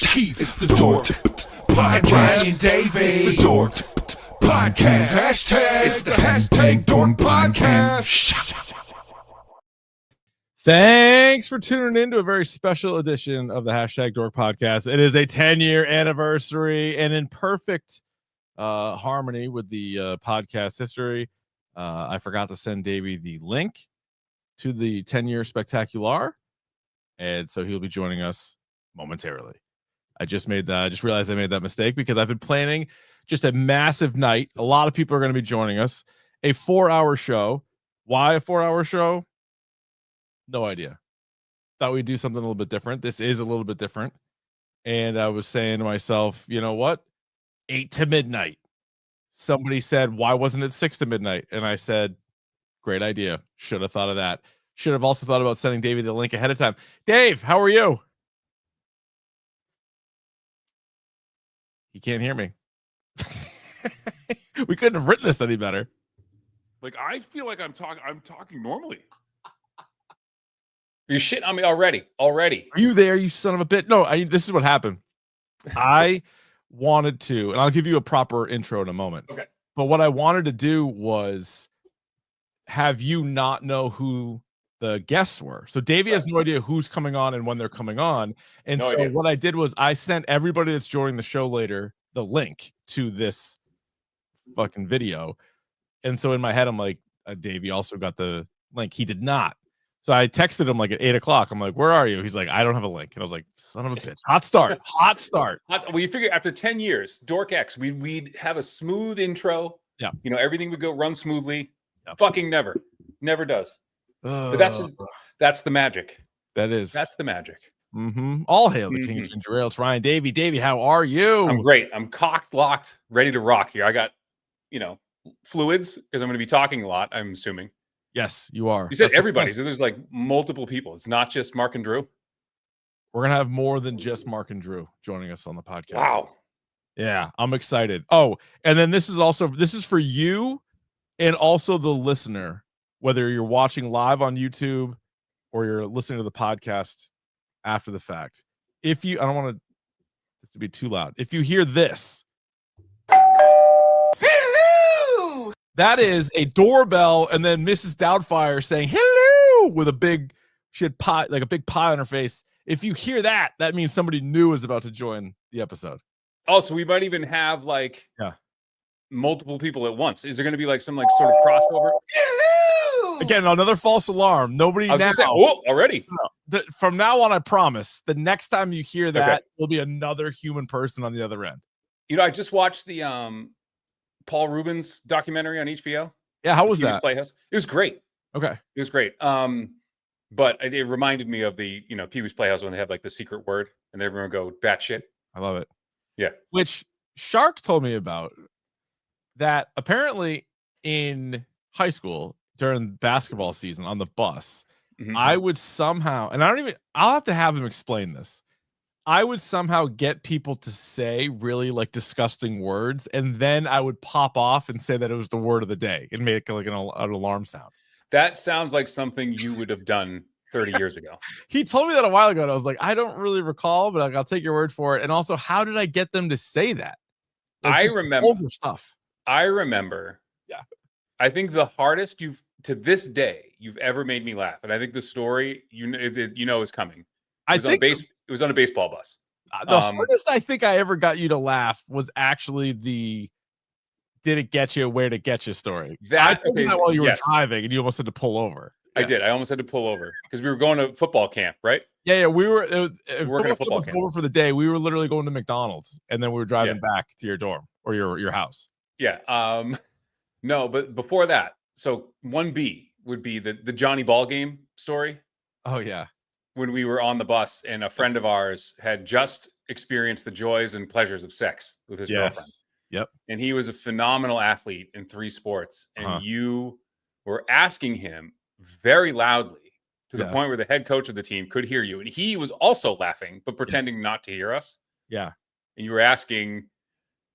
Keefe, it's the DORK podcast. Davey, it's the DORK podcast. Hashtag, it's the hashtag DORK podcast. Thanks for tuning in to a very special edition of the hashtag DORK podcast. It is a 10-year anniversary, and in perfect harmony with the podcast history, I forgot to send Davey the link to the 10-year spectacular, and so he'll be joining us momentarily. I just realized I made that mistake because I've been planning just a massive night. A lot of people are going to be joining us. A 4-hour show. Why a 4-hour show? No idea. Thought we'd do something a little bit different. This is a little bit different. And I was saying to myself, you know what? 8 to midnight. Somebody said, why wasn't it 6 to midnight? And I said, great idea. Should have thought of that. Should have also thought about sending Davey the link ahead of time. Dave, how are you? He can't hear me. We couldn't have written this any better. Like, I feel like I'm talking normally. You're shitting on me already. Are you there, you son of a bitch? No, this is what happened. I wanted to, and I'll give you a proper intro in a moment. Okay. But what I wanted to do was have you not know who the guests were. So Davey has no idea who's coming on and when they're coming on. And no idea. What I did was I sent everybody that's joining the show later the link to this fucking video. And so in my head, I'm like, Davey also got the link. He did not. So I texted him like at 8 o'clock. I'm like, where are you? He's like, I don't have a link. And I was like, son of a bitch. Hot start. Well, you figure after 10 years, DORKX, we'd have a smooth intro. Yeah. You know, everything would go run smoothly. Yep. Fucking never does. But that's the magic. That's the magic. Mm-hmm. All hail the King of Ginger Ale. It's Ryan Davey. Davey, how are you? I'm great. I'm cocked, locked, ready to rock here. I got, fluids because I'm going to be talking a lot, I'm assuming. Yes, you are. You said everybody, so there's like multiple people. It's not just Mark and Drew. We're going to have more than just Mark and Drew joining us on the podcast. Wow. Yeah, I'm excited. Oh, and then this is for you and also the listener, whether you're watching live on YouTube or you're listening to the podcast after the fact. I don't want this to be too loud. If you hear this, hello, that is a doorbell, and then Mrs. Doubtfire saying hello with a big pie, like a big pie on her face. If you hear that, that means somebody new is about to join the episode. Oh, so we might even have multiple people at once. Is there going to be like some sort of crossover? Hello! Again, another false alarm. Nobody now. Already. From now on, I promise. The next time you hear that, will be another human person on the other end. I just watched the Paul Rubens documentary on HBO. Yeah, how was Pee-wee's that? Playhouse. It was great. Okay, it was great. But it reminded me of the Pee-wee's Playhouse when they have like the secret word and everyone go batshit. I love it. Yeah, which Shark told me about. That apparently in high school during basketball season on the bus, I would somehow, and I'll have to have him explain this. I would somehow get people to say really like disgusting words, and then I would pop off and say that it was the word of the day and make like an alarm sound. That sounds like something you would have done 30 years ago. He told me that a while ago, and I was like, I don't really recall, but I'll take your word for it. And also, how did I get them to say that? Like, I remember older stuff. Yeah. I think the hardest to this day you've ever made me laugh, and I think the story is coming. It was on a baseball bus. The hardest I think I ever got you to laugh was actually the "Did it get you? Where to get you?" story. I told you that while you were driving, and you almost had to pull over. I did. I almost had to pull over because we were going to football camp, right? Yeah. We were working at football camp. Over for the day. We were literally going to McDonald's, and then we were driving back to your dorm or your house. Yeah. No, but before that, so 1B would be the Johnny Ball game story. Oh yeah. When we were on the bus and a friend of ours had just experienced the joys and pleasures of sex with his girlfriend. Yep. And he was a phenomenal athlete in 3 sports. And you were asking him very loudly to the point where the head coach of the team could hear you. And he was also laughing, but pretending not to hear us. Yeah. And you were asking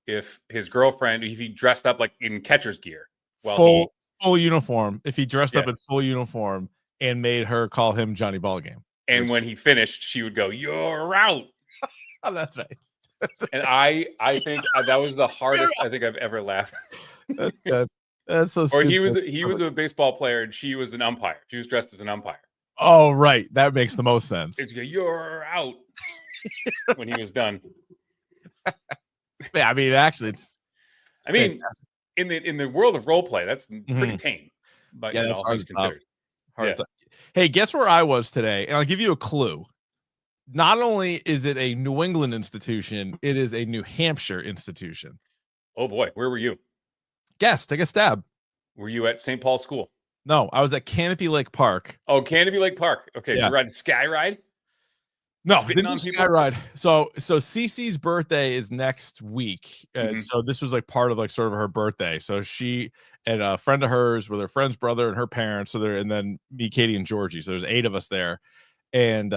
if his girlfriend, if he dressed up like in catcher's gear. Full uniform. If he dressed up in full uniform and made her call him Johnny Ballgame. And when he finished, she would go, "You're out." Oh, that's right. And I think that was the hardest I think I've ever laughed. That's good. That's so Or stupid. he was a baseball player and she was an umpire. She was dressed as an umpire. Oh, right. That makes the most sense. It's you're out when he was done. Yeah, I mean, actually, it's. I mean, fantastic. in the world of role play, that's pretty tame. But Yeah, you know, that's all hard things to top. considered. Hard to top. Hey, guess where I was today? And I'll give you a clue. Not only is it a New England institution, it is a New Hampshire institution. Oh boy, where were you? Guess, take a stab. Were you at St. Paul's School? No, I was at Canopy Lake Park. Oh, Canopy Lake Park. Okay, Yeah. did you ride the Sky Ride? No, Spitting didn't on do people? Sky Ride. So Cece's birthday is next week, and Mhm. so this was like part of like sort of her birthday. So she and a friend of hers with her friend's brother and her parents. So there, and then me, Katie, and Georgie. So there's 8 of us there, and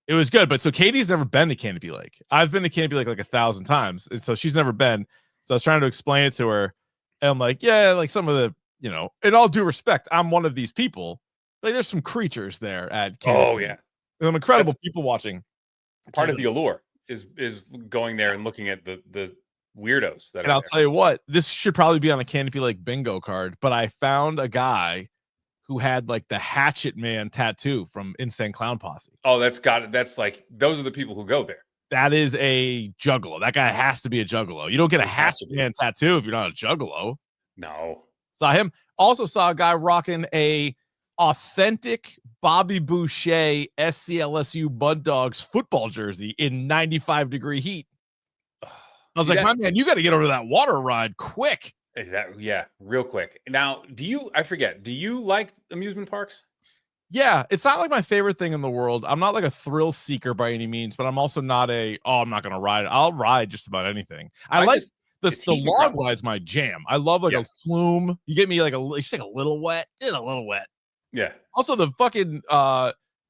it was good. But so Katie's never been to Canopy Lake. I've been to Canopy Lake like 1,000 times, and so she's never been. So I was trying to explain it to her, and I'm like, yeah, like some of the, you know, in all due respect, I'm one of these people. Like there's some creatures there at Canopy. Oh yeah. Some incredible people watching. Part of the allure is going there and looking at the weirdos that And are I'll there. tell you what, this should probably be on a Canopy Lake bingo card, but I found a guy who had like the Hatchet Man tattoo from Insane Clown Posse. Oh, that's like those are the people who go there. That is a juggalo. That guy has to be a juggalo. You don't get a Hatchet Man tattoo if you're not a juggalo. No. Saw him. Also saw a guy rocking a authentic Bobby Boucher SCLSU Bud Dogs football jersey in 95-degree heat. I was like, my man, you got to get over that water ride quick. Yeah, real quick. Now, do you like amusement parks? Yeah, it's not like my favorite thing in the world. I'm not like a thrill seeker by any means, but I'm also not I'm not going to ride. I'll ride just about anything. I like the long ride's my jam. I love like a flume. You get me like just like a little wet. Get a little wet. Yeah. Also, the fucking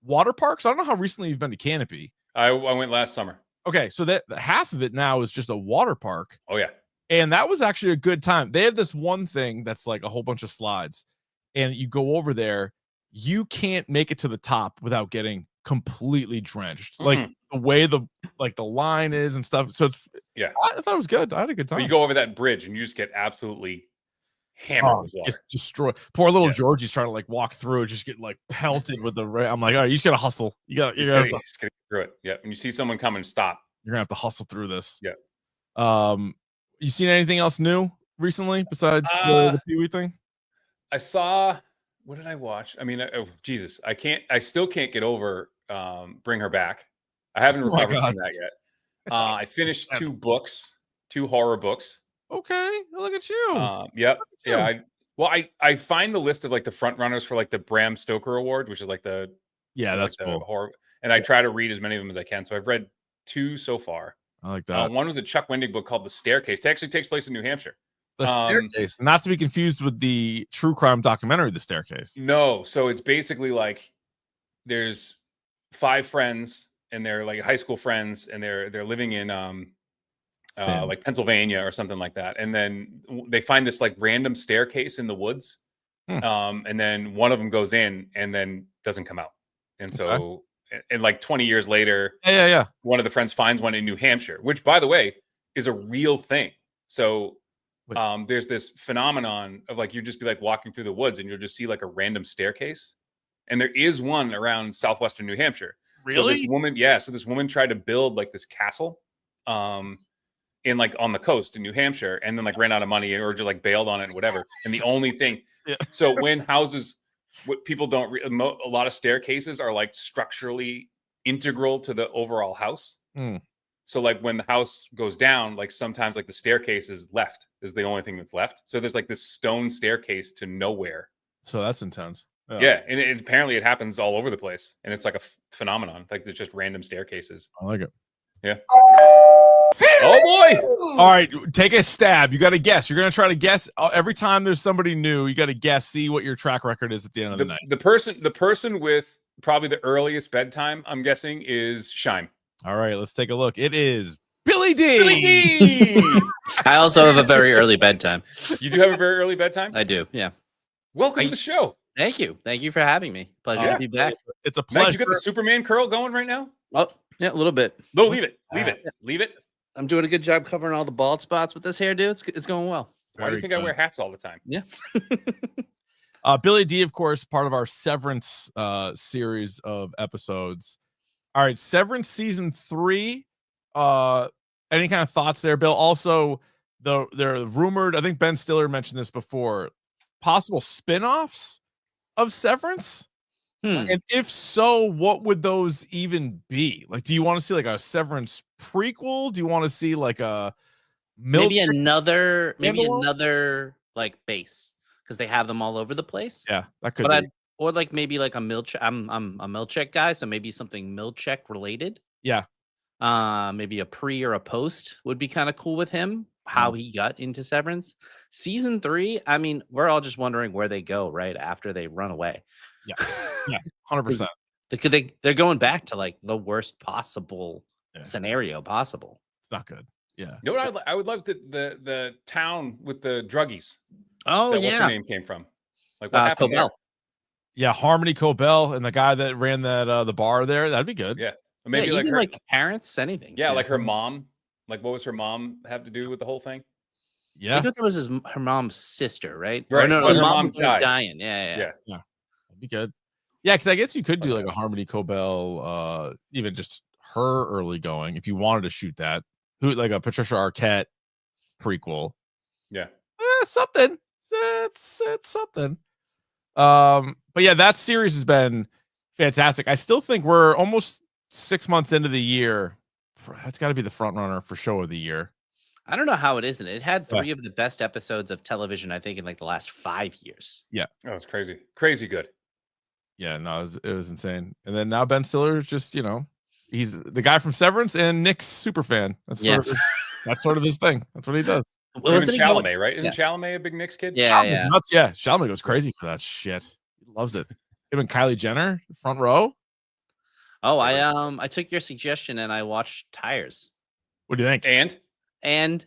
water parks. I don't know how recently you've been to Canopy. I went last summer. Okay, so that half of it now is just a water park. Oh yeah, and that was actually a good time. They have this one thing that's like a whole bunch of slides, and you go over there. You can't make it to the top without getting completely drenched. Mm-hmm. Like the way the line is and stuff. So it's, I thought it was good. I had a good time. But you go over that bridge and you just get absolutely hammered with water. Just destroyed. Poor little Georgie's trying to like walk through, just get like pelted with the I'm like, all right, you just gotta hustle. You gotta get through it. Yeah. When you see someone coming, stop. You're gonna have to hustle through this. Yeah. You seen anything else new recently besides the Pee-wee thing? I saw. What did I watch? I mean, oh Jesus, I still can't get over Bring Her Back. I haven't recovered from that yet. I finished 2 horror books. Okay, look at you. Yep. Yeah. I find the list of like the front runners for like the Bram Stoker Award, which is like that's like cool. The horror, and I try to read as many of them as I can. So I've read 2 so far. I like that. One was a Chuck Wendig book called The Staircase. It actually takes place in New Hampshire. The Staircase, not to be confused with the true crime documentary, The Staircase. No, so it's basically like there's 5 friends and they're like high school friends and they're living in like Pennsylvania or something like that. And then they find this like random staircase in the woods. And then one of them goes in and then doesn't come out. And so and like 20 years later, one of the friends finds one in New Hampshire, which by the way is a real thing. So there's this phenomenon of like, you just be like walking through the woods and you'll just see like a random staircase. And there is one around southwestern New Hampshire. Really? So this woman tried to build like this castle in like on the coast in New Hampshire and then like ran out of money or just like bailed on it and whatever. And the only thing, so when houses, what people don't, a lot of staircases are like structurally integral to the overall house. So like when the house goes down, like sometimes like the staircase is the only thing that's left. So there's like this stone staircase to nowhere. So that's intense. Yeah. And apparently it happens all over the place. And it's like a phenomenon. Like there's just random staircases. I like it. Yeah. Oh boy. All right. Take a stab. You got to guess. You're going to try to guess every time there's somebody new. You got to guess, see what your track record is at the end of the night. The person with probably the earliest bedtime, I'm guessing, is Shime. All right, let's take a look. It is Billy D. Billy D. I also have a very early bedtime. You do have a very early bedtime? I do, yeah. Welcome to the show. Thank you. Thank you for having me. Pleasure to be back. It's a pleasure. Matt, you got the Superman curl going right now? Oh, Yeah, a little bit. No, leave it. I'm doing a good job covering all the bald spots with this hairdo. It's going well. Why do you think I wear hats all the time? Yeah. Billy D, of course, part of our Severance series of episodes. All right, Severance season 3. Any kind of thoughts there, Bill? Also, they're rumored, I think Ben Stiller mentioned this before, possible spin-offs of Severance. And if so, what would those even be? Like, do you want to see like a Severance prequel? Do you want to see like a maybe Milchick another standalone? like base, because they have them all over the place. Yeah, that could But be. or like maybe like a Milchick. I'm a Milchick guy, so maybe something Milchick related. Yeah. Maybe a pre or a post would be kind of cool with him. How he got into Severance. Season 3. I mean, we're all just wondering where they go right after they run away. Yeah. Yeah. 100%. They're going back to like the worst possible scenario possible. It's not good. Yeah. You know what I would love the town with the druggies. Oh, What's yeah. her name came from? Like what happened there? Yeah, Harmony Cobell and the guy that ran that the bar there. That'd be good. Yeah. Maybe Yeah, like even her, like the parents, anything. yeah, like her mom. Like what was her mom have to do with the whole thing? Yeah. Because it was her mom's sister, right? Right. Or no, Well, her her mom mom was died. dying. Yeah. That'd be good. Yeah, because I guess you could do like a Harmony Cobell, even just her early going if you wanted to shoot that. Who like a Patricia Arquette prequel. Yeah. Something. It's something. But yeah, that series has been fantastic. I still think we're almost 6 months into the year. That's got to be the front runner for show of the year. I don't know how it isn't. It had 3 of the best episodes of television, I think, in like the last 5 years. Yeah. Oh, it's crazy. Crazy good. Yeah, no, it was insane. And then now Ben Stiller is just, he's the guy from Severance and Nick's super fan. That's sort of his thing. That's what he does. Well, even Chalamet, right? Isn't Chalamet a big Knicks kid? Yeah, Chalamet's nuts. Yeah, Chalamet goes crazy for that shit. He loves it. Him and Kylie Jenner, front row. Oh, I took your suggestion and I watched Tires. What do you think? And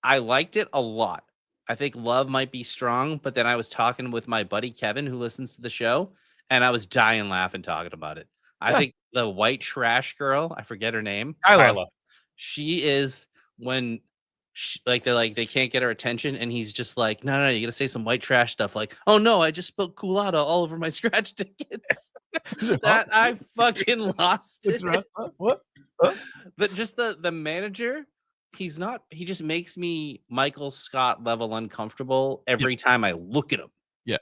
I liked it a lot. I think love might be strong, but then I was talking with my buddy Kevin, who listens to the show, and I was dying laughing talking about it. I think the white trash girl, I forget her name, Kyla. She is when they're like they can't get her attention, and he's just like, no, you gotta say some white trash stuff, like, oh no, I just spilled Coolado all over my scratch tickets. That I fucking lost it. What? But just the manager. He just makes me Michael Scott level uncomfortable every time I look at him. Yeah.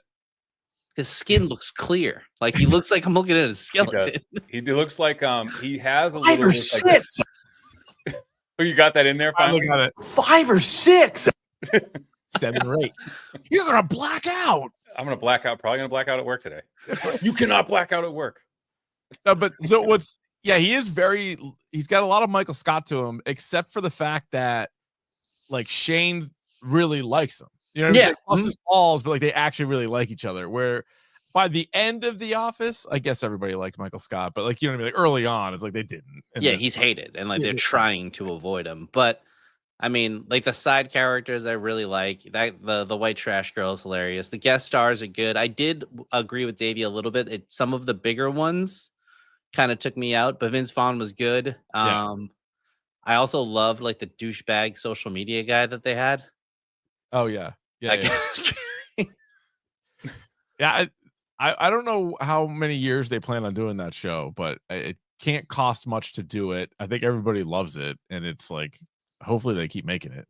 His skin looks clear. Like he looks like I'm looking at his skeleton. He looks like he has a 5 or 6. Oh, you got that in there finally? I got it. 5 or 6. 7 or 8. You're gonna black out. I'm gonna black out. Probably gonna black out at work today. You cannot black out at work. No, but so he is he's got a lot of Michael Scott to him, except for the fact that like Shane really likes him. You know what I'm saying? Plus his balls, but like they actually really like each other. Where by the end of The Office, I guess everybody liked Michael Scott, but like, you know what I mean? Like early on, it's like they didn't. And he's hated and like they're trying to avoid him. But I mean, like the side characters I really like. That the white trash girl is hilarious. The guest stars are good. I did agree with Davey a little bit. Some of the bigger ones kind of took me out, but Vince Vaughn was good. I also loved like the douchebag social media guy that they had. Oh yeah. I don't know how many years they plan on doing that show, but it can't cost much to do it. I think everybody loves it, and it's like hopefully they keep making it.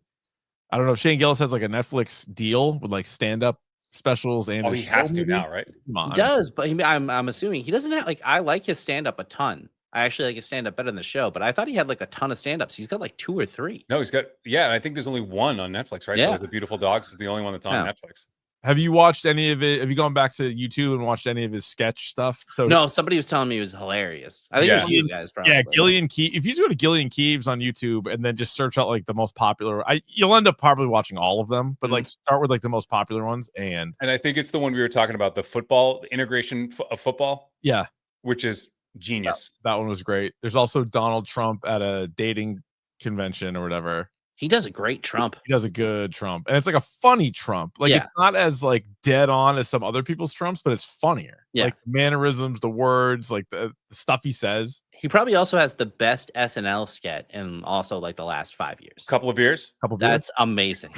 I don't know if Shane Gillis has like a Netflix deal with like stand-up specials and he has to now, right? He does, but I'm assuming he doesn't have like I like his stand-up a ton. I actually like his stand-up better than the show, but I thought he had like a ton of stand-ups. He's got like 2 or 3. No, he's got and I think there's only one on Netflix, right? Yeah. There's a Beautiful Dogs is the only one that's on Netflix. Have you watched any of it? Have you gone back to YouTube and watched any of his sketch stuff? So no, somebody was telling me it was hilarious. I think it was you guys probably. Yeah, Gillian Keefe. If you go to Gillian Keeves on YouTube and then just search out like the most popular, you'll end up probably watching all of them, but like start with like the most popular ones. And I think it's the one we were talking about, the football, the integration of football. Yeah. Which is genius. That one was great. There's also Donald Trump at a dating convention or whatever. He does a great Trump. He does a good Trump, and it's like a funny Trump. Like it's not as like dead on as some other people's Trumps, but it's funnier. Yeah. Like mannerisms, the words, like the stuff he says. He probably also has the best SNL skit in also like the last 5 years. Couple of beers. That's amazing.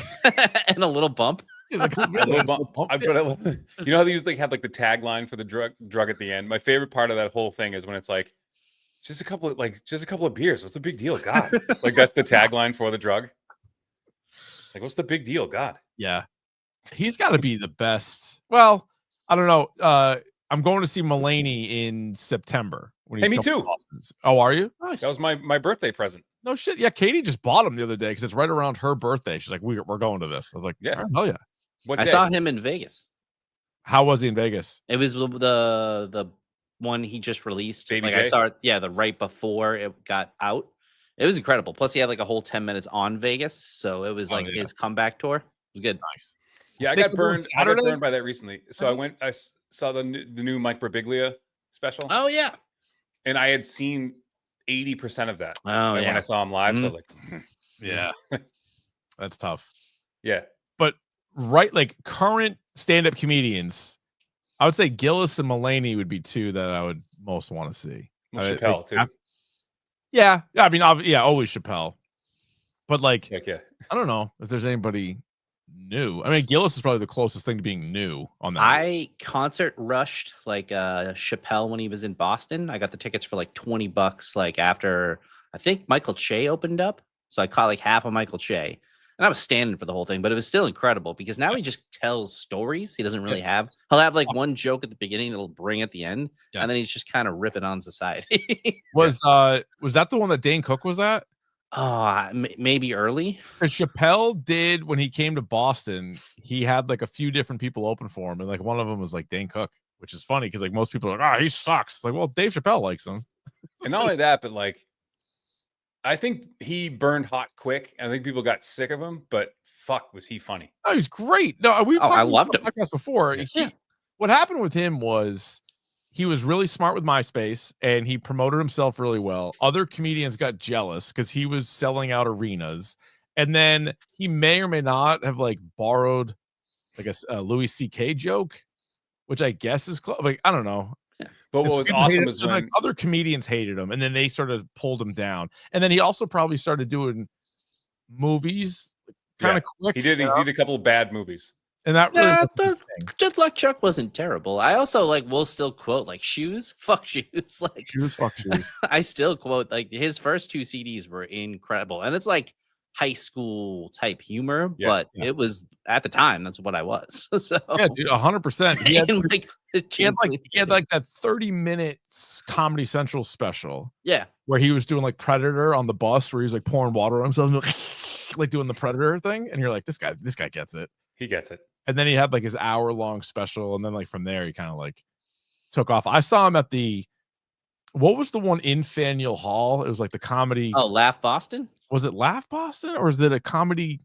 And a little bump. You know how they usually have like the tagline for the drug at the end. My favorite part of that whole thing is when it's like just a couple of beers. What's the big deal? God, like that's the tagline for the drug. Like, what's the big deal? God. Yeah, he's got to be the best. Well, I don't know. I'm going to see Mulaney in September. When he's me too. Oh, are you? Nice. That was my birthday present. No shit. Yeah, Katie just bought him the other day because it's right around her birthday. She's like, we're going to this. I was like, yeah, hell yeah. What I saw him in Vegas. How was he in Vegas? It was the one he just released. Baby like J? I saw it, the right before it got out. It was incredible. Plus, he had like a whole 10 minutes on Vegas, so it was like his comeback tour. It was good. Nice. Yeah, I got burned by that recently. So I saw the new Mike Birbiglia special. Oh yeah, and I had seen 80% of that. Oh when I saw him live, so I was like, yeah, that's tough. Yeah, but like current stand-up comedians, I would say Gillis and Mulaney would be two that I would most want to see. Chappelle too. Yeah, I mean, always Chappelle. But like, yeah, I don't know if there's anybody new. I mean, Gillis is probably the closest thing to being new on that. I concert rushed like Chappelle when he was in Boston. I got the tickets for like $20, like after I think Michael Che opened up. So I caught like half of Michael Che. And I was standing for the whole thing, but it was still incredible because now he just tells stories. He doesn't really he'll have like one joke at the beginning that'll bring at the end, and then he's just kind of ripping on society. Was that the one that Dane Cook was at? Maybe early. Because Chappelle did when he came to Boston, he had like a few different people open for him, and like one of them was like Dane Cook, which is funny because like most people are like, he sucks. It's like, well, Dave Chappelle likes him. And not only that, but like I think he burned hot quick. I think people got sick of him, but fuck, was he funny? Oh, he's great. No, we've talked I about loved the him. podcast before. What happened with him was he was really smart with MySpace and he promoted himself really well. Other comedians got jealous because he was selling out arenas, and then he may or may not have like borrowed like a Louis C.K. joke, which I guess is like I don't know. But what was awesome was when like other comedians hated him, and then they sort of pulled him down. And then he also probably started doing movies kind of quick. He did a couple of bad movies, and that really Just Like Chuck wasn't terrible. I also will still quote like shoes, fuck shoes, like shoes, fuck shoes. I still quote like his first 2 CDs were incredible, and it's like high school type humor, but it was at the time that's what I was. So yeah, dude, 100%. He had like that 30 minutes Comedy Central special. Yeah, where he was doing like Predator on the bus, where he was like pouring water on himself, like doing the Predator thing, and you're like, this guy gets it. He gets it. And then he had like his hour-long special, and then like from there he kind of like took off. I saw him at what was the one in Faneuil Hall? It was like the comedy. Oh, Laugh Boston. Was it Laugh Boston or is it a comedy?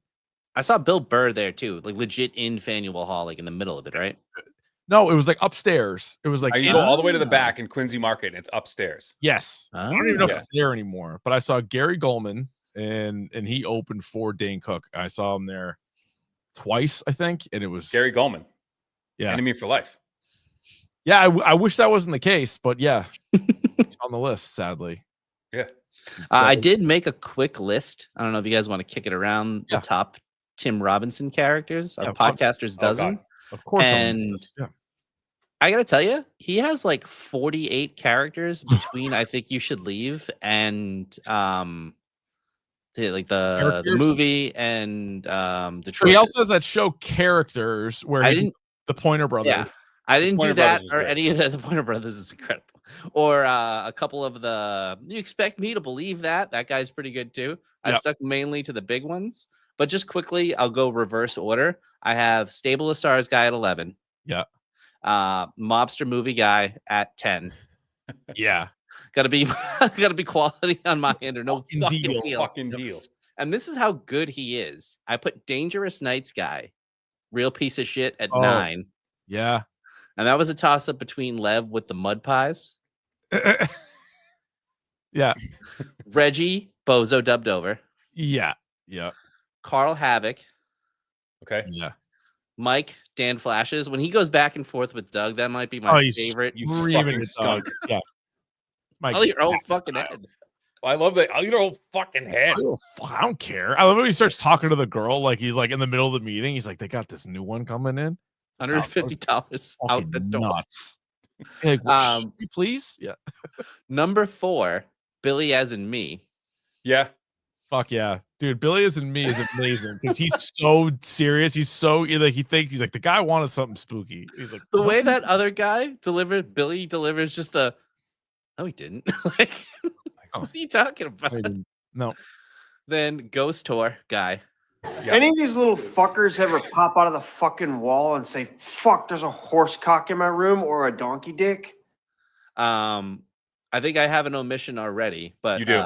I saw Bill Burr there too, like legit in Faneuil Hall, like in the middle of it, right? No, it was like upstairs. It was like you go all the way to the back in Quincy Market, and it's upstairs. Yes, I don't even know if it's there anymore. But I saw Gary Goldman, and he opened for Dane Cook. I saw him there twice, I think, and it was Gary Goldman. Yeah, enemy for life. Yeah, I wish that wasn't the case, but yeah, it's on the list, sadly. Yeah. I did make a quick list. I don't know if you guys want to kick it around the top Tim Robinson characters of Podcasters Dozen. Of course. And I got to tell you, he has like 48 characters between I Think You Should Leave and the movie and the trailer. He also has that show Characters where the Pointer Brothers. Yeah. I didn't do that or any of the Pointer Brothers is incredible. Or a couple of You Expect Me to Believe That guy's pretty good too. I stuck mainly to the big ones, but just quickly, I'll go reverse order. I have Stable of Stars guy at 11. Yeah. Mobster movie guy at 10. Yeah. Gotta be quality on my end or no fucking deal. And this is how good he is. I put Dangerous Nights guy, real piece of shit at 9. Yeah. And that was a toss up between Lev with the mud pies. Yeah. Reggie, Bozo dubbed over. Yeah. Yeah. Carl Havoc, Okay. Yeah. Mike, Dan Flashes. When he goes back and forth with Doug, that might be my favorite. You Screaming fucking at skunk. Doug. Yeah. Mike, I'll eat your own snaps fucking style. head. I love that. I'll eat your whole fucking head. I don't care. I love when he starts talking to the girl, like he's like in the middle of the meeting. He's like, they got this new one coming in. $150 out Fucking the door. nuts. Like, please? Yeah. Number 4, Billy as in me. Yeah. Fuck yeah. Dude, Billy as in me is amazing because he's so serious. He's so like he thinks he's like the guy wanted something spooky. He's like The way that other guy Billy delivers just a no, he didn't. Like, what are you talking about? No. Then Ghost Tour guy. Yeah. Any of these little fuckers ever pop out of the fucking wall and say, fuck, there's a horse cock in my room or a donkey dick? I think I have an omission already, but You do.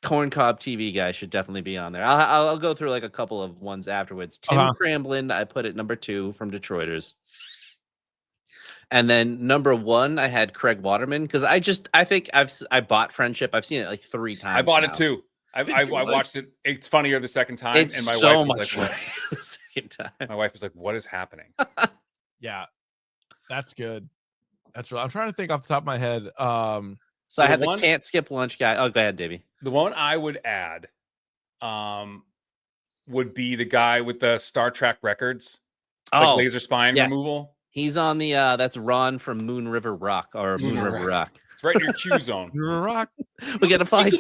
Corncob TV guy should definitely be on there. I'll go through like a couple of ones afterwards. Tim Cramblin, I put at number 2 from Detroiters. And then number 1, I had Craig Waterman because I think I bought Friendship. I've seen it like 3 times. I bought now. it too. I watched it. It's funnier the second time. It's and my so wife was much like, funnier the second time. My wife was like, what is happening? Yeah. That's good. That's right. I'm trying to think off the top of my head. So I had the can't skip lunch guy. Oh, go ahead, Davey. The one I would add would be the guy with the Star Trek records. Like laser spine removal. He's on the that's Ron from Moon River Rock or Moon River Rock. It's right in your Q zone. Rock. We gotta find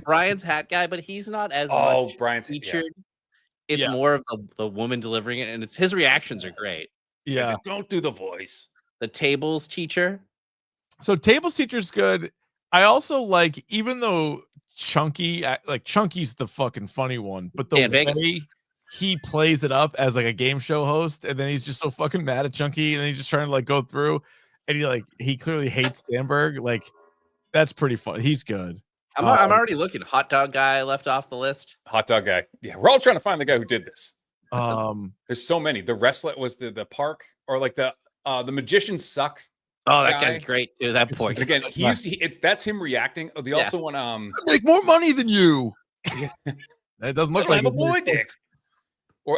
Brian's hat guy, but he's not as much Brian's featured. It's more of the woman delivering it, and it's his reactions are great. Yeah. Don't do the voice. The tables teacher. So tables teacher's good. I also like, even though Chunky's the fucking funny one, but the way he plays it up as like a game show host, and then he's just so fucking mad at Chunky, and he's just trying to like go through, and he clearly hates Sandberg. Like, that's pretty fun. He's good. I'm already looking. Hot dog guy left off the list. Hot dog guy. Yeah, we're all trying to find the guy who did this. There's so many. The wrestler was the park, or like the magicians suck. Oh, that guy's great too. That poor guy. Again, that's him reacting. Oh, they also want I make more money than you. That doesn't look like a boy dick.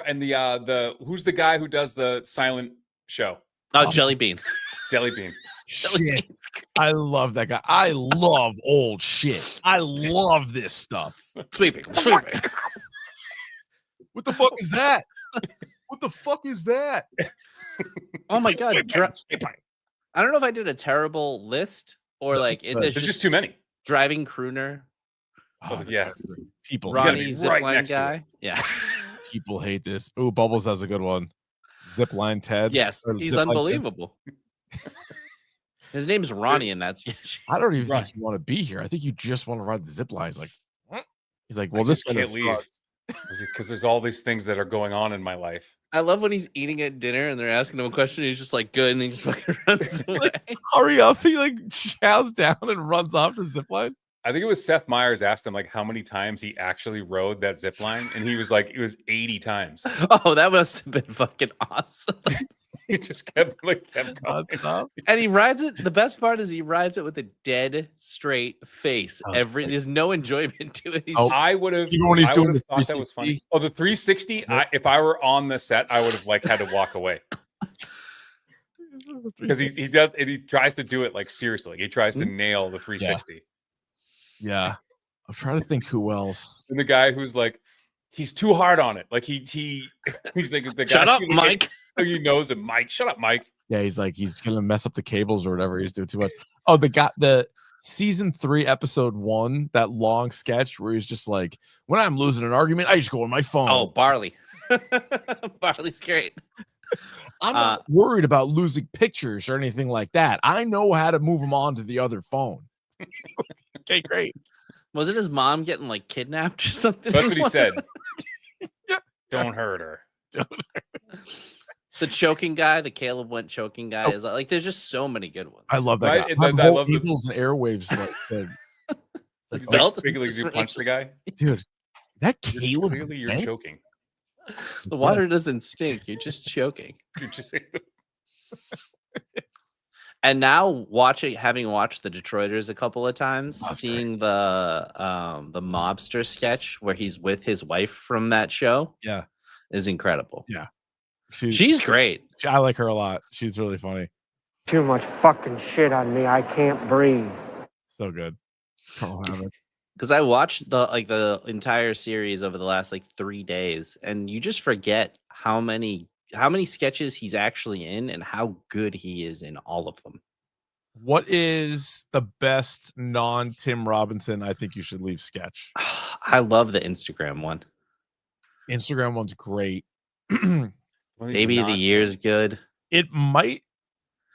And the who's the guy who does the silent show? Oh, Jelly Bean. Jelly Bean. Shit. I love that guy. I love old shit. I love this stuff. Sweeping. What the fuck is that? What the fuck is that? Oh my god. I don't know if I did a terrible list or like there's just too many. Driving crooner. Oh, yeah. People. Ronnie Zipline guy. Yeah. People hate this. Ooh, Bubbles has a good one. Zipline Ted. Yes, he's unbelievable. His name's Ronnie in that sketch. I don't even think you want to be here. I think you just want to ride the zip line. He's like, what? He's like, well, this can't leave. Because there's all these things that are going on in my life. I love when he's eating at dinner and they're asking him a question. And he's just like, good. And he just fucking runs away. Hurry up. He like chows down and runs off the zip line. I think it was Seth Meyers asked him like how many times he actually rode that zip line. And he was like, it was 80 times. Oh, that must have been fucking awesome. He just kept going. And he rides it. The best part is he rides it with a dead straight face. There's no enjoyment to it. I would have, even when he's doing the thought that was funny. Oh, the 360. If I were on the set, I would have like had to walk away. Because he does, and he tries to do it like seriously. He tries to nail the 360. Yeah. I'm trying to think who else. And the guy who's like, he's too hard on it. Like he's like, the shut guy up, Mike. He knows him, Mike. Shut up, Mike. Yeah, he's like, he's gonna mess up the cables or whatever. He's doing too much. Oh, the season 3, episode 1, that long sketch where he's just like, when I'm losing an argument, I just go on my phone. Oh, Barley. Barley's great. I'm not worried about losing pictures or anything like that. I know how to move them on to the other phone. Okay, great. Wasn't his mom getting like kidnapped or something? That's what he said. Don't hurt her. The choking guy, the Caleb Went choking guy is like, there's just so many good ones. I love that guy. I love the Eagles and airwaves. His belt. Big leagues, you punch the guy, dude. That Caleb. Clearly, you're choking. The water doesn't stink. You're just choking. And now having watched the Detroiters a couple of times, seeing the mobster sketch where he's with his wife from that show, is incredible. Yeah, she's great. I like her a lot. She's really funny. Too much fucking shit on me. I can't breathe. So good. Because I watched the entire series over the last 3 days, and you just forget how many sketches he's actually in and how good he is in all of them. What is the best non-Tim Robinson I think you should leave sketch? I love the Instagram one. Instagram one's great. Baby of the Year is good. It might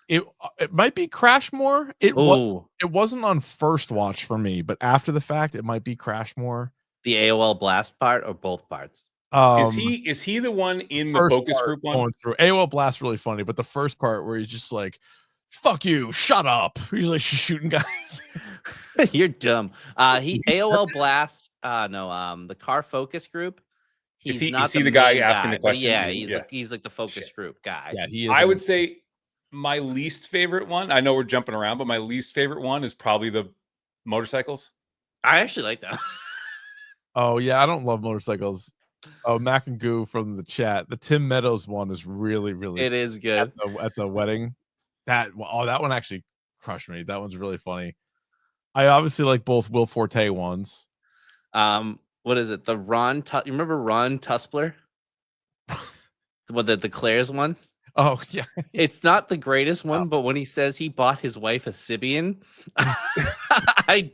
be Crashmore. It wasn't on first watch for me, but after the fact, it might be Crashmore. The AOL Blast part or both parts? Is he the one in the focus group one? Going through AOL Blast really funny, but the first part where he's just like, "Fuck you, shut up." He's like shooting guys. You're dumb. AOL Blast. The car focus group. Is he the guy asking the question? Yeah, he's like the focus group guy. Yeah, he is. I would say my least favorite one. I know we're jumping around, but my least favorite one is probably the motorcycles. I actually like that. Oh yeah, I don't love motorcycles. Oh, Mac and Goo from the chat. The Tim Meadows one is really, really. It is good at the wedding. That one actually crushed me. That one's really funny. I obviously like both Will Forte ones. What is it? The Ron? You remember Ron Tuspler? the Claire's one. Oh yeah. It's not the greatest one, but when he says he bought his wife a Sibian, I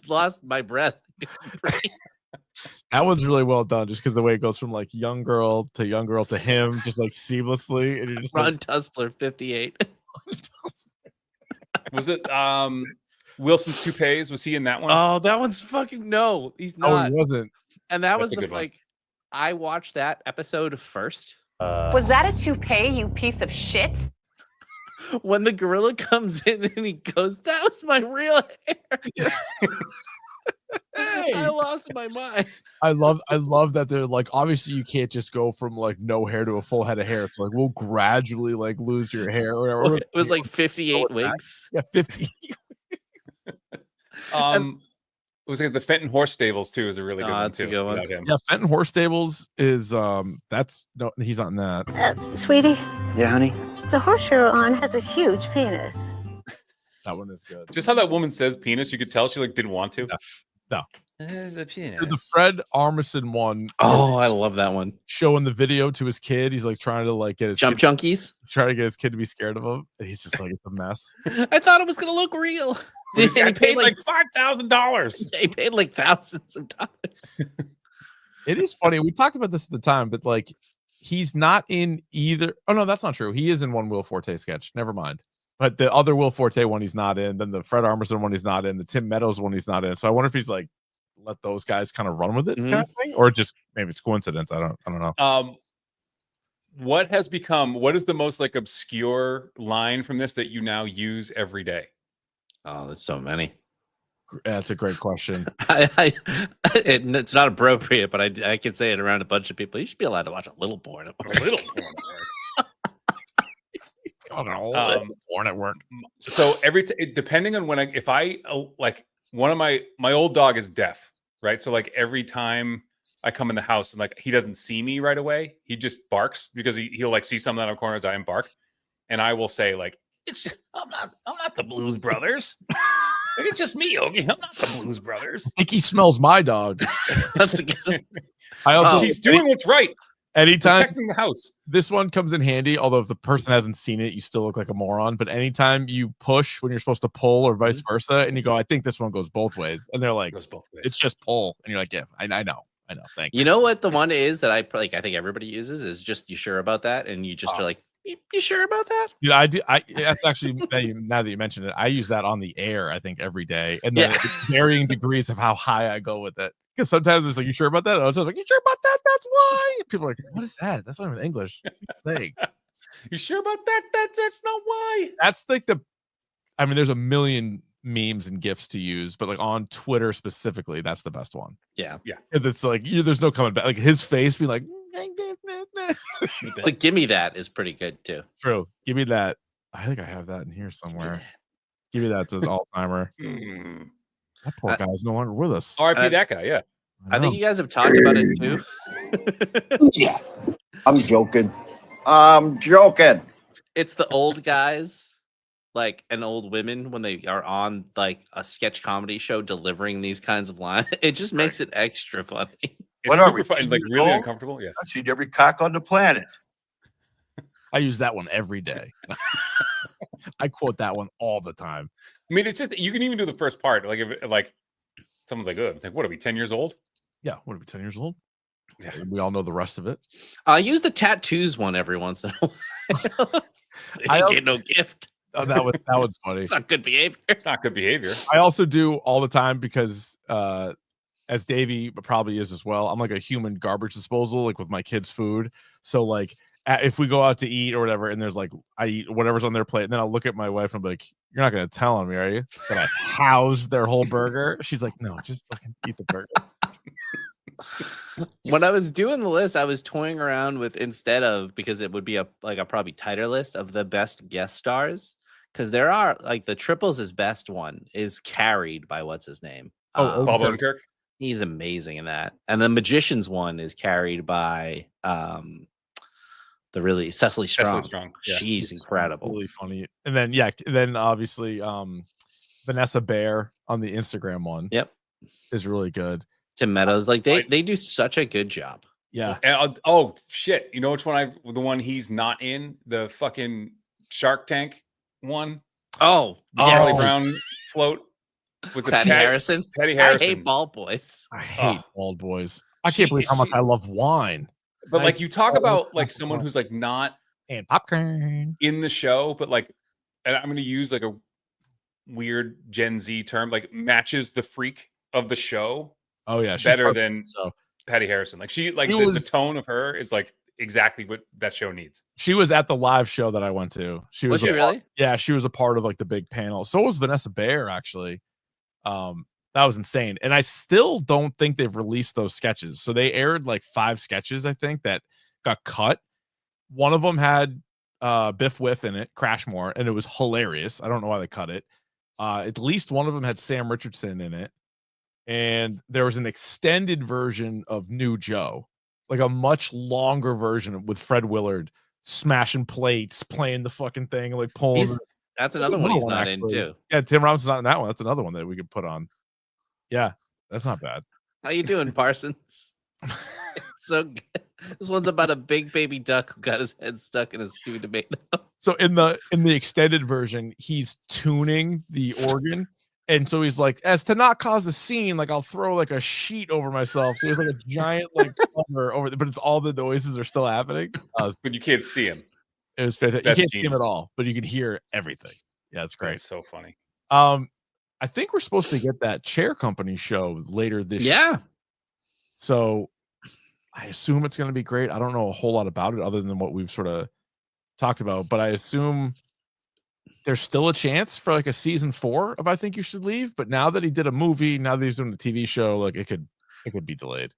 lost my breath. That one's really well done, just because the way it goes from young girl to him, just seamlessly. And you're just Ron Tuspler, 58. Was it Wilson's Toupees? Was he in that one? Oh, that one's fucking no. He's not. Oh, he wasn't. And that was I watched that episode first. Was that a toupee, you piece of shit? When the gorilla comes in and he goes, "That was my real hair." I lost my mind. I love that they're obviously you can't just go from no hair to a full head of hair. It's we'll gradually lose your hair or whatever. It was 58 wigs. Yeah, 50. Was it the Fenton Horse Stables too? Is a really good one too. A good one. Yeah, Fenton Horse Stables is he's not in that. Sweetie. Yeah, honey. The horse you're on has a huge penis. That one is good. Just how that woman says penis, you could tell she didn't want to. No. The penis. The Fred Armisen one. Oh, I love that one. Showing the video to his kid. He's trying to get his junkies. Trying to get his kid to be scared of him. And he's just it's a mess. I thought it was gonna look real. He paid $5,000. He paid thousands of dollars. It is funny. We talked about this at the time, but he's not in either. Oh no, that's not true. He is in one Will Forte sketch. Never mind. But the other Will Forte one he's not in. Then the Fred Armisen one he's not in. The Tim Meadows one he's not in. So I wonder if he's let those guys kind of run with it, kind of thing, or just maybe it's coincidence. I don't know. What is the most obscure line from this that you now use every day? Oh, there's so many. That's a great question. It's not appropriate, but I can say it around a bunch of people. You should be allowed to watch a little porn at work. A little porn at work. Porn at work. So depending on if I one of my old dog is deaf, right? So every time I come in the house and he doesn't see me right away, he just barks because he'll see something out of the corner of his eye and bark, and I will say I'm not the Blues Brothers. It's just me, Ogie. I'm not the Blues Brothers. I think he smells my dog. That's a good. She's doing what's right. Anytime protecting the house. This one comes in handy, although if the person hasn't seen it, you still look like a moron. But anytime you push when you're supposed to pull or vice versa, and you go, I think this one goes both ways. And they're like, goes both ways. It's just pull. And you're like, yeah, I know. Thank you. You know what the one is that I think everybody uses is just, you sure about that? And you just are like, you sure about that? Yeah, I do. That's actually, now that you mentioned it, I use that on the air, I think, every day. And then it's varying degrees of how high I go with it. Because sometimes it's you sure about that? And I was you sure about that? That's why. People are like, what is that? That's not even English. You sure about that? That's not why. That's there's a million memes and GIFs to use, but on Twitter specifically, that's the best one. Yeah. Because it's there's no coming back. His face be give me that is pretty good too. True. Give me that. I think I have that in here somewhere. Give me that to the all-timer. That poor guy's no longer with us. R.I.P. that guy. Yeah. I think you guys have talked about it too. Yeah. I'm joking. I'm joking. It's the old guys, like, and old women when they are on like a sketch comedy show delivering these kinds of lines. It just makes it extra funny. It's What are super we, fun, 10 like years really old? uncomfortable. Yeah. I've seen every cock on the planet. I use that one every day. I quote that one all the time. I mean, it's just you can even do the first part. Like if like someone's like, "Oh, it's like, what are we 10 years old?" Yeah, what are we 10 years old? Yeah, we all know the rest of it. I use the tattoos one every once in a while. I don't get no gift. Oh, that was funny. It's not good behavior. It's not good behavior. I also do all the time because as Davey probably is as well, I'm like a human garbage disposal, like with my kids' food. So like if we go out to eat or whatever, and there's like I eat whatever's on their plate, and then I'll look at my wife and be like, "You're not gonna tell on me, are you?" That I house their whole burger. She's like, "No, just fucking eat the burger." When I was doing the list, I was toying around with, instead of, because it would be a probably tighter list of the best guest stars, because there are like the triples is best one is carried by what's his name? Oh, Bob Odenkirk. He's amazing in that. And the magician's one is carried by the really Cecily Strong. Cecily Strong. Yeah. She's incredible. Really funny. And then obviously Vanessa Bayer on the Instagram one. Yep. Is really good. Tim Meadows, like they do such a good job. Yeah. And, oh shit! You know which one the one he's not in, the fucking Shark Tank one. Oh, Charlie Brown float with the Patty Harrison. Patty Harrison. I hate bald boys. I hate bald boys. I can't believe how much I love wine. But like you talk about like someone who's like not and popcorn in the show, but like, and I'm going to use like a weird Gen Z term, like matches the freak of the show. Oh yeah, better than Patty Harrison. Like the tone of her is like exactly what that show needs. She was at the live show that I went to. She was really? Yeah, she was a part of like the big panel. So was Vanessa Bayer actually. That was insane. And I still don't think they've released those sketches. So they aired like 5 sketches, I think, that got cut. One of them had Biff Whiff in it, Crashmore, and it was hilarious. I don't know why they cut it. At least one of them had Sam Richardson in it. And there was an extended version of New Joe, like a much longer version with Fred Willard smashing plates, playing the fucking thing, like pulling. That's another one he's not in too. Yeah, Tim Robinson's not in that one. That's another one that we could put on. Yeah, that's not bad. How you doing, Parsons? It's so good. This one's about a big baby duck who got his head stuck in a stewed tomato. So in the extended version, he's tuning the organ. And so he's like, as to not cause a scene, like I'll throw like a sheet over myself. So there's like a giant like cover over, but it's all the noises are still happening. But you can't see him. It was fantastic. You can't see him at all, but you can hear everything. Yeah, it's great. That's so funny. I think we're supposed to get that Chair Company show later this year. Yeah. So I assume it's going to be great. I don't know a whole lot about it other than what we've sort of talked about, but I assume there's still a chance for like a season 4 of I Think You Should Leave. But now that he did a movie, now that he's doing a TV show, like it could be delayed.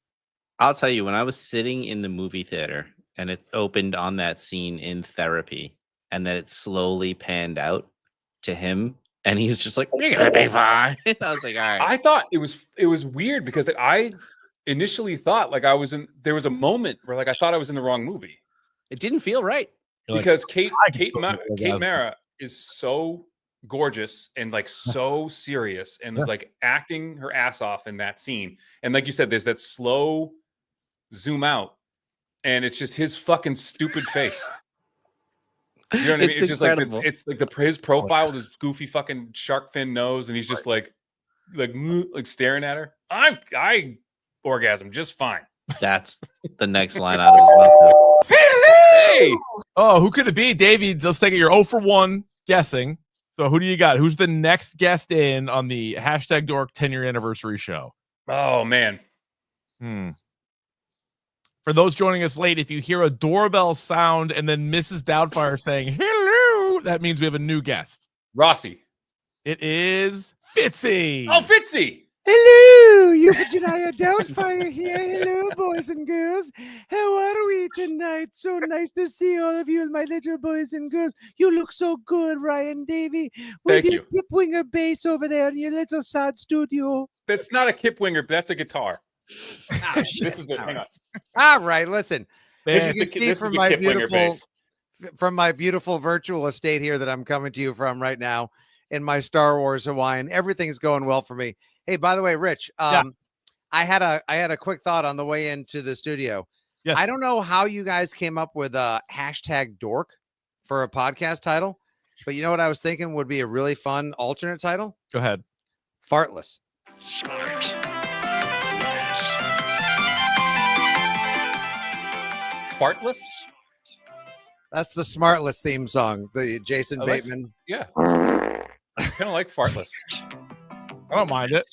I'll tell you, when I was sitting in the movie theater and it opened on that scene in therapy, and then it slowly panned out to him, and he was just like, "You're gonna be fine." I was like, "All right." I thought it was weird because I initially thought like there was a moment where like I thought I was in the wrong movie. It didn't feel right because Kate Mara is so gorgeous and like so serious and is like acting her ass off in that scene. And like you said, there's that slow zoom out and it's just his fucking stupid face. You know what I mean? It's just incredible. Like it's like his profile with his goofy fucking shark fin nose, and he's just like staring at her. I orgasm just fine. That's the next line out of his mouth. Hey! Oh, who could it be? Davey, let's take it. You're 0 for 1 guessing. So who do you got? Who's the next guest in on the hashtag Dork 10-year anniversary show? Oh, man. For those joining us late, if you hear a doorbell sound and then Mrs. Doubtfire saying, hello, that means we have a new guest. Rossi. It is Fitzy. Oh, Fitzy. Hello, Euphigenia Doubtfire here. Hello, boys and girls. How are we tonight? So nice to see all of you, my little boys and girls. You look so good, Ryan Davey. With Thank your you. Kipwinger bass over there in your little sad studio. That's not a Kipwinger, that's a guitar. Oh, This is the hang on. All right, listen. This As is you can the, see this is from the my Kipwinger bass. from my beautiful virtual estate here that I'm coming to you from right now in my Star Wars Hawaiian, everything's going well for me. Hey, by the way, Rich, I had a quick thought on the way into the studio. Yes. I don't know how you guys came up with a hashtag dork for a podcast title, but you know what I was thinking would be a really fun alternate title? Go ahead. Fartless. Fartless? That's the Smartless theme song, the Jason I like- Bateman. Yeah. I kind of like fartless. I don't mind it.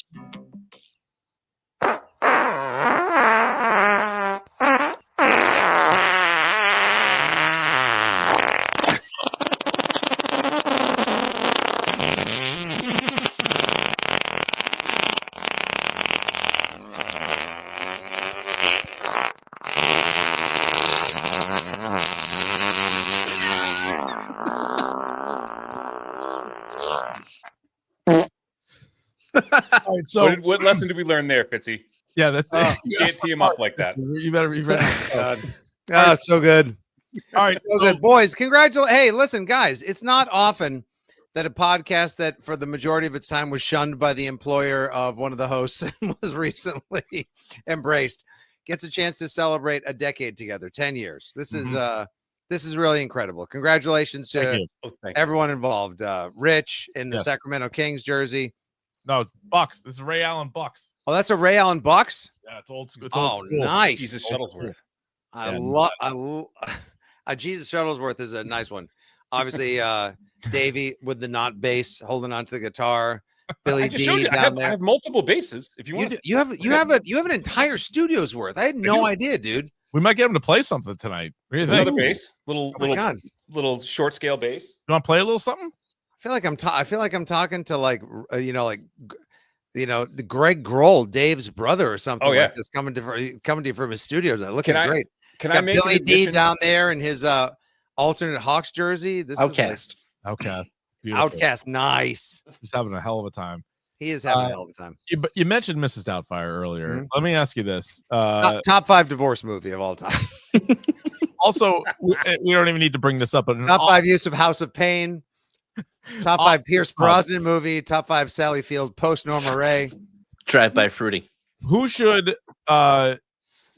All right, so What lesson did we learn there, Fitzy? yeah, that's it. You can't tee him up like that. You better be ready. Ah, so good. All right, So good. Boys, congratulations. Hey, listen, guys, it's not often that a podcast that for the majority of its time was shunned by the employer of one of the hosts and was recently embraced gets a chance to celebrate a decade together, 10 years. This is really incredible. Congratulations Thank to you. Oh, thank you. everyone involved. Rich in the Yes. Sacramento Kings jersey. No, Bucks. This is Ray Allen Bucks. Oh, that's a Ray Allen Bucks. Yeah, it's old school. It's old Oh, school. nice. Jesus Shuttlesworth. I Yeah. love Jesus Shuttlesworth is a nice one. Obviously, Davey with the not bass holding onto the guitar. Billy I just showed D you. I down have, I there. have multiple bases. If you want, You have an entire studio's worth. I had no do. idea, dude. We might get him to play something tonight. What do you think? another bass, Oh my God. little short scale bass. You want to play a little something? I feel like I'm talking to like Greg Grohl, Dave's brother or something Oh, yeah. like this coming to you from his studio. Looking Can I- great. Can I Got make Billy an D addition? down there in his alternate Hawks jersey. This Outcast. Outcast. is like Beautiful. Outcast. Nice. He's having a hell of a time. He is having Uh, a hell of a time. You mentioned Mrs. Doubtfire earlier. Mhm. Let me ask you this. Top 5 divorce movie of all time. Also, we don't even need to bring this up, but an Top 5 use of House of Pain. Top 5 Pierce Oh. Brosnan movie. Top 5 Sally Field post Norma Ray. Drive by Fruity. who should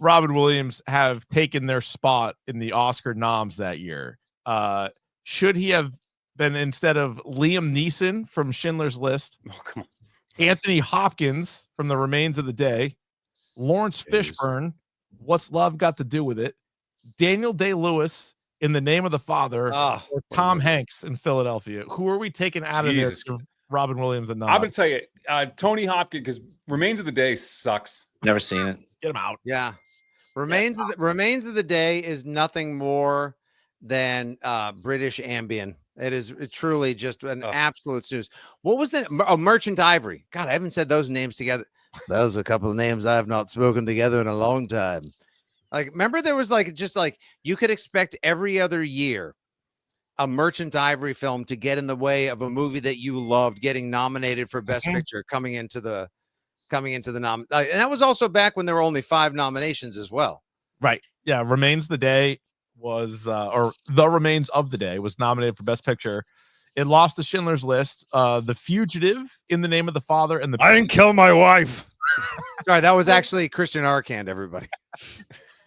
Robin Williams have taken their spot in the Oscar noms that year? Should he have been instead of Liam Neeson from Schindler's List, Oh, come on. Anthony Hopkins from The Remains of the Day, Lawrence Jeez. Fishburne, What's Love Got to Do with It, Daniel Day-Lewis in The Name of the Father, Oh, or Tom Hanks in Philadelphia? Who are we taking out of there Jesus. to Robin Williams and I'm nod? gonna tell you, Tony Hopkins, because Remains of the Day sucks. Never seen it. Get him out. yeah. Remains of the Day is nothing more than British Ambien. It is truly just an absolute snooze. What was that? Oh, Merchant Ivory. God, I haven't said those names together. Those are a couple of names I have not spoken together in a long time. Like, remember there was just you could expect every other year a Merchant Ivory film to get in the way of a movie that you loved getting nominated for Best Picture coming into the nom. And that was also back when there were only 5 nominations as well. Right. Yeah. Remains the Day was, or The Remains of the Day was nominated for Best Picture. It lost to Schindler's List, The Fugitive, In the Name of the Father, and I didn't kill my wife. Sorry, that was actually Christian Arcand, everybody.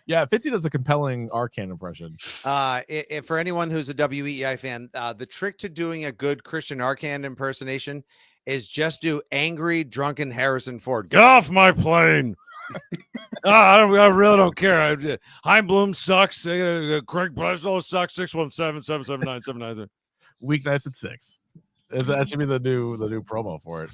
Yeah, Fitzy does a compelling Arcand impression. For anyone who's a WEI fan, the trick to doing a good Christian Arcand impersonation is just do angry, drunken Harrison Ford. Get off my plane. I really don't care. Heim sucks. Craig Breslow sucks. 617-779-793. Weeknights at 6. That should be the new promo for it.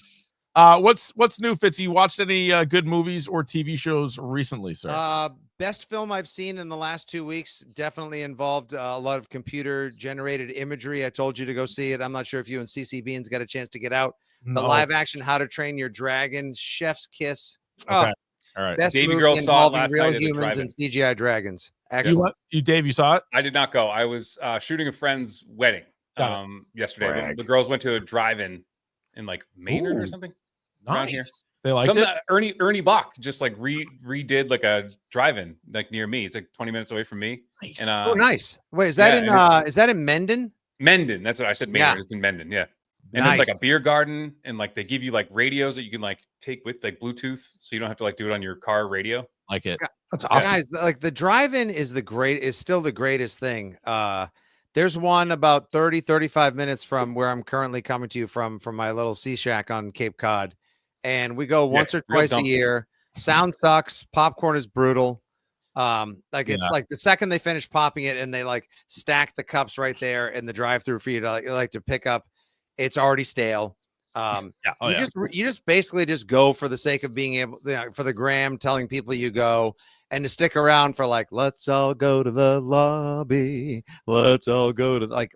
What's new, Fitzy? You watched any good movies or TV shows recently, sir? Best film I've seen in the last 2 weeks definitely involved a lot of computer generated imagery. I told you to go see it. I'm not sure if you and CC Beans got a chance to get out, the live action How to Train Your Dragon, Chef's Kiss. Okay. All right. Best Davey movie girl saw it involving last real night at a humans and drive-in. CGI dragons. Excellent. Dave, you saw it? I did not go. I was shooting a friend's wedding yesterday. Brag. The girls went to a drive-in in like Maynard or something around here. They liked it. Ernie Bach just like redid like a drive-in like near me. It's like 20 minutes away from me. Nice. And Oh, nice. Wait, is that in Mendon? Mendon? That's what I said. Maynard. It's in Mendon. Yeah. And Nice. it's like a beer garden, and like they give you like radios that you can like take with like Bluetooth, so you don't have to like do it on your car radio. Like it. That's awesome. Guys, like the drive-in is still the greatest thing. There's one about 35 minutes from where I'm currently coming to you from my little sea shack on Cape Cod. And we go once or twice a year. Sound sucks. Popcorn is brutal. It's like the second they finish popping it and they like stack the cups right there in the drive-through for you to like to pick up, it's already stale. You just basically just go for the sake of being able, for the gram, telling people you go, and to stick around for like, let's all go to the lobby, let's all go to like,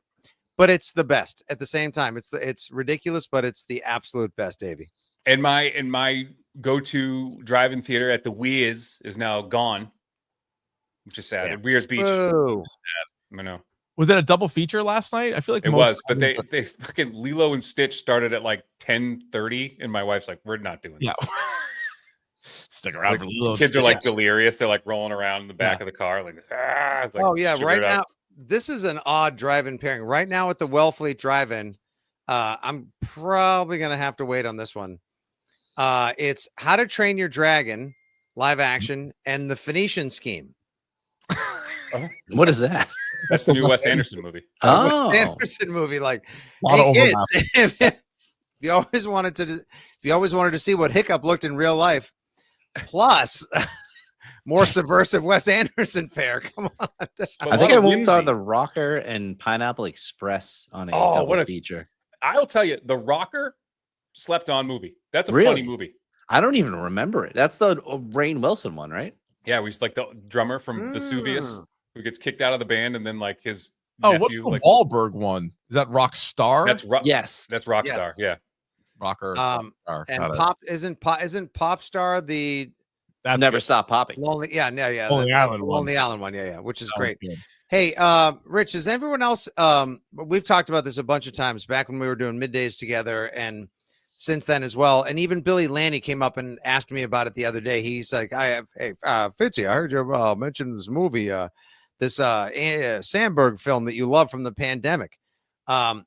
but it's the best at the same time. It's ridiculous, but it's the absolute best, Davey. And my go-to drive-in theater at the Weirs is now gone, which is sad. At Weirs Beach. Whoa. I know. Was it a double feature last night? I feel like It was, but they fucking Lilo and Stitch started at like 10:30, and my wife's like, "We're not doing this." Stick around Like, for Lilo and kids are like Stitch. delirious. They're like rolling around in the back of the car, like, Right now, this is an odd drive-in pairing. Right now at the Wellfleet Drive-In, I'm probably gonna have to wait on this one. It's How to Train Your Dragon, live action, and The Phoenician Scheme. What is that? That's the new Wes Anderson movie. Oh, Wes Anderson movie. Like, Lot of hey, overlap. kids, if you always wanted to see what Hiccup looked in real life, plus more subversive Wes Anderson fare. Come on. I think I went on the Rocker and Pineapple Express on a double feature. I'll tell you, the Rocker slept on movie. That's a Really? funny movie. I don't even remember it. That's the Rainn Wilson one, right? Yeah, he's like the drummer from Vesuvius who gets kicked out of the band, and then like his what's nephew, the like, Wahlberg one? Is that Rock Star? Yes, that's Rockstar. Yeah, Rocker. And isn't Pop Star the That's Never good. Stop Popping. Lonely? Yeah, Lonely Island one. Lonely Island one. Yeah, which is That great. was good. Hey, Rich, is everyone else? We've talked about this a bunch of times back when we were doing middays together, and since then as well. And even Billy Lanny came up and asked me about it the other day. He's like, hey, Fitzy, I heard you mention this movie, this Sandberg film that you love from the pandemic. Palm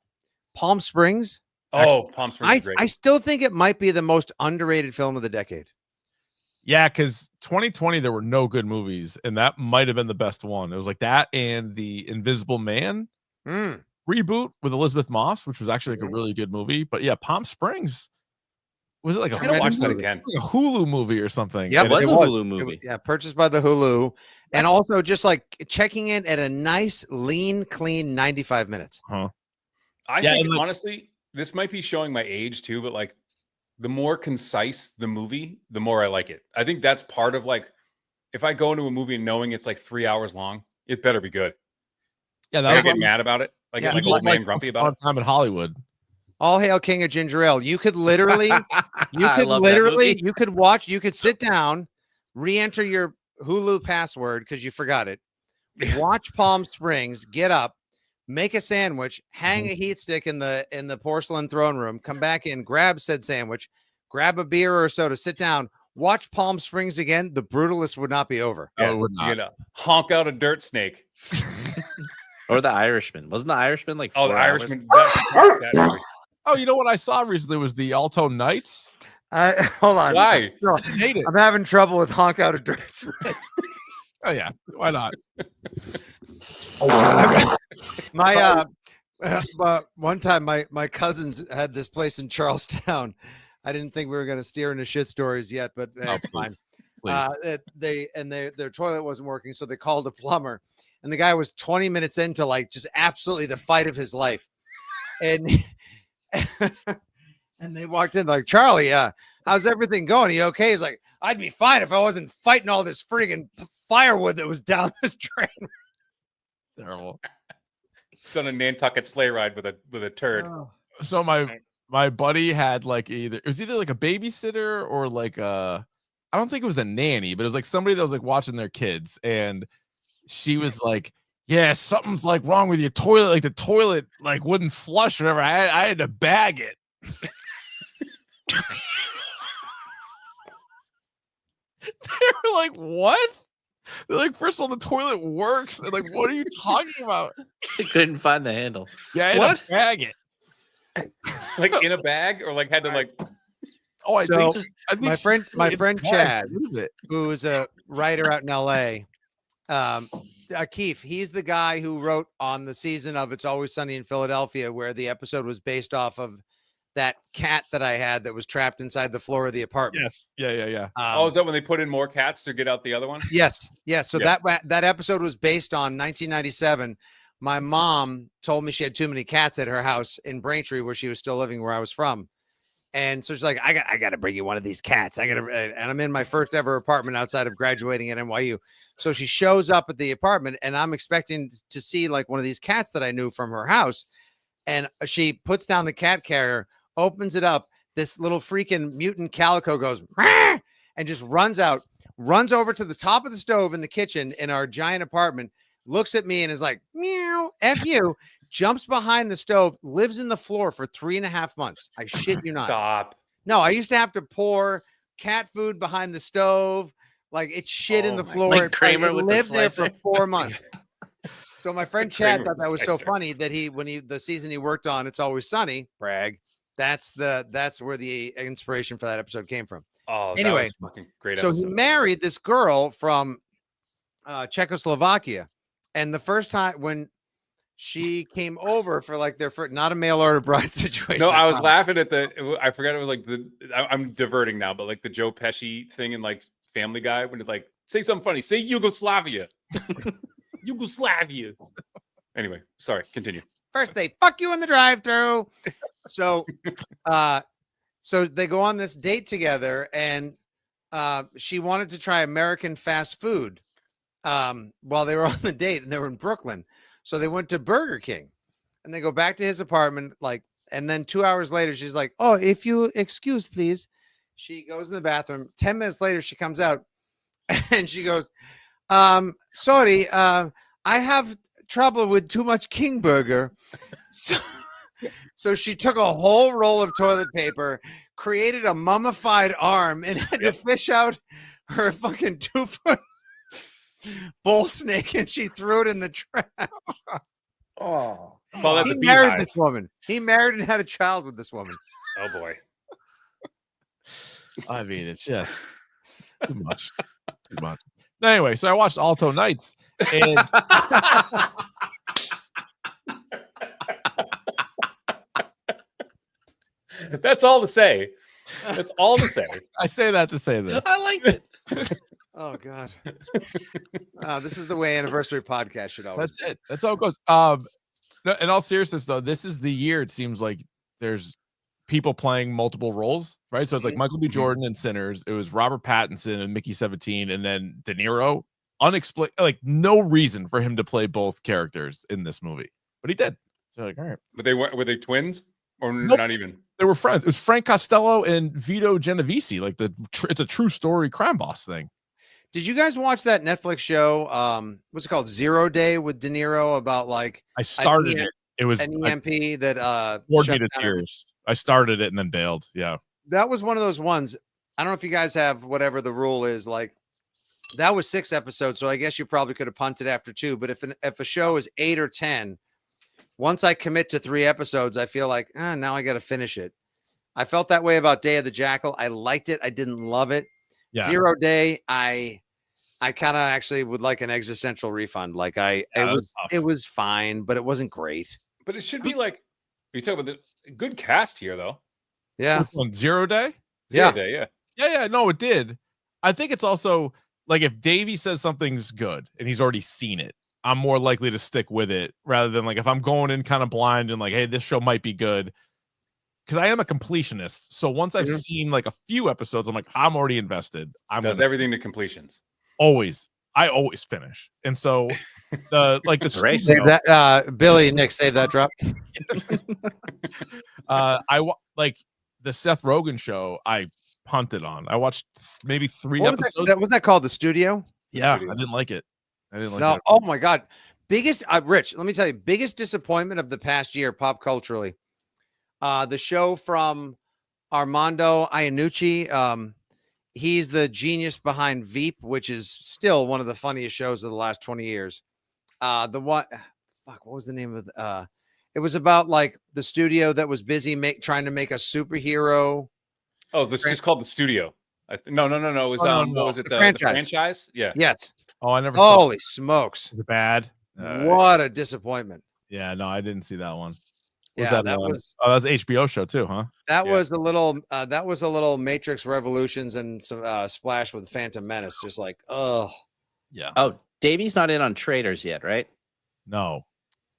Springs. Palm Springs is great. I still think it might be the most underrated film of the decade. Yeah, because 2020 there were no good movies, and that might have been the best one. It was like that and The Invisible Man reboot with Elizabeth Moss, which was actually like a really good movie. But yeah, Palm Springs, was it like I'm gonna watch that again? like a Hulu movie or something? Yeah, it was a Hulu movie. Purchased by the Hulu, and also just like checking in at a nice, lean, clean 95 minutes. I think honestly, this might be showing my age too, but like the more concise the movie, the more I like it. I think that's part of like, if I go into a movie knowing it's like 3 hours long, it better be good. Yeah, I get mad about it. Like, Yeah, like old man grumpy about it. Time in Hollywood. All hail King of Ginger Ale. You could literally, you could sit down, re-enter your Hulu password because you forgot it. Watch Palm Springs, get up, make a sandwich, hang a heat stick in the porcelain throne room, come back in, grab said sandwich, grab a beer or a soda, sit down, watch Palm Springs again. The Brutalist would not be over. Yeah, it would not. You know, honk out a dirt snake. Or The Irishman. Wasn't The Irishman like 4 The hours? Irishman. That movie. Oh, you know what I saw recently was the Alto Nights. Hold on. Why? I hate it. I'm having trouble with honk out a dirt. Oh yeah, why not? One time my cousins had this place in Charlestown. I didn't think we were going to steer into shit stories yet, but it's fine. Their toilet wasn't working, so they called a plumber, and the guy was 20 minutes into like just absolutely the fight of his life, and and they walked in like, Charlie, how's everything going? Are you okay? He's like, I'd be fine if I wasn't fighting all this friggin' firewood that was down this drain. Terrible. It's on a Nantucket sleigh ride with a turd. So my my buddy had like it was either like a babysitter or like I don't think it was a nanny, but it was like somebody that was like watching their kids, and she was like, yeah, something's like wrong with your toilet, like the toilet like wouldn't flush or whatever. I had to bag it. They were like, what? They're like, first of all, the toilet works. They're like, what are you talking about? I couldn't find the handle. Yeah, I had to bag it. Like in a bag, or like had to like. Oh, I think my friend Chad, who is a writer out in LA, Keefe, he's the guy who wrote on the season of It's Always Sunny in Philadelphia, where the episode was based off of that cat that I had that was trapped inside the floor of the apartment. Yes. Yeah. Is that when they put in more cats to get out the other one? Yes. So that episode was based on 1997. My mom told me she had too many cats at her house in Braintree, where she was still living, where I was from. And so she's like, I got to bring you one of these cats. And I'm in my first ever apartment outside of graduating at NYU. So she shows up at the apartment, and I'm expecting to see like one of these cats that I knew from her house. And she puts down the cat carrier, opens it up. This little freaking mutant calico goes, "Rah!" and just runs out, runs over to the top of the stove in the kitchen in our giant apartment, looks at me and is like, meow, F you. Jumps behind the stove, lives in the floor for 3.5 months. I shit you not. Stop. No, I used to have to pour cat food behind the stove. Like it's shit in the floor. Like Kramer it with lived the there for slicer. 4 months. So my friend Chad Kramer thought that with was so slicer. funny that the season he worked on It's Always Sunny, brag. That's where the inspiration for that episode came from. Oh, Anyway, that was fucking great. So episode. he married this girl from Czechoslovakia, and the first time when she came over for like their first, not a mail order bride situation. No, I was laughing at I forgot it was like I'm diverting now, but like the Joe Pesci thing in like Family Guy when it's like, say something funny, say Yugoslavia. Yugoslavia. Anyway, sorry, continue. First they fuck you in the drive-thru. So they go on this date together, and she wanted to try American fast food while they were on the date, and they were in Brooklyn. So they went to Burger King, and they go back to his apartment, and then 2 hours later, she's like, oh, if you excuse, please. She goes in the bathroom. 10 minutes later, she comes out and she goes, sorry, I have trouble with too much King Burger. So she took a whole roll of toilet paper, created a mummified arm, and had to fish out her fucking 2-foot bull snake, and she threw it in the trash. Oh, call that He the married beehive. this woman. He married and had a child with this woman. Oh boy. I mean, it's just too much. Too much. Anyway, so I watched Alto Nights, and That's all to say. That's all to say. I say that to say this. I liked it. Oh God. This is the way anniversary podcast should always. That's it. That's how it goes. No, in all seriousness, though, this is the year it seems like there's people playing multiple roles, right? So it's like Michael B. Jordan in Sinners. It was Robert Pattinson and Mickey 17, and then De Niro. Unexplained, like no reason for him to play both characters in this movie, but he did. So like, all right. But were they twins or Nope. not even? They were friends. It was Frank Costello and Vito Genovese. Like it's a true story crime boss thing. Did you guys watch that Netflix show? What's it called? 0 Day with De Niro about like I started it. It was an EMP that bored shut me to down. tears. I started it and then bailed. Yeah. That was one of those ones. I don't know if you guys have whatever the rule is. Like that was 6 episodes, so I guess you probably could have punted after 2. But if a show is 8 or 10, once I commit to 3 episodes, I feel like now I got to finish it. I felt that way about Day of the Jackal. I liked it. I didn't love it. Yeah. 0 Day, I kind of actually would like an existential refund. Like it was fine, but it wasn't great. But it should be like you talk about the good cast here, though. Yeah. On 0 Day? Zero Day, yeah. Yeah. No, it did. I think it's also like if Davey says something's good and he's already seen it, I'm more likely to stick with it rather than like if I'm going in kind of blind and like, hey, this show might be good. Because I am a completionist. So once I've seen like a few episodes, I'm like, I'm already invested. Does everything to completions. Always. I always finish, and so the Race. Save studio, that, Billy, Nick, save that drop. like the Seth Rogen show. I punted on. I watched maybe 3 What was episodes. that? Was that called The Studio? Yeah, Studio. I didn't like it. No. it. Oh my God. Biggest, Rich, let me tell you, biggest disappointment of the past year, pop culturally. The show from Armando Iannucci. He's the genius behind Veep, which is still one of the funniest shows of the last 20 years. What was the name of it was about like the studio that was busy trying to make a superhero. Oh, this is just called The Studio. No. It was no. what was it? The The franchise. franchise? Yeah. Yes. Oh, I never saw it. Holy smokes. Was it bad? What a disappointment. Yeah, no, I didn't see that one. Yeah, that was an HBO show too, huh? that Yeah. was a little Matrix Revolutions and some splash with Phantom Menace. Just like, oh Yeah. Oh, Davey's not in on Traders yet, right? No.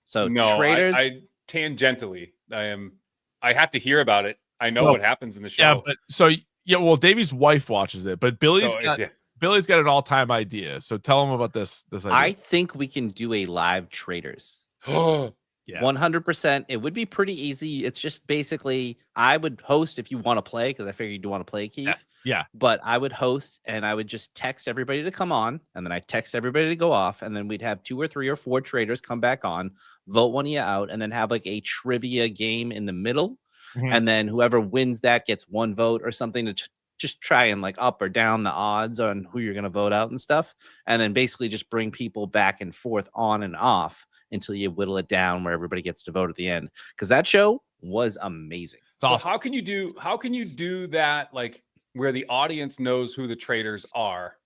So No, Traders. I tangentially, I have to hear about it. I know Well, what happens in the show. Yeah, but well, Davey's wife watches it, but Billy's So Billy's got an all-time idea. So tell him about this idea. I think we can do a live Traders. Yeah. 100%. It would be pretty easy. It's just basically I would host if you want to play, because I figured you do want to play, Keith. Yes. Yeah. But I would host and I would just text everybody to come on, and then I text everybody to go off, and then we'd have 2 or 3 or 4 traders come back on, vote one of you out, and then have like a trivia game in the middle. Mhm. And then whoever wins that gets 1 vote or something to just try and like up or down the odds on who you're going to vote out and stuff. And then basically just bring people back and forth on and off until you whittle it down where everybody gets to vote at the end. Because that show was amazing. So awesome. how can you do that, like where the audience knows who the traders are,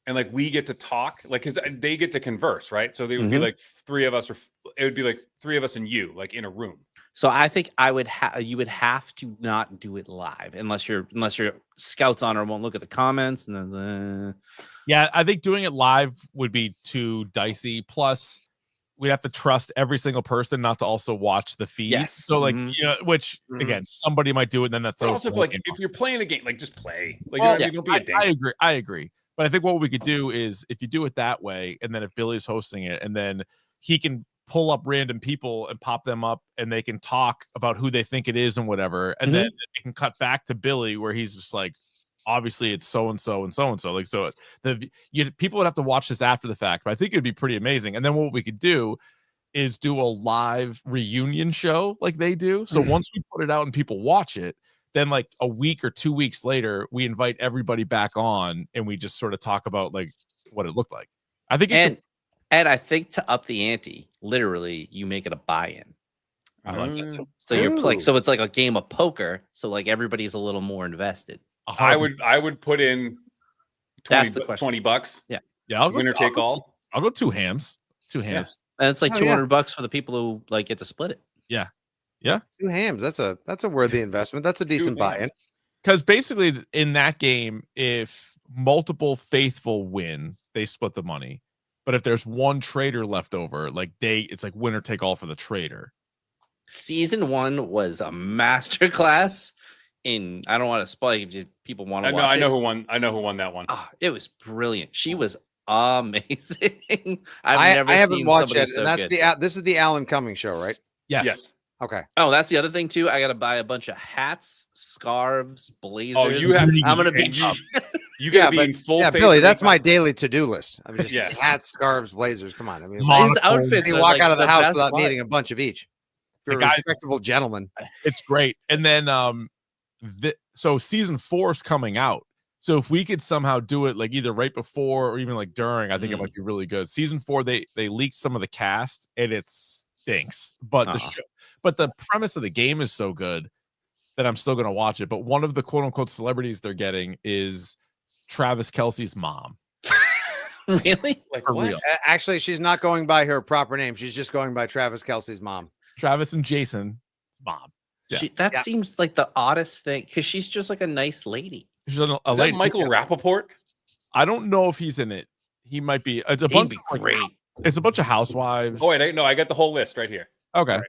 and like we get to talk, like because they get to converse, right? So they would be like 3 of us, or it would be like 3 of us and you, like in a room. So I think you would have to not do it live unless your scouts on or won't look at the comments, and then Yeah, I think doing it live would be too dicey. Plus, we'd have to trust every single person not to also watch the feed. Yes. So like, which again, somebody might do it, and then that But throws. also, the whole if game if you're playing a game, like just play. Like Well, you know what I mean? Don't be a dick. I agree. But I think what we could do is if you do it that way, and then if Billy's hosting it, and then he can pull up random people and pop them up, and they can talk about who they think it is and whatever, and then it can cut back to Billy where he's just like, obviously it's so and so and so and so. Like, so people would have to watch this after the fact, but I think it'd be pretty amazing. And then what we could do is do a live reunion show like they do. So once we put it out and people watch it, then like a week or 2 weeks later, we invite everybody back on and we just sort of talk about like what it looked like. I think and I think to up the ante, literally, you make it a buy-in. I like that too. So you're like, so it's like a game of poker. So like everybody's a little more invested. I would put in 20, That's the question. $20. Yeah, I'll go, Winner take all. I'll go 2 hams. 2 hams. And it's like Oh, yeah. $200 for the people who like get to split it. Yeah. 2 hams. That's a worthy investment. That's a decent buy-in. Because basically in that game, if multiple faithful win, they split the money. But if there's one trader left over, like it's like winner take all for the trader. Season 1 was a masterclass in, I don't want to spoil if people want to watch I know it. who won. I know who won that one. It was brilliant. She was amazing. I haven't watched somebody it, so and that's good. this is the Alan Cumming show, right? Yes. Okay. Oh, that's the other thing too. I got to buy a bunch of hats, scarves, blazers. Oh, you have. I'm gonna be. You gotta be in full. Yeah, face Billy, that's makeup. my daily to-do list. I mean, just Yeah. hats, scarves, blazers. Come on. I mean, These outfits you are walk like out of the the house best without part. needing a bunch of each. If you're The a guy- respectable gentleman. It's great. And then so season 4 is coming out. So if we could somehow do it like either right before or even like during, I think it might be really good. Season 4, they leaked some of the cast and it stinks. But the premise of the game is so good that I'm still gonna watch it. But one of the quote unquote celebrities they're getting is Travis Kelce's mom. Really? Like For what? real. Actually, she's not going by her proper name. She's just going by Travis Kelce's mom. Travis and Jason's mom. Yeah. That seems like the oddest thing because she's just like a nice lady. She's a Is that lady. Michael Rappaport? I don't know if he's in it. He might be. It's a He'd bunch be of great. It's a bunch of housewives. Oh wait, no, I got the whole list right here. Okay. All right.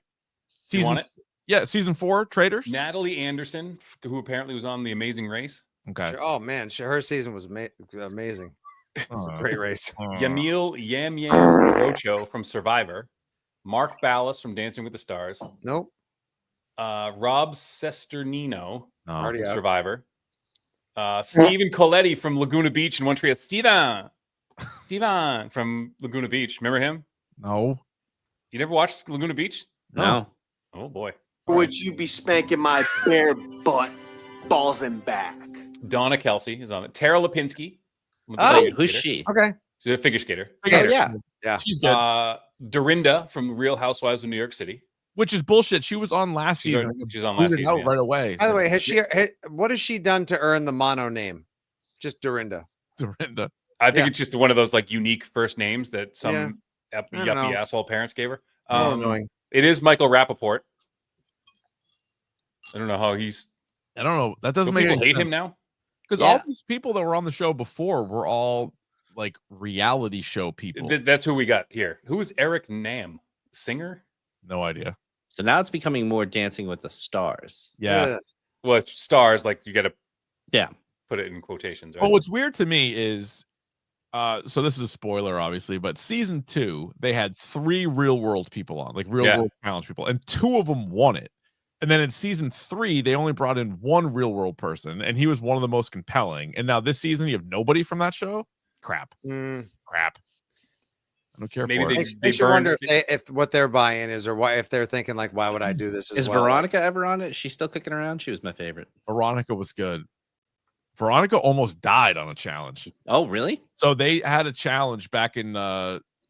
You want it? Yeah, season 4, Traders. Natalie Anderson, who apparently was on The Amazing Race. Okay. Oh man, her season was amazing. It's a great race. Yamil Yam Rocho from Survivor. Mark Ballas from Dancing with the Stars. Nope. Rob Sesternino Already from out. Survivor. Stephen Coletti from Laguna Beach in Montreal. Steven from Laguna Beach. Remember him? No. You never watched Laguna Beach? No. Oh boy. Would you be spanking my bare butt, balls and back? Donna Kelsey is on it. Tara Lipinski. Oh, Who's she? Okay. She's a figure skater. Oh, yeah. Yeah. She's good. Dorinda from Real Housewives of New York City. Which is bullshit. She was on last She's season. on- she's on last Booted season, out yeah. right away. By the way, what has she done to earn the mono name? Just Dorinda. Dorinda. I think Yeah. it's just one of those like unique first names that some Yeah. I don't yuppie know. asshole parents gave her. A little annoying. It is Michael Rappaport. I don't know how he's. I don't know. That doesn't Don't make people any hate him sense. now? Because all these people that were on the show before were all like reality show people. That's who we got here. Who is Eric Nam? Singer? No idea. So now it's becoming more Dancing with the Stars. Yeah. Ugh. Well, stars, like you got to Yeah. put it in quotations, right? But what's weird to me is, so this is a spoiler, obviously, but season 2, they had 3 real world people on, like real world challenge people, and 2 of them won it. And then in season 3, they only brought in 1 real world person, and he was one of the most compelling. And now this season, you have nobody from that show. Crap. Crap. I don't care Maybe for they- it. Makes you wonder if what their buy-in is, or why, if they're thinking like, why would I do this? As Is well? Veronica ever on it? She's still kicking around. She was my favorite. Veronica was good. Veronica almost died on a challenge. Oh, really? So they had a challenge back in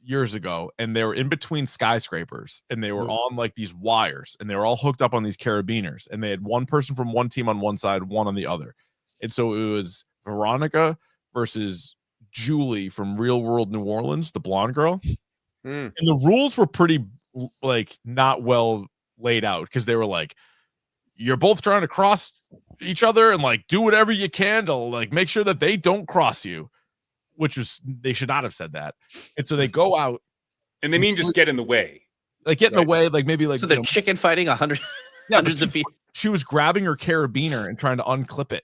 years ago, and they were in between skyscrapers, and they were on like these wires, and they were all hooked up on these carabiners, and they had one person from one team on one side, one on the other. And so it was Veronica versus Julie from Real World New Orleans, the blonde girl. And the rules were pretty like not well laid out, because they were like, you're both trying to cross each other and like do whatever you can to like make sure that they don't cross you, which was, they should not have said that. And so they go out, and they mean just get in the way, like get in the way, like maybe like, So they're chicken fighting hundreds of people. She was grabbing her carabiner and trying to unclip it,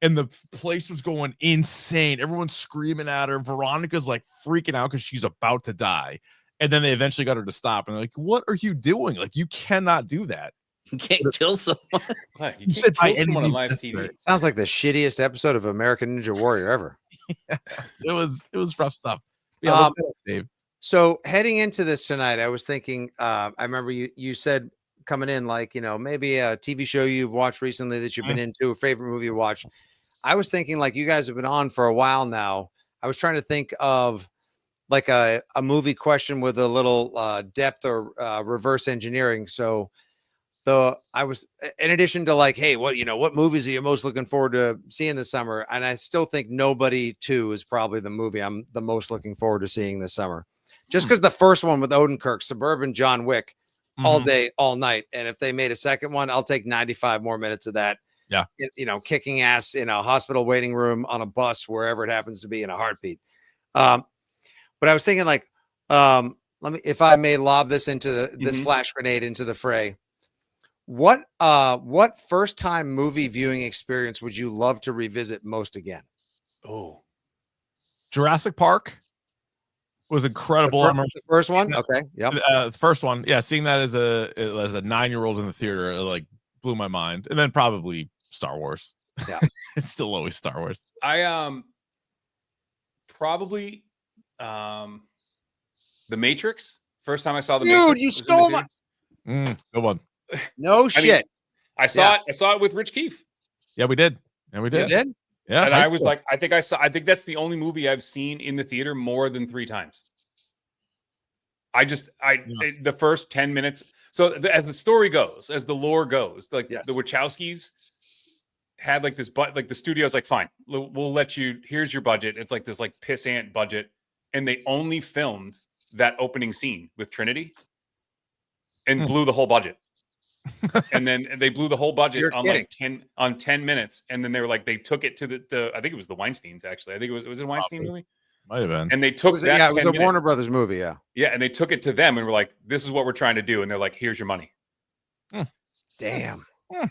and the place was going insane. Everyone's screaming at her. Veronica's like freaking out because she's about to die. And then they eventually got her to stop, and they're like, what are you doing? Like, you cannot do that. You can't kill someone. You said by kill any someone on means live necessary. TV. Sounds like the shittiest episode of American Ninja Warrior ever. It was rough stuff. Yeah, let's go, Dave. So heading into this tonight, I was thinking, I remember you said coming in, like, maybe a TV show you've watched recently that you've been into, a favorite movie you watched. I was thinking, like, you guys have been on for a while now. I was trying to think of like a movie question with a little depth or reverse engineering. So I was, in addition to like, hey, what movies are you most looking forward to seeing this summer? And I still think Nobody 2 is probably the movie I'm the most looking forward to seeing this summer. Just because the first one with Odenkirk, Suburban John Wick, all day, all night. And if they made a second one, I'll take 95 more minutes of that. Yeah. Kicking ass in a hospital waiting room, on a bus, wherever it happens to be, in a heartbeat. But I was thinking, like, if I may lob this into this flash grenade into the fray, what first time movie viewing experience would you love to revisit most again? Oh, Jurassic Park was incredible. The first one? Okay. Yep. The first one. Yeah. Seeing that as a 9-year-old in the theater, it like blew my mind. And then probably Star Wars. Yeah. It's still always Star Wars. I probably The Matrix. First time I saw the Dude, Matrix you was in the stole theater. my. Good one. No I shit. mean, I saw it with Rich Keefe. Yeah, we did. Yeah, we You did. did? Yeah. And high I was school. like, I think that's the only movie I've seen in the theater more than 3 times. The first 10 minutes. So as the story goes, as the lore goes, like Yes. the Wachowskis had like this, but like the studio's like, fine, we'll let you, here's your budget. It's like this like pissant budget. And they only filmed that opening scene with Trinity and blew the whole budget. And then they blew the whole budget You're on kidding. like 10 minutes. And then they were like, they took it to the I think it was the Weinsteins, actually. I think was it a Weinstein movie? Might have been. And they took that. Yeah, it was 10 a minutes- Warner Brothers movie. Yeah. Yeah, and they took it to them and were like, this is what we're trying to do. And they're like, here's your money. Damn. But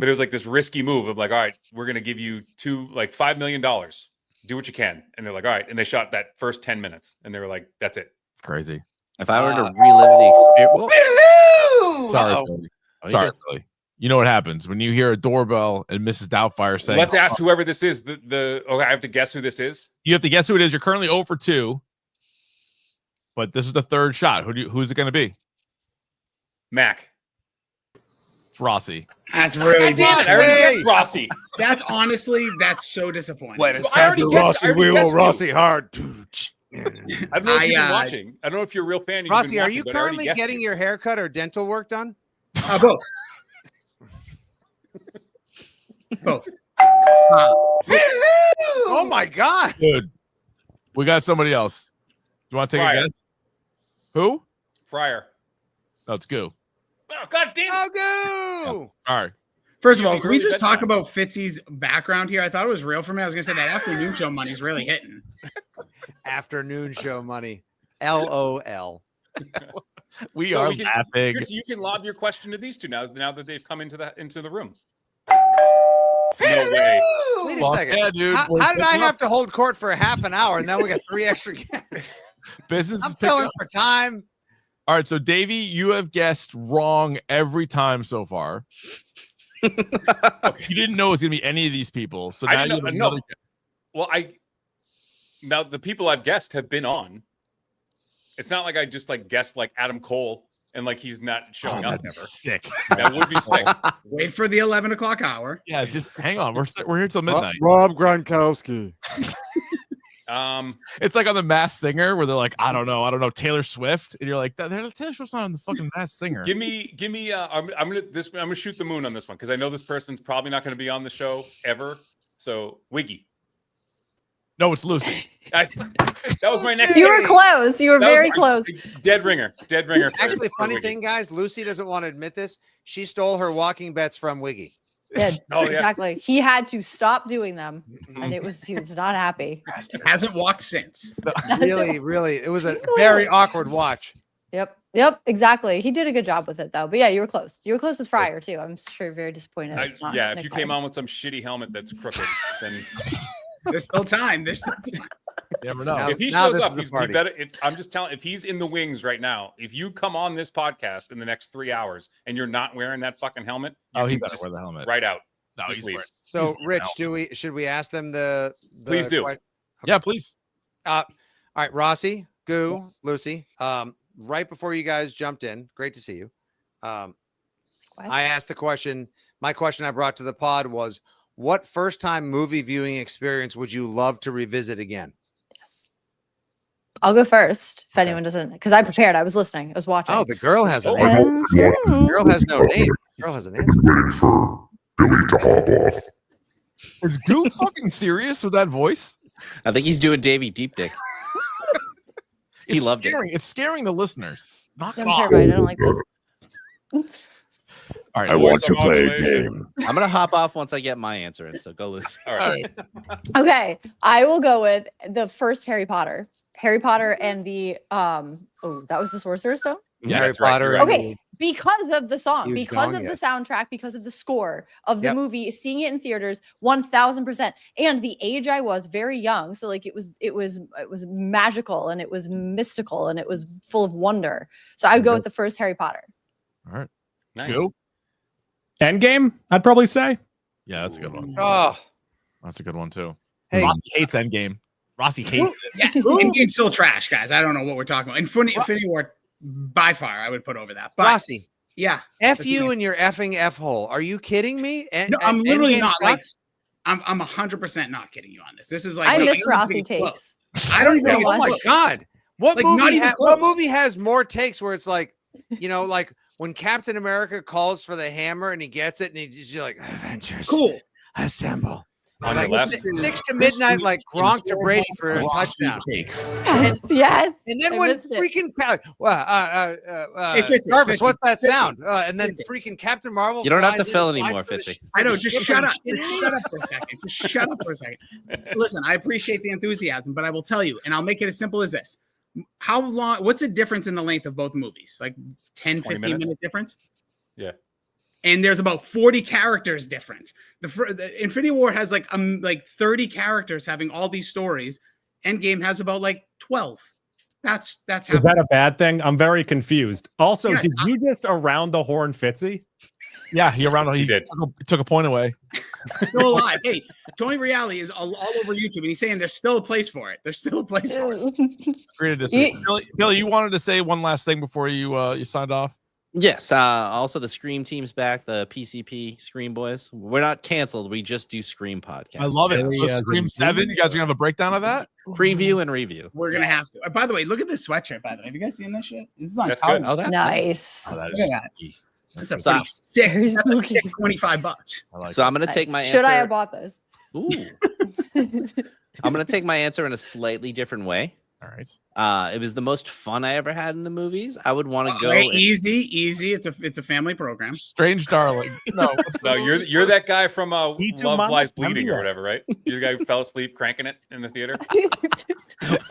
it was like this risky move of like, all right, we're gonna give you $5 million. do what you can. And they're like, all right. And they shot that first 10 minutes and they were like, that's it. It's crazy. If I were to relive the experience, Sorry, Billy. Sorry, Billy. You know what happens when you hear a doorbell and Mrs. Doubtfire saying, let's ask whoever this is. Okay, I have to guess who this is. You have to guess who it is. You're currently 0 for 2. But this is the third shot. Who's it going to be? Mac. It's Rossi. That's really Damn it, I already guessed Rossi. That's so disappointing. Wait, it's I time already to guessed- I Rossi. already We will guessed you. Rossi hard. I don't know if you've been watching. I don't know if you're a real fan. Rossi, are you currently getting your haircut or dental work done? Both. Both. Oh my God. Dude, we got somebody else. Do you want to take Fryer. a guess? Who? Fryer. No, it's Goo. Oh, God damn it. Oh, Goo. All right. First of all, Yeah, can we early just talk bedtime. about Fitzy's background here? I thought it was real for me. I was gonna say that afternoon show money is really hitting. Afternoon show money. LOL. We So are we can- laughing. Chris, you can lob your question to these two now that they've come into the room. No way. Wait a Well, second. yeah, dude. How We're did I picking have up. to hold court for a half an hour and then we got 3 extra guests? Business I'm is picking filling up. for time. All right, so Davey, you have guessed wrong every time so far. Okay. You didn't know it was gonna be any of these people, so I now didn't you have know- another. Well, now the people I've guessed have been on. It's not like I just guessed Adam Cole and he's not showing up That'd be ever. sick. That would be sick. Wait for the 11 o'clock hour. Yeah, just hang on. We're here till midnight. Rob Gronkowski. Um, It's like on the Masked Singer where they're like, I don't know, Taylor Swift, and you're like, Taylor Swift's not on the fucking Masked Singer. give me. I'm gonna shoot the moon on this one because I know this person's probably not going to be on the show ever. So Wiggy. No, it's Lucy. That was my next. You were close. You were That was very my- close. Dead ringer. Actually, for funny Wiggy. thing, guys, Lucy doesn't want to admit this. She stole her walking bets from Wiggy. Yeah, Oh, yeah. exactly. He had to stop doing them, and he was not happy. Hasn't walked since. Really, it was a very awkward watch. Yep, exactly. He did a good job with it, though. But yeah, you were close. You were close with Fryer too. I'm sure you're very disappointed. It's not Yeah, if Nick you came Fryer. on with some shitty helmet that's crooked, then There's still time. There's still time. You never know. Now- if he now shows this up, is a he's party. better. I'm just telling. If he's in the wings right now, if you come on this podcast in the next 3 hours and you're not wearing that fucking helmet, you Oh, he can better just wear the helmet. right out. No, Just he's leave. wearing- So, he's Rich, out. should we ask them the Please do. Yeah, please. All right, Rossi, Goo, Lucy. Right before you guys jumped in, great to see you. What? I asked the question. My question I brought to the pod was, what first-time movie viewing experience would you love to revisit again? Yes. I'll go first if anyone doesn't, because I prepared. I was listening. I was watching. Oh, the girl has an Oh. answer. The Mhm. girl has no name. The girl has an answer. Waiting for Billy to hop off. Is Goo fucking serious with that voice? I think he's doing Davey deep dick. He It's loved it. scaring, It's scaring the listeners. Knock I'm off. terrified. I don't like this. All right. I Lucy. want to play a modulation. game. I'm gonna hop off once I get my answer in. So go, Lucy. All All right. right. Okay, I will go with the first Harry Potter. Harry Potter and the that was the Sorcerer's Stone. Yeah, Harry that's right, Potter. you're and right. Okay, because of the song, Huge because dong, of yeah. the soundtrack, because of the score of the Yep. movie, seeing it in theaters, 1000%. And the age I was very young, so like it was magical and it was mystical and it was full of wonder. So I would go with the first Harry Potter. All right. Nice. Goo? Endgame, I'd probably say. Yeah, that's a good one. Oh, That's a good one too. hey, Rossi hates Endgame. Rossi hates it. Yeah, Endgame's still trash, guys. I don't know what we're talking about. Infinity War, by far, I would put over that. But Rossi, yeah, F you and your effing F hole. Are you kidding me? no, I'm literally Endgame not. Like, sucks? I'm 100% not kidding you on this. This is like I wait, miss don't even Rossi think it's close. takes. I don't So even. think much. it's Oh my close. god! What Like, not movie? even What close. movie has more takes where it's like, like when Captain America calls for the hammer and he gets it and he's just like, Avengers, Cool. assemble. On Like your left. 6 to midnight, like Gronk to Brady for a touchdown. Takes. Yes. And then I when missed it. freaking Hey, Fitzy, Jarvis, Fitzy, what's that Fitzy, sound? And then Fitzy. freaking Captain Marvel. You don't have flies to in fill and flies anymore, for the Fitzy. I know. for the Just ship shut and up. shit. Just shut up for a second. Just shut up for a second. Listen, I appreciate the enthusiasm, but I will tell you, and I'll make it as simple as this. How long? What's the difference in the length of both movies? Like 10, 20 15 minutes. minute difference? Yeah. and there's about 40 characters different. The Infinity War has like 30 characters having all these stories. Endgame has about like 12. That's Is happening. that a bad thing? I'm very confused. Also, Yes, did you just around the horn Fitzy? Yeah, he did. Took a point away. Still alive. Hey, Tony Reale is all over YouTube, and he's saying there's still a place for it. There's still a place for it. Agree to disagree. Billy, you wanted to say one last thing before you signed off? Yes. Also, the Scream team's back. The PCP Scream Boys. We're not canceled. We just do Scream podcasts. I love it. So Scream 7. You guys are gonna have a breakdown of that? Preview and review. We're gonna have to. By the way, look at this sweatshirt. By the way, have you guys seen this shit? This is on. That's Target. good. Oh, that's Nice. Oh, that Look is at that. spooky. That's a So- pretty sick. Very That's a spooky. sick $25. I like So it. I'm gonna take my Nice. answer. Should I have bought this? Ooh. I'm gonna take my answer in a slightly different way. All right. It was the most fun I ever had in the movies. I would want to go. Wait, easy. It's a family program. Strange Darling. No, No, you're that guy from Me Too, Love Mama. Lies Bleeding or Yeah. whatever, right? You're the guy who fell asleep cranking it in the theater.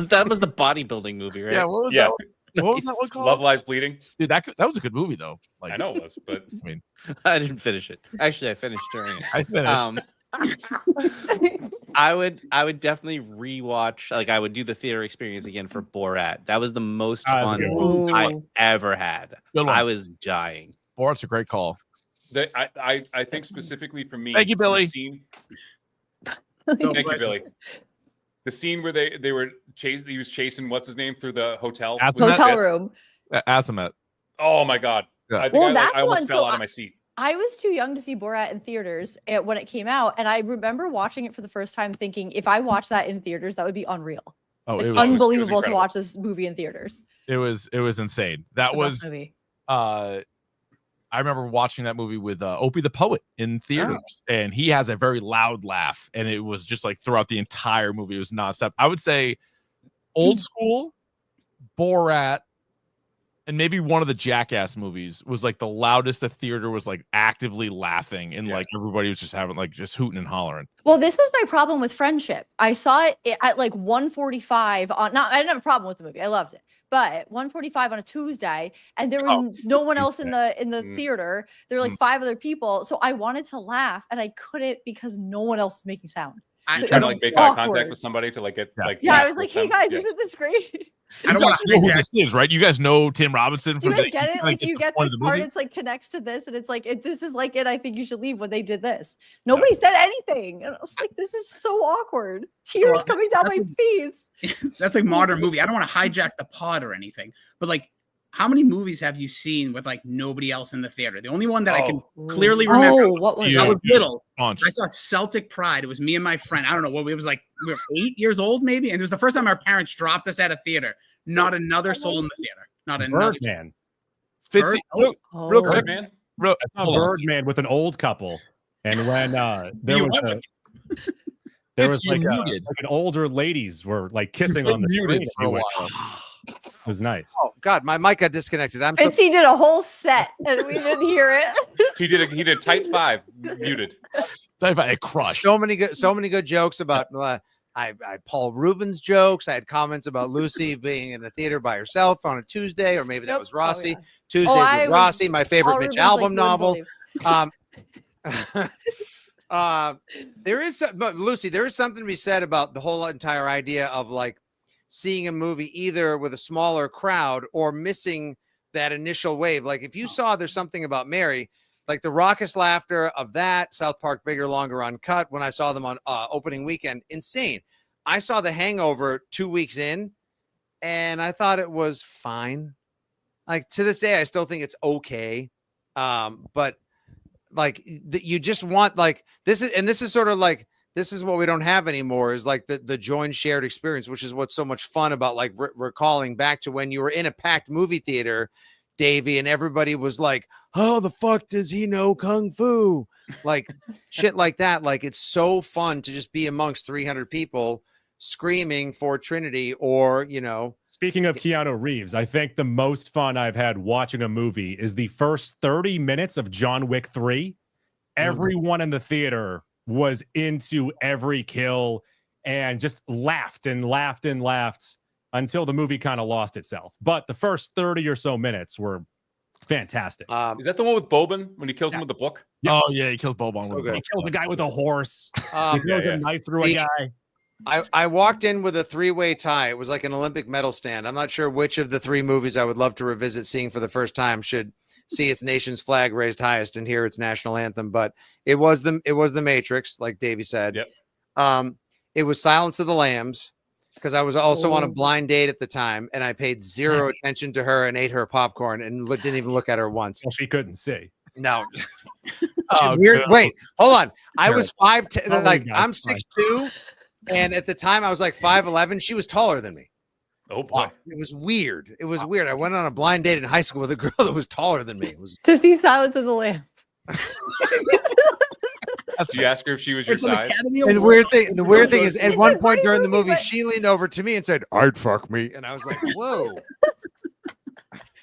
That was the bodybuilding movie, right? yeah. What was Yeah. that? What was that one called? Love Lies Bleeding. Dude, that was a good movie though. Like I know it was, but I mean, I didn't finish it. Actually, I finished during it. I finished. I would definitely rewatch. Like I would do the theater experience again for Borat. That was the most fun Ooh. I ever had. Good one. I was dying. Borat's a great call. I think specifically for me. Thank you, the Billy. scene- Thank you, Billy. The scene where they were chasing. He was chasing what's his name through the hotel. Azimuth. with his Hotel fist. room. Azimuth. Oh my god! Yeah. I think Well, I that's almost one, fell so out of my seat. I was too young to see Borat in theaters when it came out, and I remember watching it for the first time, thinking if I watched that in theaters, that would be unreal. Oh, Like, it was unbelievable to incredible. watch this movie in theaters. it was insane. It's That the best was movie. I remember watching that movie with Opie the Poet in theaters, and he has a very loud laugh, and it was just like throughout the entire movie, it was nonstop. I would say old school, Borat, and maybe one of the Jackass movies was like the loudest the theater was like actively laughing, and like everybody was just having like just hooting and hollering. Well, this was my problem with Friendship. I saw it at like 1:45 on. Not, I didn't have a problem with the movie. I loved it, but 1:45 on a Tuesday, and there was no one else in the theater. There were like 5 other people, so I wanted to laugh and I couldn't because no one else was making sound. You So trying it to was like make eye awkward. contact with somebody to like get like. Yeah, I laugh was like, with "Hey them? guys, Yeah. isn't this great?" I don't You want guys to know who this is, right? You guys know Tim Robinson Do you from guys get it? kinda Like, gets you the get point of this the part? movie. It's like connects to this, and it's like this is like it. I think you should leave when they did this. Nobody said anything, and I was like, "This is so awkward." Tears Well, coming down my face. That's like modern movie. I don't want to hijack the pod or anything, but like, how many movies have you seen with like nobody else in the theater? The only one that I can clearly remember. Oh, what was Yeah. I that? was little. Bunch. I saw Celtic Pride. It was me and my friend. I don't know what it was like. We were 8 years old, maybe, and it was the first time our parents dropped us at a theater. Not another soul in the theater. Not another. Birdman. Fitzy, Bird- real quick, Birdman? real, I saw hold on. Birdman with an old couple, and when there You was went there It's was like, muted. like an older ladies were like kissing been on the muted screen. for a You went, while. It was nice. Oh God, my mic got disconnected. I'm so Fitzy did a whole set, and we didn't hear it. He did tight 5 muted. Talk about a crush. so many good jokes about I Paul Rubens jokes. I had comments about Lucy being in the theater by herself on a Tuesday, or maybe that Yep. was Rossi. Oh, yeah. Tuesdays I with was- Rossi, my favorite Paul Mitch Rubens, album like, wouldn't novel. believe. There is, but Lucy, there is something to be said about the whole entire idea of like seeing a movie either with a smaller crowd or missing that initial wave. Like if you saw There's Something About Mary, like the raucous laughter of that, South Park, Bigger, Longer, Uncut, when I saw them on opening weekend, insane. I saw The Hangover 2 weeks in, and I thought it was fine. Like to this day, I still think it's okay. But like you just want like this is sort of like this is what we don't have anymore is like the joined shared experience, which is what's so much fun about like recalling back to when you were in a packed movie theater, Davey, and everybody was like, "How the fuck does he know kung fu?" Like shit like that. Like it's so fun to just be amongst 300 people screaming for Trinity, or Speaking of Keanu Reeves, I think the most fun I've had watching a movie is the first 30 minutes of John Wick 3. Everyone in the theater was into every kill and just laughed and laughed and laughed until the movie kind of lost itself. But the first 30 or so minutes were fantastic. Is that the one with Boban when he kills him with the book? Oh yeah, he kills Boban So with good. He kills a guy with a horse. He Um, throws a knife through a guy. I walked in with a 3-way tie. It was like an Olympic medal stand. I'm not sure which of the 3 movies I would love to revisit seeing for the first time. Should see its nation's flag raised highest and hear its national anthem. But it was the Matrix, like Davey said. Yep. It was Silence of the Lambs, because I was also on a blind date at the time, and I paid zero attention to her and ate her popcorn and didn't even look at her once. Well, she couldn't see. No. Weird. Wait, hold on. I was 5'10", Oh, like guys, I'm fine. 6'2", and at the time I was like 5'11". She was taller than me. Oh boy. It was weird. It was weird. I went on a blind date in high school with a girl that was taller than me. It was To see Silence of the Lambs. Did you ask her if she was your It's an size? Academy and Award. the weird thing is at It's one a point great during the movie, movie, but- she leaned over to me and said, "I'd fuck me." And I was like, whoa.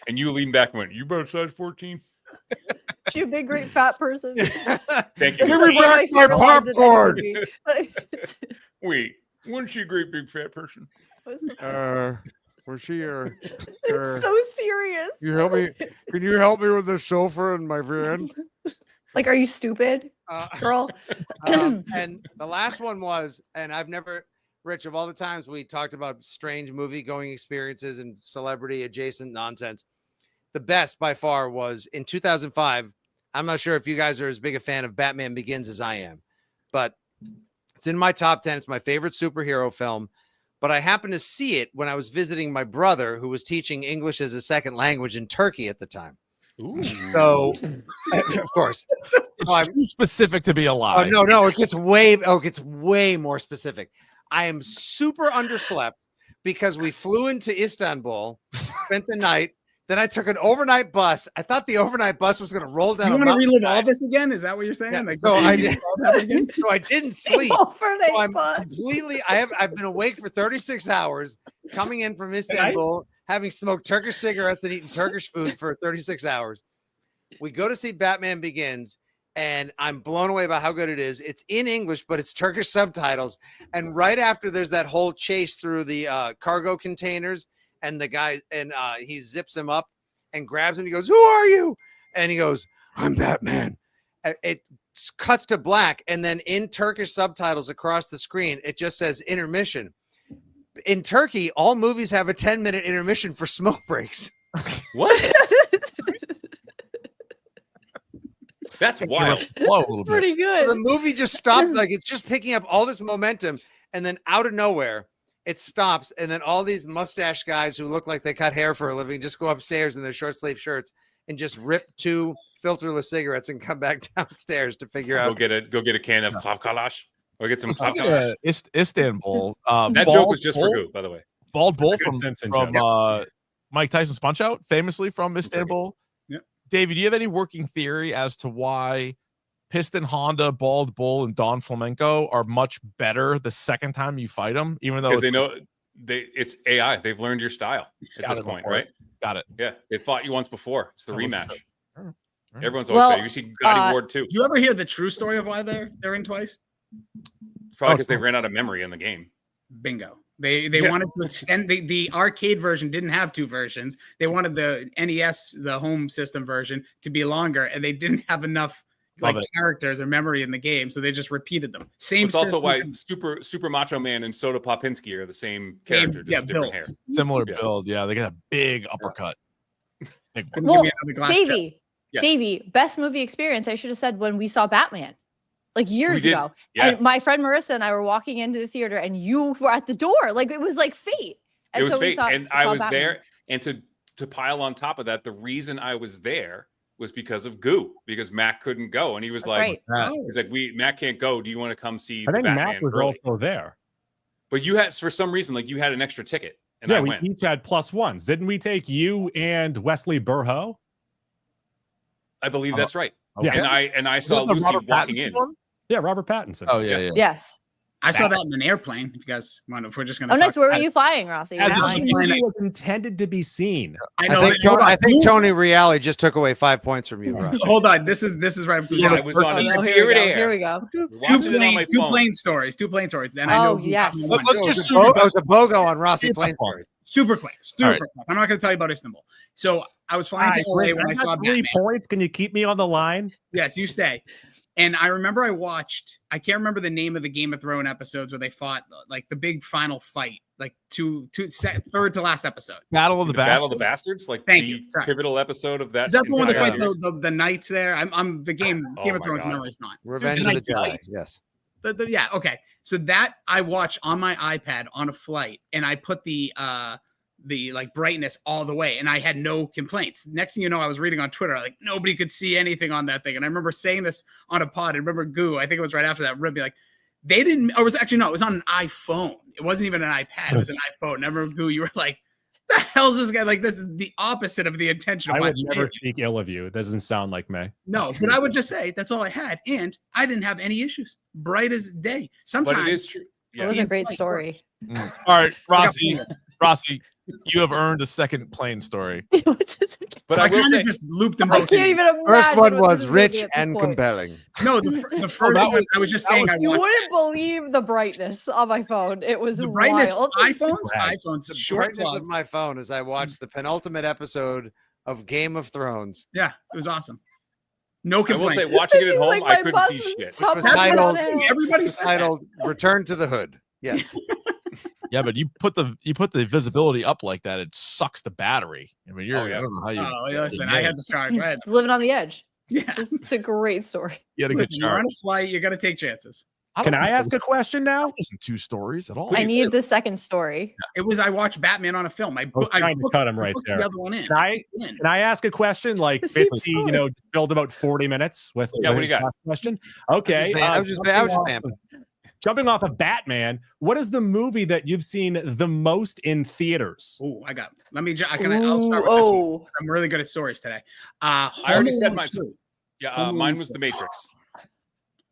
And you leaned back and went, "You about size 14?" She a big, great fat person. Thank you. Give me back my popcorn. Wait, wasn't she a great big fat person? Was she It's so serious. you help me? Can you help me with the sofa in my van? Like, are you stupid, girl? And the last one was, and I've never, Rich, of all the times we talked about strange movie going experiences and celebrity adjacent nonsense, the best by far was in 2005. I'm not sure if you guys are as big a fan of Batman Begins as I am, but it's in my top 10. It's my favorite superhero film. But I happened to see it when I was visiting my brother, who was teaching English as a second language in Turkey at the time. Ooh. So, of course, It's too specific to be a lie. oh no, it gets way more specific. I am super underslept because we flew into Istanbul, spent the night. Then I took an overnight bus. I thought the overnight bus was going to roll down. You a want to relive all mountainside. this again? Is that what you're saying? Yeah, Like, so I this- did. all that again? So I didn't sleep. Overnight So I'm bus. completely. I've been awake for 36 hours, coming in from Istanbul, having smoked Turkish cigarettes and eaten Turkish food for 36 hours. We go to see Batman Begins, and I'm blown away by how good it is. It's in English, but it's Turkish subtitles. And right after, there's that whole chase through the cargo containers, and the guy, and he zips him up and grabs him. He goes, "Who are you?" And he goes, "I'm Batman." It cuts to black, and then in Turkish subtitles across the screen, it just says intermission. In Turkey, all movies have a 10-minute intermission for smoke breaks. What? That's wild. Whoa, a little bit. Pretty good. So the movie just stops, like it's just picking up all this momentum, and then out of nowhere, it stops, and then all these mustache guys who look like they cut hair for a living just go upstairs in their short sleeve shirts and just rip 2 filterless cigarettes and come back downstairs to figure Go out. get a can of pop kalash. Or get some pop Speaking kalash. of Istanbul. That Bald joke was just for Bull- who, by the way. Bald Bull Good from Simpson Mike Tyson's Punch Out, famously from Istanbul. Yep. David, do you have any working theory as to why Piston Honda, Bald Bull, and Don Flamenco are much better the second time you fight them, even though Because it's they know it's AI. They've learned your style at gotta this go point, for it. right? Got it. Yeah, they fought you once before. It's the Oh, well, rematch. shit. All right. Everyone's always Well, better. You see Gotti Ward too. Do you ever hear the true story of why they're in twice? Probably Oh, because they cool. ran out of memory in the game. Bingo. They Yeah. wanted to extend the arcade version didn't have 2 versions. They wanted the NES, the home system version, to be longer, and they didn't have enough Love like it. characters or memory in the game, so they just repeated them. Same. It's also system why and- Super Macho Man and Soda Popinski are the same character, just yeah, different built. hair. Similar Yeah. build. Yeah, they got a big uppercut. Big one. Couldn't Well, give me another glass jet. Davey, Yes. Davey, best movie experience. I should have said when we saw Batman, like years did. ago. Yeah. And my friend Marissa and I were walking into the theater, and you were at the door. Like it was like fate. And It was so we fate, saw, and I saw was Batman. there. And to pile on top of that, the reason I was there was because of Goo, because Matt couldn't go, and he was That's like, right. he's like, Matt can't go. Do you want to come see I the think Batman Matt was early? also there. But you had, for some reason, like you had an extra ticket, and Yeah, I we went. each had +1s. Didn't we take you and Wesley Burho? I believe that's right. Yeah. And I Is saw this the Lucy Robert walking Pattinson in. one? Yeah, Robert Pattinson. Oh yeah, yeah. Yes. I saw that in an airplane. If you guys want, if we're just gonna. Oh, nice. Where were you flying, Rossi? As Where a were you flying? movie was intended to be seen. I know. I think Tony Reale just took away 5 points from you, Russ. Hold on. This is right. Yeah, I was on a Spirit Air. Here we go. Two plane stories. And I know. Yes. Let's just That was a BOGO on Rossi plane stories. Super quick. right. I'm not going to tell you about Istanbul. So I was flying to LA when I saw 3 Batman. points. Can you keep me on the line? Yes, you stay. And I remember I can't remember the name of the Game of Thrones episodes where they fought like the big final fight, like third to last episode. Battle of the Bastards. Battle of the Bastards, like Thank the you. Sorry. pivotal episode of that. Is that the one that entire fight series? the knights there? I'm the Game of my Thrones God. memory is not. Revenge of the Jedi. Knights. Yes. Yeah, okay. So that I watched on my iPad on a flight, and I put the like brightness all the way, and I had no complaints. Next thing you know, I was reading on Twitter, like nobody could see anything on that thing. And I remember saying this on a pod. I remember Goo, I think it was right after that, would be like, they didn't, or it was actually, no, it was on an iPhone. It wasn't even an iPad, it was an iPhone. And I remember Goo, you were like, the hell's this guy? Like, this is the opposite of the intention of I my would never speak ill of you. It doesn't sound like me. No, but I would just say that's all I had. And I didn't have any issues. Bright as day. Sometimes But it is true. It was a great story. All right, Rossi, you have earned a second plane story. But I I will kind say, of just looped them I both. can't in. even imagine. First one what was this is gonna be rich at this and point. compelling. No, the first that one, I was just saying. You wouldn't believe the brightness on my phone. It was The brightness. wild. iPhones, The short brightness plug. of my phone as I watched the penultimate episode of Game of Thrones. Yeah, it was awesome. No I will complaints. say, watching it at It's home, like I my couldn't see button's shit. top was That's what I'm titled- saying. Everybody said that. Titled "Return to the Hood." Yes. Yeah, but you put the visibility up like that, it sucks the battery. I mean, you're Oh, yeah. I don't know how you. Oh, listen, I had to charge. I had It's living on the edge. Yeah. It's a great story. You had a good Listen, you're charge. on a flight. You got to take chances. Can I ask a question now? Wasn't 2 stories at all. I need the second story. It was I watched Batman on a film. I trying to cut him right booked there. The other one in. Can I ask a question? Like The same 50, story. build about 40 minutes with Yeah, what do you got? question. Okay. I was just vamping. Jumping off of Batman, what is the movie that you've seen the most in theaters? Oh, I got. Let me. I'll start with this one. I'm really good at stories today. I already said Home mine. Alone 2. Yeah, Home mine Alone was 2. The Matrix.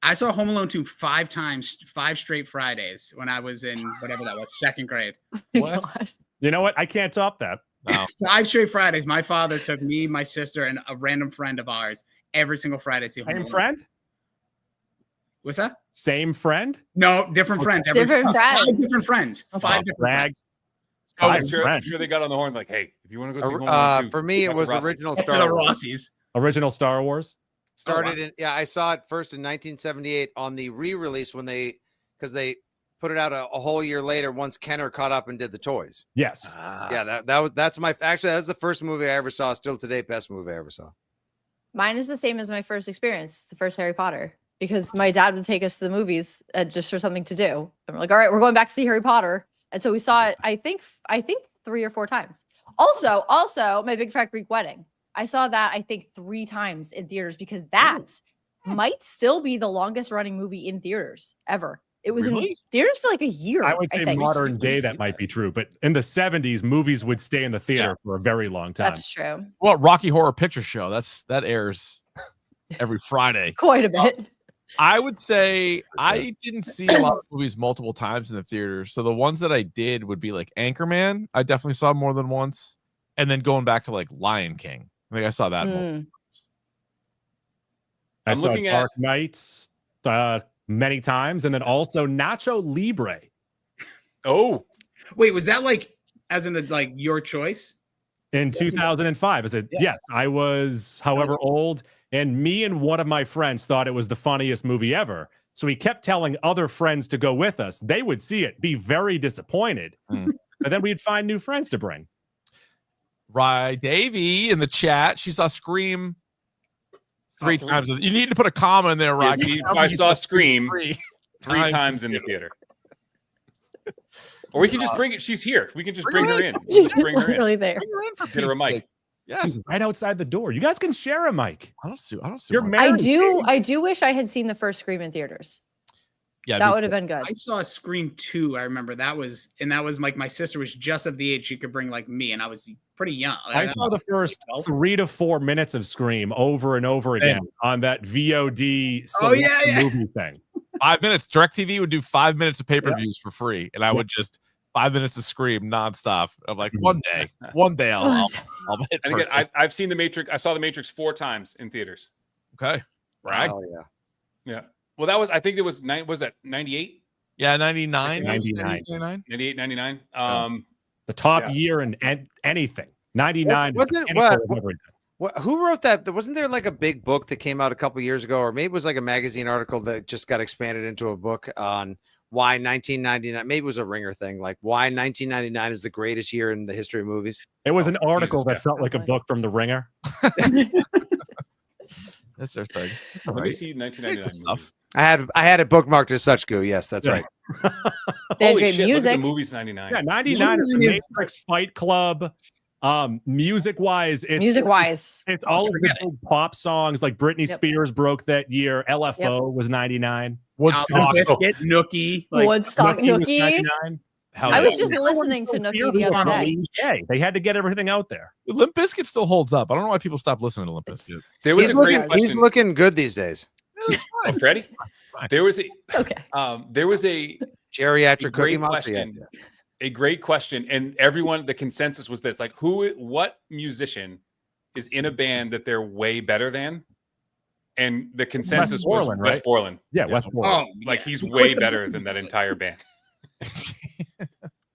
I saw Home Alone 2 5 times, 5 straight Fridays when I was in whatever that was, 2nd grade. God. You know what? I can't top that. 5 straight Fridays. My father took me, my sister, and a random friend of ours every single Friday to see Home Same Alone. friend? What's that? Same friend? No, different friends. Different friends. 5 different friends. 5 different brag. friends. Oh, Five I'm sure friends. they got on the horn like, hey, if you want to go see Home Alone 2, For me, it talk to was Rossi. original To the Star Wars. Rossies. Original Star Wars? Started in I saw it first in 1978 on the re-release because they put it out a whole year later once Kenner caught up and did the toys. Yes. Yeah, that's the first movie I ever saw. Still today, best movie I ever saw. Mine is the same as my first experience, the first Harry Potter, because my dad would take us to the movies just for something to do. And we're like, all right, we're going back to see Harry Potter. And so we saw it, I think 3 or 4 times. Also, My Big Fat Greek Wedding. I saw that, I think, 3 times in theaters because that might still be the longest running movie in theaters ever. It was in theaters for like a year. I would say think. modern day that might be true, but in the 70s, movies would stay in the theater for a very long time. That's true. Well, Rocky Horror Picture Show. That airs every Friday. Quite a bit. I would say I didn't see a lot of movies multiple times in the theaters. So the ones that I did would be like Anchorman. I definitely saw more than once. And then going back to like Lion King. I think I saw that multiple times. I I'm saw looking at- Dark Knights many times, and then also Nacho Libre. Oh, Wait, was that like as in like your choice? In 2005, I said, yes, I was however old, and me and one of my friends thought it was the funniest movie ever. So we kept telling other friends to go with us. They would see it, be very disappointed, but then we'd find new friends to bring. Rye Davey in the chat. She saw Scream 3 times. You need to put a comma in there, Rocky. I saw Scream three 3 times in the theater. Or we can just bring it. She's here. We can just bring her in. She's Just bring her in. literally there. Bring her in for Get her a Pete's mic. sake. Yes. She's right outside the door. You guys can share a mic. I don't see. You're why- married. I do wish I had seen the first Scream in theaters. Yeah, That me would too. have been good. I saw Scream 2. I remember that was like my sister was just of the age she could bring like me, and I was pretty young. I saw the first 12. 3 to 4 minutes of Scream over and over again on that VOD Oh, yeah, yeah. movie thing. 5 minutes. DirecTV would do 5 minutes of pay-per-views for free, and I would just 5 minutes to Scream nonstop. I'm like, one day I'll hit And again, purchase. I've seen The Matrix. I saw The Matrix 4 times in theaters. Okay. Right. Oh yeah. Yeah. Well, that was, I think it was, was that 98? Yeah, 99. 99. 98, 99. The top Yeah. year in anything. 99. is Wasn't the it- pinnacle of everything. Who wrote that? Wasn't there like a big book that came out a couple years ago, or maybe it was like a magazine article that just got expanded into a book on why 1999? Maybe it was a Ringer thing, like why 1999 is the greatest year in the history of movies. It was an article Jesus, that yeah. felt like a book from the Ringer. That's their thing. Let me see 1999 stuff. I had it bookmarked as such. Goo. Yes, that's Yeah. right. They had Holy great shit, look at music. the movie's 99. Yeah, 99 is the Matrix, Fight Club. Music wise, Music-wise. it's all of the forget big pop songs. Like Britney Yep. Spears broke that year. LFO was 99. Woodstock. Biscuit, Nookie, like Woodstock, Nookie was Nookie. 99. Hell I yeah. was just listening to Nookie the other day. Hey, they had to get everything out there. Limp Bizkit still holds up. I don't know why people stop listening to Limp Bizkit. There was He's a great looking, he's question. looking good these days. Oh, Freddie? There was a Okay. there was a Geriatric great cookie monster. Yes, question. A great question, and everyone, the consensus was this: like, what musician is in a band that they're way better than? And the consensus was Borland, Wes right? Borland. Yeah, Wes Borland. oh, Like yeah. he's He way quit the better band. than that entire band.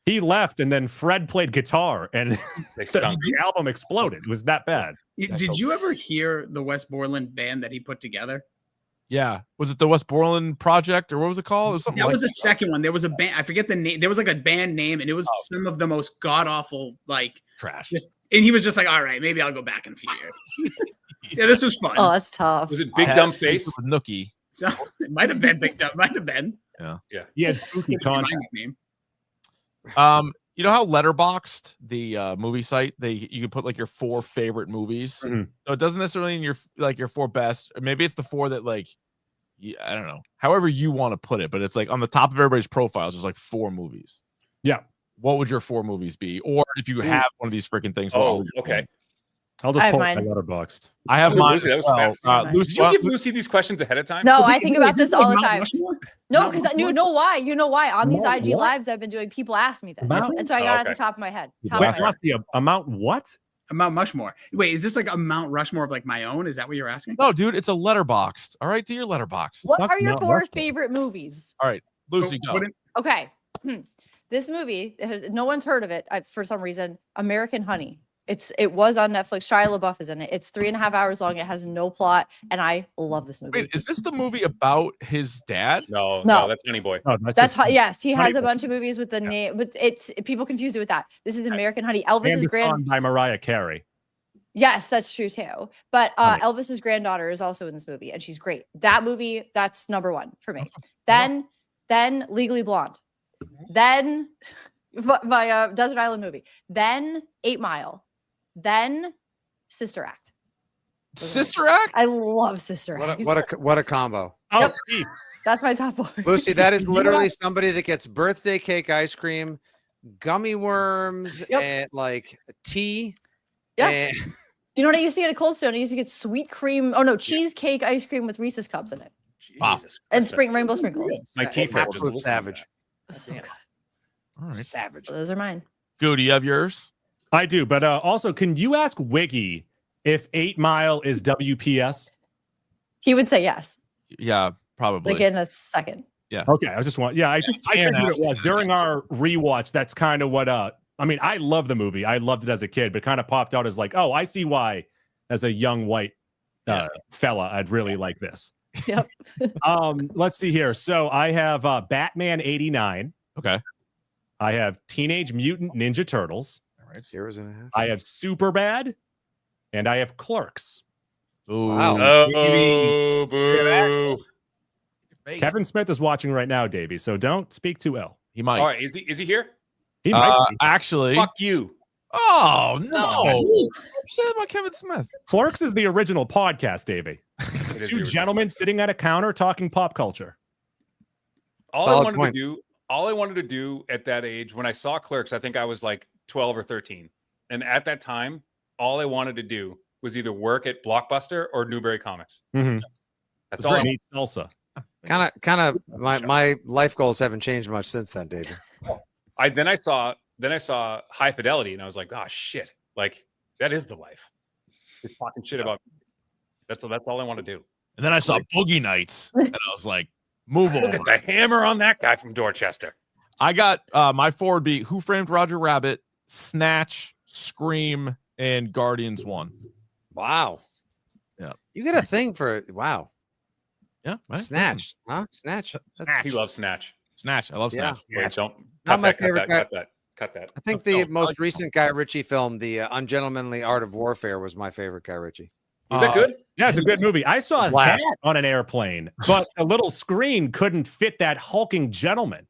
He left, and then Fred played guitar, and They the, stunk. the album exploded. It was that bad. Did you ever hear the Wes Borland band that he put together? Yeah. Was it the West Borland Project or what was it called? It was something That like was the second one. There was a band. I forget the name. There was like a band name, and it was some of the most god awful, like trash. just. And he was just like, "All right, maybe I'll go back in a few years." Yeah, this was fun. Oh, that's tough. Was it Big Dumb Face? With Nookie. So it might have been Big Dumb. Might have been. He had spooky Could be my content. nickname. You know how Letterboxd, the movie site, you can put like your 4 favorite movies. Mhm. So it doesn't necessarily mean your 4 best, or maybe it's the 4 that like I don't know. However you want to put it, but it's like on the top of everybody's profiles, there's like 4 movies. Yeah. What would your 4 movies be? Or if you have one of these freaking things, what Oh, would your okay. I'll just I have pull my mine. letterboxed. I have Ooh, mine. Lucy, that as was well. fast. Lucy, Did you give Lucy these questions ahead of time? No, Well, I is think it- about is this like all the Mount time. Rushmore? No, Mount because Rushmore? you know why? You know why? On these Mount IG what? lives I've been doing, people ask me this, Mount- and so I Oh, got it at okay. the top of my head. Wait, Top of my head. the amount what? A Mount Rushmore. Wait, is this like a Mount Rushmore of like my own? Is that what you're asking? No, dude, it's a Letterboxd. All right, do your Letterboxd. What That's are your not 4 Rushmore. favorite movies? All right, Lucy, But go. wouldn't- Okay. This movie, no one's heard of it for some reason. American Honey. It was on Netflix. Shia LaBeouf is in it. It's 3.5 hours long. It has no plot, and I love this movie. Wait, is this the movie about his dad? No, No. that's Honey Boy. Oh, That's yes, he has Honey a Boy. bunch of movies with the name, but it's people confuse it with that. This is American Honey. and Elvis's it's grand. sung by Mariah Carey. Yes, that's true too. But Honey. Elvis's granddaughter is also in this movie, and she's great. That movie, that's number 1 for me. Uh-huh. Then Legally Blonde. Then my Desert Island movie. Then 8 Mile. Then Sister Act. Sister Act? I love Sister Act. What a combo. Oh, Keith, That's my top 1. Lucy, that is literally somebody that gets birthday cake ice cream, gummy worms, Yep. and like tea. Yeah. and- You know what I used to get at Cold Stone? I used to get sweet cream. Oh no, cheesecake ice cream with Reese's cups in it, Wow. Jesus and Christ, rainbow sprinkles. My teeth hurt just Absolute listening to savage. So good. All right. Savage. So those are mine. Go, do you have yours? I do, but also, can you ask Wiggy if 8 Mile is WPS? He would say yes, Yeah, probably. like in a second. Okay, I was just want. Yeah, I can figured ask it was during our rewatch. That's kind of what. I mean, I love the movie. I loved it as a kid, but it kind of popped out as like, oh, I see why. As a young white fella, I'd really like this. Yep. Let's see here. So I have Batman '89. Okay. I have Teenage Mutant Ninja Turtles. All right, 0.5. I have Superbad, and I have Clerks. Ooh. Wow. Oh, boo. Kevin Smith is watching right now, Davey. So don't speak too ill. He might. All right, is he here? He might be. Actually. Fuck you. Oh, no. What say about Kevin Smith? Clerks is the original podcast, Davey. It is the Two original. gentlemen sitting at a counter talking pop culture. All Solid I wanted point. to do, all I wanted to do at that age, when I saw Clerks, I think I was like 12 or 13. And at that time, all I wanted to do was either work at Blockbuster or Newberry Comics. Mm-hmm. That's all. I Need salsa. Kind of. My life goals haven't changed much since then, David. Then I saw High Fidelity, and I was like, oh shit, like that is the life. Just talking shit about. That's all I want to do. And then I saw Boogie Nights, and I was like, move on. Look at the hammer on that guy from Dorchester. I got my 4 would be Who Framed Roger Rabbit, Snatch, Scream, and Guardians 1. Wow. Yeah. You get a thing for wow. Yeah. Right? Snatch. Huh? Snatch. He loves Snatch. Snatch. I love Snatch. Wait, don't Not cut my that, favorite guy. cut that. I think the most recent Guy Ritchie film, The Ungentlemanly Art of Warfare, was my favorite Guy Ritchie. Was that good? Yeah, it's a good movie. I saw Laugh. that on an airplane, but the little screen couldn't fit that hulking gentleman.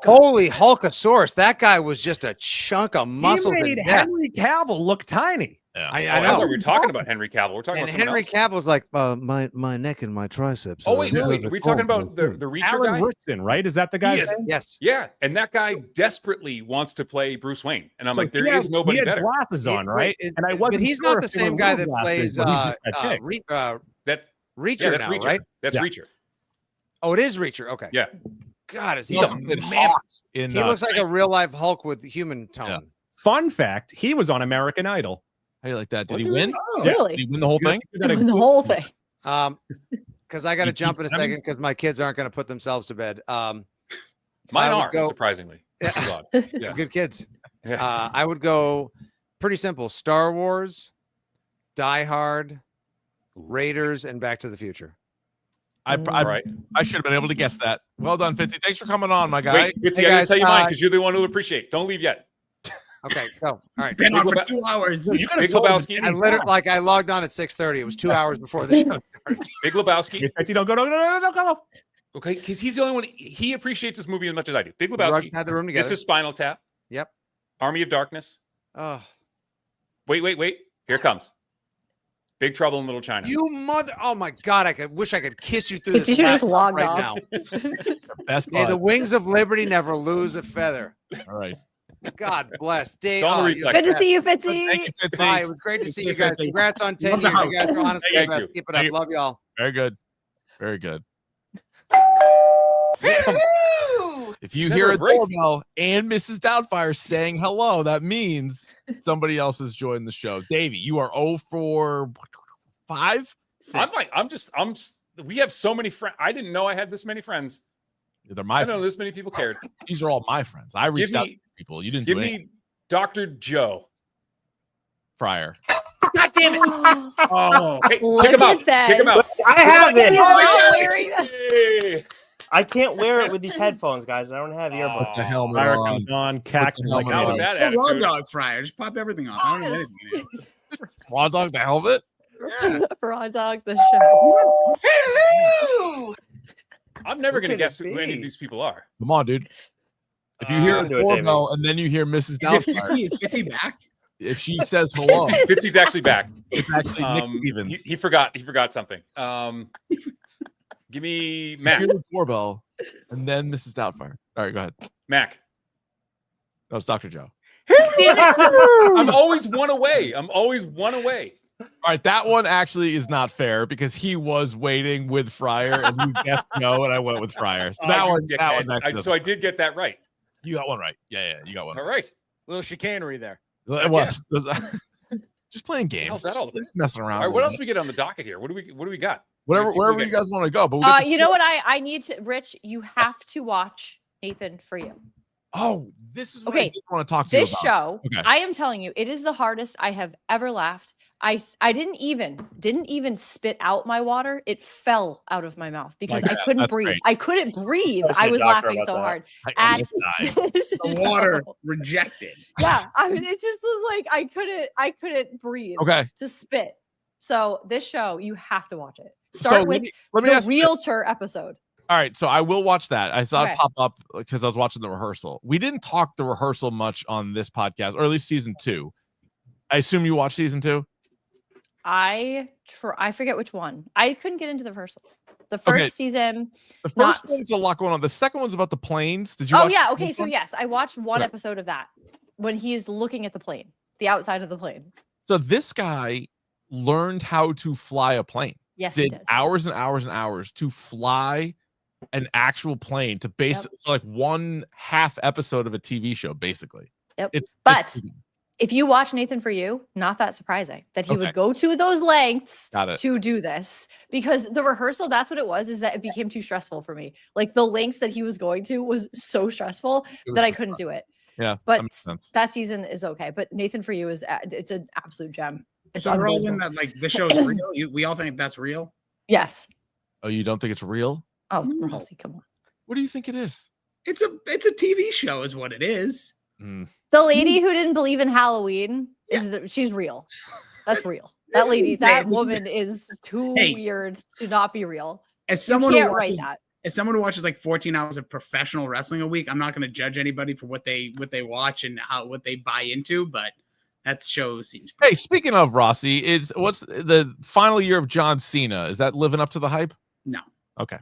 Holy Hulkasaurus. That guy was just a chunk of muscle. He made Henry Cavill look tiny. Yeah. I I know. thought we were talking about Henry Cavill. We're talking And about someone Henry else. Cavill's like, my neck and my triceps. Oh are wait. really Are we talking about the Reacher Alan guy? Ritchson, right? Is that the guy's Yes. name? Yes. Yeah, and that guy desperately wants to play Bruce Wayne, and I'm So like, there he is had- nobody he had better. glasses on, right? And I But wasn't. he's sure not the if they were same guy real that glasses, plays but he's just that thick. That Reacher yeah, that's now, Reacher. right? That's Yeah. Reacher. Oh, it is Reacher. Okay. Yeah. God, is he He's a a mammoth? in He looks like a real life Hulk with human tone. Yeah. Fun fact: he was on American Idol. How you like that? Did Was he he win? Oh, Yeah. really? Did he win the whole thing? He did a The whole thing. Because I got to You jump beat in a seven? second because my kids aren't going to put themselves to bed. Mine I would are go- surprisingly. Yeah. Thank God. Yeah. Good kids. Yeah. I would go pretty simple: Star Wars, Die Hard, Raiders, and Back to the Future. I All right. should have been able to guess that. Well done, Fitzy. Thanks for coming on, my guy. Wait, Fitzy, Hey, I gotta guys, tell you mine because you're the one who'll appreciate. Don't leave yet. Okay, go. All right. Been on Big for Leba- 2 hours. You could Big have told him Lebowski. I literally I logged on at 6:30. It was 2 hours before the show started. Big Lebowski. Betsy, don't go, no, go. Okay, because he's the only one. He appreciates this movie as much as I do. Big We Lebowski. had the room This together. is Spinal Tap. Yep. Army of Darkness. Oh, Wait. Here it comes. Big Trouble in Little China. you mother! Oh my God! Wish I could kiss you through It's this usually just laptop logged right off. now. Best May the bud. wings of liberty never lose a feather. All right. God bless. Dave, It's on the you- reflex. Good to see you, Thank you, Fitzy. Fitzy. Bye. It was great to see you guys. Congrats on 10 Love the years. You guys house. are honestly Thank the best. you. Keep it Thank up. you. Love y'all. Very good. Very good. If you Never hear a a break. doorbell and Mrs. Doubtfire saying hello, that means somebody else has joined the show. Davey, you are 0 for 5. We have so many friends. I didn't know I had this many friends. They're I my didn't know friends. this many people cared. These are all my friends. I reached Give out to me- people. You didn't Give do anything. me Dr. Joe. Fryer. God damn it. Oh, Hey, Look kick him out. at that. Kick him out. I have He's it. not wearing that. Hey. I can't wear it with these headphones, guys. I don't have earbuds. Put the helmet Fire on. comes on, cackling like helmet Not on. with that a raw attitude. dog fryer. Just pop everything off. I don't have Yes. anything in it. Raw dog the helmet. Raw dog the show. I'm never Who going to could it guess who any be? of these people are. Come on, dude. If you hear a do it, doorbell and then you hear Mrs. Doubtfire, Is Fitzy back? if she says hello, Fitzy's actually back. it's actually Nick He Stevens. forgot something. Give me You Mac. hear the doorbell and then Mrs. Doubtfire. All right, go ahead. Mac. That was Dr. Joe. I'm always one away. All right, that one actually is not fair because he was waiting with Fryer and you guessed no, and I went with Fryer. So that You one, dickhead. that one's actually So I did get that right. you got one right. Yeah, you got one. All right. Little chicanery there. It was. Just playing games. hell's that all about? Just messing around. All right. a What little else we get on the docket here? What do we got? Whatever, What do wherever we you get? guys want to go. But we'll get to You know what? I need to, Rich, you have to watch Nathan for You. Oh, this is what I Okay, did want to talk to you This about. show, Okay. I am telling you, it is the hardest I have ever laughed. I didn't even spit out my water. It fell out of my mouth because Like I that. couldn't That's breathe. great. I couldn't breathe. I should I was doctor laughing about so that. hard. I At almost died. this The water show. rejected. Yeah, I mean, it just was like I couldn't breathe Okay. to spit. So this show, you have to watch it. So Start let with me the ask you this. realtor episode. All right, so I will watch that. I saw Okay. it pop up because I was watching the rehearsal. We didn't talk the rehearsal much on this podcast, or at least season 2. I assume you watched season 2. I forget which one. I couldn't get into the rehearsal. The first Okay. season. The first Not- one's a lot going on. The second one's about the planes. Did you? Oh watch yeah. the Okay. first So one? yes, I watched one Okay. episode of that when he's looking at the plane, the outside of the plane. So this guy learned how to fly a plane. Yes, he Did did. hours and hours and hours to fly an actual plane to base for like one half episode of a TV show, basically. Yep. It's But if you watch Nathan For You, not that surprising that he would go to those lengths to do this, because the rehearsal, that's what it was, is that it became too stressful for me. Like the lengths that he was going to was so stressful that I couldn't do it. Yeah. But that season is okay. But Nathan For You it's an absolute gem. It's So we're all in unbelievable. that, like, this show's real. We all think that's real. Yes. Oh, you don't think it's real? Oh, Rossi, come on. What do you think it is? It's a TV show, is what it is. The lady who didn't believe in Halloween she's real. That's real. That lady, that woman is too weird to not be real. As someone you who can't write watches, that. as someone who watches like 14 hours of professional wrestling a week, I'm not going to judge anybody for what they watch and what they buy into, but that show seems. Hey, speaking of Rossi, what's the final year of John Cena? Is that living up to the hype? No. Okay.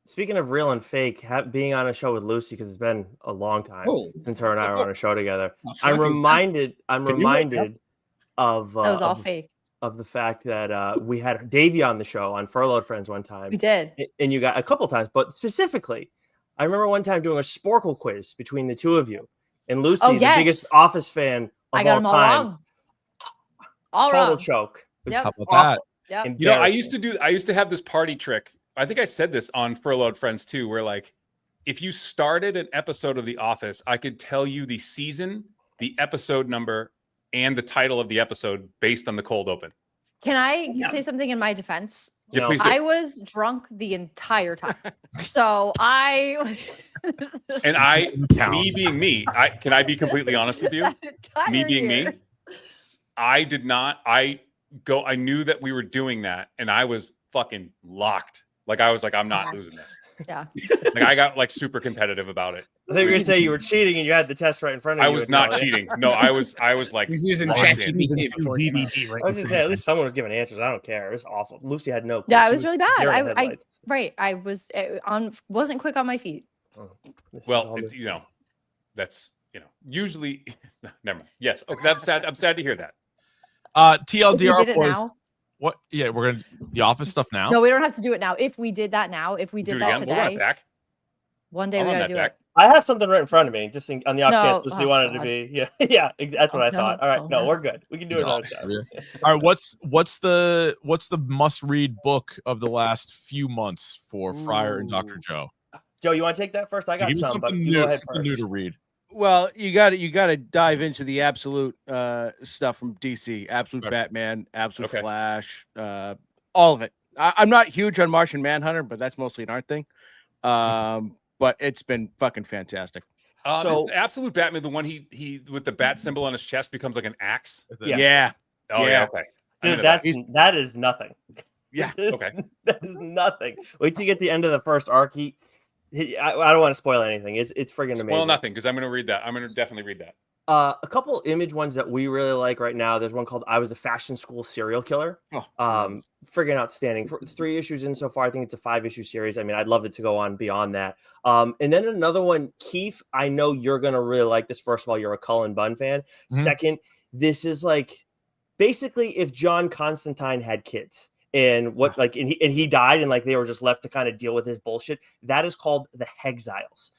Speaking of real and fake, being on a show with Lucy, because it's been a long time since her and I were on a show together. I'm reminded of that was all fake. Of the fact that we had Davey on the show on Furloughed Friends one time. We did. And you got a couple times, but specifically, I remember one time doing a Sporkle quiz between the two of you. And Lucy, the biggest Office fan of I got all them all time. wrong. All total wrong. choke. Yep. How about that? Yep. You know, I used to have this party trick. I think I said this on Furloughed Friends too, where like if you started an episode of The Office, I could tell you the season, the episode number, and the title of the episode based on the cold open. Can I say something in my defense? Yeah, please do. I was drunk the entire time. So me being me, can I be completely honest with you? Me being me, I knew that we were doing that and I was fucking locked. Like I was like, I'm not losing this. Yeah. Like I got like super competitive about it. I think you were gonna say you were cheating and you had the test right in front of you. I was not cheating. No, I was like he's using ChatGPT before he came out. I was gonna say at least someone was giving answers. I don't care. It was awful. Lucy had no clue. Yeah, it She was really bad. deer in the headlights. I was wasn't quick on my feet. Well, that's usually never mind. Yes. Okay, that's sad. I'm sad to hear that. TLDR boys. What? Yeah, we're gonna the Office stuff now. No, we don't have to do it now. If we did that now, if we did that today, we'll run it back. One day we gotta do it. I have something right in front of me, just on the off chance Lucy wanted God. to be. Yeah, that's what I thought. All right, we're good. We can do it another time. All right, what's the must read book of the last few months for Fryer and Dr. Joe? Joe, you want to take that first? I got Give me some, but something you go ahead new to read. Well, you got to dive into the absolute stuff from DC, absolute Batman, absolute Flash, all of it. I'm not huge on Martian Manhunter, but that's mostly an art thing. But it's been fucking fantastic. Is Absolute Batman the one he with the bat symbol on his chest becomes like an axe? Yeah. Oh yeah. Okay. Dude, that is nothing. Yeah. Okay. That is nothing. Wait till you get the end of the first arc. I don't want to spoil anything. It's friggin' amazing. Spoil nothing because I'm going to read that. I'm going to definitely read that. A couple image ones that we really like right now. There's one called "I Was a Fashion School Serial Killer." Friggin' outstanding. For 3 issues in so far. I think it's a 5-issue series. I mean, I'd love it to go on beyond that. And then another one, Keefe. I know you're gonna really like this. First of all, you're a Cullen Bunn fan. Mm-hmm. Second, this is like basically if John Constantine had kids. And he died and like they were just left to kind of deal with his bullshit. That is called The Hexiles.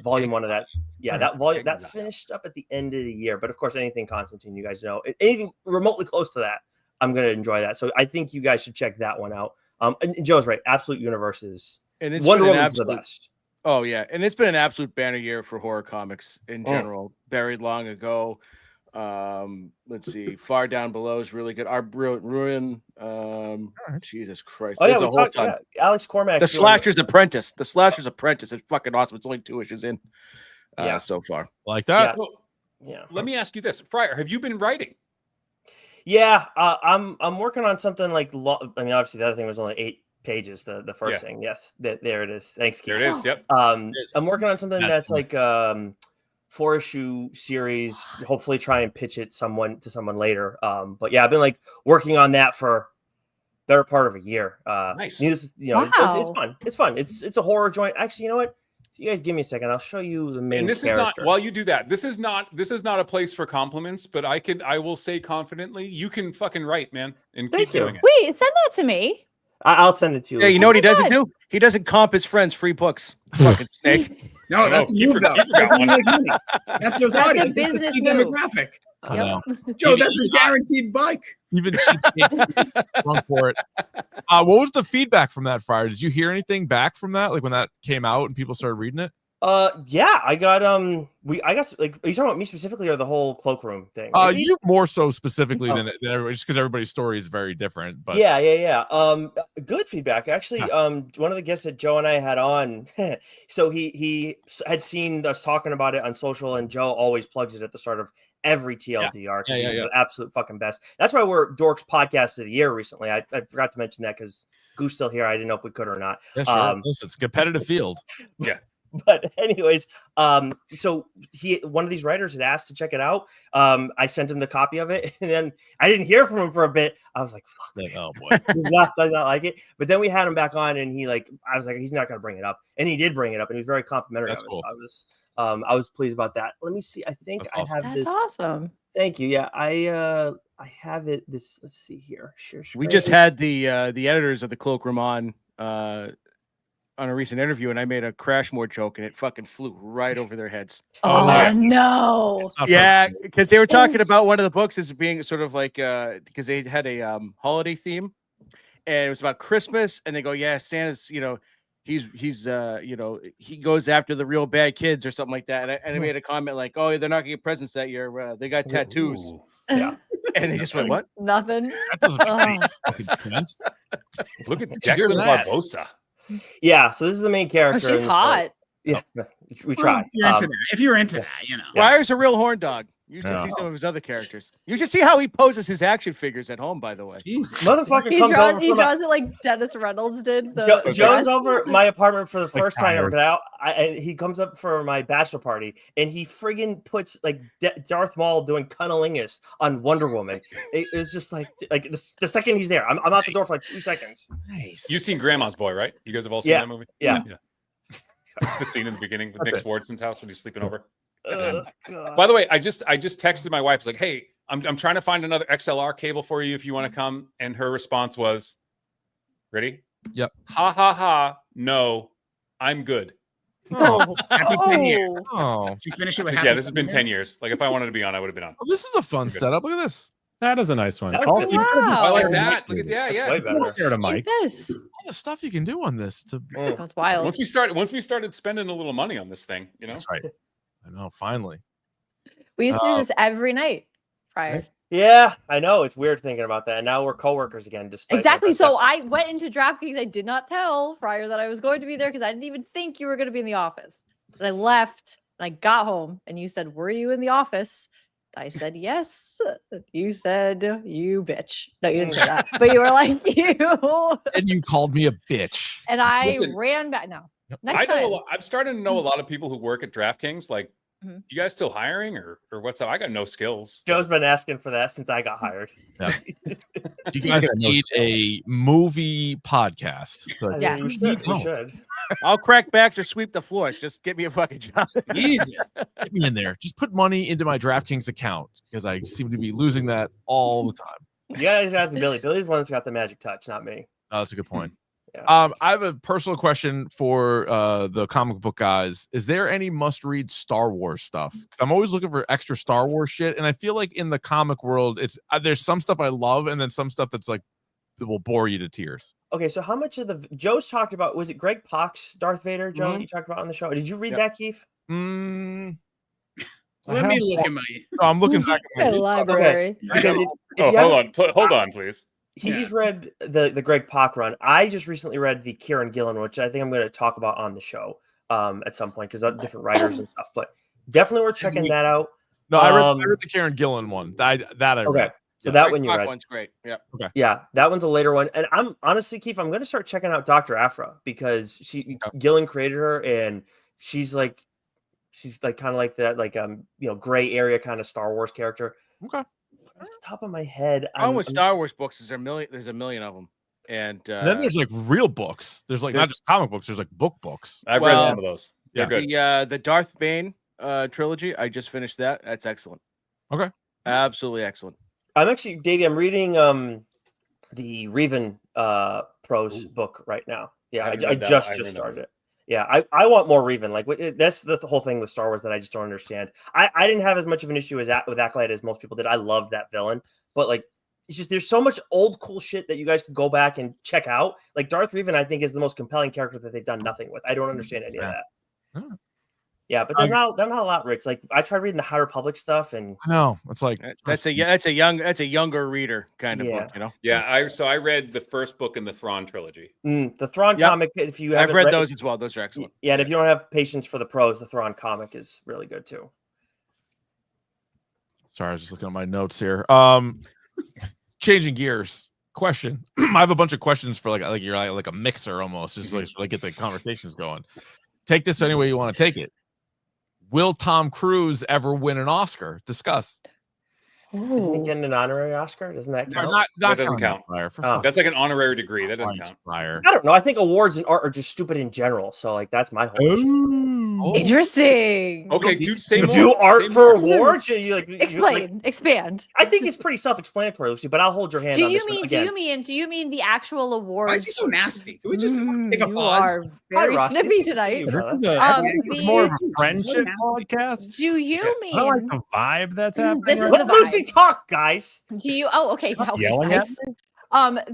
Volume 1 of that. Yeah, that volume that finished up at the end of the year. But of course, anything Constantine, you guys know, anything remotely close to that, I'm gonna enjoy that. So I think you guys should check that one out. And Joe's right. Absolute Universes. And it's Wonder Woman's the best. Oh yeah, and it's been an absolute banner year for horror comics in general. Buried Long Ago. Let's see. Far Down Below is really good. Our Ruin. Jesus Christ. Oh yeah, Alex Cormack. The Slasher's Apprentice. The Slasher's Apprentice is fucking awesome. It's only 2 issues in. So far. Like that. Yeah. Let me ask you this, Fryer. Have you been writing? Yeah, I'm working on something like. I mean, obviously the other thing was only 8 pages. The first thing. Yes, there it is. Thanks, Keith. There it is. Yep. I'm working on something that's like 4-issue series. Hopefully, try and pitch it to someone later. But yeah, I've been like working on that for better part of a year. Nice. It's fun. It's fun. It's a horror joint. Actually, you know what? If you guys give me a second, I'll show you the main. And this character. is not while you do that. This is not a place for compliments, but I will say confidently, you can fucking write, man, and keep doing it. Wait, send that to me. I'll send it to you. Yeah, you know what he doesn't God. do? He doesn't comp his friends free books. Fucking snake. No, that's a move though. That's when you make money. That's his That's a audience. That's business key move. demographic. I know. Joe, that's a guaranteed bike. Even cheapskates run for it. What was the feedback from that, Fryer? Did you hear anything back from that? Like when that came out and people started reading it? Yeah, I got I guess like, are you talking about me specifically or the whole cloakroom thing? You more so specifically than everybody, just because everybody's story is very different. But yeah. Good feedback actually. One of the guests that Joe and I had on, so he had seen us talking about it on social, and Joe always plugs it at the start of every TLDR. He's the absolute fucking best. That's why we're Dork's podcast of the year recently. I forgot to mention that because Goose still here. I didn't know if we could or not. Yeah, sure. Listen, it's a competitive field. Yeah. But anyways, so one of these writers had asked to check it out. I sent him the copy of it, and then I didn't hear from him for a bit. I was like, "Fuck, oh boy, does not like it." But then we had him back on, and I was like, he's not going to bring it up, and he did bring it up, and he was very complimentary. That's cool. I was pleased about that. Let me see. I think That's I awesome. have That's this. awesome. Thank you. Yeah, I have it. Let's see here. Sure. We just had the editors of the Cloakroom on a recent interview, and I made a Crashmore joke, and it fucking flew right over their heads. Oh no! Yeah, because they were talking about one of the books as being sort of like because they had a holiday theme, and it was about Christmas, and they go, yeah, Santa's, he's he goes after the real bad kids or something like that, and I made a comment like, oh, they're not gonna get presents that year, they got tattoos. Yeah. And they just went, what? Nothing. That doesn't make sense. Look at Jacqueline Barbosa. Yeah, so this is the main Oh, character. she's hot. Yeah, we tried. If you're into that, Ryer's a real horn dog. You should see some of his other characters. You should see how he poses his action figures at home, by the way. Motherfucker He comes over. he draws it like Dennis Reynolds did. Joe's over at my apartment for the first time tired. ever. And he comes up for my bachelor party, and he friggin' puts like Darth Maul doing cunnilingus on Wonder Woman. It's just like the second he's there, I'm out the door for like 2 seconds. Nice. You've seen Grandma's Boy, right? You guys have all seen that movie? Yeah. The scene in the beginning with Nick Swartzen's house when he's sleeping over. God. By the way, I just texted my wife. It's like, hey, I'm trying to find another XLR cable for you if you want to come. And her response was, ready? Yep. Ha ha ha. No, I'm good. Oh, happy 10 years. Oh, Did you finish it with Yeah, this has been 10 years. Like if I wanted to be on, I would have been on. this is a fun setup. Look at this. That is a nice one. That All was the- good. I like Wow. that. Look at yeah. Way better. Compared to Mike. This. All the stuff you can do on this. It's a That's wild. Once we started spending a little money on this thing, That's right. I know. Finally. We used to do this every night prior. Yeah, I know. It's weird thinking about that. And now we're coworkers again. Despite Exactly. So I went into DraftKings. I did not tell Fryer that I was going to be there because I didn't even think you were going to be in the office. But I left and I got home and you said, were you in the office? I said, yes. You said, you bitch. No, you didn't say that. But you were like, you. And you called me a bitch. And I Listen, ran back. No. I Next know. time. I'm starting to know a lot of people who work at DraftKings. Like, Mhm. you guys still hiring or what's up? I got no skills. Joe's been asking for that since I got hired. You guys need a movie podcast. So I mean, Yes. we should. I'll crack backs or sweep the floors. Just get me a fucking job. Jesus. get me in there. Just put money into my DraftKings account because I seem to be losing that all the time. You guys ask Billy. Billy's the one that's got the magic touch, not me. Oh, that's a good point. Yeah. I have a personal question for the comic book guys. Is there any must-read Star Wars stuff? Because I'm always looking for extra Star Wars shit, and I feel like in the comic world, it's there's some stuff I love, and then some stuff that's like it will bore you to tears. Okay, so how much of the Joe's talked about? Was it Greg Pak's Darth Vader, Joe, that you talked about on the show? Did you read that, Keefe? Let me look at my. No, I'm looking back at my library. Because if Oh, you haven't- hold on, please. He's read the Greg Pak run. I just recently read the Kieran Gillen, which I think I'm going to talk about on the show at some point because of different writers and stuff. But definitely worth checking that out. No, I read the Kieran Gillen one. I Okay. read. So that one you Rock read. one's great. Yeah. Okay. Yeah, that one's a later one. And I'm honestly, Keith, I'm going to start checking out Dr. Afra because Gillen created her and she's like kind of like that, like gray area kind of Star Wars character. Okay. Off the top of my head, Problem with Star Wars books is there's a million of them. And then there's like real books. There's like not just comic books. There's like books. I've read some of those. They're good. The Darth Bane trilogy. I just finished that. That's excellent. Okay. Absolutely excellent. I'm actually, Davey, I'm reading the Reven prose book right now. Yeah, haven't I read that. just I remember started it. Yeah, I want more Reven. Like that's the whole thing with Star Wars that I just don't understand. I didn't have as much of an issue with Acolyte as most people did. I loved that villain, but like it's just there's so much old cool shit that you guys could go back and check out. Like Darth Revan, I think is the most compelling character that they've done nothing with. I don't understand any of that. Yeah, but there's not a lot, Rich. Like I tried reading the High Republic stuff, and I know it's like that's a younger reader kind of book, you know. Yeah, I read the first book in the Thrawn trilogy. The Thrawn comic. If you I've haven't read those as well. Those are excellent. Yeah, and if you don't have patience for the prose, the Thrawn comic is really good too. Sorry, I was just looking at my notes here. Changing gears. Question. I have a bunch of questions for like you're like a mixer almost, just like get the conversations going. Take this any way you want to take it. Will Tom Cruise ever win an Oscar? Discuss. Isn't he getting an honorary Oscar? Doesn't that count? That doesn't count. That's like an honorary degree. That doesn't count. I don't know. I think awards and art are just stupid in general. So like that's my whole. Interesting. Okay, dude, say you more. do art Say for more. awards? Explain. Expand. I think it's pretty self-explanatory, Lucy. But I'll hold your hand. Do on you this one mean? again. Do you mean the actual awards? Why is he so nasty? Can we just take a You pause? are very Ross. snippy tonight. It's more of a friendship podcast. Do you mean? I don't like the vibe that's happening. This is Let the Lucy vibe. talk, guys. Do you? Oh, okay. That was yelling at nice.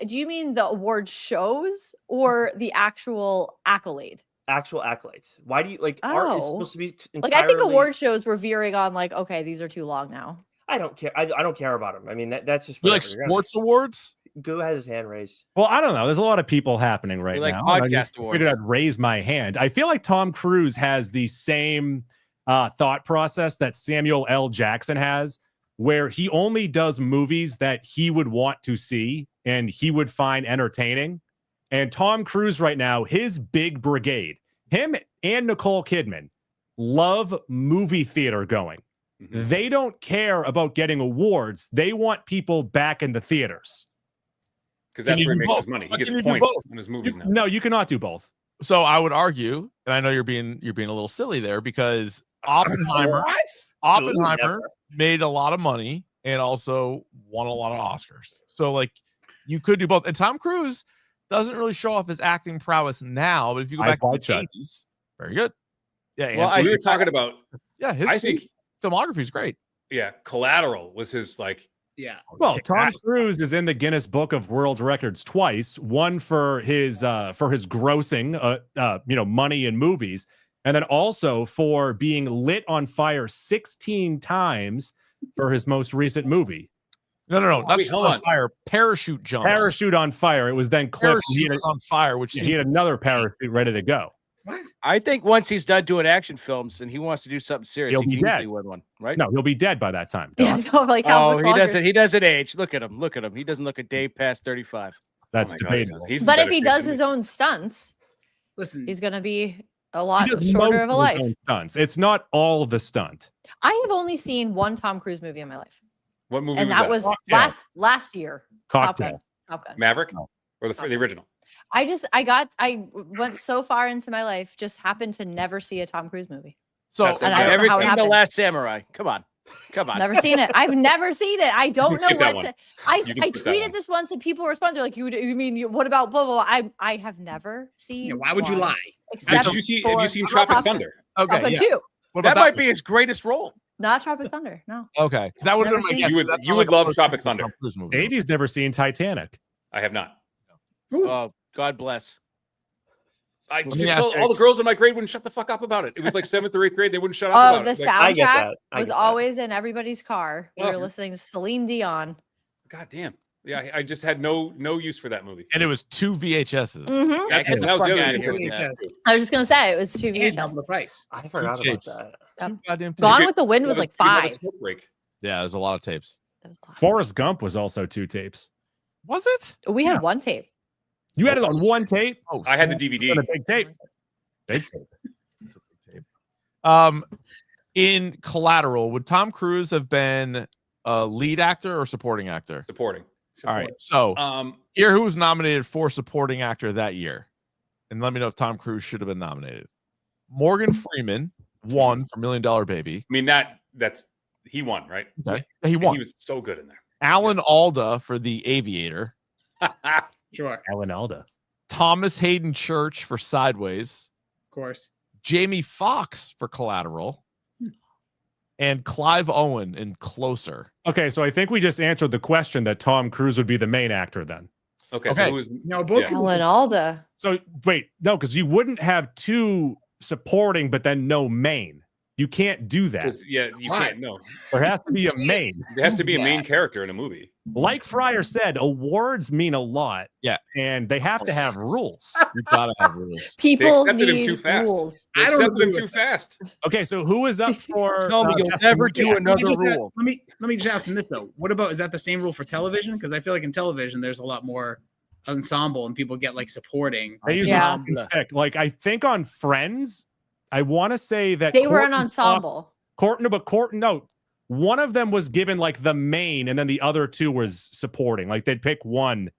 Do you mean the award shows or the actual accolade? Actual accolades. Why do you like art is supposed to be like I think award shows were veering on like, okay, these are too long now. I don't care. I don't care about them. I mean that's just You like whatever. sports awards? Goo has his hand raised. Well, I don't know. There's a lot of people happening right like now. podcast I just figured awards. I'd raise my hand. I feel like Tom Cruise has the same thought process that Samuel L. Jackson has, where he only does movies that he would want to see and he would find entertaining. And Tom Cruise right now, his big brigade, him and Nicole Kidman love movie theater going. They don't care about getting awards. They want people back in the theaters. Because that's where he makes his money. He gets points on his movies now. No, you cannot do both. So I would argue, and I know you're being a little silly there, because Oppenheimer made a lot of money and also won a lot of Oscars. So like you could do both. And Tom Cruise doesn't really show off his acting prowess now, but if you go back to the 80s, very good. Yeah. Well, we were talking about. Yeah, I think filmography is great. Yeah, Collateral was his like. Yeah. Well, Tom Cruise is in the Guinness Book of World Records twice. One for his grossing, money in movies, and then also for being lit on fire 16 times for his most recent movie. No. Not Wait, hold on. fire. Parachute jumps. Parachute on fire. It was then clipped. He was on fire, which he had another parachute ready to go. What? I think once he's done doing action films and he wants to do something serious, He'll he be can dead. easily win one, right? No, he'll be dead by that time. Yeah, no, like how much longer? He doesn't age. Look at him. He doesn't look a day past 35. That's Oh my God, debatable. he's in But if better he shape does than his me. own stunts, Listen, he's gonna be a lot He does shorter of a most his life. own stunts. It's not all the stunt. I have only seen one Tom Cruise movie in my life, What movie and was that was Cocktail. last year. Cocktail. Top Gun. Maverick or the original? I went so far into my life, just happened to never see a Tom Cruise movie. So That's And okay. I don't Never know how it seen The happened. Last Samurai. Come on. Never seen it. I've never seen it. I don't know skip that what one. to. I You can skip that tweeted one. this once and people responded like, "You mean what about blah blah blah?" I have never seen. yeah, why would you one, lie? Except Have you for seen Tropic Top- Thunder? okay, Top Gun yeah. 2, What That about might be his greatest role. not Tropic Thunder. No. Okay, that would have Never been my seen guess. it. You would love Tropic Thunder. Davey's never seen Titanic. I have not. Oh, God bless. I Let me just ask told you- all the girls in my grade wouldn't shut the fuck up about it. It was like 7th or 8th grade. They wouldn't shut up Oh, about the it. Like, I get soundtrack that. I was get that. always in everybody's car. We Oh. were listening to Celine Dion. God damn. Yeah, I just had no use for that movie. And it was 2 VHSs. Mhm. That's, Get that was the fuck other outta thing. here that with pissed me that. off, too. I was just gonna say it was 2 And VHS. double the price. I forgot about tapes. that. Yep. Goddamn tapes. Gone with the Wind was You like have a 5. smoke break. Yeah, there's a lot of tapes. That was a lot. Forrest Gump was also 2 tapes. Was it? We had one tape. You had it on one tape? Oh, I had the snap. DVD. On a big tape. Big tape. In Collateral, would Tom Cruise have been a lead actor or supporting actor? Supporting. All right. So here, who was nominated for supporting actor that year? And let me know if Tom Cruise should have been nominated. Morgan Freeman won for $1 Million Baby. I mean, that's he won, right? Okay. He And won. He was so good in there. Alan Alda for The Aviator. Sure. Alan Alda. Thomas Hayden Church for Sideways. Of course. Jamie Foxx for Collateral. And Clive Owen in Closer. Okay, so I think we just answered the question that Tom Cruise would be the main actor then. Okay. So who was both Alan Alda. So wait, no, because you wouldn't have two supporting, but then no main. You can't do that. Yeah, you can't. No, there has to be a main. There has to be a main character in a movie. Like Fryer said, awards mean a lot. Yeah, and they have to have rules. You gotta have rules. People They accepted him need too fast. rules. They accepted him too fast. Okay, so who is up for? Tell me you'll Best never Movie do Actor? another Let rule. me just ask him this though. What about, is that the same rule for television? Because I feel like in television there's a lot more ensemble and people get like supporting. They use Yeah. an stick. Like I think on Friends, I want to say that They were an Courtney ensemble. No, one of them was given like the main, and then the other two was supporting. Like they'd pick one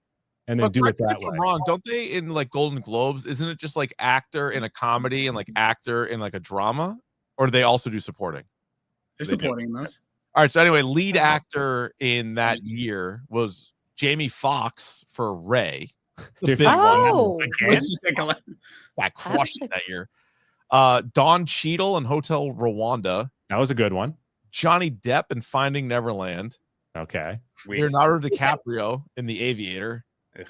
and then But do it correct me that if I'm way. wrong, don't they in like Golden Globes? Isn't it just like actor in a comedy and like actor in like a drama, or do they also do supporting? They're They do. supporting those. All right. So anyway, lead actor in that year was Jamie Foxx for Ray. The big one. Oh. Again? That crushed it that year. Don Cheadle in Hotel Rwanda. That was a good one. Johnny Depp in Finding Neverland. Okay. Leonardo DiCaprio in The Aviator. Ugh.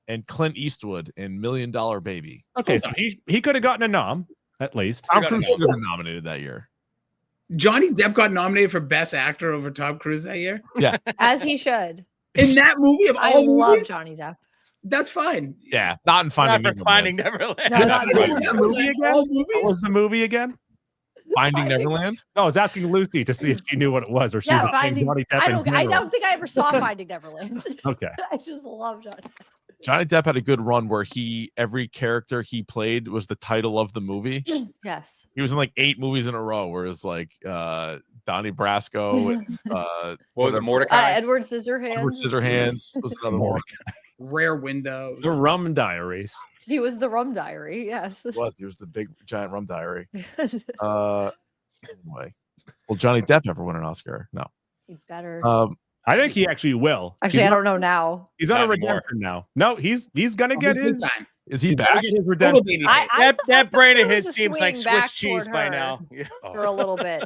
And Clint Eastwood in $1 Million Baby. Okay, so he could have gotten a nom at least. Tom Cruise should have been nominated that year. Johnny Depp got nominated for Best Actor over Tom Cruise that year. Yeah. As he should. In that movie of I all love movies, Johnny Depp. that's fine. Yeah. Not in Finding Not for Finding Neverland. No, not What was Neverland. the movie again? All What movies? was the movie again? Finding Neverland? No, I was asking Lucy to see if she knew what it was, or she Yeah, was saying Finding. Johnny Depp I in don't general. think I ever saw Finding Neverland. Okay. I just love Johnny. Johnny Depp had a good run where every character he played was the title of the movie. Yes. He was in like 8 movies in a row, whereas like Donnie Brasco, and, What was it, Mordecai? Edward Scissorhands. Edward Scissorhands was another one. Rare Window. The Rum Diaries. He was the Rum Diary. Yes. He was the big giant rum diary. Anyway. Will Johnny Depp ever win an Oscar? No. He better. I think he actually will. Actually, He's I not- don't know now. He's on a Not anymore. redemption now. No, he's gonna get This his. time. Is he He's gonna back? get his Total redemption. baby I, face. I That thought that brain of there his was a seems like swing back Swiss cheese toward by her now. for a little bit.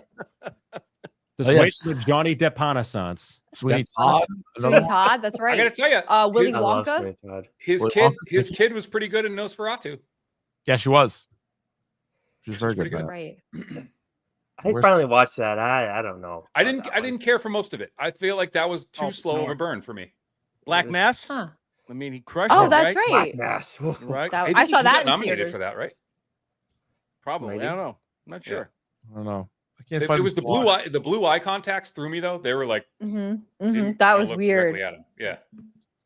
Just Oh, yeah. wait for Johnny Depp renaissance. Sweeney That's- Todd. Sweeney Todd. That's I right. gotta tell you, Willy I love Wonka. Sweeney Todd. his We're kid, on- his kid was pretty good in Nosferatu. Yeah, she was. She was very Pretty good. good. Right. I finally watched that. I don't know. I about didn't. that I one. didn't care for most of it. I feel like that was too Oh, slow of no. a burn for me. Black Mass. Huh. I mean, he crushed Oh, it. that's right. right. Yes. Right. That- think I saw he got that in nominated theaters. for that, right? Probably. Maybe. I don't know. I'm not sure. I don't know. I can't It, find it was his the blue blog. eye. The blue eye contacts threw me though. They were like, That was look weird. directly at him. Yeah.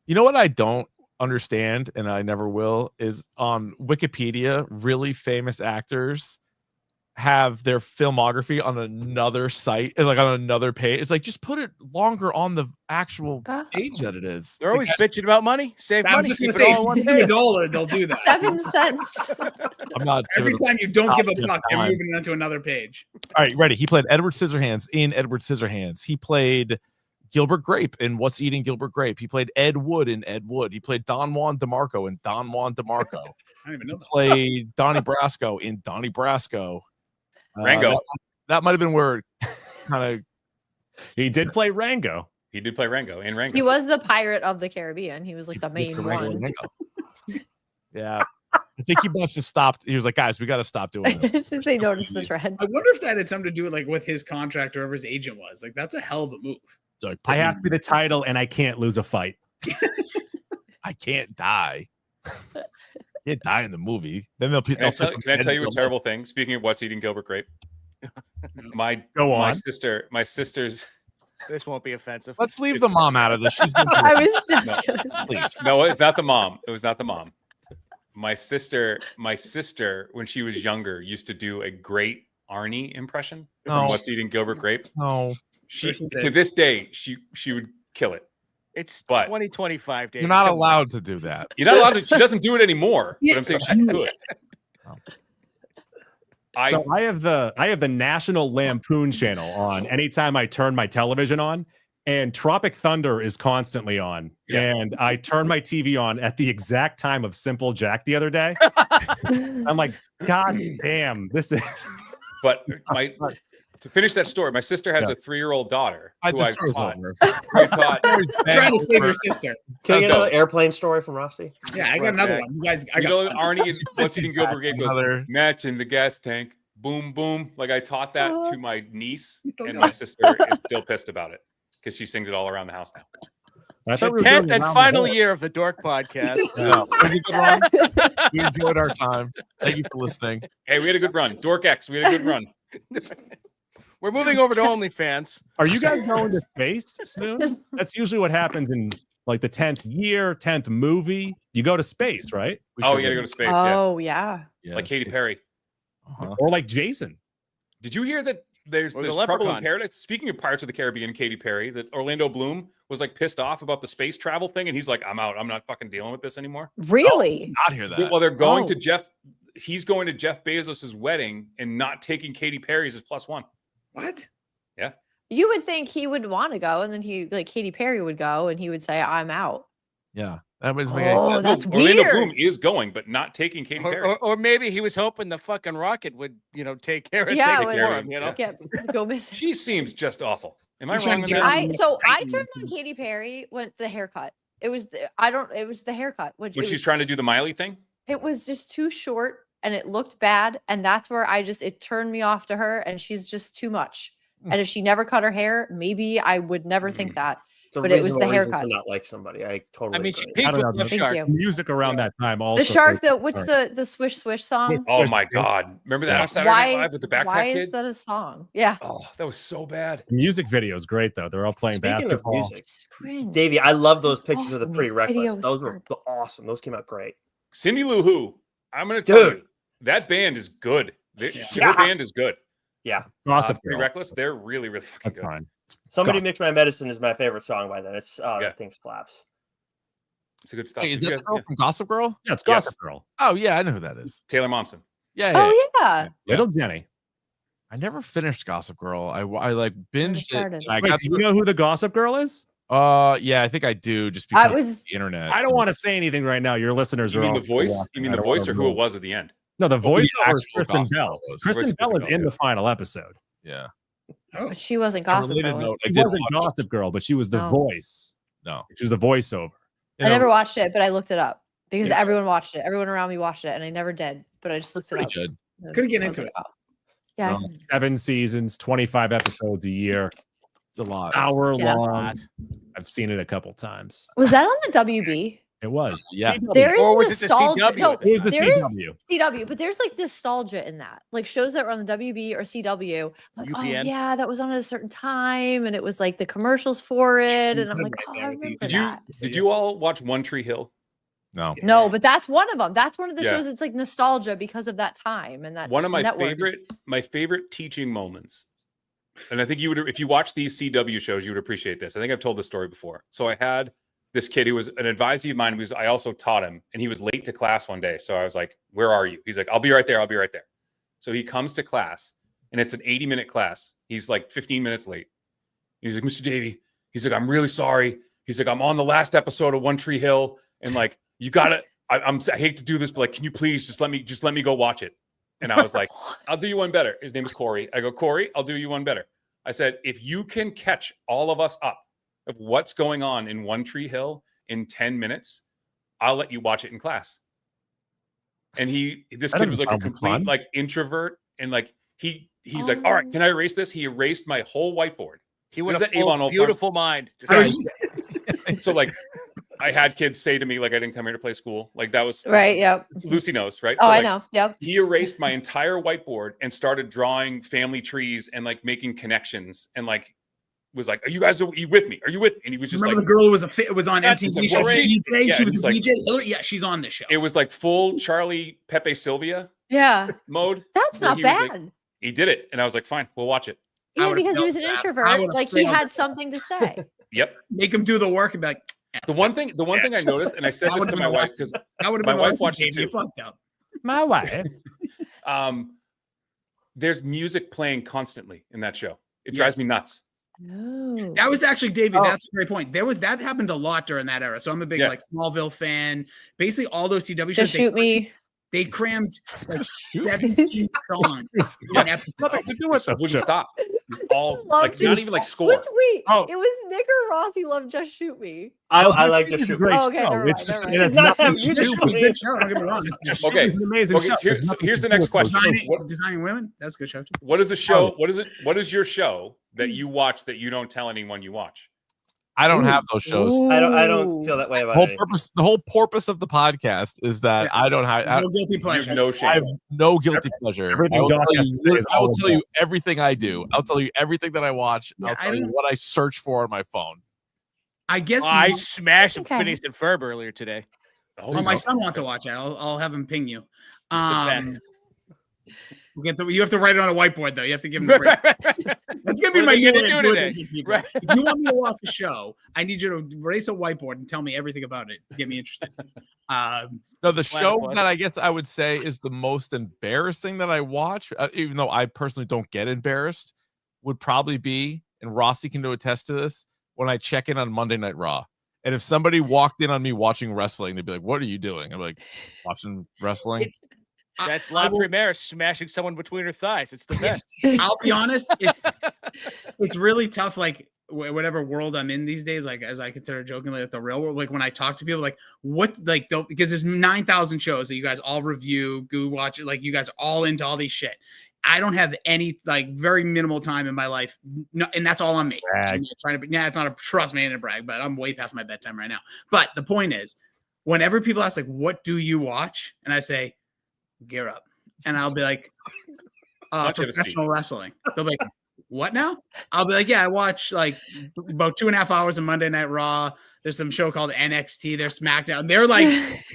You know what I don't understand, and I never will, is on Wikipedia, really famous actors have their filmography on another site, like on another page. It's like just put it longer on the actual page that it is. They're always bitching about money. Save I was money. just Keep gonna it say, all in if one you give page. $1, they'll do that. 7 cents. I'm not Every giving time you don't give a enough fuck, they're time. moving it onto another page. All right, ready. He played Edward Scissorhands in Edward Scissorhands. He played Gilbert Grape in What's Eating Gilbert Grape. He played Ed Wood in Ed Wood. He played Don Juan DeMarco in Don Juan DeMarco. I don't even know He that. played Donnie Brasco in Donnie Brasco. Rango. That might have been where it kind of. He did play Rango. He did play Rango in Rango. He was the pirate of the Caribbean. He was like the main one. Yeah. I think he must have stopped. He was like, guys, we got to stop doing this. Since they noticed the trend. I wonder if that had something to do with like with his contract or whoever his agent was. Like that's a hell of a move. Like, I have to be the title, and I can't lose a fight. I can't die. Can't die in the movie. Then they'll. Can I tell you a terrible thing? Speaking of What's Eating Gilbert Grape, my sister's. This won't be offensive. Let's leave the mom out of this. She's been I was just gonna say. please. No, it's not the mom. It was not the mom. My sister, when she was younger, used to do a great Arnie impression from No. What's Eating Gilbert Grape. No, She she to did. this day she would kill it. It's But- 2025, Dave. you're not Come on. allowed to do that. You're not allowed to. She doesn't do it anymore. But I'm saying she could. So I have the National Lampoon channel on anytime I turn my television on, and Tropic Thunder is constantly on. And I turned my TV on at the exact time of Simple Jack the other day. I'm like, God damn, this is. But to finish that story, my sister has a 3-year-old daughter who I've taught. Trying to save your sister. Can I get another airplane story from Rusty? Yeah, I got another one. You guys, I got Arnie and what's eating Gilbert Grape goes, match in the gas tank. Boom, boom. Like I taught that to my niece, and my sister is still pissed about it because she sings it all around the house now. The 10th and final year of the Dork podcast. We enjoyed our time. Thank you for listening. Hey, we had a good run. Dork X, we had a good run. We're moving over to OnlyFans. Are you guys going to space soon? That's usually what happens in like the 10th year, 10th movie. You go to space, right? You gotta go to space. Oh, yeah. Like Katy Perry. Or like Jason. Did you hear that there's trouble in paradise? Speaking of Pirates of the Caribbean and Katy Perry, that Orlando Bloom was like pissed off about the space travel thing, and he's like, I'm out. I'm not fucking dealing with this anymore. Really? Not hear that. Well, they're going to Jeff. He's going to Jeff Bezos' wedding and not taking Katy Perry's as +1. What? Yeah. You would think he would want to go, and then Katy Perry would go, and he would say, "I'm out." Yeah, that was that's Orlando weird. Bloom is going, but not taking Katy Perry. Or maybe he was hoping the fucking rocket would, take care of Yeah, take would care of him, go missing. She seems just awful. Am I He's wrong? trying to In get that? I turned on Katy Perry when the haircut. It was the haircut. When she's trying to do the Miley thing? It was just too short and it looked bad. And that's where it turned me off to her, and she's just too much. And if she never cut her hair, maybe I would never think that. But it was the haircut. To not like somebody. I totally. She agree. peaked with know, Left Shark. you. Music around that time also. The shark, plays- what's the swish swish song? Oh my God. Remember that on Saturday Night Live with the backpack Why kid? is that a song? Yeah. Oh, that was so bad. The music video is great though. They're all playing Speaking of basketball. music, Davey, I love those pictures of the Awesome. pre-reckless. Video was Those were awesome. Those came out great. Cindy Lou Who, I'm going to tell you, that band is good. Their band is good. Yeah. Gossip Pretty Girl. Reckless, they're really, really fucking That's good. fine. Somebody Gossip. Mix My Medicine is my favorite song by them. It's that thing slaps. It's a good stuff. Hey, is You that guys- the girl from Gossip Girl? Yeah, it's Yes. Gossip Girl. Oh yeah, I know who that is. Taylor Momsen. Yeah. Oh yeah. Little Jenny. I never finished Gossip Girl. I like binged started. it. I Wait, got do you know who the Gossip Girl is? yeah, I think I do. Just because of the internet. I don't want to say anything right now. Your listeners You are mean all the voice? watching. You mean I the don't wanna voice or who ruin- it was at the end? No, the voice is actual Kristen Gossip Bell. Girl was. Kristen Voice Bell is Kristen in Bell, the final episode. Yeah. But she wasn't On a Gossip related Girl. note, I She did wasn't watch. Gossip Girl, but she was the No. voice. No. She was the voiceover. I never watched it, but I looked it up because Yeah. everyone watched it. Everyone around me watched it, and I never did. But I just looked it Pretty up. good. Couldn't get I was into like, it. oh. Yeah. 7 seasons, 25 episodes a year, It's a lot. hour Yeah. long. I've seen it a couple times. Was that on the WB? It was. Yeah. There is Or was it the nostalgia. CW? No, It was the there is CW. CW, but there's like nostalgia in that. Like shows that were on the WB or CW. I'm like, oh UPN? yeah, that was on at a certain time, and it was like the commercials for it, and I'm like, Right oh, there I with the- remember Did that. you all watch One Tree Hill? No. No, but that's one of them. That's one of the Yeah. shows. It's like nostalgia because of that time and that. One of my network. favorite teaching moments. And I think you would, if you watch these CW shows, you would appreciate this. I think I've told this story before. So I had this kid who was an advisee of mine. I also taught him, and he was late to class one day. So I was like, "Where are you?" He's like, "I'll be right there. I'll be right there." So he comes to class, and it's an 80-minute class. He's like 15 minutes late. He's like, "Mr. Davey," he's like, "I'm really sorry." He's like, "I'm on the last episode of One Tree Hill, and like, you gotta. I hate to do this, but like, can you please just let me go watch it?" And I was like, "I'll do you one better." His name is Corey. I go, "Corey, I'll do you one better." I said, "If you can catch all of us up of what's going on in One Tree Hill in 10 minutes, I'll let you watch it in class." And this That kid was doesn't like a sound complete fun. like introvert, and like he's like, "All right, can I erase this?" He erased my whole whiteboard. He would This have is at Avon a Old beautiful mind. So like, I had kids say to me like, "I didn't come here to play school." Like that was Right. Yep. Lucy knows, right? Oh, So, I like, know. Yep. he erased my entire whiteboard and started drawing family trees and like making connections and like was like, are you with me? Are you with me? And he was just Remember like, the girl who was was on That's MTV. She was a great. DJ. Yeah, She was he's a like- DJ. Hillary, yeah, she's on this show. it was like full Charlie Pepe Sylvia Yeah. mode. That's where not he was like- bad. He did it. And I was like, fine, we'll watch it. I Yeah, would've because he was felt an his ass. I introvert. would've Like he failed. had something to say. Yep. Make him do the work and be like, The one thing I noticed, and I said That this would've to been my wife awesome. because that would have my been wife awesome, watched it Jamie. You too. fucked up. My wife. There's music playing constantly in that show. It drives me Yes. nuts. No. That was actually David. Oh. That's a great point. That happened a lot during that era. So I'm a big like Smallville fan. Basically, all those CW shows. Just shoot me. They crammed like 17 songs. Nothing to do with it. Wouldn't stop. It was all like not even like score. Wait, it was Nick or Rossi loved Just Shoot Me. I like Just Shoot Me. Oh, okay, never mind. Good show. Don't get me wrong. Okay, It's an amazing show. Here's the next question. Designing Women. That's a good show too. What is a show? What is it? What is your show that you watch that you don't tell anyone you watch? I don't have those shows. I don't feel that way about it. The whole purpose of the podcast is that I don't have no guilty pleasure. No shame. I have no guilty pleasure. Everything I will Doc has to say is I will all tell you everything I do. I'll tell you everything that I watch. Yeah, I'll tell you what I search for on my phone. I guess I smashed some Phineas and Ferb earlier today. Oh, my son wants to watch it. I'll have him ping you. You have to write it on a whiteboard though. You have to give him the That's gonna be my new motivation, people. Right. If you want me to watch a show, I need you to raise a whiteboard and tell me everything about it to get me interested. So the show that I guess I would say is the most embarrassing that I watch, even though I personally don't get embarrassed, would probably be, and Rossi can attest to this, when I check in on Monday Night Raw. And if somebody walked in on me watching wrestling, they'd be like, "What are you doing?" I'm like, "Watching wrestling." That's La Primera smashing someone between her thighs. It's the best. I'll be honest, it's really tough. Like whatever world I'm in these days, like as I consider jokingly like the real world, like when I talk to people, like what, like because there's 9,000 shows that you guys all review, go watch it, like you guys are all into all these shit. I don't have any like very minimal time in my life, no, and that's all on me. I'm not trying to, it's not a trust me and a brag, but I'm way past my bedtime right now. But the point is, whenever people ask like, "What do you watch?" and I say, "Gear Up," and I'll be like, "Professional wrestling." They'll be like, "What now?" I'll be like, "Yeah, I watch like about 2.5 hours of Monday Night Raw. There's some show called NXT. There's SmackDown." They're like,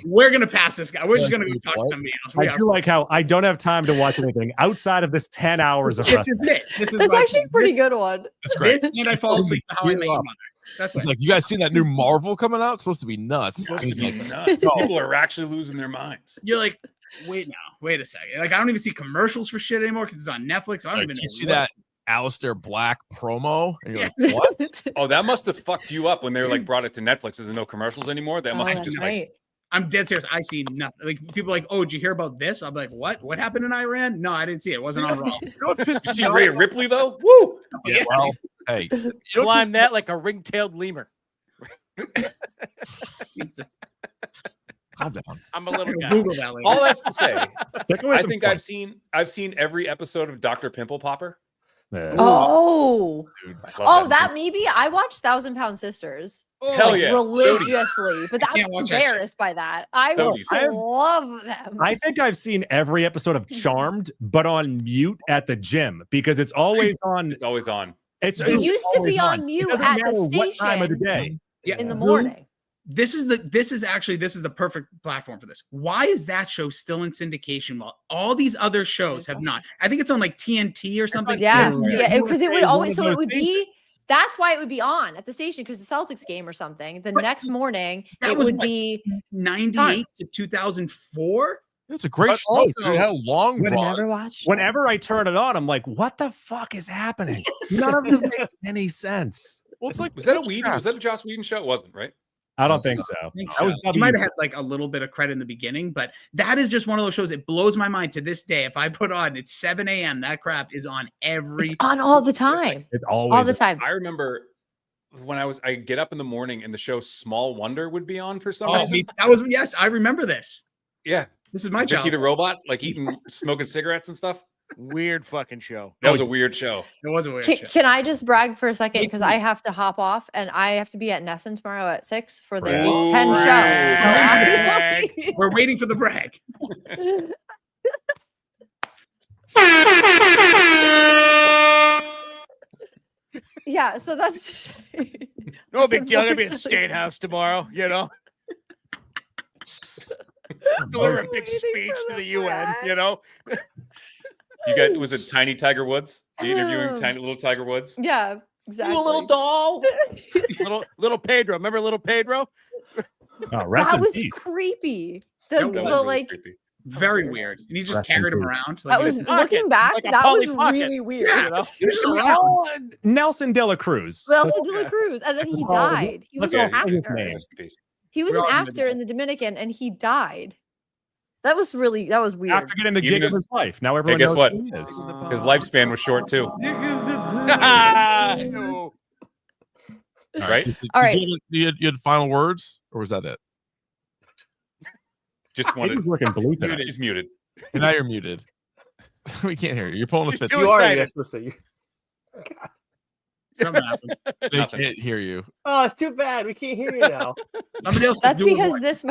"We're gonna pass this guy. We're just gonna go talk to somebody else." I do like how I don't have time to watch anything outside of this 10 hours of This wrestling. is it. This is That's actually a pretty good one. That's great. This and I fall asleep to How I Met Your Mother. That's It's it. like, you guys seen that new Marvel coming out? It's supposed to be nuts. It's It's like, nuts. People are actually losing their minds. You're like, wait a second. Like I don't even see commercials for shit anymore because it's on Netflix. So I don't even know. You see that Alistair Black promo? And you're like, what? Oh, that must have fucked you up when they were like brought it to Netflix. There's no commercials anymore. That must have just like. I'm dead serious. I see nothing. Like people are like, "Oh, did you hear about this?" I'm like, "What? What happened in Iran?" No, I didn't see it. It wasn't on Raw. You see Rhea Ripley though? Woo! Yeah, well, hey, Climb that like a ring-tailed lemur. Jesus. Calm down. I'm a little guy. Google that later. All that's to say, I think points. I've seen every episode of Dr. Pimple Popper. Oh, Dude, I love that maybe I watched 1,000-Pound Sisters. Hell yeah. Religiously, but I'm can't watch that shit. embarrassed by that. I Sodies. love them. I think I've seen every episode of Charmed, but on mute at the gym because it's always on. It's always on. It used to be on mute It doesn't at the matter what time of the station day. in the morning. This is the perfect platform for this. Why is that show still in syndication while all these other shows have not? I think it's on like TNT or something. Yeah, because it would always. So it would be. That's why it would be on at the station because the Celtics game or something. The next morning it would be 98 to 2004. It's a great show. Dude. How long? Whenever I turn it on, I'm like, "What the fuck is happening?" None of this makes any sense. Well, it's like, was that a Joss Whedon show? It wasn't, right? I don't think so. He might have had like a little bit of credit in the beginning, but that is just one of those shows. It blows my mind to this day. If I put on, it's 7 a.m. That crap is on every. It's on all the time. It's always all the time. I remember when I get up in the morning and the show Small Wonder would be on for some reason. That was yes, I remember this. Yeah, this is my Vicky childhood. the Robot, like smoking cigarettes and stuff. Weird fucking show. That was a weird show. It was a weird show. show. Can I just brag for a second because I have to hop off and I have to be at Nesson tomorrow at 6 for the 8 to 10 show. So we're waiting for the brag. Yeah, so that's just no big deal. I'm gonna be at State House tomorrow. You know. Deliver a big speech to the UN, you know. Was it Tiny Tiger Woods? You interviewing little Tiger Woods? Yeah, exactly. You a little doll. little Pedro. Remember little Pedro? Oh, rest that in was peace. creepy. That was Like creepy. Very weird. And he just Rest in carried him peace. around. That was looking back. like a that was Polly Pocket. really weird. Yeah. You know? Just We around. all- Nelson De La Cruz. Nelson De La Cruz, and then he Let's all- died. He was let's an all say his actor. name. Rest in peace. He was We an all know actor in the Dominican, and he died. That was weird. After getting the Even gig of his- his life. Now Hey, everyone guess knows what? who he is. His lifespan was short too. Ew. Right? All right. You had final words, or was that it? Just He wanted. was working blue tonight. He's muted. And now you're muted. We can't hear you. You're pulling a Just fifth. too You are, excited. yes, listen. Something happened. They can't hear you. Oh, it's too bad. We can't hear you now. Somebody else. That's is doing because voice. this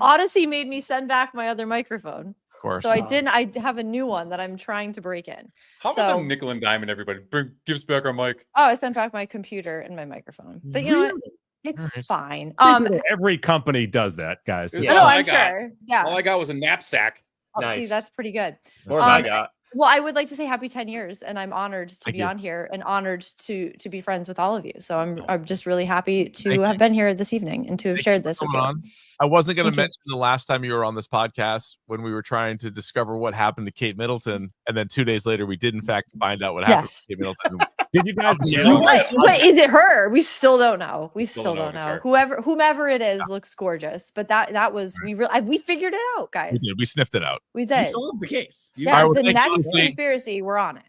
Odyssey made me send back my other microphone. Of course. So I didn't. I have a new one that I'm trying to break in. How So- about them nickel and dime and everybody? Give us back our mic. Oh, I sent back my computer and my microphone. But you know what? It's Alright. fine. Every company does that, guys. This is I know, all I I'm got. sure. Yeah. All I got was a knapsack. Oh, see, Nice. that's pretty good. More than I Um, got. Well, I would like to say happy 10 years, and I'm honored to Thank be you. on here and honored to be friends with all of you. So I'm just really happy to Thank have you. been here this evening and to have Thank shared you for this with coming you. on. I wasn't going to Thank you. mention the last time you were on this podcast when we were trying to discover what happened to Kate Middleton, and then 2 days later we did in fact find out what happened Yes. to Kate Middleton. Did you guys You get know on- What? Wait, is it her? We still don't know. We Still still don't don't know know. if it's Whomever it is looks gorgeous. But that was we figured it out, We guys. did. We sniffed it out. We You did. solved the case. You Yeah, All right, well, the thank you, next Lucy. conspiracy, we're on it.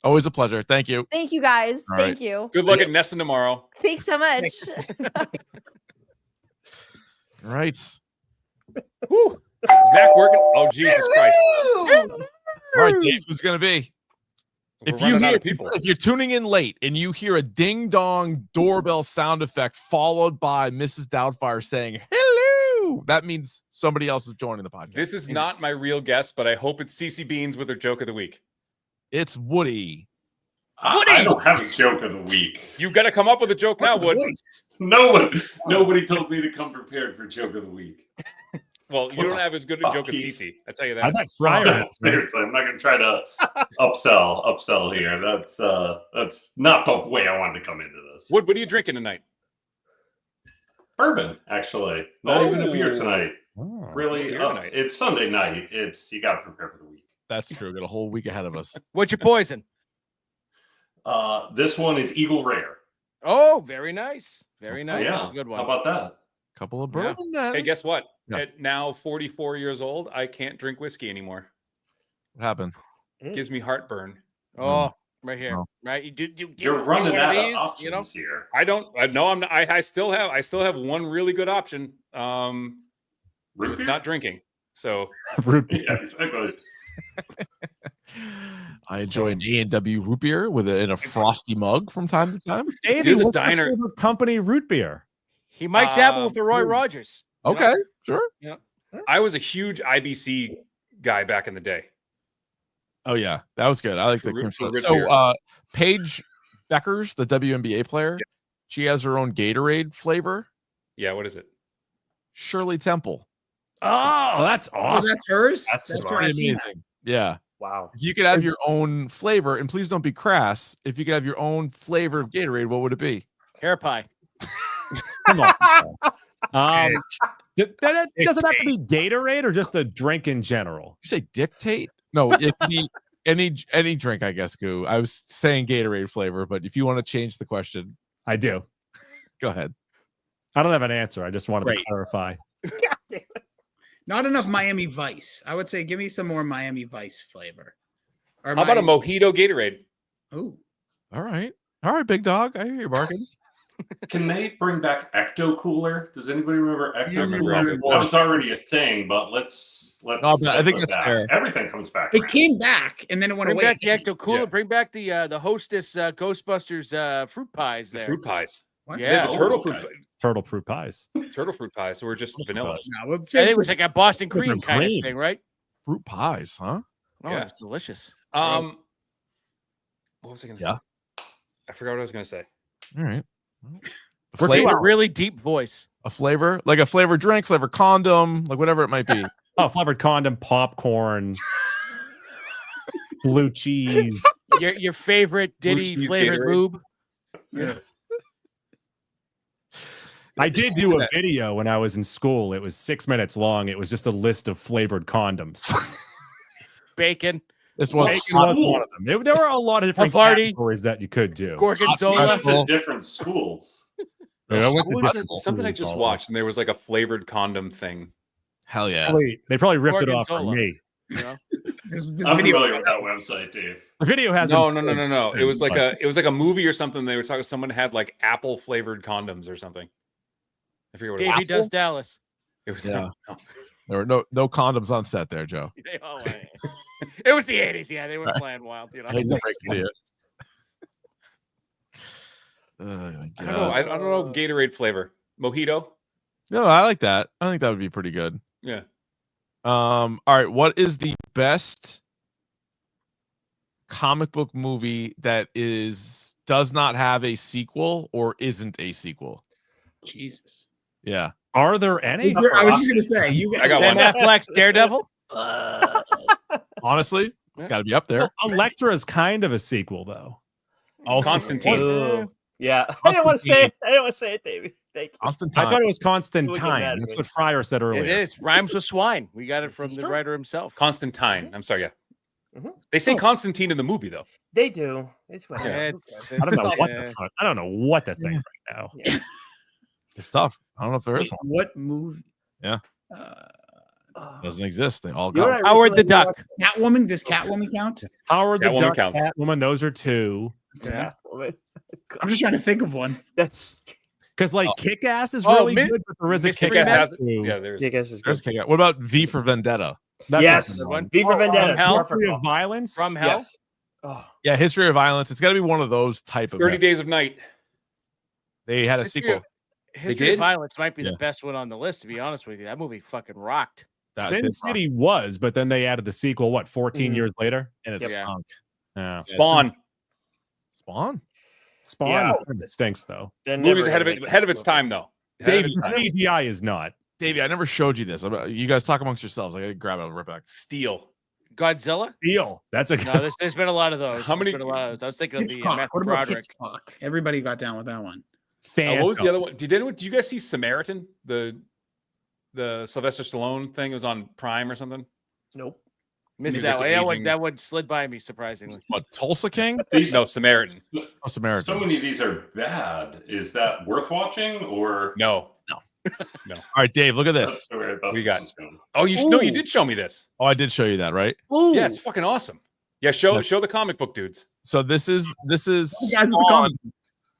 Always a pleasure. Thank you. Thank you guys. All Thank you. Good luck at Nesson tomorrow. Thanks so much. All right. Whew. Is Mac working? Oh, Jesus Christ. All right, Dave, who's going to be? We're running out of people. If you're tuning in late and you hear a ding dong doorbell sound effect followed by Mrs. Doubtfire saying hello, that means somebody else is joining the podcast. This is not my real guess, but I hope it's CC Beans with her joke of the week. It's Woody. I don't have a joke of the week. You got to come up with a joke now, Wood. Nobody told me to come prepared for joke of the week. Well, you don't have as good a joke as Keith. CC. I tell you I that. bet Fryer. Seriously, I'm not going to try to upsell here. That's not the way I wanted to come into this. Wood, what are you drinking tonight? Bourbon, actually, not even a beer Oh. tonight. Oh. Really, beer tonight. it's Sunday night. You got to prepare for the week. That's true. Got a whole week ahead of us. What's your poison? This one is Eagle Rare. Oh, very nice. Very Okay. nice. Yeah, Good one. how about that? Couple of Yeah. bourbon then. Hey, guess what? Yeah. At now 44 years old, I can't drink whiskey anymore. What happened? Gives me heartburn. Oh, right here. Oh. Right. You You're get running one out of these, options here. I don't. No, I'm not. I still have one really good option. Root It's beer? not drinking. So Root beer. Yeah, exactly. I enjoy an A&W root beer in a frosty mug from time to time. Davey, There's a what's your diner- favorite company root beer? He might dabble with the Roy Ooh. Rogers. you know? Okay, sure. I was a huge IBC guy back in the day. Oh yeah, that was good. I like the For root- cream for soda. root So beer. Paige Beckers, the WNBA player, she has her own Gatorade flavor. Yeah, what is it? Shirley Temple. Oh, that's Oh, awesome. that's hers. That's where smart. I Pretty seen that. amazing. Yeah. Wow. If you could have your own flavor, and please don't be crass. If you could have your own flavor of Gatorade, what would it be? Hair pie. Come on. Does it have to be Gatorade or just a drink in general? You say dictate? No, it could be any drink, I guess. Goo. I was saying Gatorade flavor, but if you want to change the question, I do. go ahead. I don't have an answer. I just wanted Great. to clarify. Not enough Miami Vice. I would say give me some more Miami Vice flavor. Or How about a mojito Gatorade? Oh, All right, big dog. I hear you barking. Can they bring back Ecto Cooler? Does anybody remember Ecto remember Cooler? Ecto That was already a thing, but let's. No, but I stick think with it's that. fair. Everything comes back. it around. came back and then it went Bring away. back the Ecto Cooler. Yeah. Bring back the Hostess Ghostbusters fruit pies The there. fruit pies. What? Yeah. The turtle okay. fruit. Turtle fruit pies. Turtle fruit pies. So we're just vanilla. No, we'll I say think it was like a Boston cream Different kind cream. of thing, right? Fruit pies, huh? Oh, Yeah. it's delicious. What was I going to Yeah. say? I forgot what I was going to say. All right. A We're flavor, getting a really deep voice. a flavor, like a flavored drink, flavor condom, like whatever it might be. Oh, flavored condom, popcorn, blue cheese. Your favorite Blue Diddy cheese flavored Gatorade. lube. I did do a video when I was in school. It was 6 minutes long. It was just a list of flavored condoms. Bacon. This was one of them. There were a lot of different Havarti. categories that you could do. I Gorgonzola. went to different schools. Yeah, What was that? Something I just watched, and there was like a flavored condom thing. Hell yeah. They probably ripped it off from Gorgonzola. me. You know? I'm familiar with that website, Dave. The video has No. It was like a movie or something. They were talking. Someone had like apple flavored condoms or something. I forget what it was. Davey Does Dallas. It was Yeah. no. There were no condoms on set there, Joe. It was the 80s. Yeah, they were playing wild. You know? I hate to break it to you. I don't know Gatorade flavor. Mojito. No, I like that. I think that would be pretty good. Yeah. All right. What is the best comic book movie that does not have a sequel or isn't a sequel? Jesus. Yeah. Are there any? I was just gonna say I got Ben one. Affleck's Daredevil. Honestly, it's got to be up there. Elektra is kind of a sequel, though. Also, Constantine. Ooh. Yeah. I didn't want to say it. I didn't want to say it, Davey. Thank you. Constantine. I thought it was Look at Constantine. that, That's man. what Fryer said earlier. It is. Rhymes with swine. We got it This from is the true. writer himself. Constantine. I'm sorry. Yeah. Mhm. They say Constantine in the movie though. They do. It's what It's- I don't know what yeah. the fuck. I don't know what to think right now. It's tough. I don't know if there is Wait, one. what movie? Yeah. Oh. Doesn't exist. They all You know go. what I Howard the recently Duck. watched? Catwoman. Does Catwoman count? Howard the Catwoman Duck, counts. Catwoman, those are two. Catwoman. I'm just trying to think of one. That's Because Kick Ass is Oh, really Mi- good, but there is a Mystery Kick Kick-Ass Ass has too. yeah. There's I guess it's There's good. What about V for Vendetta? That's Yes. a good one. V for Vendetta. From Hell? History of Violence. From Hell. Yes. Oh. Yeah, History of Violence. It's got to be one of those type of. 30 Days of Night. They had a History sequel. of- History did? of Violence might be Yeah. the best one on the list, to be honest with you. That movie fucking rocked. That Sin did City was, but then they added the sequel. What, 14 Mhm. years later? and it Yeah. stunk. Yeah. Spawn. Spawn. Spawn Yeah. stinks though. They're Movie's never ahead of gonna it. make Ahead of that its movie. time though. Ahead of Dave, its time. CGI is not. Davey, I never showed you this. You guys talk amongst yourselves. I got to grab it right back. Steel. Godzilla? Steel. That's a No, there's been a lot of those. How many- There's been a lot of those. I was thinking of the Hitchcock. Matthew What about Broderick. Hitchcock? Everybody got down with that one. What was the other one? Did you guys see Samaritan? The Sylvester Stallone thing? It was on Prime or something. Nope. Missed Music that one. aging. That one slid by me, surprisingly. What, Tulsa King? No, Samaritan. Oh, Samaritan. So many of these are bad. Is that worth watching or No. All right, Dave, look at this. That's where I thought What do you this got? was going. Oh, you did show me this. Oh, I did show you that, right? Yeah, it's fucking awesome. Yeah, show the comic book dudes. So this is Guys with the Spawn comic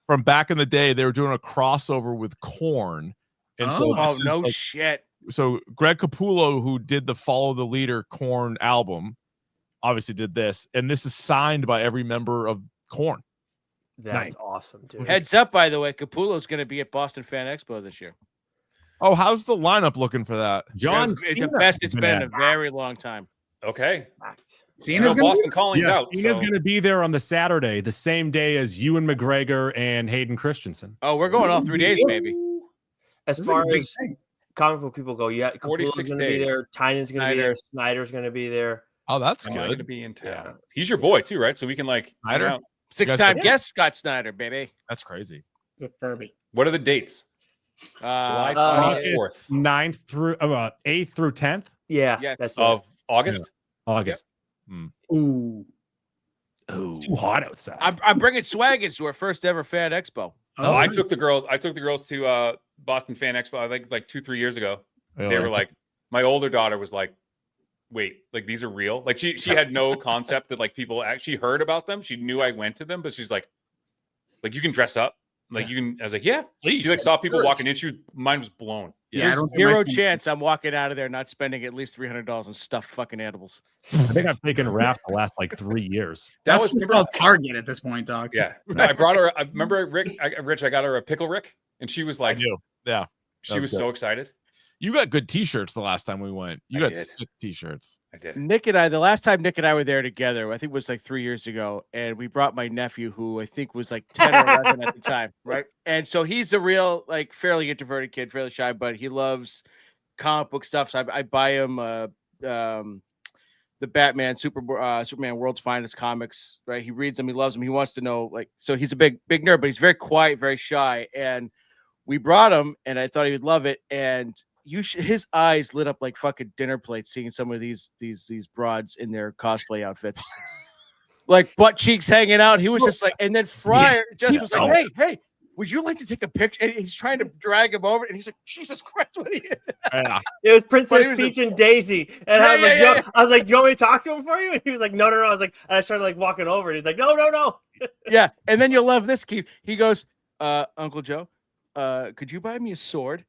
from back in the day. They were doing a crossover with Korn, and so Oh, this is no like- shit. so Greg Capullo, who did the Follow the Leader Korn album, obviously did this, and this is signed by every member of Korn. That's Nice. awesome, dude. Heads up, by the way, Capullo's going to be at Boston Fan Expo this year. Oh, how's the lineup looking for that? John It's the Cena best it's has been in a at it. very long time. Okay. Cena's gonna Boston Calling's Yeah, out. Cena's So. going to be there on the Saturday, the same day as Ewan McGregor and Hayden Christensen. Oh, we're going all 3 days, baby. As This is a far big as thing. comic book people go, yeah, 46 46 going to be days. there. Tynan's going to be Snyder. there. Snyder's going to be there. Oh, that's I'm not going to good. be in town. Yeah. He's your boy too, right? So we can hang Snyder? out. Six-time Yeah. guest Scott Snyder, baby. That's crazy. It's a Furby. What are the dates? July Uh, 24th 9th through 8th through 10th Yeah, Yes. that's of August. August. Ooh. It's too hot outside. I'm bringing Swaggins to our first ever Fan Expo. Oh, I took the girls to Boston Fan Expo. I think like 2-3 years ago. They were like, my older daughter was like, wait, like these are real? Like she had no concept that like people actually heard about them. She knew I went to them, but she's like you can dress up. Like you can, I was like, yeah, Please. She like saw people walking in. Mine was blown. Yeah, I There's don't think my zero son- chance I'm walking out of there not spending at least $300 on stuffed fucking animals. I think I've taken Raph the last like 3 years. That's was just called Target at this point, dog. Yeah. No, I brought her. I remember Rich, I got her a pickle Rick, and she was I like, do. Yeah. she That's was good. so excited. You got good T-shirts the last time we went. You I got did. sick T-shirts. I did. The last time Nick and I were there together, I think it was like 3 years ago, and we brought my nephew, who I think was like 10 or 11 at the time, right? And so he's a real, like, fairly introverted kid, fairly shy, but he loves comic book stuff. So I buy him the Batman, Superman World's Finest comics, right? He reads them, he loves them, he wants to know, like, so he's a big nerd, but he's very quiet, very shy. And we brought him, and I thought he would love it. And his eyes lit up like fucking dinner plates seeing some of these broads in their cosplay outfits, like butt cheeks hanging out. He was just like, and then Fryer just was like, hey, would you like to take a picture? And he's trying to drag him over, and he's like, Jesus Christ, what are you? It was Princess Peach and Daisy, and I was like, do you want me to talk to him for you? And he was like, no. I was like, I started like walking over, and he's like, no. Yeah, and then you'll love this, Keith. He goes, Uncle Joe, could you buy me a sword?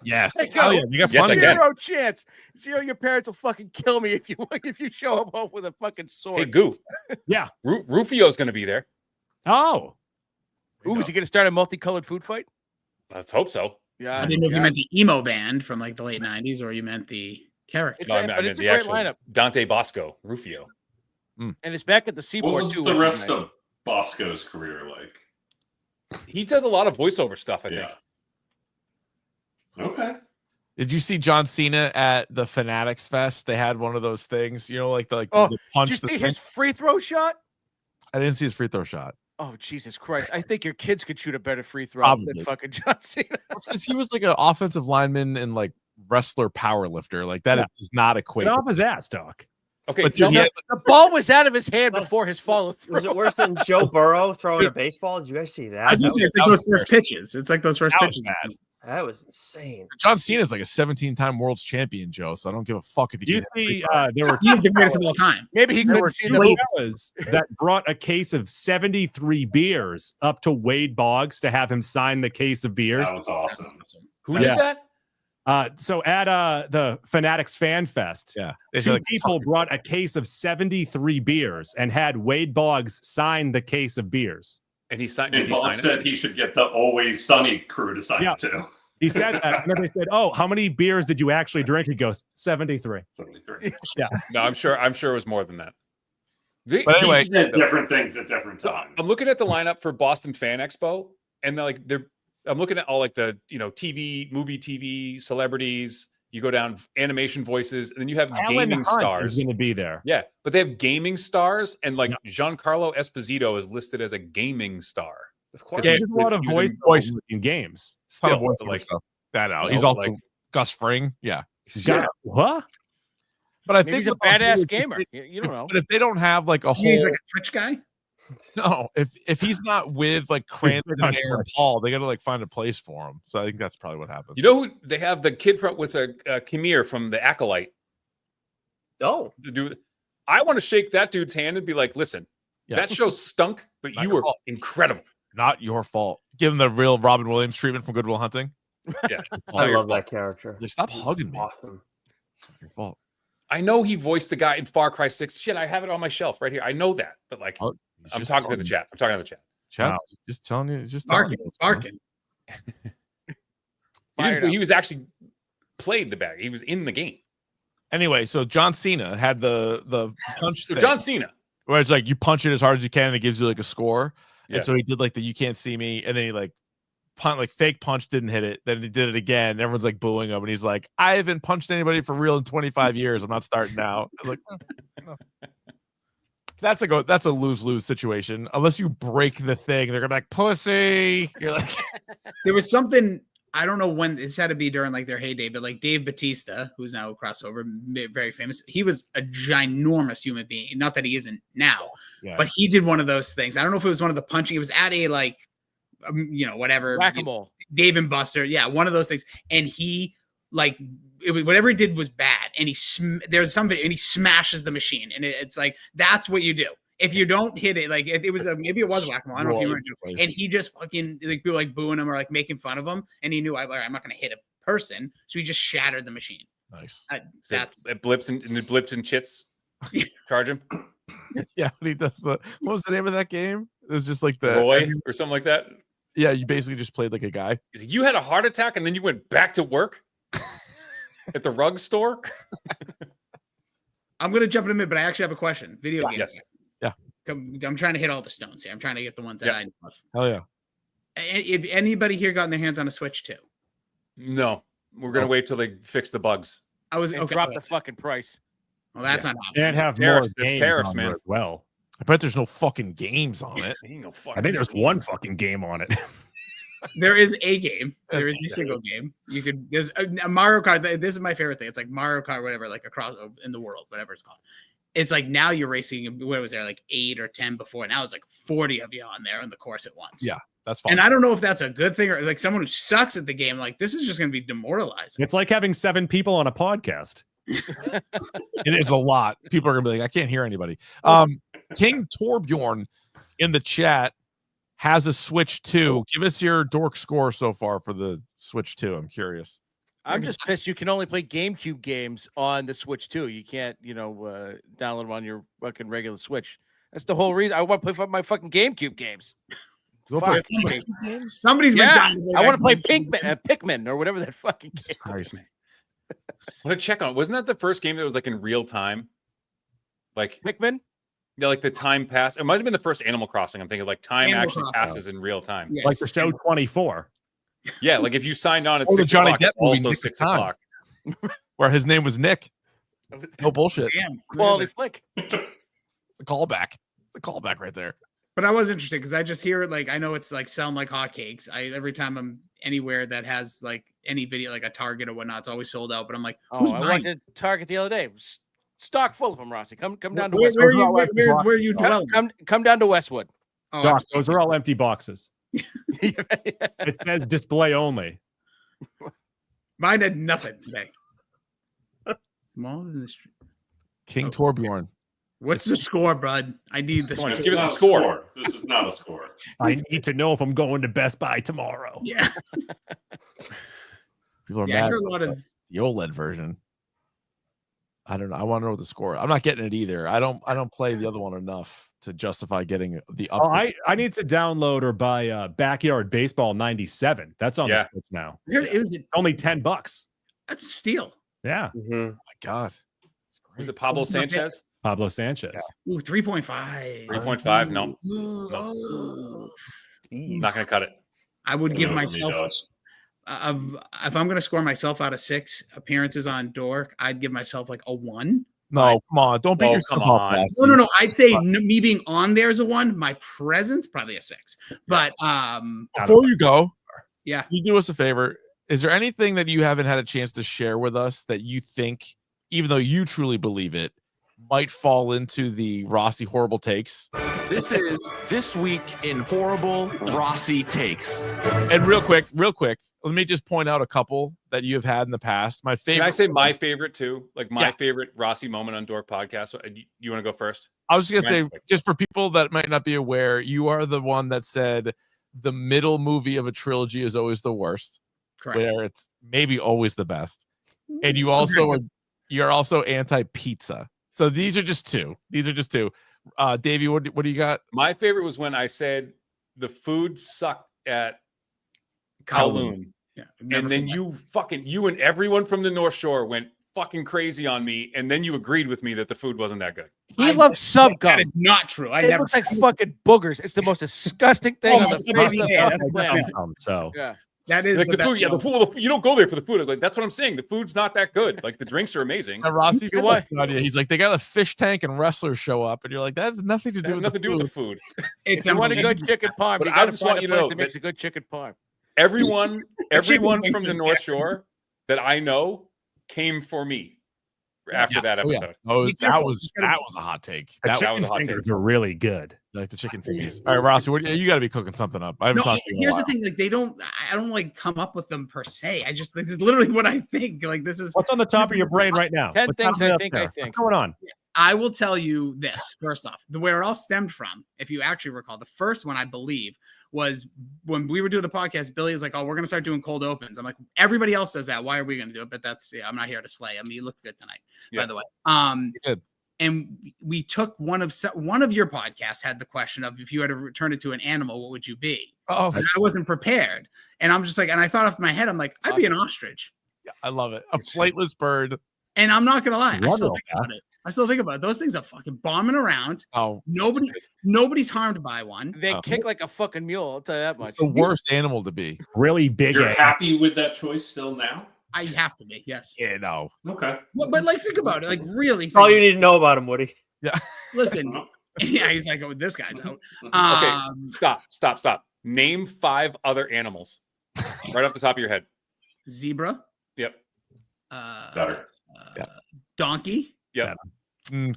Yes. Go, You got zero chance. Your parents will fucking kill me if you show up home with a fucking sword. Hey, Goo. Yeah. Rufio's going to be there. Oh. Ooh, is he going to start a multicolored food fight? Let's hope so. Yeah. I didn't know if you meant the emo band from like the late 90s or you meant the character. It's a great lineup. Dante Bosco, Rufio. And it's back at the Seaport, What was too. the rest of Bosco's career like? He does a lot of voiceover stuff, I think. Okay. Did you see John Cena at the Fanatics Fest? They had one of those things, like the punch. Did you see his free throw shot? I didn't see his free throw shot. Oh, Jesus Christ. I think your kids could shoot a better free throw than fucking John Cena. Because he was like an offensive lineman and like wrestler power lifter. Like that does not equate. Get off his ass, Doc. Okay, but the ball was out of his hand before his follow through. Was it worse than Joe Burrow throwing a baseball? Did you guys see that? I was gonna say, it's like those first pitches. It's like those first pitches. That was insane. John Cena is like a 17-time world champion, Joe. So I don't give a fuck if you see. There were he's the greatest of all time. Maybe he couldn't see the fellas that brought a case of 73 beers up to Wade Boggs to have him sign the case of beers. That was awesome. Who did that? So at the Fanatics Fan Fest, two people brought a case of 73 beers and had Wade Boggs sign the case of beers. And he signed. And Boggs said he should get the Always Sunny crew to sign it too. He said that, and then they said, "Oh, how many beers did you actually drink?" He goes, 73. 73. Yeah. No, I'm sure it was more than that. But anyway, he said different things at different times. I'm looking at the lineup for Boston Fan Expo, and I'm looking at all like the movie TV celebrities. You go down animation voices, and then you have gaming stars. Going to be there. Yeah, but they have gaming stars, and like Giancarlo Esposito is listed as a gaming star. Of course, there's a lot of voice in games. Still, like stuff. That out. He's also like Gus Fring. Yeah. What? But I Maybe think he's a badass gamer. You don't know. But if they don't have like a whole, he's like a Twitch guy. No, if he's not with like Cranston and Aaron Paul, they got to like find a place for him. So I think that's probably what happens. You know who they have? The kid from was a Kimir from the Acolyte. Oh, I want to shake that dude's hand and be like, "Listen, that show stunk, but you were incredible. Not your fault." Give him the real Robin Williams treatment from Good Will Hunting. Yeah, I love that character. Like, stop hugging me. Awesome. It's your fault. I know he voiced the guy in Far Cry 6. Shit, I have it on my shelf right here. I know that, but like, I'm talking to the chat. I'm talking to the chat. Chat, just telling you, just Barking. He was actually played the bag. He was in the game. Anyway, so John Cena had the punch. So John Cena, where it's like you punch it as hard as you can, and it gives you like a score. Yeah. And so he did like the "you can't see me," and then he like fake punch, didn't hit it. Then he did it again. And everyone's like booing him, and he's like, "I haven't punched anybody for real in 25 years. I'm not starting now." I was like, no. That's a lose-lose situation. Unless you break the thing, they're gonna be like, "Pussy." You're like, there was something. I don't know when it's had to be during like their heyday, but like Dave Bautista, who's now a crossover, very famous. He was a ginormous human being. Not that he isn't now, but he did one of those things. I don't know if it was one of the punching. It was at a like, whatever whack-a-mole. Dave and Buster, yeah, one of those things. And he like whatever he did was bad. And there's something, and he smashes the machine, and it's like that's what you do. If you don't hit it, like it was maybe it was whack-a-mole. I don't know if you remember. And he just fucking like people like booing him or like making fun of him, and he knew I'm not going to hit a person, so he just shattered the machine. Nice. That's it. Blips and chits. Charge him. Yeah, he does what was the name of that game? It was just like the Roy or something like that. Yeah, you basically just played like a guy. He's like, you had a heart attack and then you went back to work at the rug store. I'm going to jump in a minute, but I actually have a question. Video games. Yes. Yeah. I'm trying to hit all the stones here. I'm trying to get the ones that I love. Hell yeah. If anybody here gotten their hands on a Switch too? No. We're going to wait till they fix the bugs. Drop the fucking price. Well, that's not happening. And have tariffs, more games tariffs, on man. there as well. I bet there's no fucking games on it. I think there's one fucking game on it. There is a game. There is a single game. You could. There's a Mario Kart. This is my favorite thing. It's like Mario Kart, whatever, like across in the world, whatever it's called. It's like now you're racing. What was there, like 8 or 10 before? Now it's like 40 of you on there on the course at once. Yeah, that's fine. And I don't know if that's a good thing or like someone who sucks at the game. Like this is just going to be demoralizing. It's like having 7 people on a podcast. It is a lot. People are gonna be like, I can't hear anybody. King Torbjorn in the chat has a Switch 2. Give us your dork score so far for the Switch 2. I'm curious. I'm just pissed you can only play GameCube games on the Switch 2. You can't, download them on your fucking regular Switch. That's the whole reason I want to play my fucking GameCube games. Fuck, somebody's been dying to play I want to play that Pikmin or whatever that fucking game is. I want to check on. Wasn't that the first game that was like in real time? Like Pikmin? Yeah, like the time pass. It might have been the first Animal Crossing. I'm thinking like time Animal actually Crossing. passes in real time. Yes. Like the show 24. Yeah, like if you signed on at Or the 6 Johnny o'clock, Depp it's movie, also Nick of 6 Time. o'clock. Where his name was Nick. No bullshit. Damn, Quality flick. The callback. The callback right there. But I was interested because I just hear it like I know it's like sound like hotcakes. Every time I'm anywhere that has like any video, like a Target or whatnot, it's always sold out. But I'm like, Oh, who's I buying went this? to Target the other day. Stock full of them, Rossi. Come down to Where Westwood. are you dwelling? Come down to Westwood. Oh, Doc, those are all empty boxes. It says display only. mine had nothing today. Small in the street. King Torbjorn. What's the score, bud? I need the Come on, score. give us a Not score. This is not a score. I need to know if I'm going to Best Buy tomorrow. Yeah. People are Yeah, I mad. heard a lot of The OLED version. I don't know. I want to know what the score. I'm not getting it either. I don't play the other one enough to justify getting the Oh, upgrade. I need to download or buy Backyard Baseball 97. That's on Yeah. the Switch now. it was Only $10. that's steal. Yeah. Oh my God. Was it Pablo This is not bad. Sanchez? Pablo Sanchez. Ooh, 3.5. 3.5? No. Not going to cut it. I would give No, myself me if I'm going to score myself out of 6 appearances on Dork, I'd give myself like a 1. No, come on. Don't beat Oh, yourself come up. on. Lassie. No. I'd say me being on there is a 1. My presence probably a 6. But Before you go, yeah, can you do us a favor? Is there anything that you haven't had a chance to share with us that you think, even though you truly believe it, might fall into the Rossi horrible takes? This is This Week in Horrible Rossi Takes. And real quick, let me just point out a couple that you have had in the past. My favorite. Can I say my favorite too? Like my Yeah. favorite Rossi moment on Dork podcast. So, you want to go first? I was just gonna say, Mine's quick. just for people that might not be aware, you are the one that said the middle movie of a trilogy is always the worst, correct. where it's maybe always the best. And you also you're also anti-pizza. So these are just two. Davey, what do you got? My favorite was when I said the food sucked at Kowloon. Yeah, And then you and everyone from the North Shore went fucking crazy on me. And then you agreed with me that the food wasn't that good. He loves sub gum. That is not true. I It never. looks like fucking boogers. It's the most disgusting thing Oh, on my the sub face baby of the hair, fucking that's planet. So Yeah. That is Like the the food, best. yeah, the one. food. You don't go there for the food. Like that's what I'm saying. The food's not that good. Like the drinks are amazing. Rossi, You what? he's like, they got a fish tank and wrestlers show up, and you're like, that has nothing to It do has with nothing to do with the food. food. It's If you want a unbelievable. good chicken parm, But you I got to just find want a you to place know that makes that- a good chicken parm. Everyone from the wings, North Shore that I know came for me after that Oh, yeah. episode. Oh, Be that careful. was a hot take. the That was chicken was a hot fingers take. are really good. like the chicken fingers. All right, Rossi, you got to be cooking something up. I haven't No, talked to you in a here's the while. thing. Like I don't like come up with them per se. This is literally what I think. Like this is. What's on the top of your brain right now? 10 What's things happening I up think there? I think. What's going on? I will tell you this first off. Where it all stemmed from, if you actually recall, the first one I believe was when we were doing the podcast. Billy is like, "Oh, we're gonna start doing cold opens." I'm like, "Everybody else does that. Why are we gonna do it?" But I'm not here to slay. I mean, you looked good tonight, by the way. You did. And we took one of your podcasts had the question of if you had to return it to an animal, what would you be? Oh, And I wasn't prepared, and I'm just like, and I thought off my head, I'm like, I'd be an ostrich. I love it. A flightless bird. And I'm not gonna lie, I still Wonderful, think about it. Those things are fucking bombing around. Oh, Nobody's harmed by one. They Oh. kick like a fucking mule. I'll tell you that much. it's the worst animal to be. Really big. You're egg. happy with that choice still now? I have to be, yes. Yeah, no. Okay. But like, think about it. Like, really. That's all you need to know about him, Woody. Listen. Yeah, he's like, oh, this guy's out. Okay, stop. Name 5 other animals. Right off the top of your head. Zebra. Yep. Better. Donkey. Yep.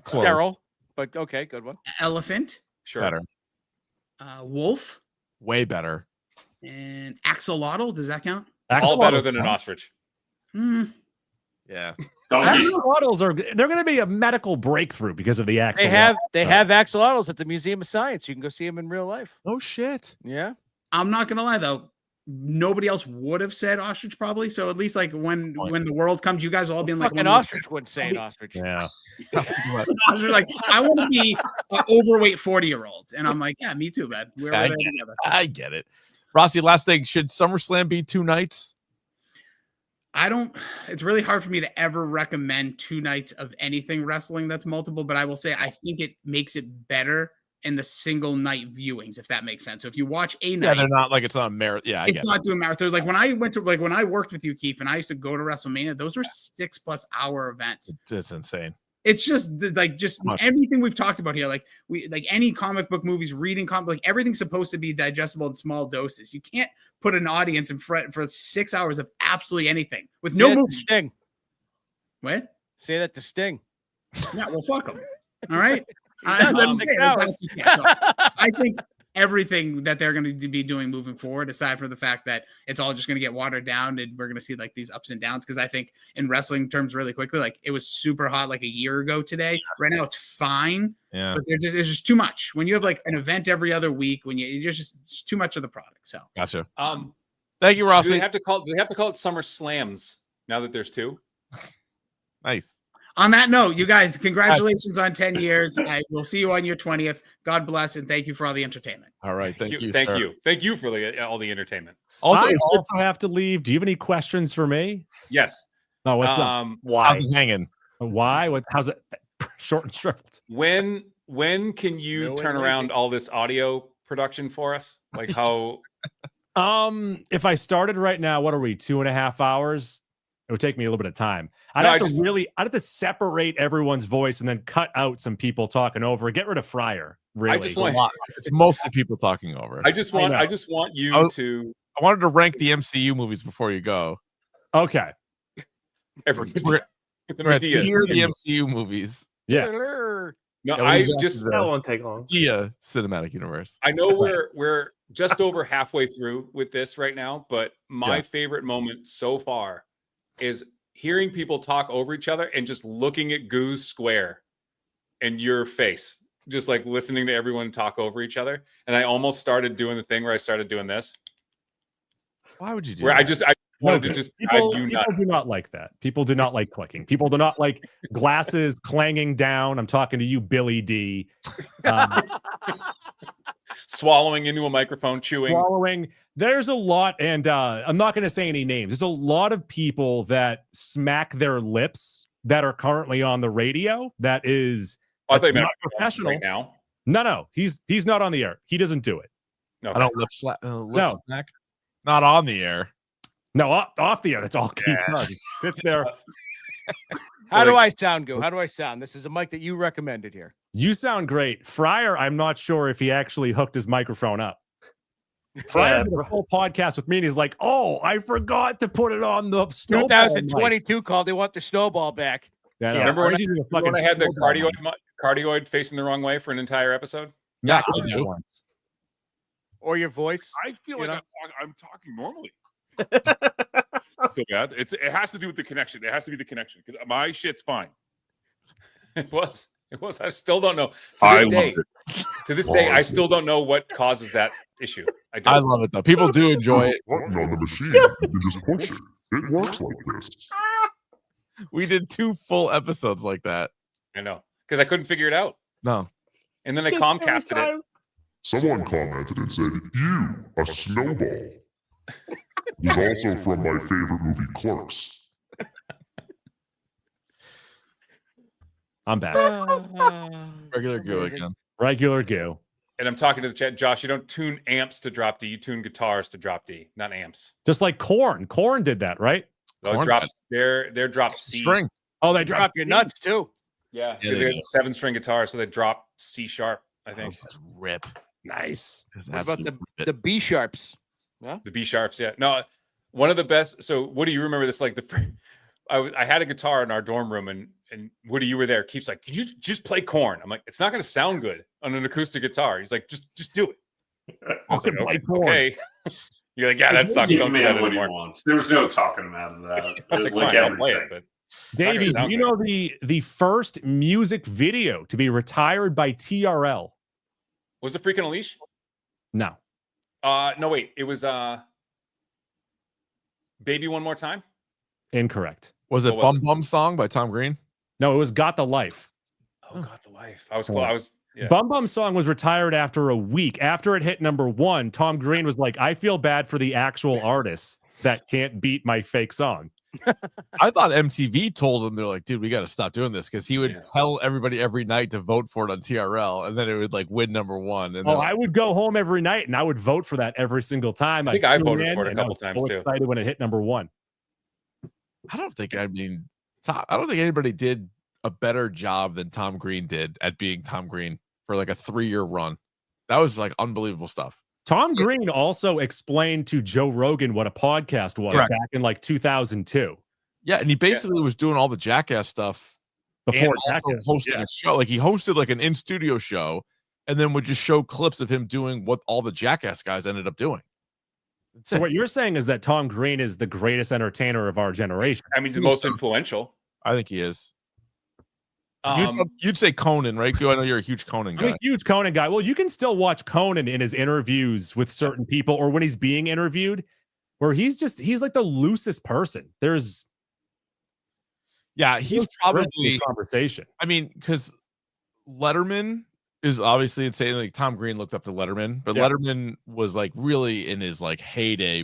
Close. Sterile, but okay, good one. Elephant. Sure. Better. Wolf. Way better. And axolotl. Does that count? All better than an ostrich. Yeah. Axolotls they're going to be a medical breakthrough because of the axolotl. They have axolotls at the Museum of Science. You can go see them in real life. Oh shit. Yeah. I'm not gonna lie though. Nobody else would have said ostrich probably. So at least like when the world comes, you guys all being like Fucking ostrich wouldn't say an ostrich. Yeah. Ostrich, like I want to be overweight 40-year-olds, and I'm like, yeah, me too, man. We're I there get together. I get it. Rossi, last thing, should SummerSlam be 2 nights? It's really hard for me to ever recommend 2 nights of anything wrestling that's multiple, but I will say I think it makes it better in the single night viewings, if that makes sense. So if you watch a night, Yeah, they're not like it's not a marathon. Yeah, it's not doing marathons. Like when I worked with you, Keefe, and I used to go to WrestleMania, those were 6+ hour events. It's insane. It's just everything we've talked about here. Like any comic book movies, reading like everything's supposed to be digestible in small doses. You can't put an audience in front for 6 hours of absolutely anything with no movie. Sting. What? Say that to Sting. Yeah, well, fuck them. All right. I think everything that they're going to be doing moving forward, aside from the fact that it's all just going to get watered down and we're going to see like these ups and downs. Because I think in wrestling terms, really quickly, like it was super hot like a year ago today. Right now, it's fine. Yeah, but there's just too much when you have like an event every other week. When you're just it's too much of the product. So gotcha. Thank you, Rossi. Do they have to call it Summer Slams now that there's 2? Nice. On that note, you guys, congratulations on 10 years. I will see you on your 20th. God bless and thank you for all the entertainment. All right, thank you. Thank sir. you. Thank you for all the entertainment. Also, I also have to leave. Do you have any questions for me? Yes. No, what's up? Why? How's it hanging? Why? How's it short and shriveled? When can you turn around all this audio production for us? Like how? If I started right now, what are we? 2.5 hours? It would take me a little bit of time. I'd have to separate everyone's voice and then cut out some people talking over. Get rid of Fryer. Really, it's mostly people talking over. I just want you to. I wanted to rank the MCU movies before you go. Okay. We're at tier the MCU movies. Yeah. No, that won't take long. Yeah, cinematic universe. I know we're just over halfway through with this right now, but my favorite moment so far is hearing people talk over each other and just looking at Goo's square and your face, just like listening to everyone talk over each other. And I almost started doing the thing where I started doing this. Why would you do where that? I wanted to just people do not like that. People do not like clicking. People do not like glasses clanging down. I'm talking to you, Billy D. Swallowing into a microphone, chewing. There's a lot, and I'm not going to say any names. There's a lot of people that smack their lips that are currently on the radio. That is I thought you meant not professional right now. No, he's not on the air. He doesn't do it. Okay. I don't lip smack. Not on the air. No, off the air. That's all. Sit there. How do I sound, Goo? How do I sound? This is a mic that you recommended here. You sound great. Fryer, I'm not sure if he actually hooked his microphone up. Fryer did a full podcast with me, and he's like, "Oh, I forgot to put it on the snowball 2022 call. They want the snowball back." Yeah, remember when I had the cardioid facing the wrong way for an entire episode? Yeah, I do. Once. Or your voice? I feel like I'm talking normally. So bad. It has to do with the connection. It has to be the connection because my shit's fine. It was. I still don't know. To this day, I still don't know what causes that issue. I love it though. People do enjoy it. Button on the machine. You can just push it. It works like this. We did 2 full episodes like that. I know because I couldn't figure it out. No. And then I Comcasted it. Someone commented and said, "You, a snowball." It was also from my favorite movie, Clerks. I'm back. Regular Goo again. Regular Goo. And I'm talking to the chat, Josh. You don't tune amps to drop D. You tune guitars to drop D, not amps. Just like Korn. Korn did that, right? Well, their drop C. String. Oh, they drop your nuts too. Yeah, because they got 7-string guitar, so they drop C sharp. I think. Rip. Nice. What about the B sharps? Yeah? The B sharps, yeah. No, one of the best. So, Woody, you remember this? Like I had a guitar in our dorm room, and Woody, you were there. Keeps like, could you just play Korn? I'm like, it's not going to sound good on an acoustic guitar. He's like, just do it. I was like, okay. You're like, yeah, that sucks. Don't do that what he anymore. wants. There was no talking him out of that. I was like, Like fine, I'll play it, but Davey, do you know the first music video to be retired by TRL? Was it Freaking Unleash? No. No, wait. It was Baby One More Time? Incorrect. Was it Bum Bum Song by Tom Green? No, it was Got the Life. Oh, Got the Life. I was close. Yeah. Bum Bum Song was retired after a week. After it hit number 1, Tom Green was like, I feel bad for the actual artists that can't beat my fake song. I thought MTV told him, they're like, dude, we got to stop doing this, because he would tell everybody every night to vote for it on TRL, and then it would like win number 1. And I would go home every night and I would vote for that every single time. I think I voted for it a couple times too. Excited when it hit number 1. I don't think anybody did a better job than Tom Green did at being Tom Green for like a 3-year run. That was like unbelievable stuff. Tom Green also explained to Joe Rogan what a podcast was back in like 2002. Yeah, and he basically was doing all the Jackass stuff before Jackass, hosting a show. Like he hosted like an in-studio show, and then would just show clips of him doing what all the Jackass guys ended up doing. So what you're saying is that Tom Green is the greatest entertainer of our generation. I mean, the most influential. I think he is. You'd say Conan, right? I know you're a huge Conan guy. I'm a huge Conan guy. Well, you can still watch Conan in his interviews with certain people, or when he's being interviewed, where he's like the loosest person. He's probably conversation. I mean, because Letterman is obviously insane. Like Tom Green looked up to Letterman, but Letterman was like really in his like heyday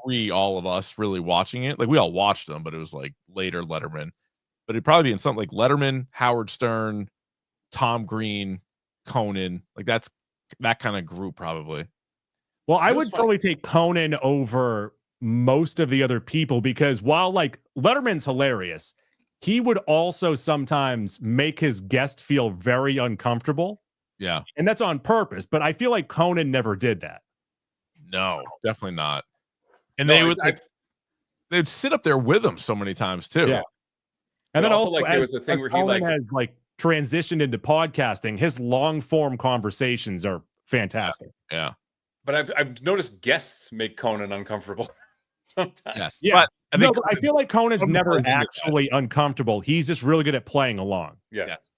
pre all of us really watching it. Like we all watched him, but it was like later Letterman. But it'd probably be in something like Letterman, Howard Stern, Tom Green, Conan. Like that's that kind of group probably. Well, I would probably take Conan over most of the other people, because while like Letterman's hilarious, he would also sometimes make his guest feel very uncomfortable. Yeah. And that's on purpose. But I feel like Conan never did that. No, definitely not. And they'd sit up there with him so many times too. Yeah. And then also like there was a thing where he has like transitioned into podcasting. His long form conversations are fantastic. Yeah. But I've noticed guests make Conan uncomfortable sometimes. Yes. Yeah. But I feel like Conan's never actually uncomfortable. He's just really good at playing along. Yes.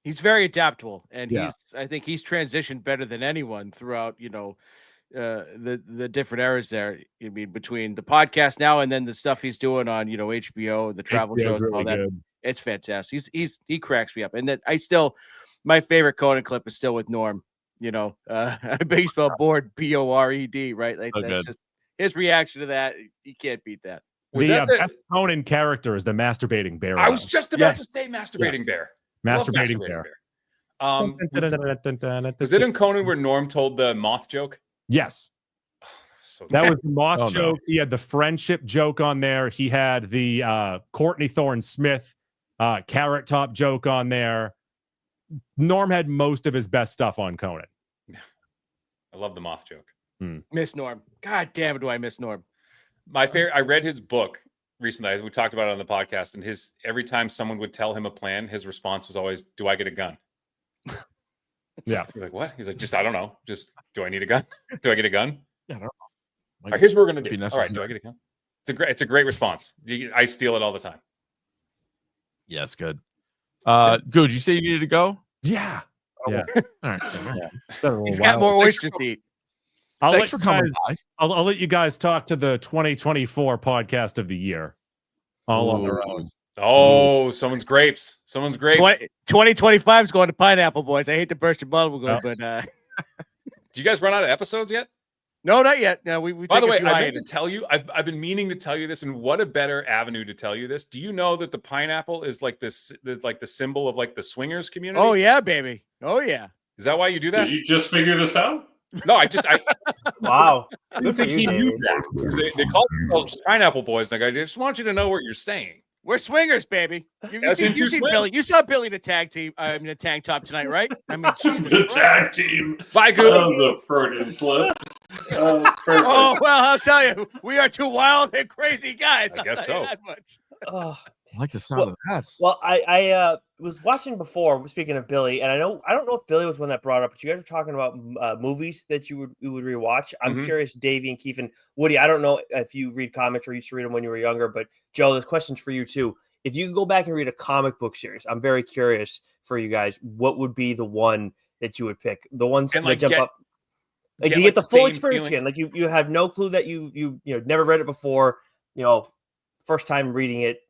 He's very adaptable, and I think he's transitioned better than anyone throughout, the different eras there. I mean, between the podcast now and then the stuff he's doing on, HBO, the travel shows, and all that. Good. It's fantastic. He cracks me up. And then my favorite Conan clip is still with Norm, baseball board, BORED, right? Like that's just his reaction to that. You can't beat that. The best Conan character is the masturbating bear. I was just about to say masturbating bear. Masturbating bear. Was it in Conan where Norm told the moth joke? Yes. That was the moth joke. No. He had the friendship joke on there. He had the Courtney Thorne Smith carrot top joke on there. Norm had most of his best stuff on Conan. I love the moth joke. Miss Norm. God damn it, do I miss Norm? My favorite. I read his book recently. We talked about it on the podcast, and every time someone would tell him a plan, his response was always, "Do I get a gun?" Yeah. He's like, "What?" He's like, "Just I don't know. Just do I need a gun? Do I get a gun?" Yeah, I don't know. All right, here's what we're gonna do. All right, do I get a gun? It's a great response. I steal it all the time. Yeah, it's good. Good. You say you needed to go? Yeah. Yeah. All right. Yeah. He's got more oysters to eat. Thanks for coming by. I'll let you guys talk to the 2024 podcast of the year. All on their own. Oh, someone's grapes. 2025 is going to Pineapple Boys. I hate to burst your bubble, but do you guys run out of episodes yet? No, not yet. No, we By the way, I meant to tell you, I've been meaning to tell you this, and what a better avenue to tell you this. Do you know that the pineapple is like this, like the symbol of like the swingers community? Oh yeah, baby. Oh yeah. Is that why you do that? Did you just figure this out? No, I wow. I didn't think he knew that. They call themselves Pineapple Boys. Like, I just want you to know what you're saying. We're swingers, baby. You That's seen, you seen swing. Billy. You saw Billy in a tag team. In a tank top tonight, right? I mean, Jesus The Christ. tag team. Bye, That Goop. was a Freudian slip. Perfect. Oh well, I'll tell you, we are two wild and crazy guys. I I'll guess tell you so. that much. Oh, I like the sound of that. well, I was watching before. Speaking of Billy, and I don't know if Billy was one that brought up, but you guys were talking about movies that you would rewatch. I'm Mhm. curious, Davey and Keefe and Woody. I don't know if you read comics or used to read them when you were younger, but Joe, this question's for you too. If you could go back and read a comic book series, I'm very curious for you guys. What would be the one that you would pick? The ones And, that like, jump get- up. Like get, you like, get the the full same experience feeling. again. Like you have no clue that you never read it before. First time reading it.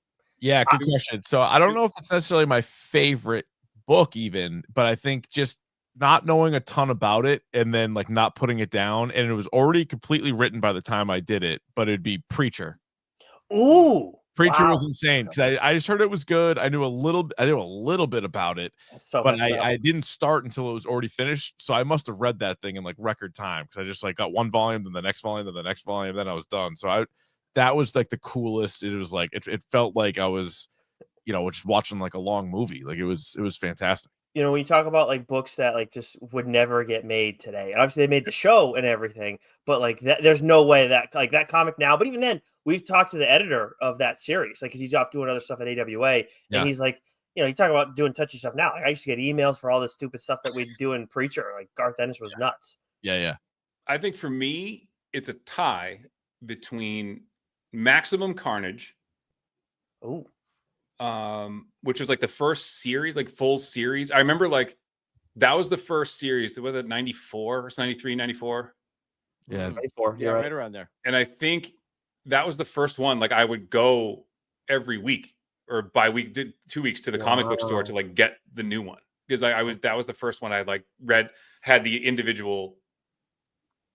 Yeah, good question. So I don't know if it's necessarily my favorite book even, but I think just not knowing a ton about it and then like not putting it down, and it was already completely written by the time I did it, but it'd be Preacher. Ooh, Preacher wow. was insane because I just heard it was good. I knew a little bit about it, So but messed up. I didn't start until it was already finished. So I must have read that thing in like record time because I just like got one volume, then the next volume, then the next volume, then I was done. So that was like the coolest. It was like it felt like I was, just watching like a long movie. Like it was fantastic. When you talk about like books that like just would never get made today, and obviously they made the show and everything, but like that, there's no way that like that comic now. But even then, we've talked to the editor of that series, like because he's off doing other stuff at AWA, Yeah. and he's like, you talk about doing touchy stuff now. Like I used to get emails for all this stupid stuff that we'd do in Preacher. Like Garth Ennis was nuts. Yeah. I think for me, it's a tie between Maximum Carnage, Ooh. Which was like the first series, like full series. I remember like that was the first series. Was it 94 or 93, 94? Yeah. 94. Yeah, You're right right. around there. And I think that was the first one. Like I would go every week or by week, 2 weeks to the comic book store to like get the new one because that was the first one I like read, had the individual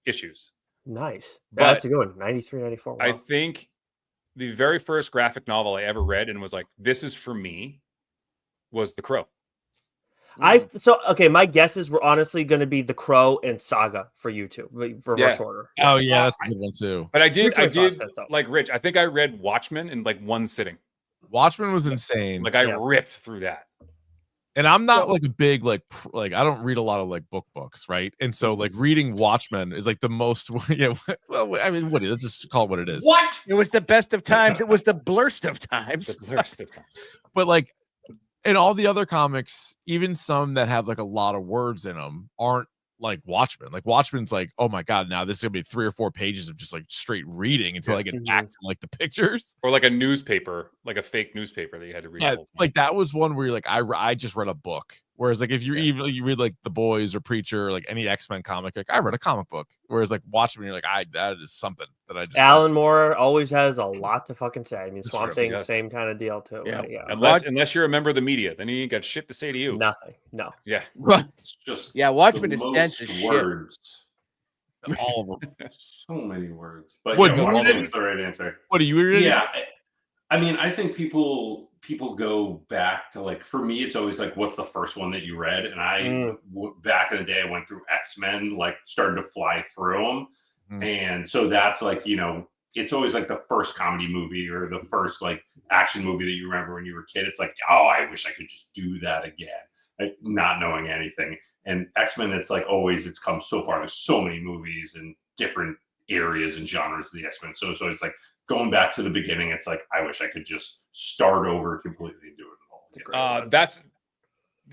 issues. Nice. But That's a good one. 93, 94. Wow. I think the very first graphic novel I ever read and was like, this is for me, was The Crow. Okay, my guesses were honestly going to be The Crow and Saga for you two, reverse order. Oh yeah, that's a good one too. But I did Preacher process, though. like Rich. I think I read Watchmen in like one sitting. Watchmen was insane. Like I ripped through that. And I'm not like a big like I don't read a lot of like books, right? And so like reading Watchmen is like the most. Yeah, well, I mean, let's just call it what it is. What? It was the best of times. It was the blurst of times. The blurst of times. But like in all the other comics, even some that have like a lot of words in them aren't like Watchmen. Like Watchmen's like, oh my god, now this is gonna be 3 or 4 pages of just like straight reading until I get back to like the pictures. Or like a newspaper, like a fake newspaper that you had to read. Yeah, like that was one where you're like, I just read a book. Whereas like if you read like The Boys or Preacher, or like any X-Men comic, like I read a comic book. Whereas like Watchmen, you're like, that is something that I just Alan Moore always has a lot to fucking say. I mean, That's Swamp true. Thing, Yeah. same kind of deal too. Yeah. Right? Yeah. Unless you're a member of the media, then he ain't got shit to say to you. Nothing. No. Yeah. It's just Watchmen the is most dense as shit. words. all of them. So many words. But What, yeah, do you read Watchmen's the right answer. What do you read? Yeah. I mean, I think people go back to like, for me, it's always like, what's the first one that you read? And back in the day, I went through X-Men, like started to fly through them. And so that's like, it's always like the first comedy movie or the first like action movie that you remember when you were a kid. It's like, oh, I wish I could just do that again, like, not knowing anything. And X-Men, it's like always, it's come so far. There's so many movies and different areas and genres of the X-Men. So it's like going back to the beginning. It's like, I wish I could just start over completely and do it all again. That's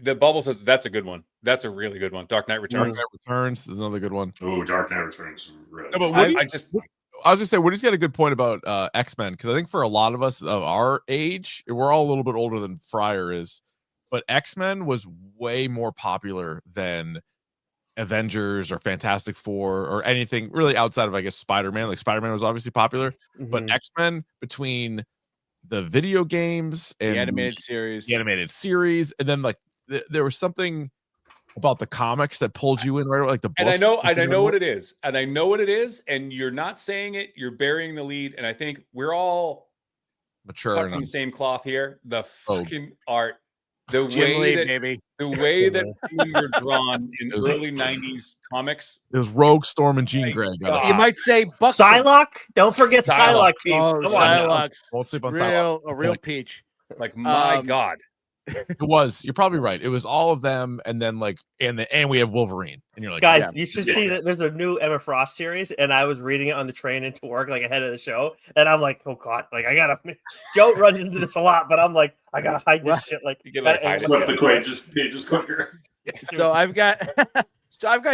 the bubble says that's a good one. That's a really good one. Dark Knight Returns. Dark Knight Returns is another good one. Oh, Dark Knight Returns is really. No, but I was gonna say Woody's got a good point about X-Men, because I think for a lot of us of our age, we're all a little bit older than Fryer is, but X-Men was way more popular than Avengers or Fantastic Four or anything really outside of, I guess, Spider-Man. Like Spider-Man was obviously popular, but X-Men, between the video games and The animated series, and then like there was something about the comics that pulled you in right away, like the books. And I know what it is. And I know what it is. And you're not saying it, you're burying the lead. And I think we're all mature cut enough. from the same cloth here. The fucking art The Jim way Lee, that baby. the way that we were drawn in early '90s comics. It was Rogue, Storm, and Jean Grey. You might say Buxom. Psylocke. Don't forget Psylocke. Psylocke. Keith. Oh, Come on now. Psylocke. Won't sleep on Psylocke. A real peach. Like my God. It was. You're probably right. It was all of them, and then like, and we have Wolverine, and you're like, Guys, yeah, you should see that there's a new Emma Frost series, and I was reading it on the train into work, like ahead of the show, and I'm like, oh god, like I gotta. Joe runs into this a lot, but I'm like, I gotta hide this shit. Like, you gotta hide Flip the pages quicker. So I've got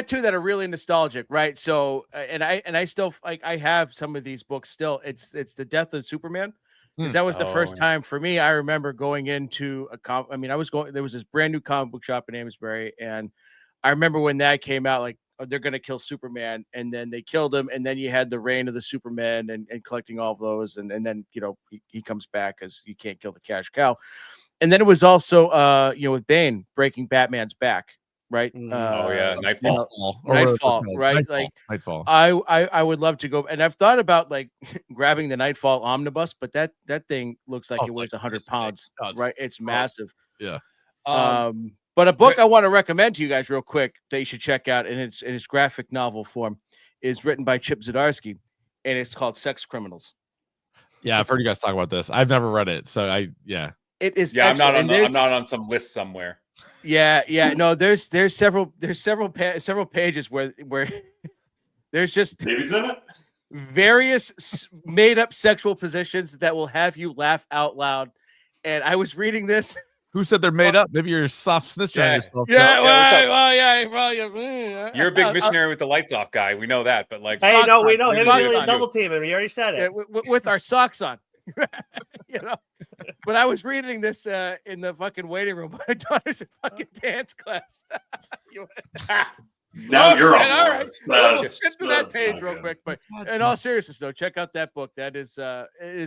two that are really nostalgic, right? So and I still like I have some of these books still. It's the Death of Superman. Because that was the first time for me. I remember going into there was this brand new comic book shop in Amesbury, and I remember when that came out, like, oh, they're gonna kill Superman, and then they killed him, and then you had the reign of the Superman and collecting all of those, and then he comes back because you can't kill the cash cow. And then it was also with Bane breaking Batman's back. Right. Oh yeah, Nightfall. Nightfall, right? Nightfall. I would love to go, and I've thought about like grabbing the Nightfall omnibus, but that thing looks like it weighs 100 pounds, right? It's massive. Yeah. But a book I want to recommend to you guys real quick that you should check out in its graphic novel form is written by Chip Zdarsky, and it's called Sex Criminals. Yeah, I've heard you guys talk about this. I've never read it, so it is. Yeah, excellent. I'm not on some list somewhere. Yeah. No, there's several pages where there's just Baby's in it. various made up sexual positions that will have you laugh out loud. And I was reading this. Who said they're made up? Maybe you're soft snitching on yourself. You're a big missionary with the lights off guy. We know that, but like, hey, no, we know him really double teaming. We already said it. With our socks on. But I was reading this in the fucking waiting room. My daughter's in fucking dance class. Now you're on. All right. We'll skip to that page real quick. But in all seriousness, though, check out that book. That is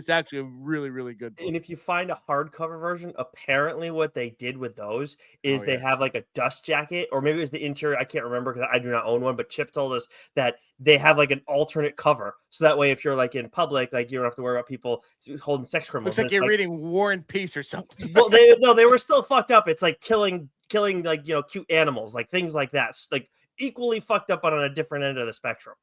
actually a really, really good book. And if you find a hardcover version, apparently what they did with those is they have like a dust jacket, or maybe it was the interior. I can't remember because I do not own one. But Chip told us that they have like an alternate cover, so that way if you're like in public, like you don't have to worry about people holding sex criminals. Looks like you're reading War and Peace or something. Well, they were still fucked up. It's like killing like cute animals, like things like that, like equally fucked up on a different end of the spectrum.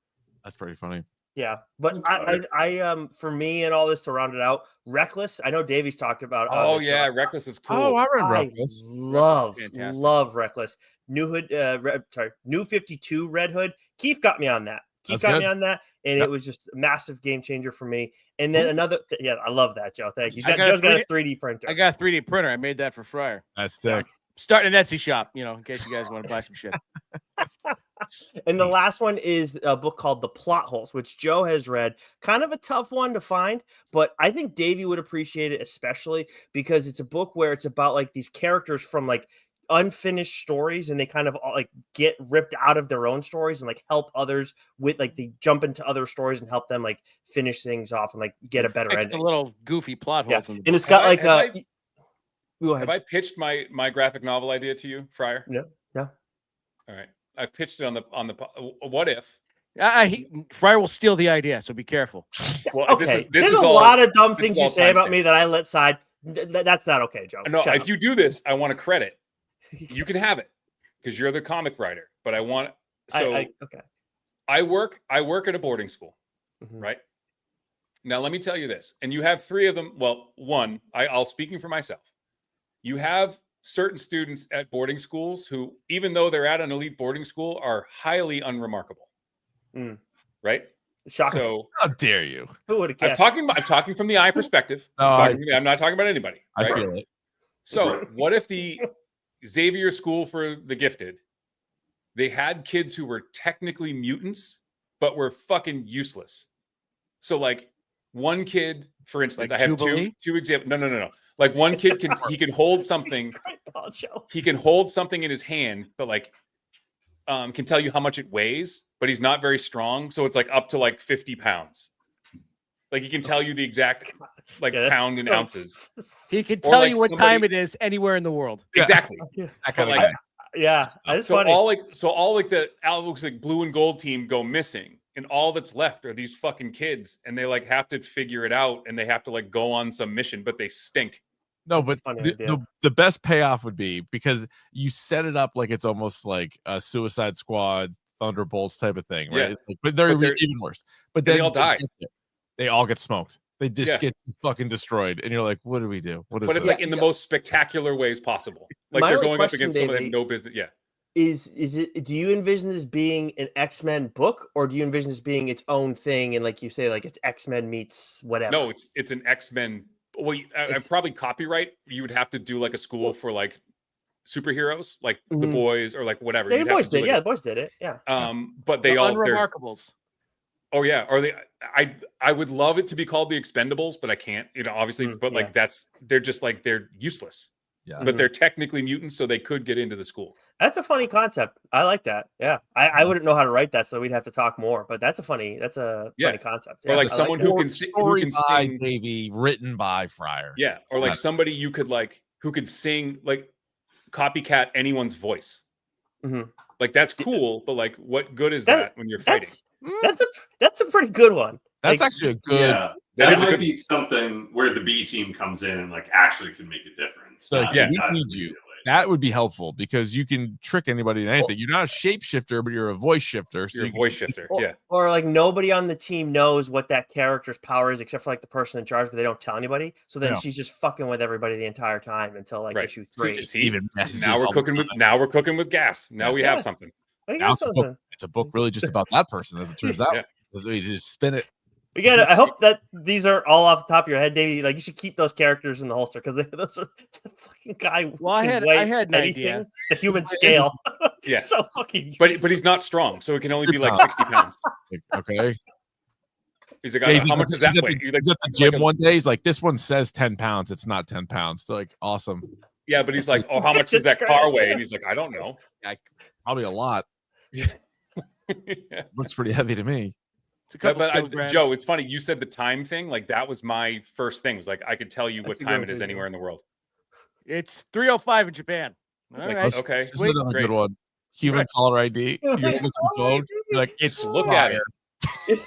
That's pretty funny. Yeah, but I for me and all this to round it out, Reckless. I know Davey's talked about. Oh yeah, Reckless is cool. Oh, I read Reckless. Love Reckless. New 52 Red Hood. Keefe got me on that. And it was just a massive game changer for me. And then another, I love that, Joe. Thank you. Joe's got a 3D printer. I got a 3D printer. I made that for Fryer. That's sick. Starting an Etsy shop, in case you guys want to buy some shit. And the last one is a book called The Plot Holes, which Joe has read. Kind of a tough one to find, but I think Davey would appreciate it, especially because it's a book where it's about like these characters from like unfinished stories, and they kind of like get ripped out of their own stories and like help others with like they jump into other stories and help them like finish things off and like get a better ending. A little goofy plot holes. And it's got go ahead. Have I pitched my graphic novel idea to you, Fryer? Yeah. All right. I've pitched it on the what if? Fryer will steal the idea, so be careful. Well, okay. There's a lot of dumb things you say about me that I let slide. That's not okay, Joe. No, if you do this, I want a credit. You can have it because you're the comic writer. But I want okay. I work at a boarding school, right? Now let me tell you this, and you have three of them. Well, one, I'll speaking for myself. You have certain students at boarding schools who, even though they're at an elite boarding school, are highly unremarkable. Right? Shocking. So how dare you? Who would have guessed? I'm talking from the eye perspective. I'm not talking about anybody. Right? I feel it. So what if the Xavier School for the Gifted, they had kids who were technically mutants, but were fucking useless? So like one kid, for instance, like I have two examples. No. Like one kid can hold something. He can hold something in his hand, but like can tell you how much it weighs, but he's not very strong. So it's like up to like 50 pounds. Like he can tell you the exact pound and ounces. He can tell you what time it is anywhere in the world. Exactly. That is funny. All the looks like blue and gold team go missing, and all that's left are these fucking kids, and they like have to figure it out, and they have to like go on some mission, but they stink. No, That's a but funny idea. the best payoff would be because you set it up like it's almost like a Suicide Squad, Thunderbolts type of thing, right? Yeah. It's like, but they're even worse. But And then they all die. They all get smoked. They just Yeah. get fucking destroyed, and you're like, "What do we do? What is?" But it's this? like in the most spectacular ways possible. Like My they're only going up question, against someone they Davey, have no business. Yeah. Is it? Do you envision this being an X-Men book, or do you envision this being its own thing? And like you say, like it's X-Men meets whatever. No, it's an X-Men. Well, probably copyright. You would have to do like a school for like superheroes, like the boys or like whatever. Yeah, You'd the have boys to do, did. like, Yeah, the boys did it. Yeah. But they The all they're Unremarkables. Oh yeah, or I would love it to be called the Expendables, but I can't. Obviously, but like they're just like they're useless. Yeah. But they're technically mutants, so they could get into the school. That's a funny concept. I like that. Yeah. I wouldn't know how to write that, so we'd have to talk more. But that's a funny concept. Or like someone who can sing, Davey, written by Fryer. Yeah, or like somebody you could like who could sing like copycat anyone's voice. Like that's cool, but like what good is that when you're fighting? That's a pretty good one. That's actually a good. Yeah, that might be something where the B team comes in and like actually can make a difference. So not we us need you. immediately. That would be helpful because you can trick anybody in anything. You're not a shapeshifter, but you're a voice shifter. So You're a voice shifter. Yeah. Or like nobody on the team knows what that character's power is except for like the person in charge, but they don't tell anybody. So then she's just fucking with everybody the entire time until like issue 3. Now we're cooking with gas. Now we have something. Now it's a book really just about that person, as it turns out. We just spin it. We got it. I hope that these aren't all off the top of your head, Davey. Like you should keep those characters in the holster because those are the fucking guy. Well, I had an idea. The human scale. Yeah. So fucking. But he's not strong, so it can only be like 60 pounds. Okay. He's like, how much does that weigh? He's at the gym one day. He's like, this one says 10 pounds. It's not 10 pounds. So like, awesome. Yeah, but he's like, oh, how much does that car weigh? And he's like, I don't know. Probably a lot. Looks pretty heavy to me. Joe, it's funny. You said the time thing. Like that was my first thing. Was like I could tell you what time it is anywhere in the world. It's 3:05 in Japan. All right. Okay, This is another good one. Human caller ID. You're looking phone. You're like, it's look at it. This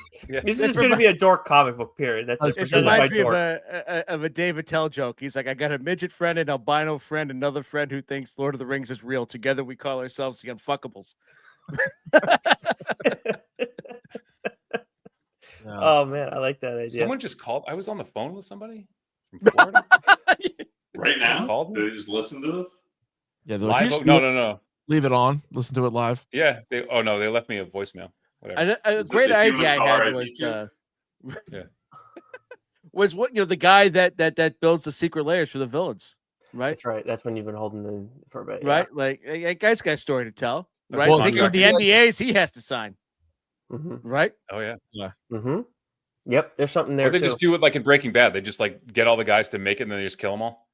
is going to be a dork comic book period. It reminds me of a Dave Attell joke. He's like, I got a midget friend, an albino friend, another friend who thinks Lord of the Rings is real. Together we call ourselves the Unfuckables. Oh man, I like that idea. Someone just called. I was on the phone with somebody from Florida. Right now? Called Do they just listen to this? Yeah, live. No. Leave it on. Listen to it live. Yeah. They left me a voicemail. Whatever. A great idea I had was was what the guy that builds the secret layers for the villains, right? That's right. That's when you've been holding the for a bit, right? Like a guy's got a story to tell, right? Well, Think of the NDAs he has to sign, right? Oh yeah. Yep. There's something there. Or they just do it like in Breaking Bad. They just like get all the guys to make it, and then they just kill them all.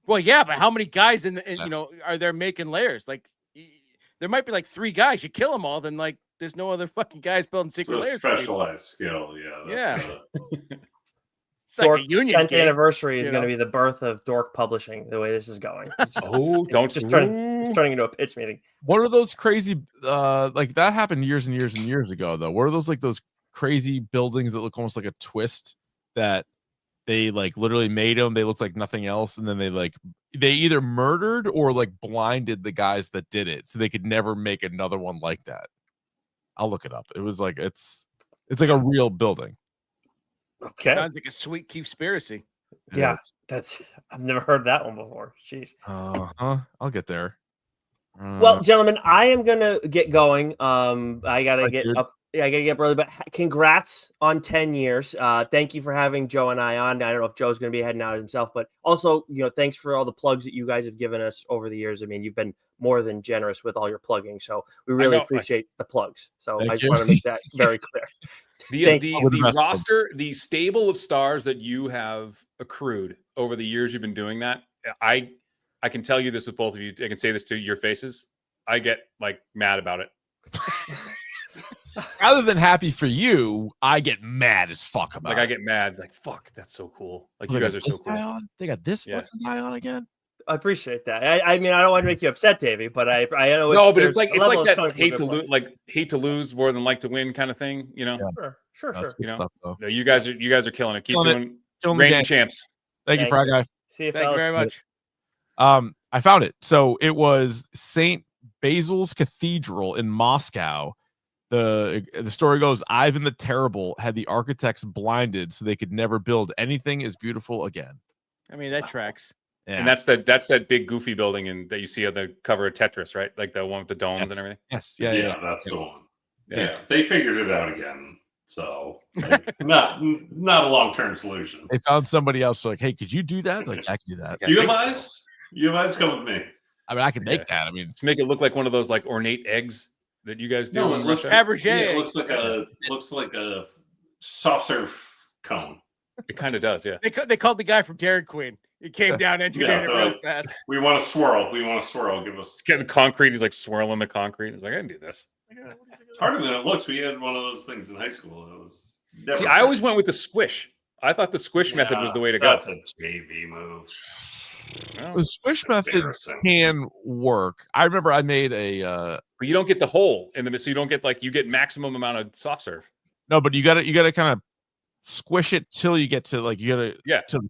Well, yeah, but how many guys are there making layers? Like, there might be like 3 guys. You kill them all, then like there's no other fucking guys building secret layers. Specialized skill, yeah. Dork like a union 10th gig, anniversary is going to be the birth of Dork Publishing. The way this is going. It's turning into a pitch meeting. What are those crazy? Like that happened years and years and years ago, though. What are those those crazy buildings that look almost like a twist that they like literally made them? They look like nothing else, and then they either murdered or like blinded the guys that did it, so they could never make another one like that. I'll look it up. It was like it's like a real building. Okay. Sounds like a sweet conspiracy. Yeah, I've never heard that one before. Jeez. I'll get there. Well, gentlemen, I am gonna get going. I gotta get up. Yeah, I gotta get up early. But congrats on 10 years. Thank you for having Joe and I on. I don't know if Joe's gonna be heading out himself, but also, thanks for all the plugs that you guys have given us over the years. I mean, you've been more than generous with all your plugging, so we really appreciate the plugs. So I just want to make that very clear. The roster, the stable of stars that you have accrued over the years you've been doing that, I can tell you this with both of you. I can say this to your faces. I get like mad about it. Rather than happy for you, I get mad as fuck about it. I get mad. Like, fuck, that's so cool. Like, you guys are so cool. They got this fucking guy on again. I appreciate that. I mean, I don't want to make you upset, Davey, but I know. No, but it's like that hate to lose more than like to win kind of thing. Sure. No, you guys are killing it. Keep doing reigning champs. Thank you, Fry Guy. See you, Thank you very much. I found it. So it was St. Basil's Cathedral in Moscow. The story goes, Ivan the Terrible had the architects blinded so they could never build anything as beautiful again. I mean, that tracks. Yeah. And that's that big goofy building that you see on the cover of Tetris, right? Like the one with the domes and everything. Yes. Yeah, that's the one. Yeah, they figured it out again. So like, not a long-term solution. They found somebody else like, hey, could you do that? Like, I can do that. You guys come with me. I mean, I can make that. I mean, to make it look like one of those like ornate eggs that you guys do. No, in it looks Russia. it looks like a soft serve cone. It kind of does, yeah. They called the guy from Dairy Queen. He came down, engineered it real fast. We want to swirl. Give us. Getting concrete. He's like swirling the concrete. He's like, I can do this. It's harder than it looks. We had one of those things in high school. It was. See, I always went with the squish. I thought the squish method was the way to go. That's a JV move. The squish method can work. I remember I made a. But you don't get the hole in the so you don't get you get maximum amount of soft serve. No, but you gotta kind of squish it till you get to to the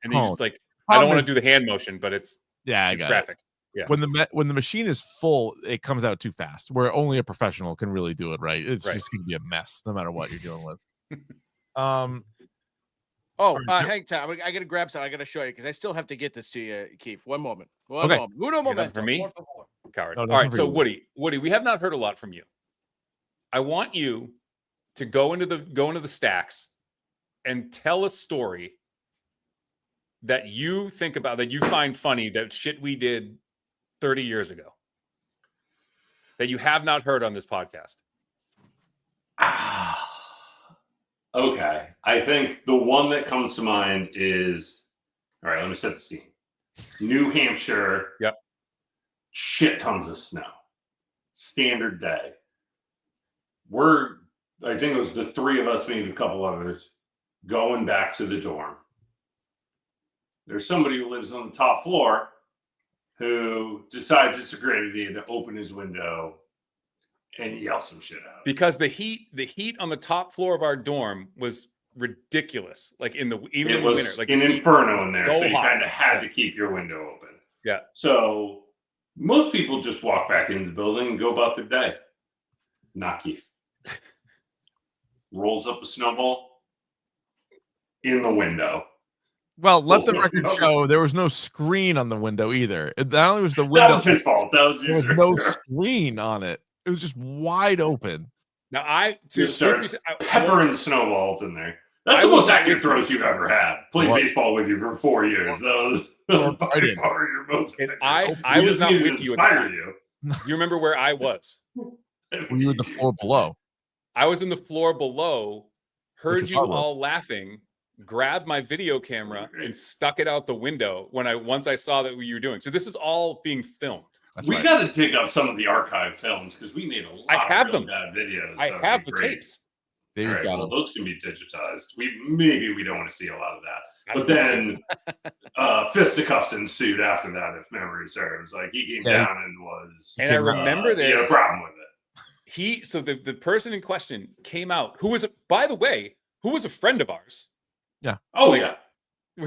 and cone. you just I don't want to do the hand motion, but it's graphic. Yeah. When the machine is full, it comes out too fast. Where only a professional can really do it right. It's just gonna be a mess no matter what you're dealing with. Hang time. I gotta grab something. I gotta show you because I still have to get this to you, Keefe. One moment. Uno momento. For me, coward. No, all right. So Woody, we have not heard a lot from you. I want you to go into the stacks and tell a story that you think about, that you find funny, that shit we did 30 years ago that you have not heard on this podcast. Okay. I think the one that comes to mind is, all right, let me set the scene. New Hampshire. Yep. Shit tons of snow. Standard day. I think it was the three of us, maybe a couple others, going back to the dorm. There's somebody who lives on the top floor who decides it's a great idea to open his window and yell some shit out. Because the heat on the top floor of our dorm was ridiculous. Like even in the winter, like an inferno in there, so you hot. kind of had to keep your window open. Yeah. So most people just walk back into the building and go about their day. Not Keefe. Rolls up a snowball in the window. Well, let the record show there was no screen on the window either. Not only was the window, that was his fault. There was no screen on it. It was just wide open. Now I just start peppering snowballs in there. That's the most accurate throws you've ever had. Played baseball with you for 4 years. That was by far your most. I was not with you at the time. You remember where I was? Were you in the floor below? I was in the floor below. Heard you all laughing. Grabbed my video camera and stuck it out the window once I saw that what you were doing. So this is all being filmed. We got to dig up some of the archive films because we made a lot of really bad videos. I have the tapes. Right, those can be digitized. Maybe we don't want to see a lot of that. But then fisticuffs ensued after that, if memory serves. Like he came down and was. And I remember this. He had a problem with it. So the person in question came out, who was, by the way, who was a friend of ours. Yeah. Oh yeah.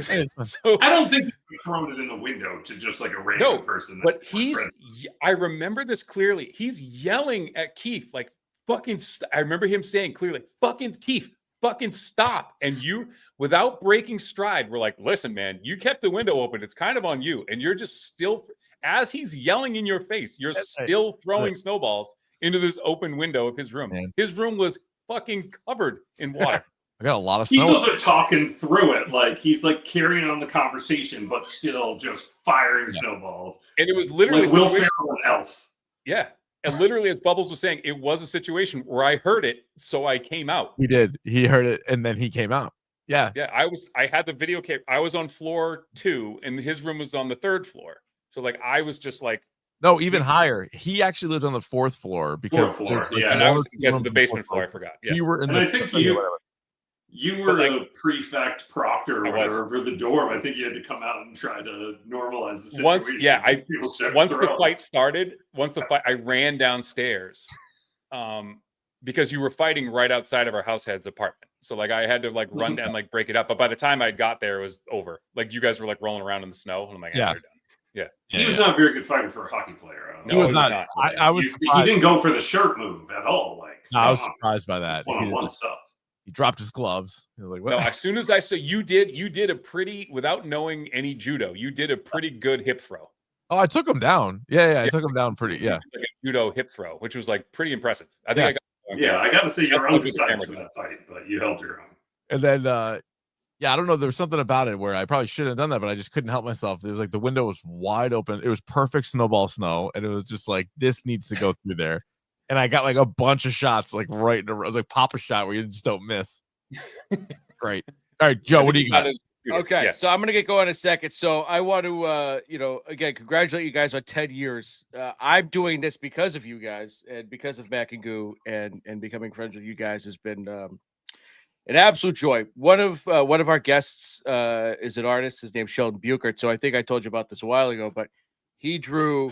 So I don't think you thrown it in the window to just like a random person. But I remember this clearly. He's yelling at Keefe like, fucking, I remember him saying clearly, fucking Keefe, fucking stop. And you, without breaking stride, were like, listen, man, you kept the window open. It's kind of on you. And you're just still, as he's yelling in your face, you're still throwing snowballs into this open window of his room. Man. His room was fucking covered in water. I got a lot of snow. He's also talking through it. Like he's like carrying on the conversation, but still just firing snowballs. And it was literally like Will Ferrell and Elf. Yeah. And literally, as Bubbles was saying, it was a situation where I heard it, so I came out. He did. He heard it, and then he came out. Yeah. Yeah. I had the video camera. I was on floor 2, and his room was on the 3rd floor. So like I was just like. No, even higher. He actually lived on the 4th floor because and I was guessing the basement floor. I forgot. Yeah. You were in I think you were a prefect proctor or whatever for the dorm. I think you had to come out and try to normalize the situation. Once the fight started, I ran downstairs. because you were fighting right outside of our house head's apartment. So like I had to like run down, like break it up. But by the time I got there, it was over. Like you guys were like rolling around in the snow. And I'm like, Yeah. they're done. Yeah. He was not a very good fighter for a hockey player. He was not. I was He surprised. didn't go for the shirt move at all. Like No, I was surprised by that. One-on-one stuff. He dropped his gloves. He was like, "What?" No, as soon as I saw you did a pretty, without knowing any judo, you did a pretty good hip throw. Oh, I took him down. Yeah, I took him down pretty. Yeah, like a judo hip throw, which was like pretty impressive. I think I got to say you're That's undersized for that fight, but you held your own. and then yeah, I don't know. There was something about it where I probably shouldn't have done that, but I just couldn't help myself. It was like the window was wide open. It was perfect snowball snow, and it was just like this needs to go through there. And I got like a bunch of shots, like right in a row. It was like pop a shot where you just don't miss. Great. All right, Joe, what do you got? Okay, so I'm gonna get going in a second. So I want to, again, congratulate you guys on 10 years. I'm doing this because of you guys and because of Mac and Goo, and becoming friends with you guys has been an absolute joy. One of our guests is an artist. His name's Sheldon Buchert. So I think I told you about this a while ago, but he drew,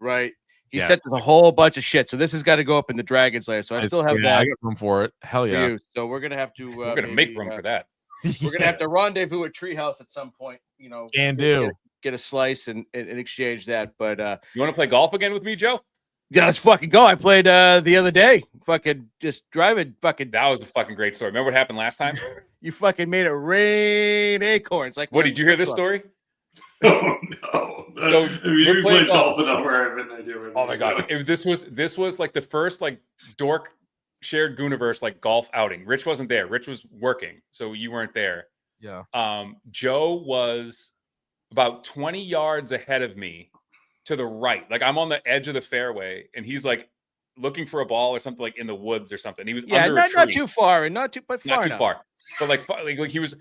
right? He sent us a whole bunch of shit. So this has got to go up in the Dragon's Lair. So I still have that. I got room for it. Hell yeah. So we're gonna have to. We're gonna make room for that. We're gonna have to rendezvous at Treehouse at some point. Can do. Get a slice and exchange that. But you want to play golf again with me, Joe? Yeah, let's fucking go. I played the other day. Fucking just driving. Fucking. That was a fucking great story. Remember what happened last time? You fucking made it rain acorns. Like, what did you hear this story? Oh no! So we played golf enough where I've been there. Oh my god! This was like the first like dork shared Gooniverse like golf outing. Rich wasn't there. Rich was working, so you weren't there. Yeah. Joe was about 20 yards ahead of me to the right. Like I'm on the edge of the fairway, and he's like looking for a ball or something like in the woods or something. He was under a tree. Not too far, and not too enough. Far. But like he was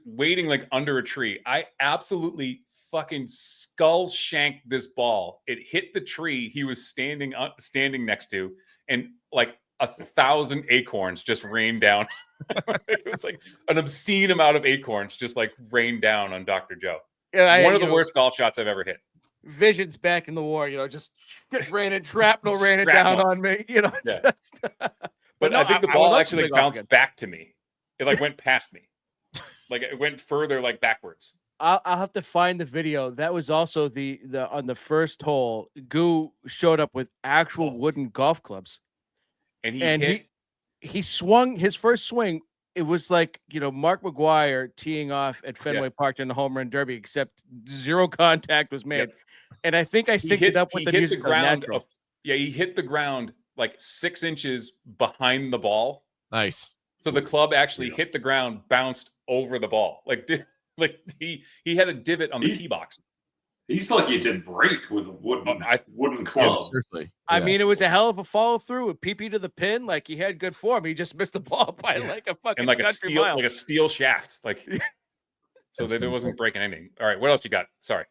waiting like under a tree. I absolutely fucking skull shanked this ball. It hit the tree he was standing next to, and like 1,000 acorns just rained down. It was like an obscene amount of acorns just like rained down on Dr. Joe. Yeah, one of the worst golf shots I've ever hit. Visions back in the war, just raining shrapnel raining down on me. Yeah. Just, but no, I think the ball actually bounced back to me. It like went past me. Like it went further like backwards. I'll have to find the video. That was also the on the first hole. Goo showed up with actual wooden golf clubs, and he swung his first swing. It was like Mark McGuire teeing off at Fenway Park in the home run derby, except zero contact was made. And I think I synced it up with the music ground. He hit the ground like 6 inches behind the ball. Nice. So the club actually hit the ground, bounced over the ball. Like he had a divot on the tee box. He's lucky it didn't break with a wooden club. Yeah, seriously. I mean, it was a hell of a follow through. A PP to the pin, like he had good form. He just missed the ball by like a fucking and like mile. a steel shaft. Like so there wasn't breaking anything. All right, what else you got? Sorry.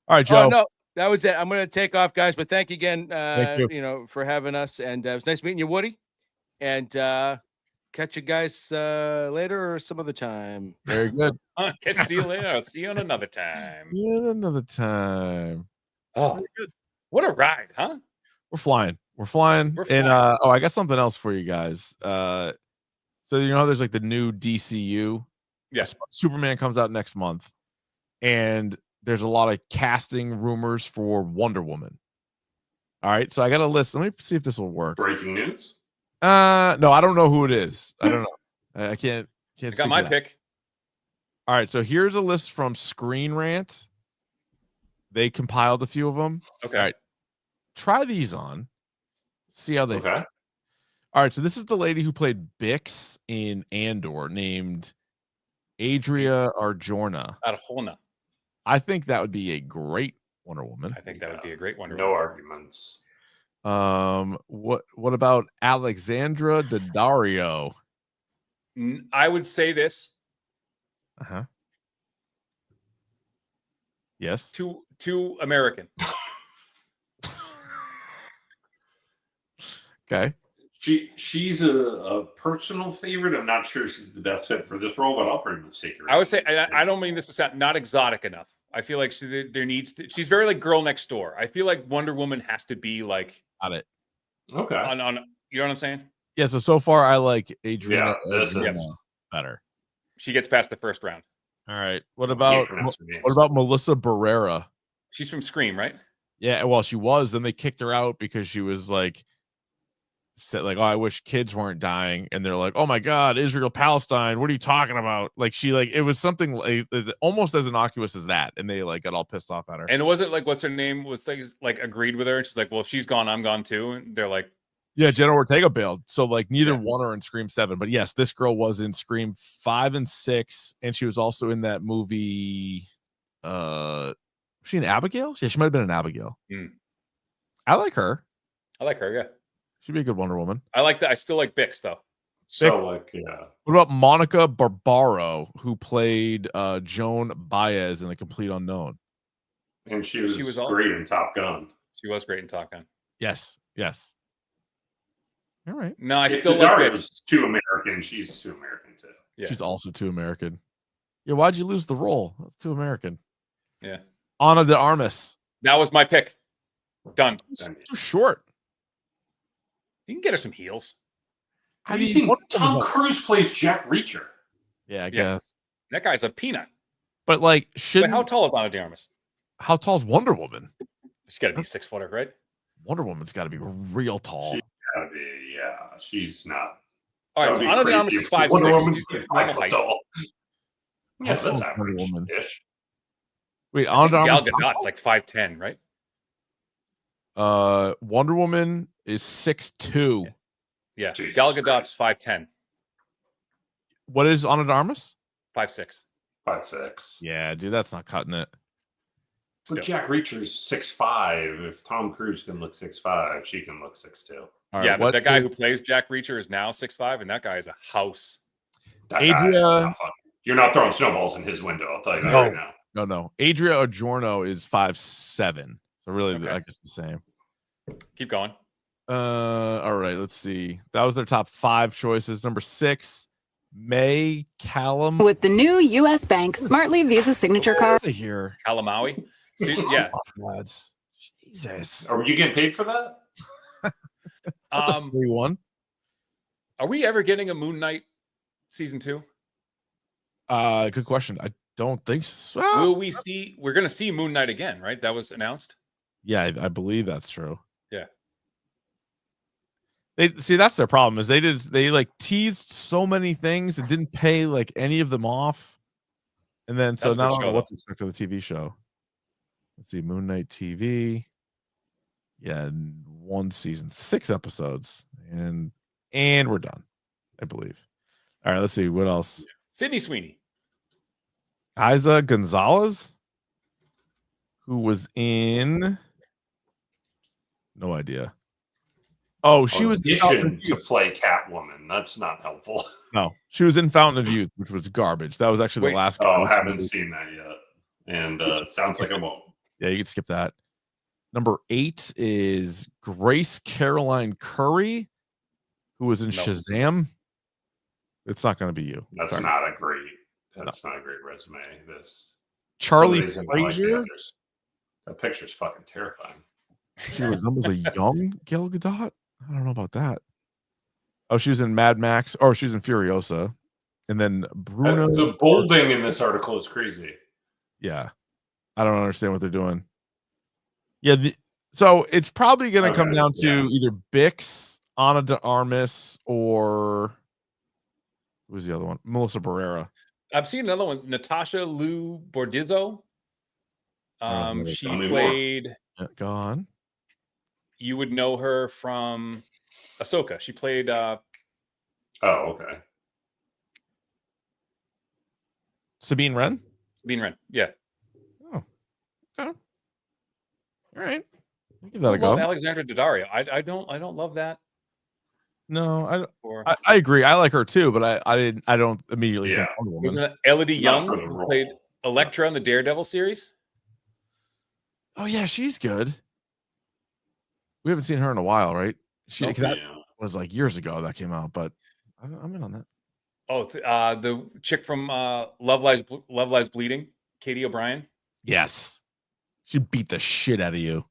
All right, Joe. Oh, no, that was it. I'm gonna take off, guys. But thank you again. Thank you. For having us, and it was nice meeting you, Woody. And catch you guys later or some other time. Very good. See you later. I'll see you on another time. Yeah, another time. Oh, what a ride, huh? We're flying. And I got something else for you guys. So there's like the new DCU. Yes. Superman comes out next month, and there's a lot of casting rumors for Wonder Woman. All right, so I got a list. Let me see if this will work. Breaking news. No, I don't know who it is. I don't know. I can't. I got my pick. All right, so here's a list from Screen Rant. They compiled a few of them. Okay. All right, try these on. See how they feel. All right, so this is the lady who played Bix in Andor, named Adria Arjona. I think that would be a great Wonder Woman. I think that would be a great Wonder Woman. No arguments. What about Alexandra Daddario? I would say this. Yes. Too American. Okay. She's a personal favorite. I'm not sure she's the best fit for this role, but I'll pretty much take her. I would say I don't mean this to sound not exotic enough. I feel like she's very like Girl Next Door. I feel like Wonder Woman has to be like got it. Okay. On you know what I'm saying? Yeah, so far I like Adriana this Ojima is better. She gets past the first round. All right. What can't about pronounce her names. what about Melissa Barrera? She's from Scream, right? Yeah, well, she was. Then they kicked her out because she was like, said like, "Oh, I wish kids weren't dying," and they're like, "Oh my God, Israel Palestine, what are you talking about?" Like she like it was something like almost as innocuous as that, and they like got all pissed off at her. And it wasn't like what's her name was like agreed with her, and she's like, "Well, if she's gone, I'm gone too." And they're like, Yeah, Jenna Ortega bailed. So like neither one are in Scream 7. But yes, this girl was in Scream 5 and 6, and she was also in that movie. Was she in Abigail? Yeah, she might have been in Abigail. I like her. I like her. Yeah, she'd be a good Wonder Woman. I like that. I still like Bix though. So like, yeah. What about Monica Barbaro, who played Joan Baez in A Complete Unknown? And she was great in Top Gun. She was great in Top Gun. Yes. All right. No, I If still like Daria Bix. was too American. She's too American too. Yeah. She's also too American. Yeah, why'd you lose the role? That's too American. Yeah. Ana de Armas. That was my pick. Done. Too short. You can get her some heels. Have you seen Tom Cruise plays Jack Reacher? Yeah, I guess. That guy's a peanut. But like, Wait, how tall is Ana de Armas? How tall is Wonder Woman? She's got to be 6 footer, right? Wonder Woman's got to be real tall. She's gotta be, yeah. She's not. All right, That so would be Ana de crazy Armas is if 5'6". Wonder Woman's She's 5 normal foot height. tall. How Yeah, tall that's is Wonder average Woman? ish. Wait, I think Ana de Gal Armas. Gadot's like 5'10", right? Wonder Woman is 6'2". Yeah. Jesus Gal Gadot's 5'10", What is Ana de Armas? 5'6". 5'6". Yeah, dude, that's not cutting it. But Jack Reacher's 6'5". If Tom Cruise can look 6'5", she can look 6'2". All right, Yeah, but what the guy who is- plays Jack Reacher is now 6'5", and that guy is a house. That guy is Adria- not fucking- You're not throwing snowballs in his window. I'll tell you that No. right now. No. Adria Adorno is 5'7". So really, Okay. I guess the same. Keep going. All right, let's see. That was their top 5 choices. Number 6, May Callum. With the new U.S. Bank Smartly Visa Signature Card. Out of here. Kalamaui. So, yeah. Lads. Jesus. Are you getting paid for that? That's a free one. Are we ever getting a Moon Knight season 2? Good question. I don't think so. Will we see? We're going to see Moon Knight again, right? That was announced. Yeah, I believe that's true. Yeah. They see that's their problem is they like teased so many things and didn't pay like any of them off. And then so That's a now I good don't know show, what to expect of the TV show. Let's see, Moon Knight TV. Yeah, 1 season, 6 episodes, and we're done, I believe. All right, let's see what else. Sydney Sweeney. Isa Gonzalez, who was in no idea. Oh, she was in Fountain auditioned of to Youth. play Catwoman. That's not helpful. No, she was in Fountain of Youth, which was garbage. That was actually the last. Oh, garbage haven't movie. seen that yet. And sounds like I won't. Yeah, you can skip that. Number 8 is Grace Caroline Curry, who was in Shazam. It's not going to be you. That's Sorry. not a great. That's not a great resume. This Charlie some reason I like the Frazier? others. That picture's fucking terrifying. She resembles a young Gal Gadot. I don't know about that. Oh, she was in Mad Max. Or she's in Furiosa. And then Bruno. The bolding in this article is crazy. Yeah. I don't understand what they're doing. Yeah. So it's probably going to come down to either Bix, Ana de Armas, or who was the other one? Melissa Barrera. I've seen another one, Natasha Lou Bordizzo. She Tell me more. played. Yeah, go on. You would know her from Ahsoka. She played. Oh, okay. Sabine Wren? Sabine Wren. Yeah. Oh. Okay. All right. I'll give that I a go. love Alexandra Daddario. I don't love that. No, Or- I agree. I like her too, but I don't immediately think Wonder Woman. Wasn't it Elodie Not Young for the who role. played Elektra in the Daredevil series? Oh yeah, she's good. We haven't seen her in a while, right? She Nope. 'cause that was like years ago that came out, but I'm in on that. Oh, the chick from Love Lies Bleeding, Katie O'Brien. Yes, she beat the shit out of you.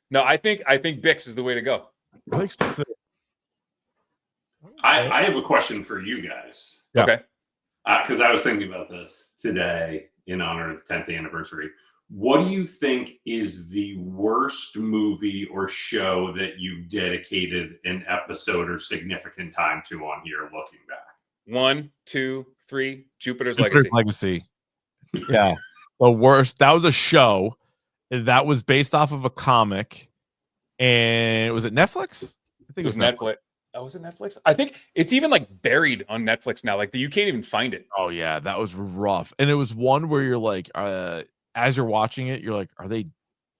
No, I think Bix is the way to go. I think so too. I have a question for you guys. Yeah. Okay. Because I was thinking about this today in honor of the 10th anniversary. What do you think is the worst movie or show that you've dedicated an episode or significant time to on here looking back? 1, 2, 3. Jupiter's Jupiter's Legacy. Yeah. The worst. That was a show that was based off of a comic. And was it Netflix? I think It was Netflix. Oh, was it Netflix? I think it's even like buried on Netflix now. Like you can't even find it. Oh yeah, that was rough. And it was one where you're like, as you're watching it, you're like,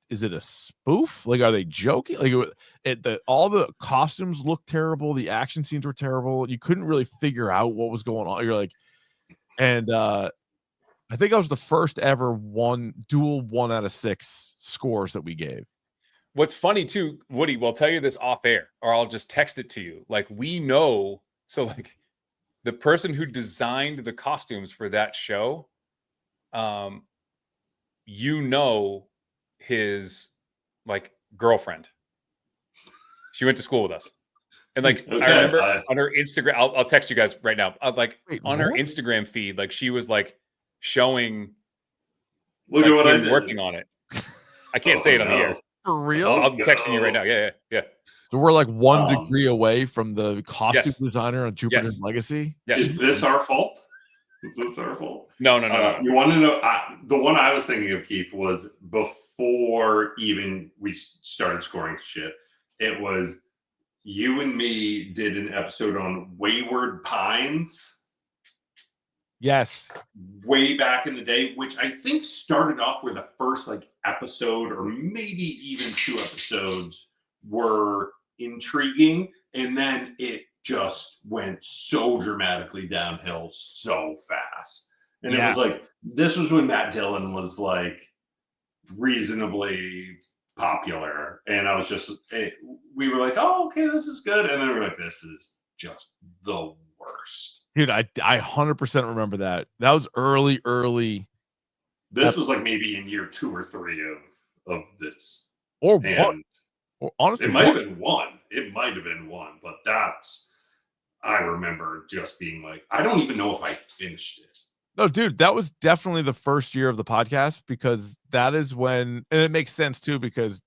is it a spoof? Like, are they joking? Like, all the costumes looked terrible. The action scenes were terrible. You couldn't really figure out what was going on. You're like, and I think that was the first ever dual 1 out of 6 scores that we gave. What's funny too, Woody, we'll tell you this off air, or I'll just text it to you. Like we know, so like the person who designed the costumes for that show, his like girlfriend. She went to school with us. And like Okay, I remember on her Instagram, I'll text you guys right now. On her what? Instagram feed, like she was like showing Look like, at what I him did. working on it. I can't say it on the air. For real? I'm texting you right now. Yeah. So we're like 1 degree away from the costume Yes. designer on Jupiter's Yes. Legacy. Yes. Is this our fault? Is this our fault? No. You want to know? The one I was thinking of, Keith, was before even we started scoring shit. It was you and me did an episode on Wayward Pines. Yes. Way back in the day, which I think started off where the first like episode or maybe even 2 episodes were intriguing, and then it just went so dramatically downhill so fast. And it was like, this was when Matt Dillon was like reasonably popular, and I was just we were like, oh, okay, this is good, and then we were like, this is just the worst. Dude, I 100% remember that. That was early. This was like maybe in year 2 or 3 of this. Or And one. Or honestly, it might have been 1. It might have been 1, but I remember just being like, I don't even know if I finished it. No, dude, that was definitely the first year of the podcast, because that is when, and it makes sense too, because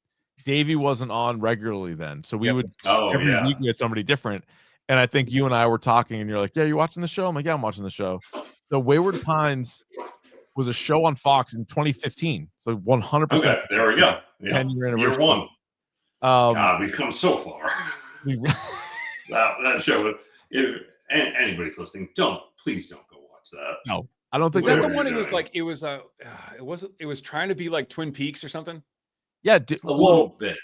Davey wasn't on regularly then. So we would every week we had somebody different. And I think you and I were talking, and you're like, yeah, you watching the show? I'm like, yeah, I'm watching the show. So Wayward Pines was a show on Fox in 2015. So 100%. Okay, there we go. 10-year anniversary. Year 1. God, we've come so far. That show, if anybody's listening, please don't go watch that. No, I don't think was that the one. It was like it was trying to be like Twin Peaks or something. Yeah, a little bit.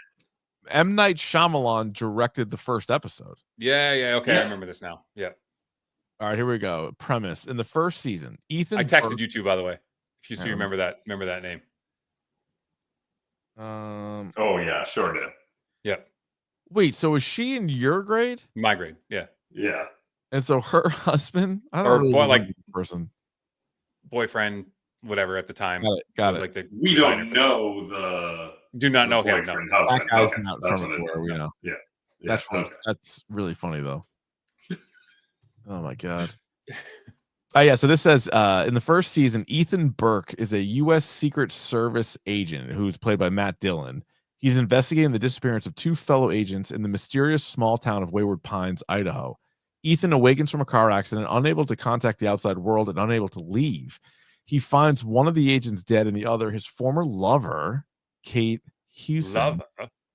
M. Night Shyamalan directed the first episode. Yeah. Okay, I remember this now. Yeah. All right, here we go. Premise: in the first season, Ethan. I texted you too, by the way. If you remember that name. Oh yeah, sure did. Yeah. Wait, so is she in your grade? My grade. Yeah. Yeah. And so her husband, I don't Or really boy, know like the person, boyfriend, whatever at the time. Got was it. Like the We designer don't for know the. Do not know him. No. boyfriend, that husband. guy's Okay, not that's from what it where is. we know. Yeah. That's really funny though. Oh my god. Oh yeah, so this says in the first season, Ethan Burke is a U.S. Secret Service agent who's played by Matt Dillon. He's investigating the disappearance of 2 fellow agents in the mysterious small town of Wayward Pines, Idaho. Ethan awakens from a car accident, unable to contact the outside world and unable to leave. He finds one of the agents dead and the other, his former lover, Kate Hewson,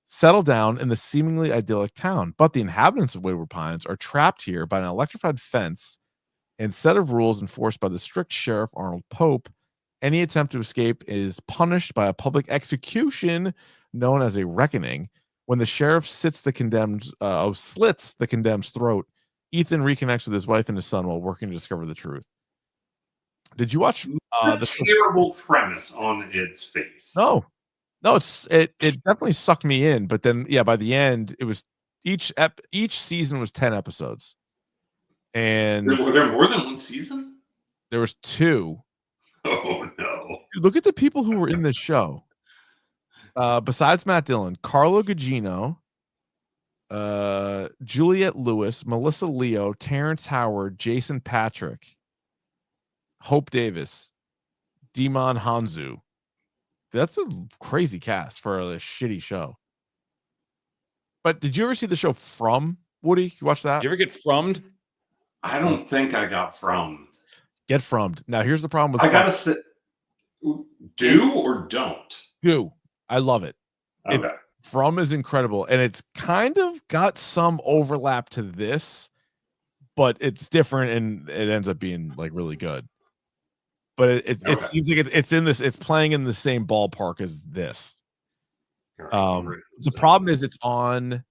settle down in the seemingly idyllic town. But the inhabitants of Wayward Pines are trapped here by an electrified fence and set of rules enforced by the strict sheriff Arnold Pope. Any attempt to escape is punished by a public execution known as a reckoning. When the sheriff slits the condemned's throat, Ethan reconnects with his wife and his son while working to discover the truth. Did you watch the terrible premise on its face? No, it definitely sucked me in. But then, yeah, by the end, it was each season was 10 episodes, and were there more than one season? There was 2. Oh no! Dude, look at the people who were in this show. Besides Matt Dillon, Carlo Gugino, Juliette Lewis, Melissa Leo, Terrence Howard, Jason Patrick, Hope Davis, Demon Hanzu. That's a crazy cast for a shitty show. But did you ever see the show From, Woody? You watch that? You ever get frommed? I don't think I got frommed. Get frommed. Now here's the problem with I gotta say, do or don't? do. I love it. Okay. From is incredible, and it's kind of got some overlap to this, but it's different, and it ends up being like really good. But it seems like it's in this. It's playing in the same ballpark as this. The problem is it's on.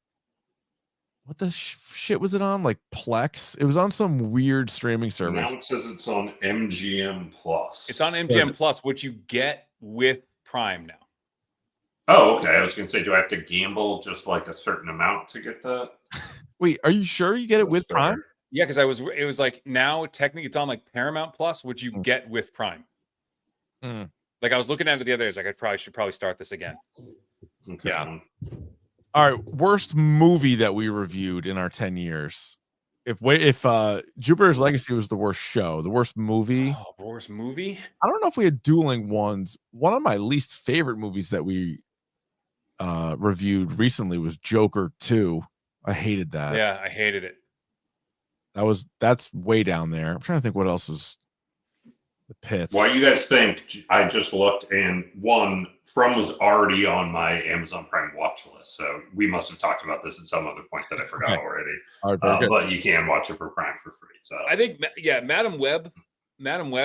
What the shit was it on? Like Plex? It was on some weird streaming service. Now it says it's on MGM Plus. It's on MGM Plus, which you get with Prime now. Oh, okay. I was going to say, do I have to gamble just like a certain amount to get that? Wait, are you sure you get it with Prime? Yeah, because it was like now technically it's on like Paramount Plus, which you get with Prime. Like I was looking at it the other day, I was like, I should probably start this again. Okay. Yeah. All right, worst movie that we reviewed in our 10 years. If Jupiter's Legacy was the worst show, the worst movie. Oh, worst movie? I don't know if we had dueling ones. One of my least favorite movies that we reviewed recently was Joker 2. I hated that. Yeah, I hated it. That's way down there. I'm trying to think what else was the pits. Why do you guys think? I just looked, and From was already on my Amazon Prime watch list, so we must have talked about this at some other point that I forgot already. All right, very good. But you can watch it for Prime for free. So I think, Madam Web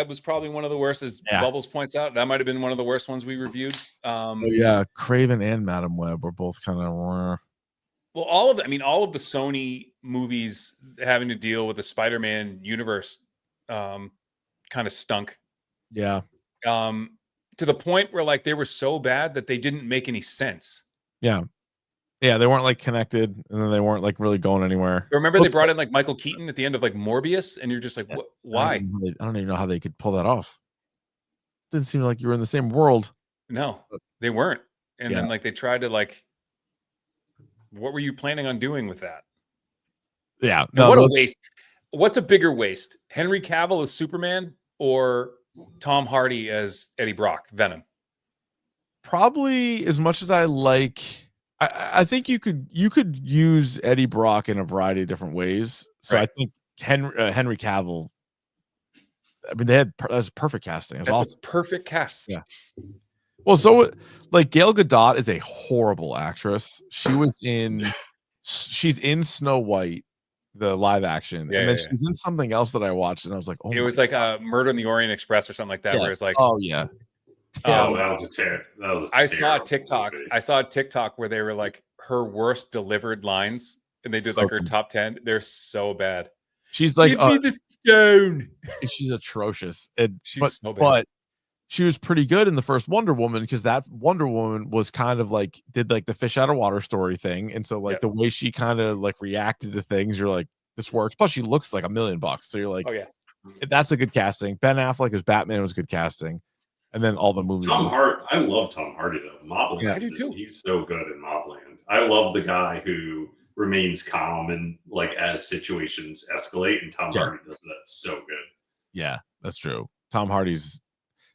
was probably one of the worst, as Bubbles points out. That might have been one of the worst ones we reviewed. Craven and Madam Web were both kind of. Well, all of the Sony movies having to deal with the Spider-Man universe kind of stunk. Yeah. To the point where like they were so bad that they didn't make any sense. Yeah. Yeah, they weren't like connected, and then they weren't like really going anywhere. Remember they brought in like Michael Keaton at the end of like Morbius, and you're just like, what? Why? I don't even know how they could pull that off. Didn't seem like you were in the same world. No, they weren't. And then like they tried to like, what were you planning on doing with that? Yeah. No, what a waste. What's a bigger waste? Henry Cavill as Superman or Tom Hardy as Eddie Brock, Venom? Probably as much as I like. I think you could use Eddie Brock in a variety of different ways. So I think Henry Cavill. I mean, that was perfect casting. That's awesome. A perfect cast. Yeah. Well, so like Gail Gadot is a horrible actress. She's in Snow White, the live action, and then she's in something else that I watched, and I was like, oh, it was like a Murder in the Orient Express or something like that, where it's like, oh yeah. That was a terrible. I saw a TikTok. I saw a TikTok where they were like her worst delivered lines, and they did like her top 10. They're so bad. She's like, give me the stone. She's atrocious. She's so bad. But she was pretty good in the first Wonder Woman, because that Wonder Woman was kind of like did like the fish out of water story thing, and so like the way she kind of like reacted to things, you're like, this works. Plus, she looks like $1 million, so you're like, oh yeah, that's a good casting. Ben Affleck as Batman was good casting. And then all the movies. I love Tom Hardy though. Mobland. Yeah, I do too. He's so good in Mobland. I love the guy who remains calm and like as situations escalate, and Tom Hardy does that so good. Yeah, that's true. Tom Hardy's.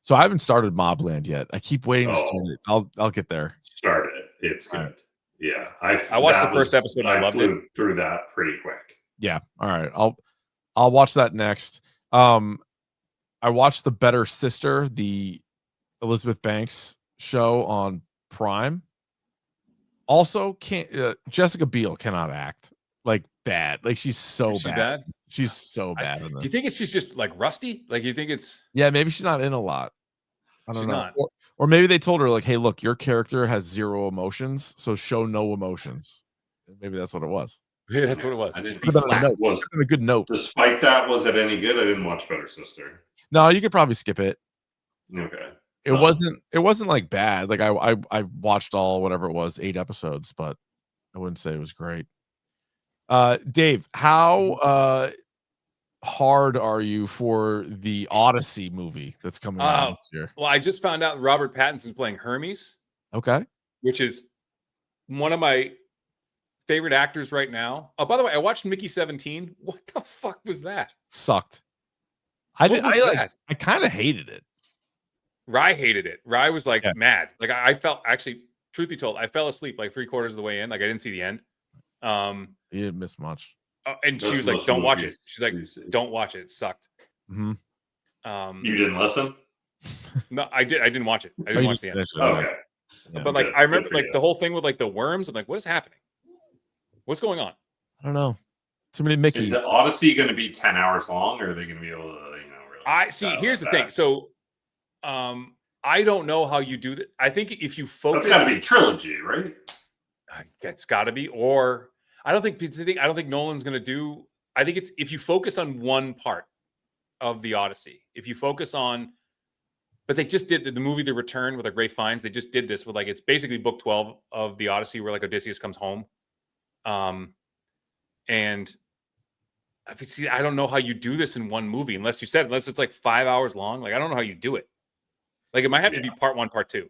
So I haven't started Mobland yet. I keep waiting to start it. I'll get there. Start it. It's good. Right. Yeah, I watched the first episode. I loved it. Through that pretty quick. Yeah. All right. I'll watch that next. I watched The Better Sister, the Elizabeth Banks show on Prime. Also, Jessica Biel cannot act like bad. Like she's so bad. She's so bad in this. Do you think she's just like rusty? Like you think it's? Yeah, maybe she's not in a lot. I don't know. Or maybe they told her like, "Hey, look, your character has zero emotions, so show no emotions." Maybe that's what it was. Yeah, that's what it was. I didn't was a good note. Despite that, was it any good? I didn't watch Better Sister. No, you could probably skip it. Okay. It wasn't like bad. Like I watched all whatever it was, 8 episodes, but I wouldn't say it was great. Dave, how hard are you for the Odyssey movie that's coming out this year? Well, I just found out Robert Pattinson's playing Hermes. Okay. Which is one of my favorite actors right now. Oh, by the way, I watched Mickey 17. What the fuck was that? Sucked. I that? kind of hated it. Rye hated it. Rye was like Yeah. mad. Like I felt actually, truth be told, I fell asleep like 3/4 of the way in. Like I didn't see the end. You didn't miss much. And she That's was like, most "Don't watch it." movies She's like, these days. "Don't watch it. It sucked." Mm-hmm. You didn't listen? No, I did. I didn't watch it. I didn't watch the end. Okay. Yeah. But like, Good- I remember good for like you. the whole thing with like the worms. I'm like, what is happening? What's going on? I don't know. Too many Mickeys. Is the Odyssey going to be 10 hours long, or are they going to be able to, really? I see. Here's the thing. So, I don't know how you do that. I think if you focus, That's got to be a trilogy, right? It's got to be. Or I don't think Nolan's going to do. I think it's if you focus on one part of the Odyssey. If you focus on, but they just did the movie The Return with like Ray Fiennes. They just did this with like it's basically book 12 of the Odyssey, where like Odysseus comes home. And see, I don't know how you do this in one movie unless it's like 5 hours long. Like I don't know how you do it. Like it might have to be part 1, part 2,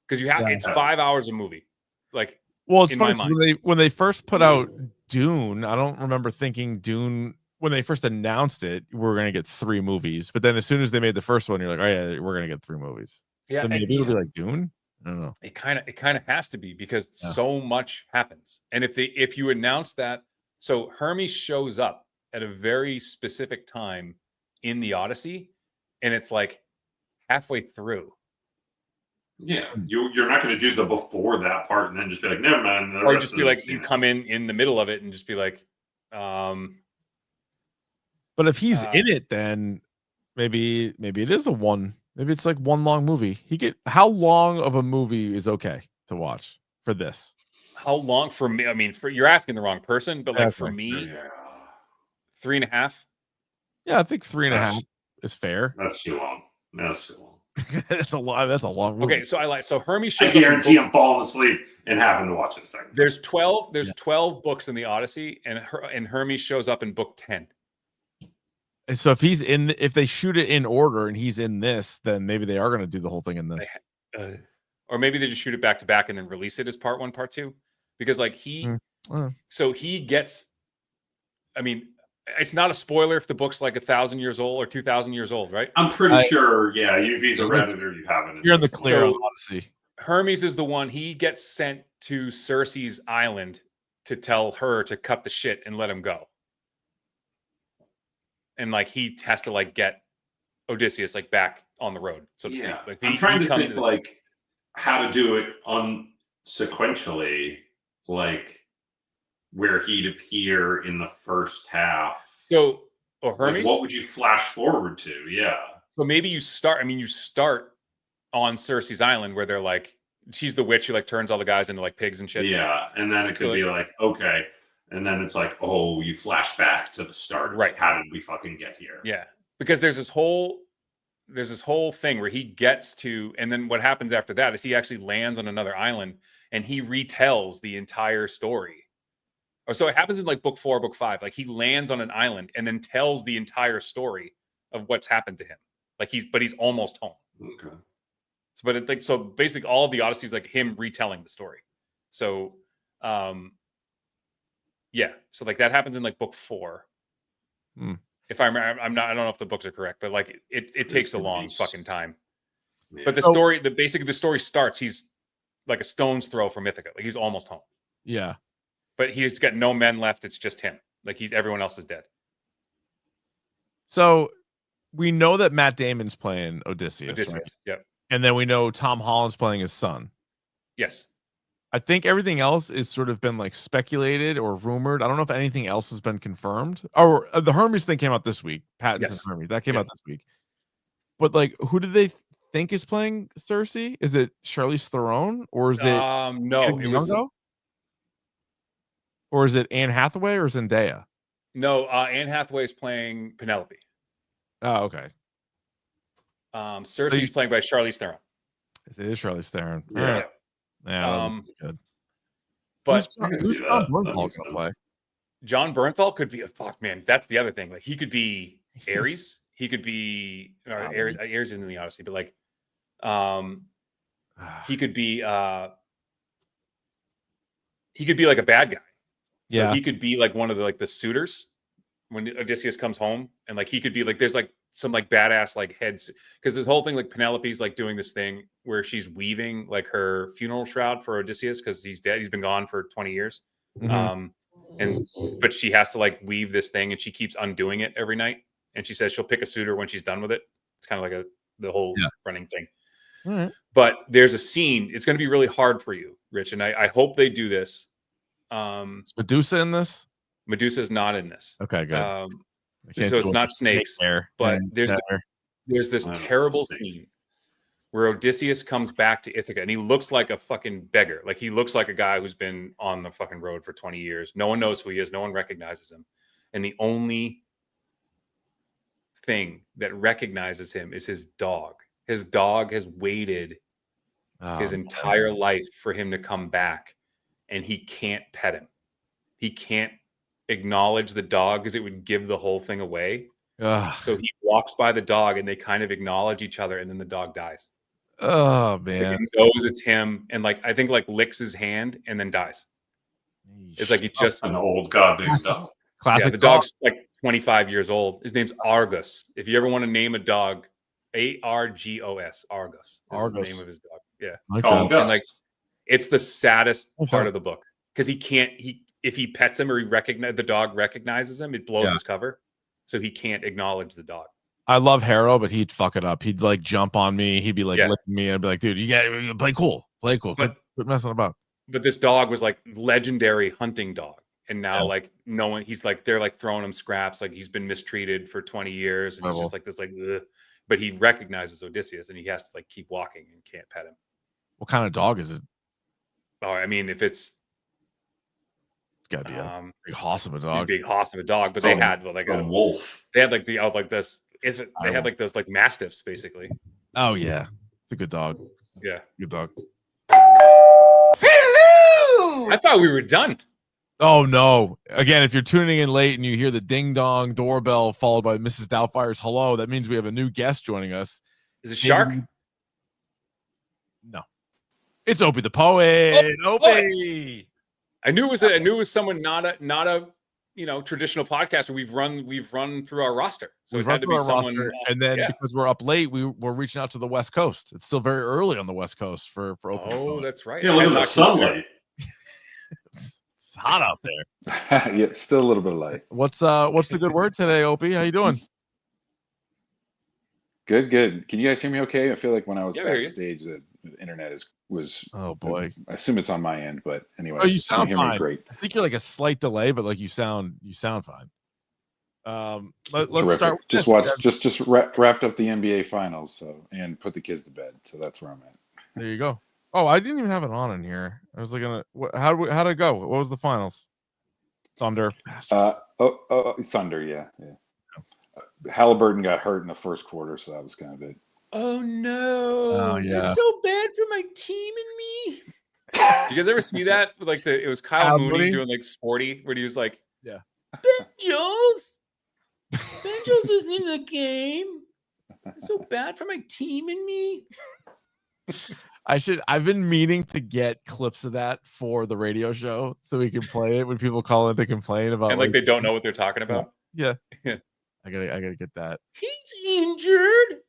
because it's 5 hours a movie. Like, well, it's in funny my 'cause mind. when they first put out Dune, I don't remember thinking Dune when they first announced it, we're gonna get 3 movies. But then as soon as they made the first one, you're like, oh yeah, we're gonna get 3 movies. Yeah, so maybe it'll be like Dune. I don't know. It kind of has to be because so much happens. And if you announce that, so Hermes shows up at a very specific time in the Odyssey, and it's like halfway through. Yeah, you're not going to do the before that part and then just be like, never mind. Or just be like, you come in the middle of it and just be like, But if he's in it, then maybe it is a one. Maybe it's like one long movie. How long of a movie is okay to watch for this? how long for me? I mean, you're asking the wrong person, but like for me, 3.5. Yeah, I think 3.5 is fair. That's too long. That's too long. That's a long movie. Okay, so Hermes I shows up in guarantee I'm falling asleep and having to watch it a second. There's 12 books in the Odyssey, and Hermes shows up in book 10. And so if they shoot it in order and he's in this, then maybe they are going to do the whole thing in this. Or maybe they just shoot it back to back and then release it as part 1, part 2. Because like so he gets, I mean, it's not a spoiler if the book's like 1,000 years old or 2,000 years old, right? I'm pretty sure, yeah, you've either read it or you haven't. You're in the clear on So, Odyssey. Hermes is the one, he gets sent to Cersei's island to tell her to cut the shit and let him go. And like he has to like get Odysseus like back on the road, so to speak. Like I'm trying to think like how to do it sequentially, like where he'd appear in the first half. So, Like, Hermes, what would you flash forward to? Yeah. So maybe you start on Cersei's island where they're like, she's the witch who like turns all the guys into like pigs and shit. Yeah. And then it could be like, okay. And then it's like, oh, you flash back to the start. Right. How did we fucking get here? Yeah. Because there's this whole thing where he gets to, and then what happens after that is he actually lands on another island and he retells the entire story. Or so it happens in like book 4, book 5. Like he lands on an island and then tells the entire story of what's happened to him. Like he's almost home. Okay. So basically all of the Odyssey is like him retelling the story. So yeah. So like that happens in like book 4. If I remember, I don't know if the books are correct, but like it takes a long fucking time. Yeah. But the story starts, he's like a stone's throw from Ithaca. Like he's almost home. Yeah. But he's got no men left. It's just him. Like everyone else is dead. So we know that Matt Damon's playing Odysseus. Right? Yep. And then we know Tom Holland's playing his son. Yes. I think everything else is sort of been like speculated or rumored. I don't know if anything else has been confirmed. Or the Hermes thing came out this week. Pattinson and Hermes. That came out this week. But like, who do they think is playing Cersei? Is it Charlize Theron or is it no? It was or is it Anne Hathaway or Zendaya? No, Anne Hathaway is playing Penelope. Oh, okay. Cersei's playing by Charlize Theron. It is Charlize Theron. Yeah. Yeah. Good. But who's John Bernthal gonna play? John Bernthal could be a fuck man. That's the other thing. Like he could be Ares. He could be Ares. Ares isn't in the Odyssey, but like, he could be. he could be like a bad guy. So Yeah. he could be like one of the suitors when Odysseus comes home, and like he could be like there's like some like badass like heads, because this whole thing like Penelope's like doing this thing where she's weaving like her funeral shroud for Odysseus because he's dead. He's been gone for 20 years. But she has to like weave this thing, and she keeps undoing it every night. And she says she'll pick a suitor when she's done with it. It's kind of like the whole running thing. All right. But there's a scene. It's going to be really hard for you, Rich, and I hope they do this. Is Medusa in this? Medusa's not in this. Okay, good. So it's not snakes, but there's this terrible scene where Odysseus comes back to Ithaca, and he looks like a fucking beggar. Like he looks like a guy who's been on the fucking road for 20 years. No one knows who he is. No one recognizes him. And the only thing that recognizes him is his dog. His dog has waited his entire life for him to come back, and he can't pet him. He can't acknowledge the dog because it would give the whole thing away. So he walks by the dog, and they kind of acknowledge each other, and then the dog dies. Oh man, like, he knows it's him, and like I think like licks his hand and then dies. It's like he just an old goddamn dog. Classic. Yeah, the dog's like 25 years old. His name's Argus. If you ever want to name a dog, Argos. Argus is the name of his dog. Yeah, and like it's the saddest part of the book because he can't. If he pets him or the dog recognizes him, it blows his cover, so he can't acknowledge the dog. I love Harrow, but he'd fuck it up. He'd like jump on me. He'd be like licking me. I'd be like, dude, you got play cool. Quit messing about. But this dog was like legendary hunting dog. And now like no one, he's like, they're like throwing him scraps. Like he's been mistreated for 20 years. And he's just like this, like, ugh. But he recognizes Odysseus and he has to like keep walking and can't pet him. What kind of dog is it? Oh, I mean, if it's gotta be a big hoss of a dog. Big hoss of a dog. But they had like a wolf. They had like the like this. They had like those like mastiffs basically. Oh yeah, it's a good dog. Yeah, good dog. Hello. I thought we were done. Oh no! Again, if you're tuning in late and you hear the ding dong doorbell followed by Mrs. Doubtfire's hello, that means we have a new guest joining us. Is it Shark? No, it's Opie the poet. Opie. I knew it was someone not a traditional podcaster. We've run through our roster, so it had to be someone. And then because we're up late, we're reaching out to the West Coast. It's still very early on the West Coast for Opie. Oh, that's right. Yeah, look at the sunlight. It's hot out there. Yeah, it's still a little bit light. What's the good word today, Opie? How you doing? Good. Can you guys hear me okay? I feel like when I was backstage, the internet was. Oh boy. I assume it's on my end, but anyway. Oh, you sound hear fine. Me great. I think you're like a slight delay, but like you sound fine. Let's Terrific. start. Just wrapped up the NBA finals, and put the kids to bed. So that's where I'm at. There you go. Oh, I didn't even have it on in here. I was looking at how did it go? What was the finals? Thunder. Thunder. Yeah. Halliburton got hurt in the first quarter, so that was kind of it. Oh no! Oh yeah. It's so bad for my team and me. Did you guys ever see that? Like it was Kyle Mooney doing like Sporty, where he was like, Ben Jules isn't in the game. It's so bad for my team and me. I've been meaning to get clips of that for the radio show so we can play it when people call in to complain about and like they don't know what they're talking about. Yeah. I gotta get that. He's injured.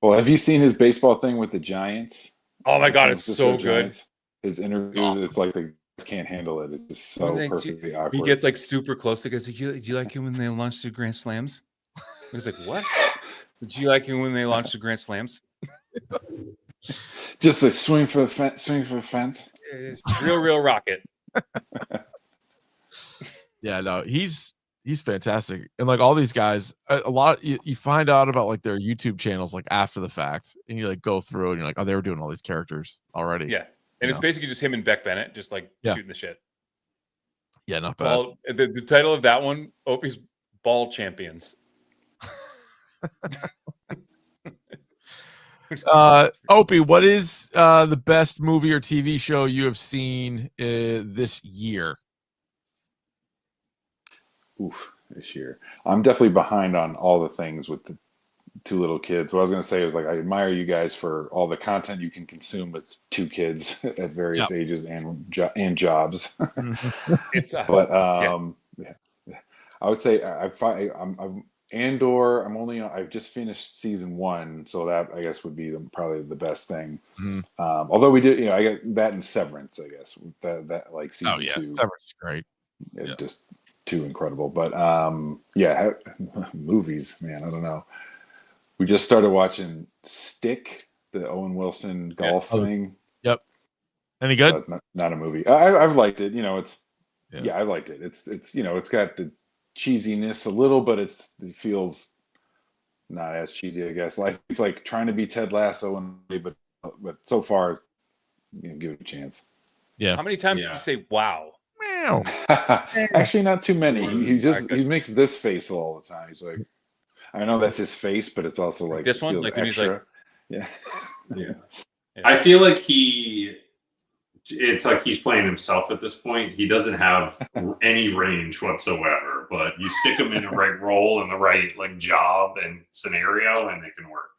Well, have you seen his baseball thing with the Giants? Oh my god, it's so good. His interviews, it's like they can't handle it. It's just so perfectly awkward. He gets like super close to. Goes, do you like it when they launch the Grand Slams? He was like, what? Would you like it when they launch the Grand Slams? Just a swing for the fence. It's real rocket. Yeah, no, he's fantastic, and like all these guys, a lot you find out about like their YouTube channels like after the fact, and you like go through and you're like, oh, they were doing all these characters already. Yeah, and it's basically just him and Beck Bennett just like shooting the shit. Yeah, not bad. The title of that one, Opie's Ball Champions. Opie, what is the best movie or TV show you have seen this year? Oof, this year. I'm definitely behind on all the things with two little kids. What I was going to say was like, I admire you guys for all the content you can consume with two kids at various ages and jobs. It's but yeah. I would say I'm Andor. I've just finished season 1, so that I guess would be probably the best thing. Although we did, I got that and Severance. I guess that like season 2. Severance is great. Just too incredible. But movies, man, I don't know. We just started watching Stick, the Owen Wilson golf thing. Yep. Any good? Not a movie. I've liked it. I liked it. It's it's got the cheesiness a little, but it feels not as cheesy, I guess. Like it's like trying to be Ted Lasso, but so far, give it a chance. Yeah. How many times did you say "wow"? Meow. Actually, not too many. He makes this face all the time. He's like, I know that's his face, but it's also like this one, like when he's like, yeah. I feel like it's like he's playing himself at this point. He doesn't have any range whatsoever, but you stick him in the right role and the right like job and scenario, and it can work.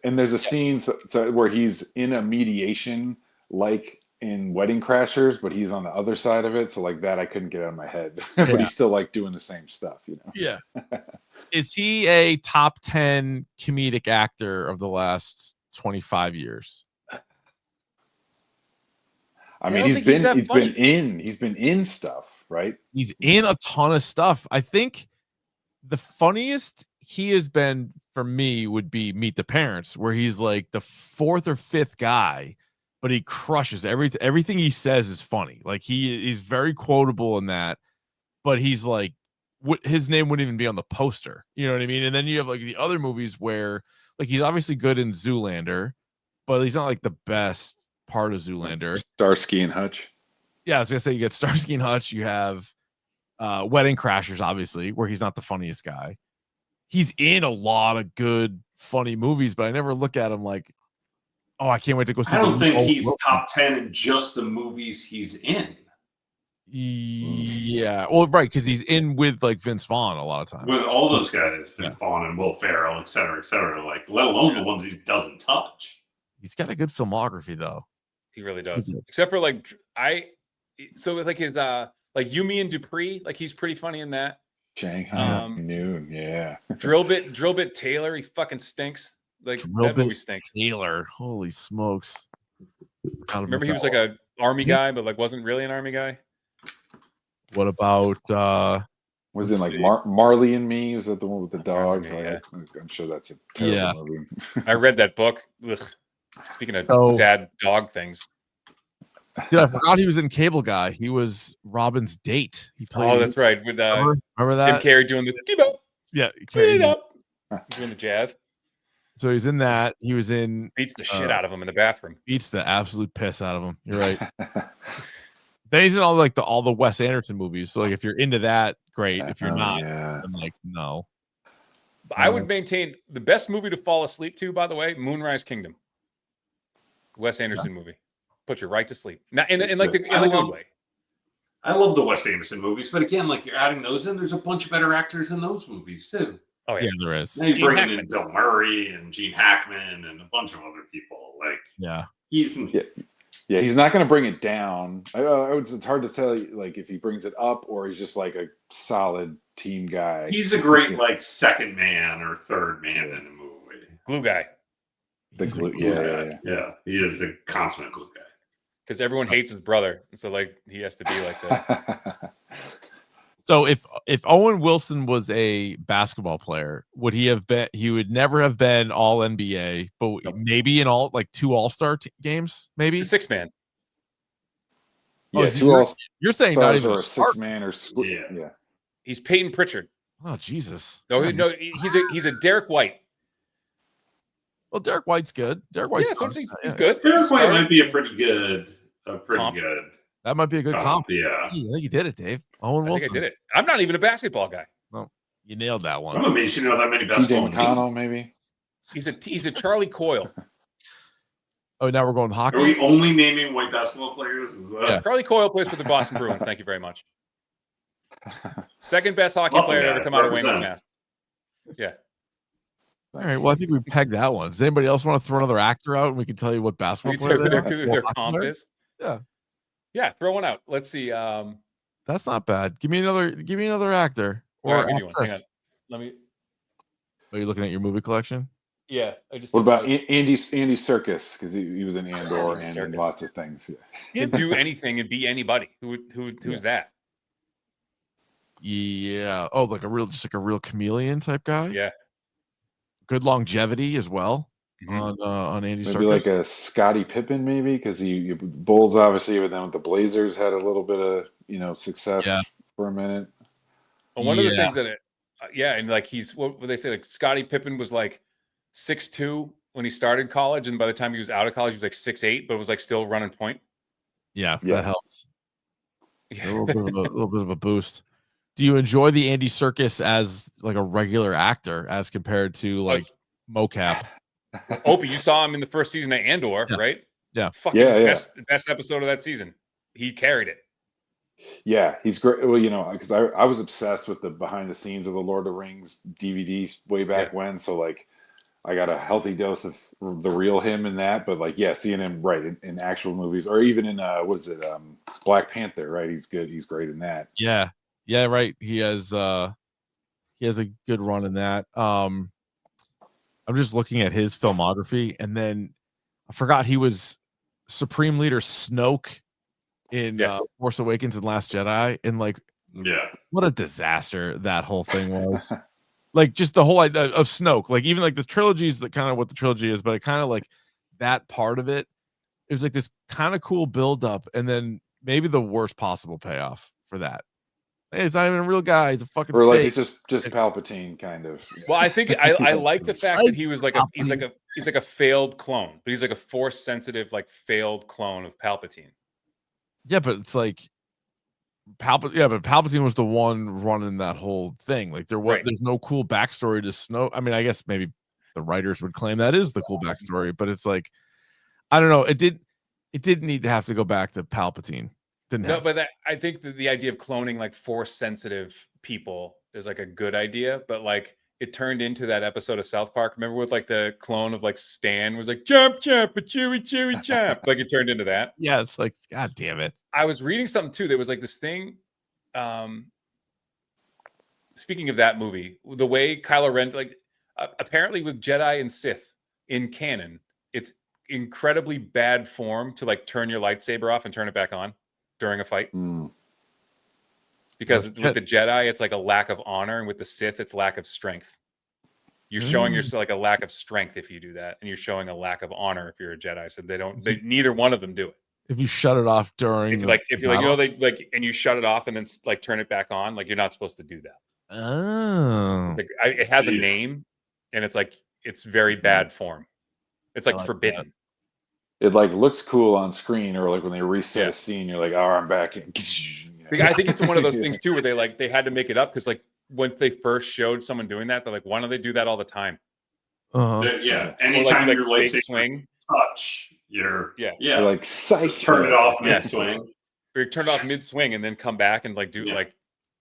And there's a scene where he's in a mediation, like in Wedding Crashers, but he's on the other side of it. So like that, I couldn't get out of my head. But he's still like doing the same stuff, Yeah. Is he a top 10 comedic actor of the last 25 years? I mean, he's been in stuff, right? He's in a ton of stuff. I think the funniest he has been for me would be Meet the Parents, where he's like the 4th or 5th guy, but he crushes everything he says is funny. Like he's very quotable in that, but he's like, his name wouldn't even be on the poster. You know what I mean? And then you have like the other movies where like he's obviously good in Zoolander, but he's not like the best part of Zoolander. Starsky and Hutch. Yeah, I was gonna say you get Starsky and Hutch. You have Wedding Crashers, obviously, where he's not the funniest guy. He's in a lot of good, funny movies, but I never look at him like, oh, I can't wait to go see. I don't think he's top 10 in just the movies he's in. Yeah, well, right, because he's in with like Vince Vaughn a lot of times. With all those guys, Vince Vaughn and Will Ferrell, et cetera, like let alone the ones he doesn't touch. He's got a good filmography, though. He really does. Except for like so with like his like Yumi and Dupree, like he's pretty funny in that. Shanghai Noon, yeah. Drill bit Taylor, he fucking stinks. Like that movie stinks. Taylor, holy smokes! Remember he was like a army guy, but like wasn't really an army guy. What about was it like Marley and Me? Was that the one with the dog? I'm sure that's a terrible movie. I read that book. Ugh. Speaking of sad dog things. Dude, I forgot he was in Cable Guy. He was Robin's date. He played. Oh, that's right. With remember that? Jim Carrey doing the keep up. Yeah, keep up. Doing the jazz. So he's in that. He was in beats the shit out of him in the bathroom. Beats the absolute piss out of him. You're right. Then he's in all the Wes Anderson movies. So like if you're into that, great. If you're not, then like no. I would maintain the best movie to fall asleep to, by the way, Moonrise Kingdom. Wes Anderson movie. Put you right to sleep. Not in like the good way. I love the Wes Anderson movies, but again, like you're adding those in, there's a bunch of better actors in those movies too. Oh yeah, there is. Now you bring in Bill Murray and Gene Hackman and a bunch of other people. Like he's not going to bring it down. It's hard to tell like if he brings it up or he's just like a solid team guy. He's a great like second man or third man in a movie. Glue guy. The glue, yeah. He is a consummate glue guy. Because everyone hates his brother, so like he has to be like that. So if Owen Wilson was a basketball player, would he have been? He would never have been all NBA, but maybe in all like 2 All-Star games, maybe 6-man. Yeah, you're saying not even a 6-man or yeah. He's Peyton Pritchard. Oh Jesus! No, he's a Derek White. Well, Derek White's good. Derek White's he's good. Derek White might be a pretty good. That might be a good comp. Yeah, I think you did it, Dave. Owen Wilson. I think I did it. I'm not even a basketball guy. No, you nailed that one. I'm amazed you know that many basketball. TJ McConnell, maybe. He's a Charlie Coyle. Oh, now we're going hockey. Are we only naming white basketball players? Charlie Coyle plays for the Boston Bruins. Thank you very much. Second best hockey player to ever come out of Wayne, Mass. Yeah. All right. Well, I think we pegged that one. Does anybody else want to throw another actor out and we can tell you what basketball player they are? Their comp player? is. Yeah. Yeah, throw one out. Let's see. That's not bad. Give me another actor All right, or I'll give you one. Hang on. actress. Let me. Are you looking at your movie collection? Yeah, I just. What about Andy Serkis? Because he was in Andor and in Serkis. lots of things. Yeah. Can do anything and be anybody. Who's that? Yeah. Oh, like a real chameleon type guy. Yeah. Good longevity as well on Andy Maybe Serkis. like a Scottie Pippen, maybe because he Bulls obviously with them with the Blazers had a little bit of success for a minute. Well, one of the things that and like he's what would they say, like Scottie Pippen was like 6'2" when he started college, and by the time he was out of college he was like 6'8", but was like still running point. Yeah, that helps. Yeah. A little bit of a boost. Do you enjoy the Andy Serkis as like a regular actor as compared to like mocap? Opie, you saw him in the first season of Andor, right? Yeah. Fucking best episode of that season. He carried it. Yeah, he's great. Well, because I was obsessed with the behind the scenes of the Lord of the Rings DVDs way back when. So like, I got a healthy dose of the real him in that. But like, seeing him in actual movies or even in Black Panther, right? He's good. He's great in that. Yeah. Yeah, right. He has a good run in that. I'm just looking at his filmography, and then I forgot he was Supreme Leader Snoke in Force Awakens and Last Jedi, and like, what a disaster that whole thing was. Like, just the whole idea of Snoke, like even like the trilogy is kind of what the trilogy is, but it kind of like that part of it. It was like this kind of cool build up, and then maybe the worst possible payoff for that. Hey, it's not even a real guy. He's a fucking like fake. it's just Palpatine kind of. Well, I think I like the fact that he was like he's like a failed clone, but he's like a force sensitive, like failed clone of Palpatine. Yeah, but it's like Palpatine was the one running that whole thing. Like there's no cool backstory to Snoke. I mean, I guess maybe the writers would claim that is the cool backstory, but it's like I don't know. It didn't need to have to go back to Palpatine. I think that the idea of cloning like force sensitive people is like a good idea, but like it turned into that episode of South Park. Remember with like the clone of like Stan was like jump, jump, a chewy, chewy, jump. Like it turned into that. Yeah, it's like, God damn it. I was reading something too. There was like this thing. Speaking of that movie, the way Kylo Ren, like apparently with Jedi and Sith in canon, it's incredibly bad form to like turn your lightsaber off and turn it back on during a fight. Because with the Jedi, it's like a lack of honor, and with the Sith, it's lack of strength. You're showing yourself like a lack of strength if you do that, and you're showing a lack of honor if you're a Jedi. So neither one of them do it. If you shut it off during, if you're and you shut it off and then like turn it back on, like you're not supposed to do that. Oh, like, it has a name, and it's very bad form. It's like forbidden. It like looks cool on screen, or like when they reset a scene, you're like, "Oh, I'm back." I think it's one of those things too, where they had to make it up because like once they first showed someone doing that, they're like, "Why don't they do that all the time?" Anytime your fake lightsaber swing, touch, you're like psych. Turn it off mid swing. Or turn it off mid swing and then come back and like do like.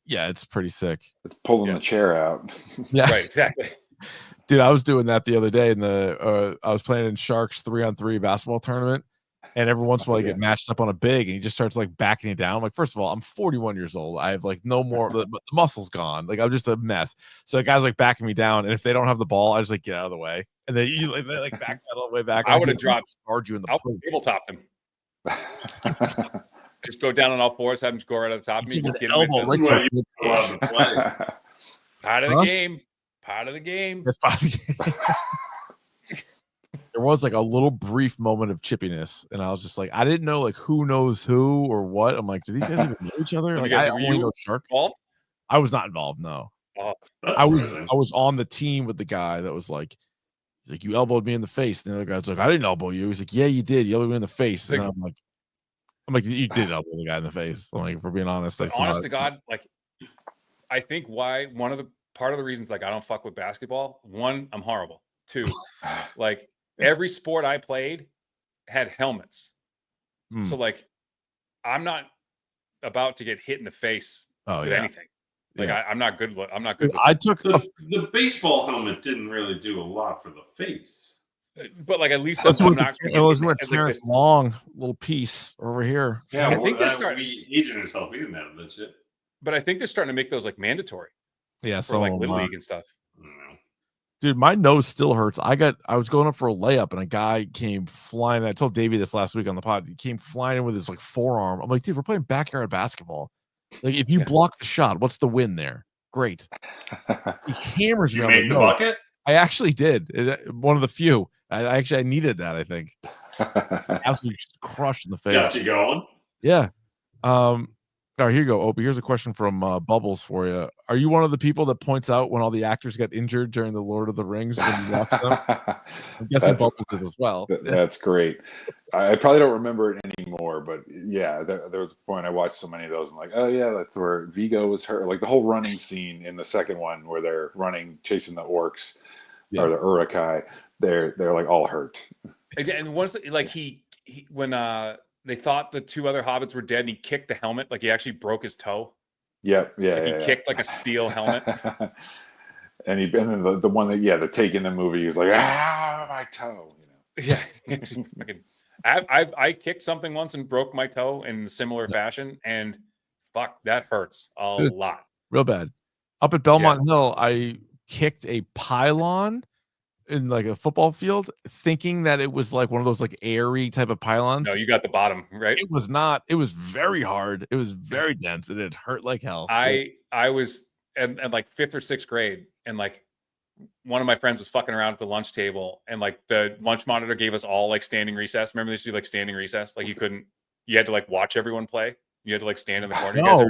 Yeah, it's pretty sick. It's pulling the chair out. Yeah, right, exactly. Dude, I was doing that the other day I was playing in Sharks 3-on-3 basketball tournament, and every once in a while I get matched up on a big and he just starts like backing it down. I'm like, first of all, I'm 41 years old. I have like no more, the muscle's gone. Like I'm just a mess. So the guy's like backing me down, and if they don't have the ball, I just like get out of the way. And then you like back that all the way back. I would have dropped you in the tabletopped him. Just go down on all fours, have him score right at the top of me. Just get him part of the game. Part of the game. That's part of the game. There was like a little brief moment of chippiness, and I was just like, I didn't know like who knows who or what. I'm like, do these guys even know each other? Like, I only know Shark. Involved? I was not involved. No, I was on the team with the guy that was like, he's like, you elbowed me in the face. And the other guy's like, I didn't elbow you. He's like, yeah, you did. You elbowed me in the face. And I'm like, you did elbow the guy in the face. I'm like, for being honest, honest to God, like, I think part of the reasons like I don't fuck with basketball. One, I'm horrible. Two, like every sport I played had helmets. So like I'm not about to get hit in the face with anything. Like Yeah. I'm not good. I'm not good with I that. took The baseball helmet didn't really do a lot for the face. But like at least let's I'm look not. at Terrence Long little piece over here. Yeah, I think they're starting. we aged himself. He didn't have that shit. But I think they're starting to make those like mandatory. Yeah, for like Little League and stuff. Dude, my nose still hurts. I was going up for a layup and a guy came flying. I told Davey this last week on the pod. He came flying in with his like forearm. I'm like, dude, we're playing backyard basketball. Like, if you block the shot, what's the win there? Great. He hammers Did me you on make the nose. bucket? I actually did. One of the few. I needed that, I think. Absolutely just crushed in the face. Got you going. Yeah. All right, here you go, Opie. Here's a question from Bubbles for you. Are you one of the people that points out when all the actors get injured during the Lord of the Rings when you watch them? I'm guessing Bubbles is as well. That's great. I probably don't remember it anymore, but yeah, there was a point I watched so many of those. I'm like, oh yeah, that's where Vigo was hurt. Like the whole running scene in the second one where they're running, chasing the orcs or the Urukai. They're like all hurt. And once like he when they thought the two other hobbits were dead and he kicked the helmet, like he actually broke his toe. Yep. Yeah. Like he kicked like a steel helmet. and then the one that the take in the movie, he was like, my toe. Yeah. I kicked something once and broke my toe in a similar fashion, and fuck, that hurts a lot. Real bad. Up at Belmont Hill, I kicked a pylon in like a football field, thinking that it was like one of those like airy type of pylons. No, you got the bottom, right? It was not. It was very hard. It was very dense, and it hurt like hell. I was in like 5th or 6th grade, and like one of my friends was fucking around at the lunch table, and like the lunch monitor gave us all like standing recess. Remember they used to do like standing recess? Like you had to like watch everyone play. You had to like stand in the corner. No,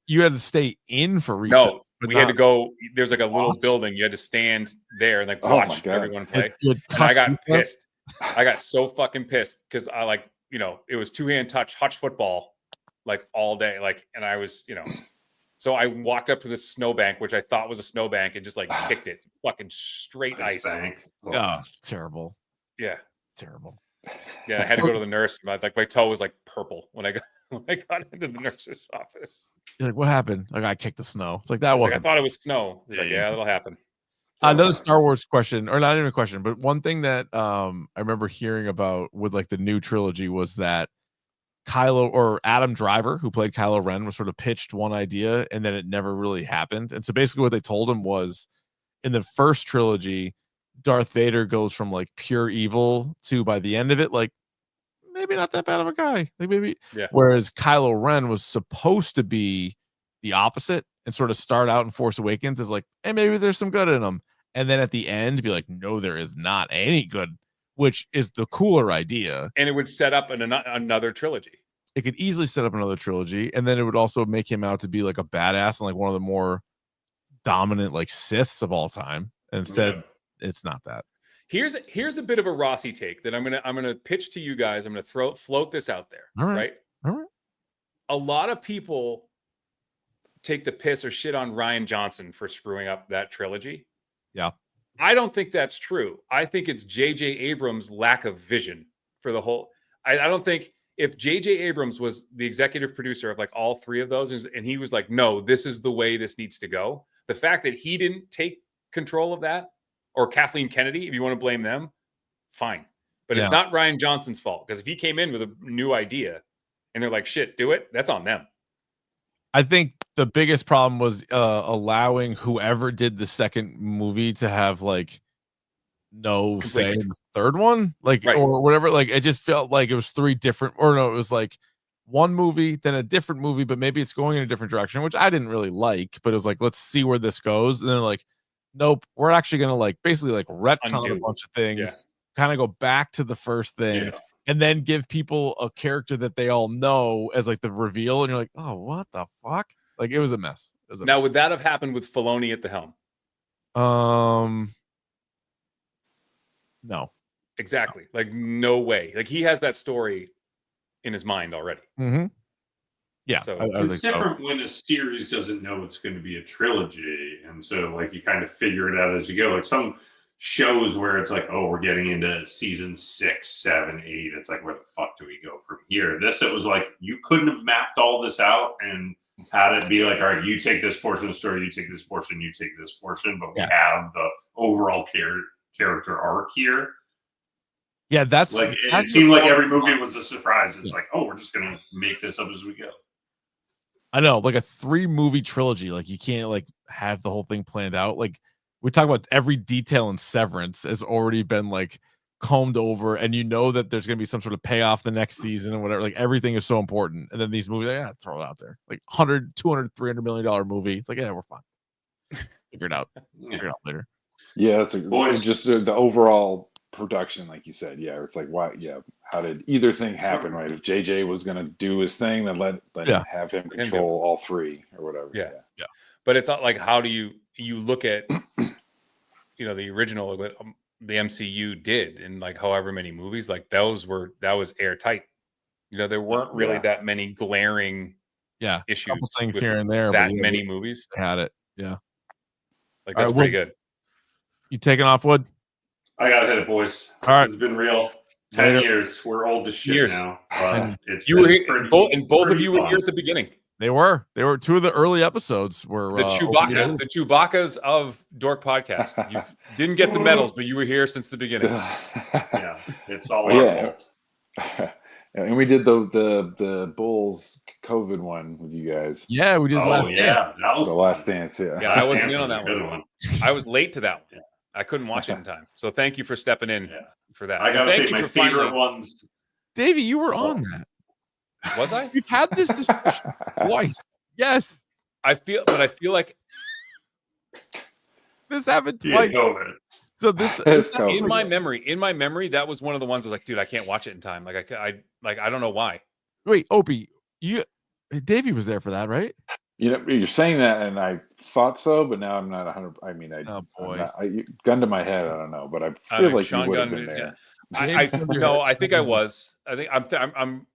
you had to stay in for recess. No, we had to go. There's like a little building. You had to stand there and like watch everyone play. And I got pissed. I got so fucking pissed because I like, it was 2-hand touch football like all day. Like, and I was, so I walked up to this snowbank, which I thought was a snowbank, and just like kicked it fucking straight ice. Oh, terrible. Yeah. Terrible. Yeah. I had to go to the nurse. My toe was like purple when I got into the nurse's office. You're like, what happened? Like, I kicked the snow. It's like, that wasn't. I thought it was snow. Like, yeah, that'll happen. Another Star Wars question, or not even a question, but one thing that I remember hearing about with like the new trilogy was that Kylo or Adam Driver, who played Kylo Ren, was sort of pitched one idea and then it never really happened. And so basically what they told him was in the first trilogy, Darth Vader goes from like pure evil to, by the end of it, like maybe not that bad of a guy. Like maybe. Yeah. Whereas Kylo Ren was supposed to be the opposite and sort of start out in Force Awakens as like, hey, maybe there's some good in him. And then at the end be like, no, there is not any good, which is the cooler idea. And it would set up another trilogy. It could easily set up another trilogy. And then it would also make him out to be like a badass and like one of the more dominant like Siths of all time. Instead, it's not that. Here's a bit of a Rossi take that I'm gonna pitch to you guys. I'm gonna float this out there. All right. A lot of people take the piss or shit on Rian Johnson for screwing up that trilogy. Yeah. I don't think that's true. I think it's J.J. Abrams' lack of vision for the whole. I don't think if J.J. Abrams was the executive producer of like all three of those, and he was like, no, this is the way this needs to go. The fact that he didn't take control of that, or Kathleen Kennedy, if you want to blame them, fine. But it's not Rian Johnson's fault, because if he came in with a new idea and they're like, shit, do it, that's on them. I think the biggest problem was allowing whoever did the second movie to have like no say in the third one, like or whatever. Like it just felt like it was three different, or no, it was like one movie, then a different movie, but maybe it's going in a different direction, which I didn't really like. But it was like, let's see where this goes, and then like, nope, we're actually gonna like basically like retcon a bunch of things, kind of go back to the first thing. And then give people a character that they all know as like the reveal, and you're like, oh, what the fuck? Like it was a mess. Now, would that have happened with Filoni at the helm? No. Exactly. No. Like no way. Like he has that story in his mind already. Mm-hmm. Yeah. So it's different when a series doesn't know it's going to be a trilogy, and so like you kind of figure it out as you go. Like some shows where it's like, oh, we're getting into season 6, 7, 8. It's like, where the fuck do we go from here? This, it was like you couldn't have mapped all this out, and had it be like, all right, you take this portion of the story, you take this portion, you take this portion, but we Yeah. have the overall character arc here. Yeah, that's Like it that's seemed like the- every movie was a surprise. It's like, oh, we're just gonna make this up as we go. I know, like a 3-movie trilogy. Like you can't like have the whole thing planned out. Like we talk about every detail in Severance has already been like combed over, and you know that there's gonna be some sort of payoff the next season and whatever. Like everything is so important. And then these movies, yeah, throw it out there. Like 100, 200, $300 million movie. It's like, yeah, we're fine. Figure it out. Figure it out later. Yeah, that's a Boys. just the overall production, like you said. Yeah, it's like, why? Yeah, how did either thing happen? Right? If JJ was going to do his thing, then let Yeah. have him control all three or whatever. Yeah. Yeah. But it's not like, how do you look at the original, what the MCU did in like however many movies, like that was airtight. There weren't really that many glaring issues, couple things with here and there, that but yeah, many they movies. had it. Yeah. Like All that's right, pretty well, good. You taking off, Wood? I gotta hit it, boys. All right. It's been real. 10 Later. years. We're old as shit Years. now. It's You were been here, both of pretty you were fun. here at the beginning. They were 2 of the early episodes were The Chewbaccas of Dork Podcast. You didn't get the medals, but you were here since the beginning. Yeah, it's all Oh, our yeah. fault. And we did the Bulls COVID one with you guys. Yeah, we did Last Dance. That was The Last Dance. Yeah. Yeah, I wasn't in on a that good one. I was late to that one. I couldn't watch it in time. So thank you for stepping in for that. I gotta And thank say, you my for favorite finally- ones. Davey, you were on that. Was I? We've had this discussion twice. Yes. I feel like This happened Yeah, twice. COVID. So this It's in my COVID. memory, that was one of the ones I was like, dude, I can't watch it in time. Like I don't know why. Wait, Opie, Davey was there for that, right? You're saying that, and I thought so, but now I'm not 100. I mean, Oh boy, gun to my head, I don't know, but I I feel mean, like Sean you would have Gunn, been there. I think I was. I think I'm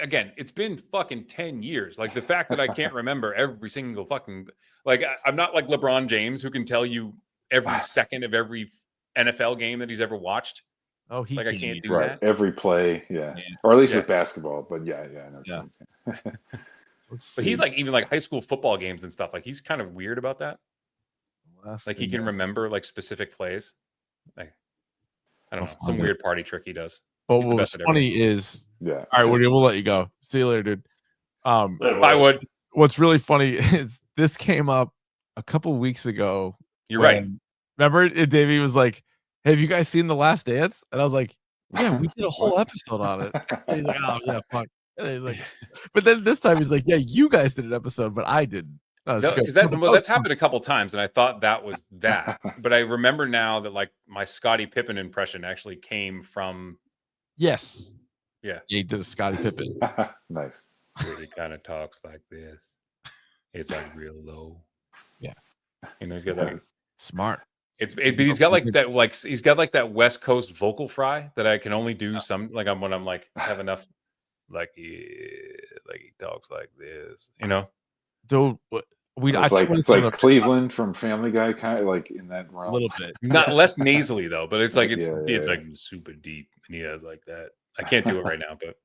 again, it's been fucking 10 years. Like the fact that I can't remember every single fucking, like I'm not like LeBron James who can tell you every second of every NFL game that he's ever watched. Oh, I can't do Right, that. every play, yeah. Or at least Yeah. with basketball, but yeah, I know. Yeah. But he's like even like high school football games and stuff. Like he's kind of weird about that. Like he can remember like specific plays. Like I don't know, some weird party trick he does. But He's the what's best at funny everything. is, yeah. All right, Woody, we'll let you go. See you later, dude. Bye, Wood. What's really funny is this came up a couple weeks ago. You're right. Remember, Davey was like, "Hey, have you guys seen The Last Dance?" And I was like, "Yeah, we did a whole episode on it." So he's like, "Oh yeah, fuck." And he's like, but then this time he's like, "Yeah, you guys did an episode, but I didn't." Because that's happened a couple times, and I thought that was that. But I remember now that like my Scottie Pippen impression actually came from. Yes. Yeah. He did a Scottie Pippen. Nice. Where he kind of talks like this. It's like real low. Yeah. He's got that smart. But he's got like that, he's got like that West Coast vocal fry that I can only do some like when I'm like have enough like he talks like this, Dude, It's like Cleveland from Family Guy, kind of like in that realm. A little bit. Not less nasally though, but it's like it's Yeah. like super deep and he has like that. I can't do it right now, but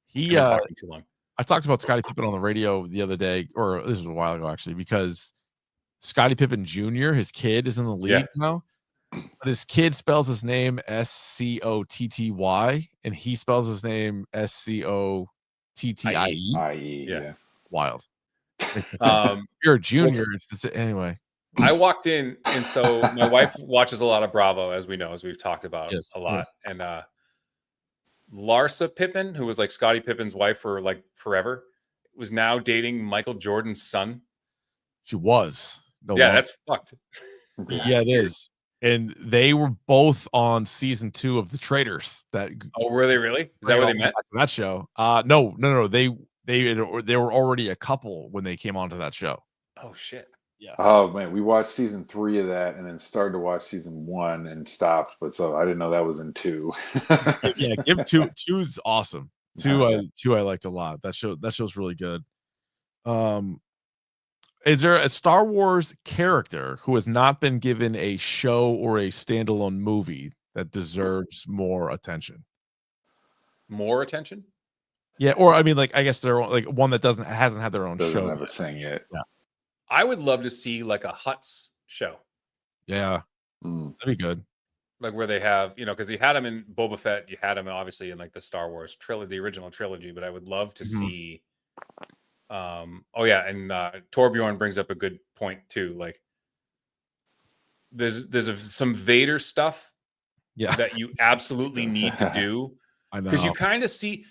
he I'm talking too long. I talked about Scottie Pippen on the radio the other day, or this was a while ago actually, because Scottie Pippen Jr., his kid, is in the league now. But his kid spells his name Scottty, and he spells his name Scotttie. Yeah. Wild. You're a junior. Anyway. I walked in, and so my wife watches a lot of Bravo, as we know, as we've talked about a lot. Yes. And Larsa Pippen, who was like Scottie Pippen's wife for like forever, was now dating Michael Jordan's son. She was. That's fucked. Yeah, it is. And they were both on season 2 of The Traitors. Oh, were they really? Is that where they met? That show. No. They were already a couple when they came onto that show. Oh shit. Yeah. Oh man, we watched season 3 of that, and then started to watch season 1 and stopped. But so I didn't know that was in 2. Yeah, give 2's awesome. 2 I liked a lot. That show's really good. Is there a Star Wars character who has not been given a show or a standalone movie that deserves more attention? More attention? Yeah, or I mean, like I guess they're like one that hasn't had their own Doesn't show. have a thing yet. Yeah. I would love to see like a Huts show. Yeah. That'd be good. Like where they have, because you had him in Boba Fett, you had him obviously in like the Star Wars trilogy, the original trilogy, but I would love to see and Torbjorn brings up a good point too. Like there's some Vader stuff that you absolutely need to do. I know. Because you kind of see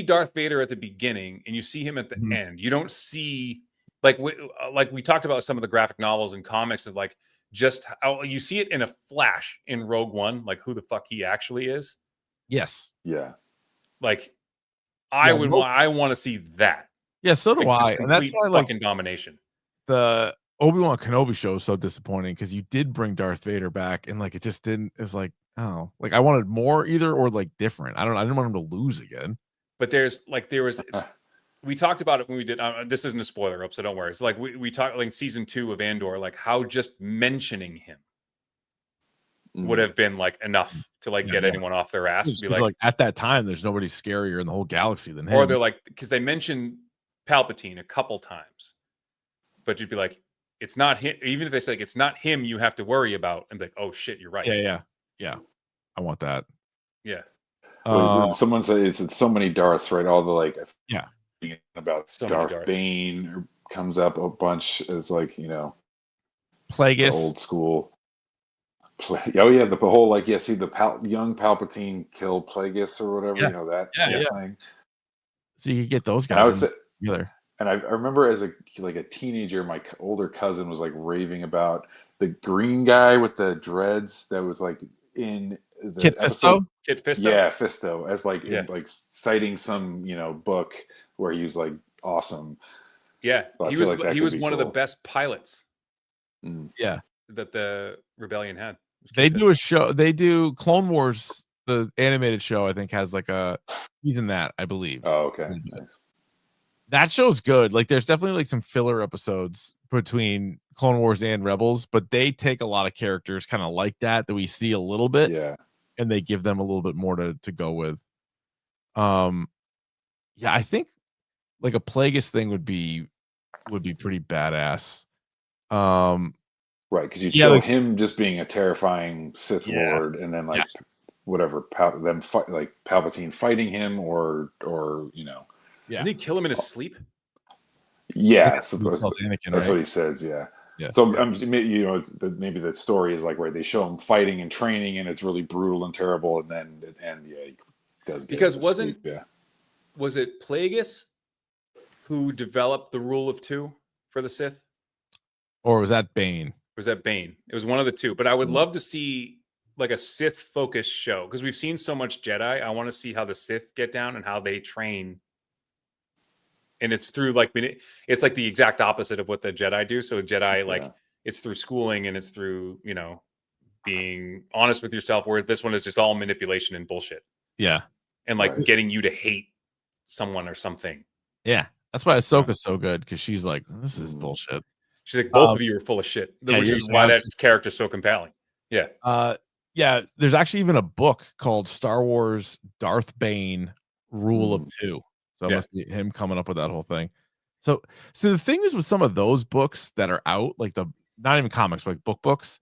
Darth Vader at the beginning and you see him at the end. You don't see like we talked about some of the graphic novels and comics of like just how you see it in a flash in Rogue One, like who the fuck he actually is. Yes. Yeah. Like I want to see that. Yeah, so do like, I. And that's why like fucking domination. The Obi-Wan Kenobi show is so disappointing because you did bring Darth Vader back and like it just didn't. It was like, oh, like I wanted more either or like different. I didn't want him to lose again. But there was we talked about it when we did this isn't a spoiler up, so don't worry. It's like we talked like season 2 of Andor, like how just mentioning him would have been like enough to like get anyone off their ass. Be like at that time, there's nobody scarier in the whole galaxy than him. Or they're like, because they mentioned Palpatine a couple times, but you'd be like, it's not him. Even if they say like, it's not him, you have to worry about, and be like, oh shit, you're right. Yeah. I want that. Yeah. Someone said it's so many Darths, right? All the like, about so Darth Bane comes up a bunch as like Plagueis, old school. Oh yeah, the whole like see the young Palpatine kill Plagueis or whatever that thing. So you could get those guys together. And I remember as a teenager, my older cousin was like raving about the green guy with the dreads that was like in the Kit Fisto? Kit Fisto? Yeah, Fisto, as like in like citing some book where he was like awesome. Yeah, So he was one of the best pilots. Yeah, that the rebellion had. They do a show. They do Clone Wars, the animated show. I think has like he's in that, I believe. Oh, okay. Nice. That show's good. Like, there's definitely like some filler episodes between Clone Wars and Rebels, but they take a lot of characters kind of like that we see a little bit, and they give them a little bit more to go with. Yeah, I think like a Plagueis thing would be pretty badass. Right, because you'd show him just being a terrifying Sith Lord, and then like whatever Palpatine fighting him, or Did he kill him in his sleep? Yeah, That's what he says. Yeah. So maybe the story is like where they show him fighting and training, and it's really brutal and terrible, and then at the end, he does. Because was it Plagueis who developed the rule of 2 for the Sith, or was that Bane? It was one of the two. But I would love to see like a Sith focused show, because we've seen so much Jedi. I want to see how the Sith get down and how they train. And it's through it's like the exact opposite of what the Jedi do. So Jedi, it's through schooling and it's through, being honest with yourself, where this one is just all manipulation and bullshit. Yeah. And getting you to hate someone or something. Yeah. That's why Ahsoka's so good, because she's like, this is bullshit. She's like, both of you are full of shit, which is why that character is so compelling. Yeah. Yeah. There's actually even a book called Star Wars Darth Bane Rule of 2. So it must be him coming up with that whole thing. So the thing is with some of those books that are out, like not even comics, but like books,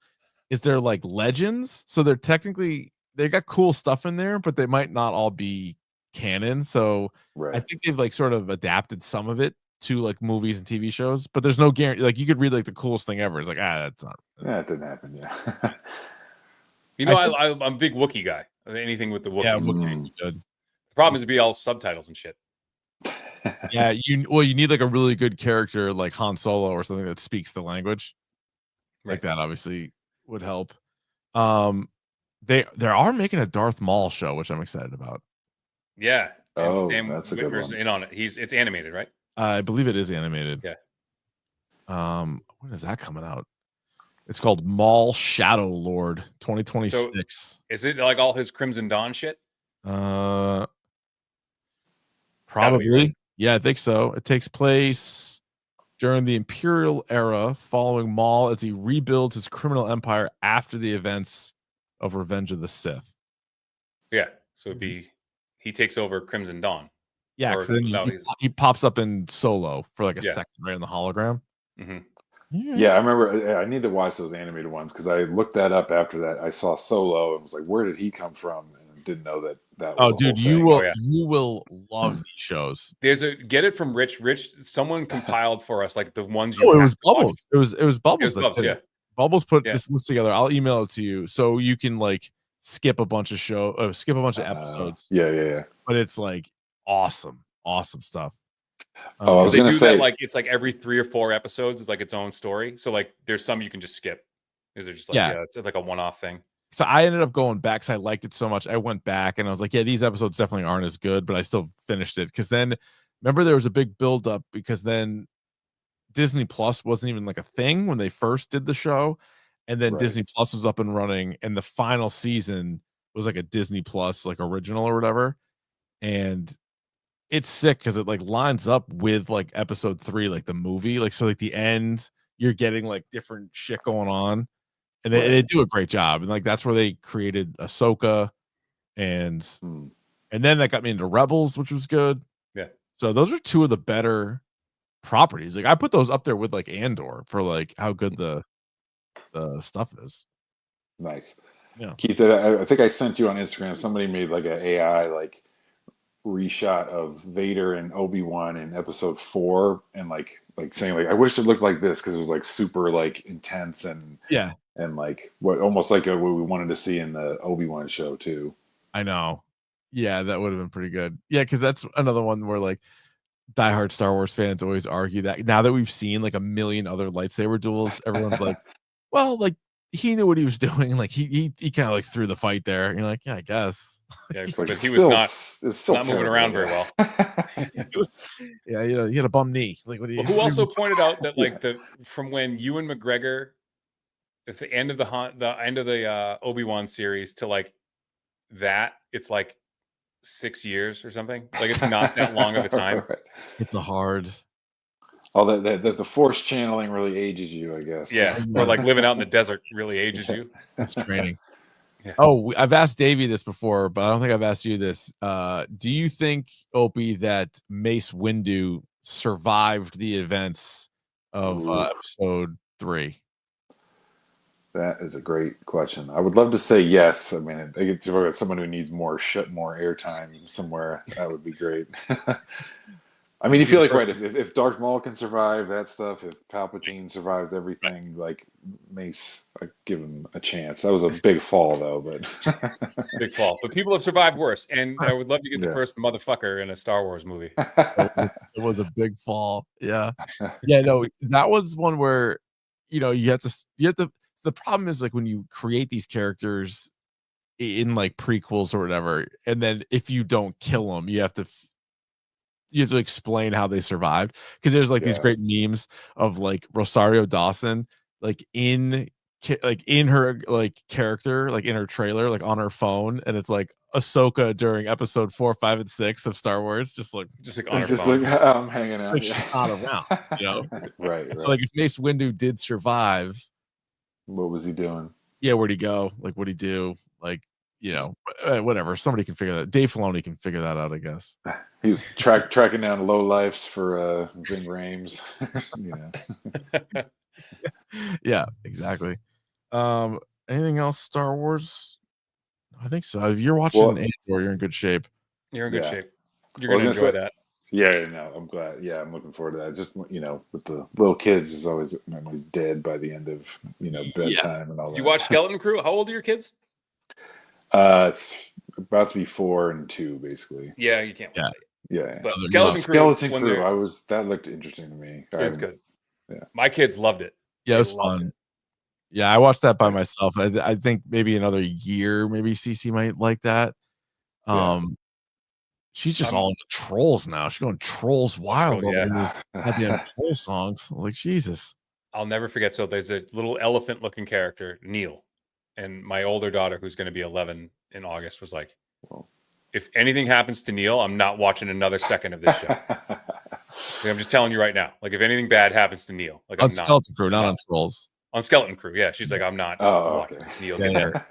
is they're like legends. So they're technically, they got cool stuff in there, but they might not all be canon. So I think they've like sort of adapted some of it to like movies and TV shows, but there's no guarantee. Like you could read like the coolest thing ever. It's like, that's not. Yeah, it didn't happen. Yeah. I'm a big Wookiee guy. Anything with the Wookiees. Yeah, Wookiees good. The problem is it'd be all subtitles and shit. Yeah, you need like a really good character like Han Solo or something that speaks the language. Like that obviously would help. They are making a Darth Maul show, which I'm excited about. Yeah. And Sam that's a good Witwer's one. in on it. It's animated, right? I believe it is animated. Yeah. When is that coming out? It's called Maul Shadow Lord 2026. So is it like all his Crimson Dawn shit? Probably. Right. Yeah, I think so. It takes place during the Imperial era, following Maul as he rebuilds his criminal empire after the events of Revenge of the Sith. Yeah. So he takes over Crimson Dawn. Yeah, Or because then no, he pops up in Solo for like a Yeah. second, right in the hologram. Yeah, I remember. I need to watch those animated ones because I looked that up after that. I saw Solo and was like, "Where did he come from?" And didn't know that that was Oh, a dude, whole you thing. will you will love these shows. There's a get it from Rich. Someone compiled for us like the ones you. Oh, it have was to watch. Bubbles. It was Bubbles. It was Bubbles, did yeah. it. Bubbles put Yeah. this list together. I'll email it to you so you can like skip a bunch of episodes. Yeah. But it's like awesome stuff. Oh, I was they gonna do say, that like it's like every 3 or 4 episodes is like its own story. So like there's some you can just skip. Because they're just like Yeah. it's like a one-off thing. So I ended up going back because I liked it so much. I went back and I was like, yeah, these episodes definitely aren't as good, but I still finished it. Because then remember there was a big buildup because then Disney Plus wasn't even like a thing when they first did the show. And then Right. Disney Plus was up and running, and the final season was like a Disney Plus like original or whatever. And it's sick because it like lines up with like episode 3, like the movie. Like so like the end, you're getting like different shit going on. And they do a great job. And like that's where they created Ahsoka and then that got me into Rebels, which was good. Yeah. So those are 2 of the better properties. Like I put those up there with like Andor for like how good the stuff is. nice. Yeah. Keith, I think I sent you on Instagram. Somebody made like an AI like reshot of Vader and Obi-Wan in episode 4 and like saying like I wish it looked like this because it was like super like intense and like what almost like what we wanted to see in the Obi-Wan show too. I know. Yeah, that would have been pretty good. Yeah, because that's another one where like diehard Star Wars fans always argue that now that we've seen like a million other lightsaber duels, everyone's like, well, like he knew what he was doing. Like he kind of like threw the fight there. And you're like, yeah, I guess. Yeah, Like, but he still- was it's still not moving terrible, around yeah. very well. Yeah, you know, he had a bum knee. Like, what do you? Well, who also pointed out that like from when Ewan McGregor, it's the end of the Obi-Wan series to like that, it's like 6 years or something. Like it's not that long of a time. Right. It's a hard. Oh, that the force channeling really ages you, I guess. Yeah, or like living out in the desert really ages you. It's training. Yeah. Oh, I've asked Davey this before, but I don't think I've asked you this. Do you think, Opie, that Mace Windu survived the events of episode 3? That is a great question. I would love to say yes. I mean, I get to someone who needs more airtime somewhere. That would be great. I mean, you feel like, right, if Darth Maul can survive that stuff, if Palpatine survives everything, like Mace, I give him a chance. That was a big fall, though, but Big fall. But people have survived worse, and I would love to get the first motherfucker in a Star Wars movie. It was a big fall. Yeah. Yeah, no, that was one where, you know, you have to, the problem is like when you create these characters in like prequels or whatever, and then if you don't kill them, you have to explain how they survived, because there's like these great memes of like Rosario Dawson like in her like character, like in her trailer, like on her phone, and it's like Ahsoka during episode 4, 5, and 6 of Star Wars, just like on her just phone. like I'm hanging out. Like she's not around, you know. Right. So like if Mace Windu did survive, what was he doing? Yeah, where'd he go? Like what'd he do? Like, you know, whatever. Somebody can figure that. Dave Filoni can figure that out, I guess. He was tracking down low lifes for Ving Rhames. You know. Yeah, exactly. Anything else Star Wars? I think so. If you're watching Andor, you're in good shape. You're in good shape. You're gonna enjoy that. Yeah, no, I'm glad. Yeah, I'm looking forward to that. Just, you know, with the little kids, is always dead by the end of, you know, bedtime and all that. Did you watch Skeleton Crew? How old are your kids? About to be 4 and 2, basically. Yeah, you can't. Yeah. But Skeleton Crew, Crew. That looked interesting to me. It's good. Yeah. My kids loved it. Yeah, it was fun. Yeah, I watched that by myself. I think maybe another year, maybe Cece might like that. She's just all into trolls now. She's going trolls wild over here at the end of troll songs. I'm like, Jesus. I'll never forget. So there's a little elephant-looking character, Neil, and my older daughter, who's going to be 11 in August, was like, "If anything happens to Neil, I'm not watching another second of this show." I'm just telling you right now. Like, if anything bad happens to Neil, like on Skeleton Crew, not on Trolls. On Skeleton Crew, yeah. She's like, I'm not watching Neil get there.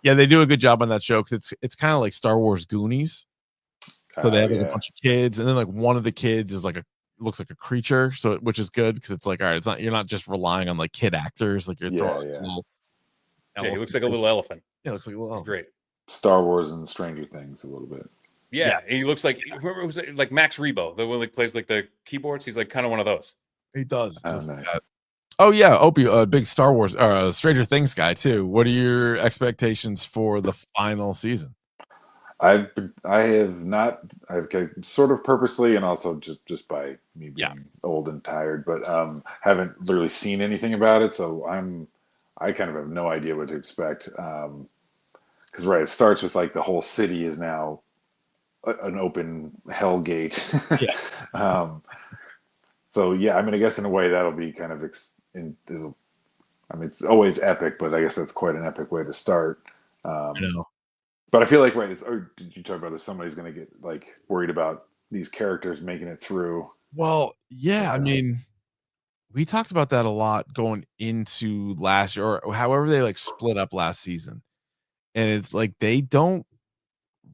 Yeah, they do a good job on that show because it's kind of like Star Wars Goonies. So they have like a bunch of kids, and then like one of the kids is like looks like a creature, so which is good because it's like, all right, it's not, you're not just relying on like kid actors, like you're throwing like, a little he looks like a little elephant. Yeah, looks like a little elephant. Great. Star Wars and Stranger Things a little bit. Yeah, Yes. and he looks like, whoever was it, like Max Rebo, the one that plays like the keyboards. He's like kind of one of those. He does. Oh, nice. Oh yeah, Opie, a big Star Wars, Stranger Things guy too. What are your expectations for the final season? I've sort of purposely and also just by me being old and tired, but haven't literally seen anything about it. So I kind of have no idea what to expect. Because it starts with like the whole city is now an open hell gate. So yeah, I mean, I guess in a way that'll be kind of it's always epic, but I guess that's quite an epic way to start. I know. But I feel like did you talk about if somebody's going to get like worried about these characters making it through? Well, yeah, I mean, we talked about that a lot going into last year, or however they like split up last season, and it's like they don't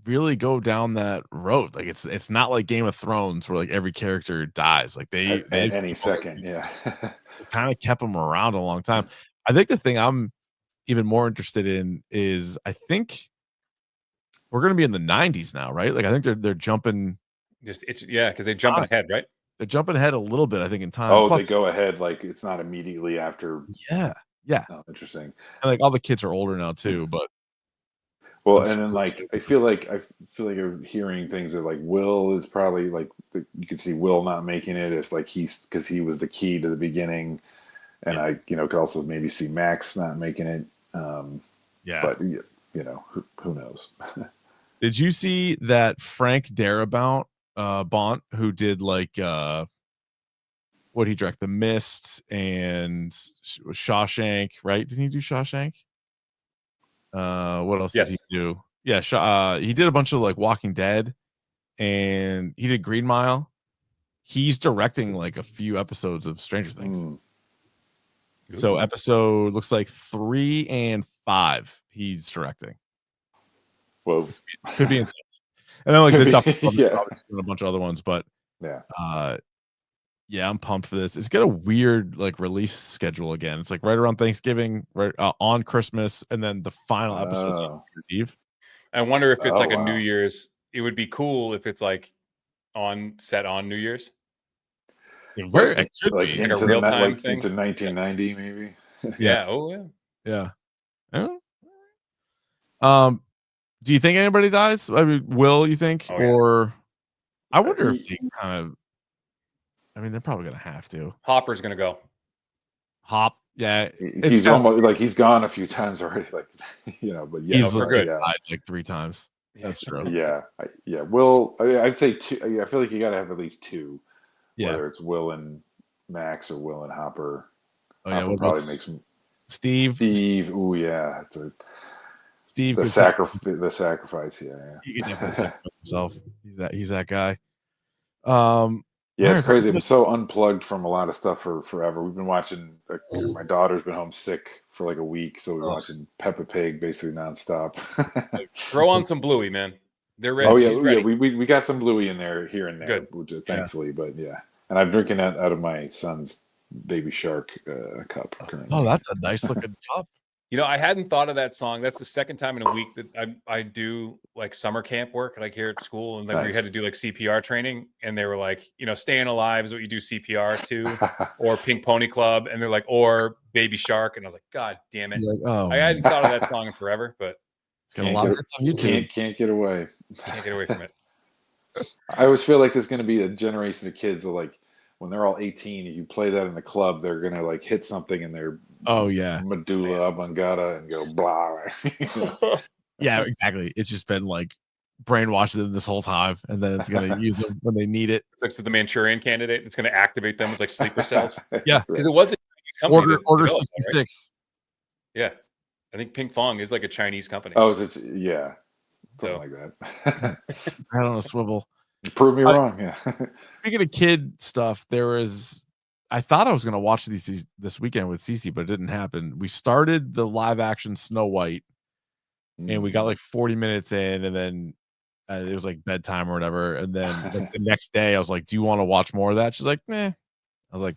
really go down that road. Like it's not like Game of Thrones where like every character dies. Like they at any second, kind of kept them around a long time. I think the thing I'm even more interested in is I think we're going to be in the 90s now, right? Like I think they're jumping. Because they're jumping ahead, right? They're jumping ahead a little bit, I think, in time. Oh, Plus, they go ahead like it's not immediately after. Yeah. Oh, interesting. And like all the kids are older now too, but well, and then like I feel like I'm hearing things that like Will is probably like you could see Will not making it if like because he was the key to the beginning, and I could also maybe see Max not making it. But who knows? Did you see that Frank Darabont, who did like what he directed, The Mist and Shawshank, right? Didn't he do Shawshank? What else did he do? Yeah, he did a bunch of like Walking Dead, and he did Green Mile. He's directing like a few episodes of Stranger Things. So episode looks like 3 and 5 he's directing. Whoa. Could be intense. And then like the Duck Yeah. and a bunch of other ones, but yeah, I'm pumped for this. It's got a weird like release schedule again. It's like right around Thanksgiving, right on Christmas, and then the final episode's on New Year's Eve. I wonder if it's like a wow. New Year's. It would be cool if it's like set on New Year's. It into could be. Like a real time thing. Into 1990, maybe. Yeah. Oh yeah. Yeah. Do you think anybody dies? I mean, Will, you think? Oh, yeah. Or I wonder if they kind of, I mean, they're probably gonna have to. Hopper's gonna go. Hop, yeah. He's almost like he's gone a few times already, like but yeah, he's good. Died like 3 times. That's true. Yeah. Will, I'd say 2. I feel like you got to have at least 2. Yeah. Whether it's Will and Max or Will and Hopper. Oh yeah, Hopper probably makes Steve. Ooh yeah, Steve. The sacrifice. Yeah. He can definitely sacrifice himself. He's that guy. Yeah, it's crazy. I'm so unplugged from a lot of stuff for forever. We've been watching. My daughter's been home sick for like a week, so we're watching Peppa Pig basically nonstop. Throw on some Bluey, man. They're ready. Oh yeah, She's ready. we got some Bluey in there here and there, Good. Thankfully. But yeah, and I'm drinking that out of my son's Baby Shark cup currently. Oh, that's a nice looking cup. I hadn't thought of that song. That's the second time in a week that I do like summer camp work, like here at school, and like we had to do like CPR training, and they were like, Staying Alive is what you do CPR to, or Pink Pony Club, and they're like, or Baby Shark, and I was like, God damn it! Like, oh, I hadn't thought of that song in forever, but it's got a lot of hits on YouTube. Can't get away. Can't get away from it. I always feel like there's going to be a generation of kids that like when they're all 18, if you play that in the club, they're going to like hit something in their medulla oblongata and go blah. Yeah, exactly. It's just been like brainwashed them this whole time, and then it's going to use them when they need it. It's like the Manchurian Candidate. It's going to activate them as like sleeper cells. Yeah, because it was a Chinese company Order that developed 66. That, right? Yeah, I think Pink Fong is like a Chinese company. Oh, is it? Yeah, something like that. I don't know, swivel. Prove me wrong. Yeah. Speaking of kid stuff, I thought I was going to watch these this weekend with Cece, but it didn't happen. We started the live action Snow White, and we got like 40 minutes in, and then It was like bedtime or whatever. And then like, the next day, I was like, "Do you want to watch more of that?" She's like, "Meh." I was like,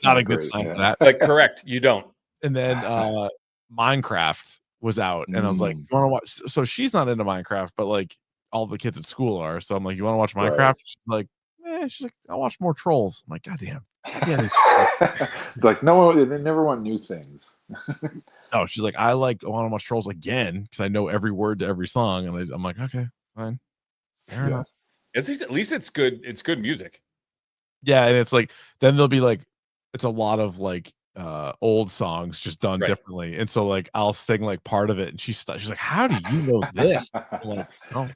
not a good sign for that. Like, correct. You don't. And then Minecraft was out, and I was like, "You want to watch?" So she's not into Minecraft, but like all the kids at school are. So I'm like, "You want to watch Minecraft?" Right. She's like, she's like, "I'll watch more Trolls." I'm like, "God damn." It's like no, they never want new things. No, she's like, I want to watch Trolls again because I know every word to every song, and I'm like, okay, fine, fair enough. At least it's good. It's good music. Yeah, and it's like then there'll be like it's a lot of like old songs just done differently, and so like I'll sing like part of it, and she's like, "How do you know this?" I'm like, "Oh,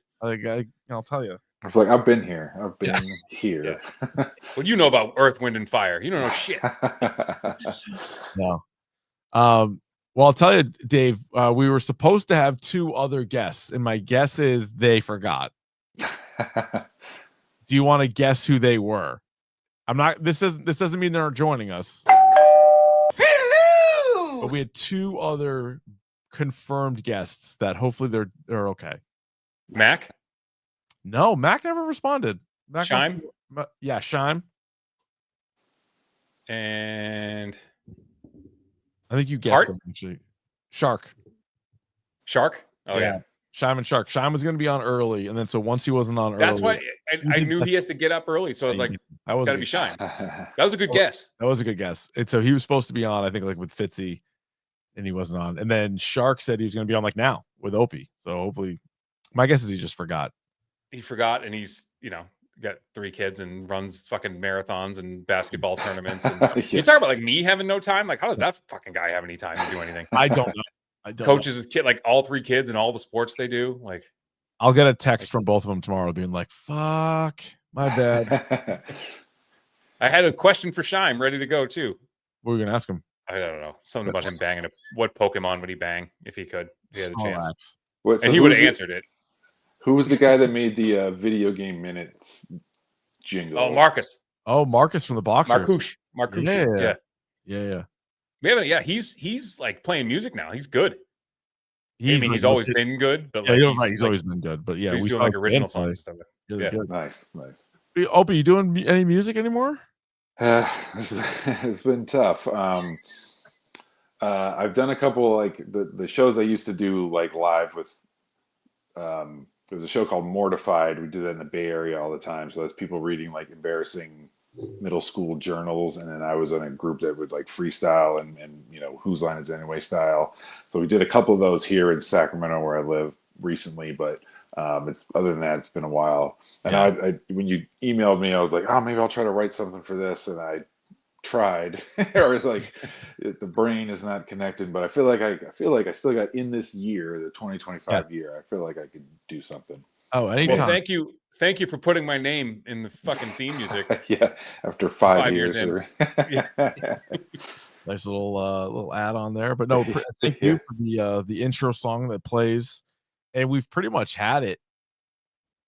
I'll tell you." I was like, I've been here. I've been here. What you know about Earth, Wind, and Fire? You don't know shit. No. Well, I'll tell you, Dave, we were supposed to have 2 other guests, and my guess is they forgot. Do you want to guess who they were? I'm not. This doesn't mean they're joining us. Hello. But we had 2 other confirmed guests that hopefully they're okay. Mac? No, Mac never responded. Shime? Yeah, Shime. And I think you guessed him actually. Shark. Oh yeah. Shime and Shark. Shime was going to be on early, and then so once he wasn't on early, That's why I knew he has to get up early. So I was like, got to be Shime. That was a good guess. That was a good guess. And so he was supposed to be on, I think, like with Fitzy, and he wasn't on. And then Shark said he was going to be on like now with Opie. So hopefully, my guess is he just forgot. He forgot, and he's got 3 kids and runs fucking marathons and basketball tournaments. And you talk about like me having no time. Like, how does that fucking guy have any time to do anything? I don't know. Coaches a kid, like all 3 kids and all the sports they do. Like, I'll get a text from both of them tomorrow being like, "Fuck, my bad." I had a question for Shime ready to go too. What were we gonna ask him? I don't know. Something about him banging what Pokemon would he bang if he could? If he had a chance. What, so and he would have answered it. Who was the guy that made the video game minutes jingle? Oh, Marcus. Oh, Marcus from the Boxers. Marcus. Yeah. We haven't. Yeah, he's like playing music now. He's good. He's Like, always been good, but like, he's always been good. But yeah, he's we doing saw like original songs and stuff. Really good. Nice. Opie, you doing any music anymore? It's been tough. I've done a couple like the shows I used to do like live with. There was a show called Mortified. We did that in the Bay Area all the time. So that's people reading like embarrassing middle school journals, and then I was in a group that would like freestyle and Whose Line Is It Anyway style. So we did a couple of those here in Sacramento where I live recently, but it's other than that, it's been a while. And I when you emailed me, I was like, oh, maybe I'll try to write something for this, and I tried. Or it's like the brain is not connected, but I feel like I still got in this year, the 2025 year. I feel like I could do something. Oh, anytime. Well, thank you for putting my name in the fucking theme music. Yeah, after 5 years. Nice little add on there, but no, thank you for the intro song that plays, and we've pretty much had it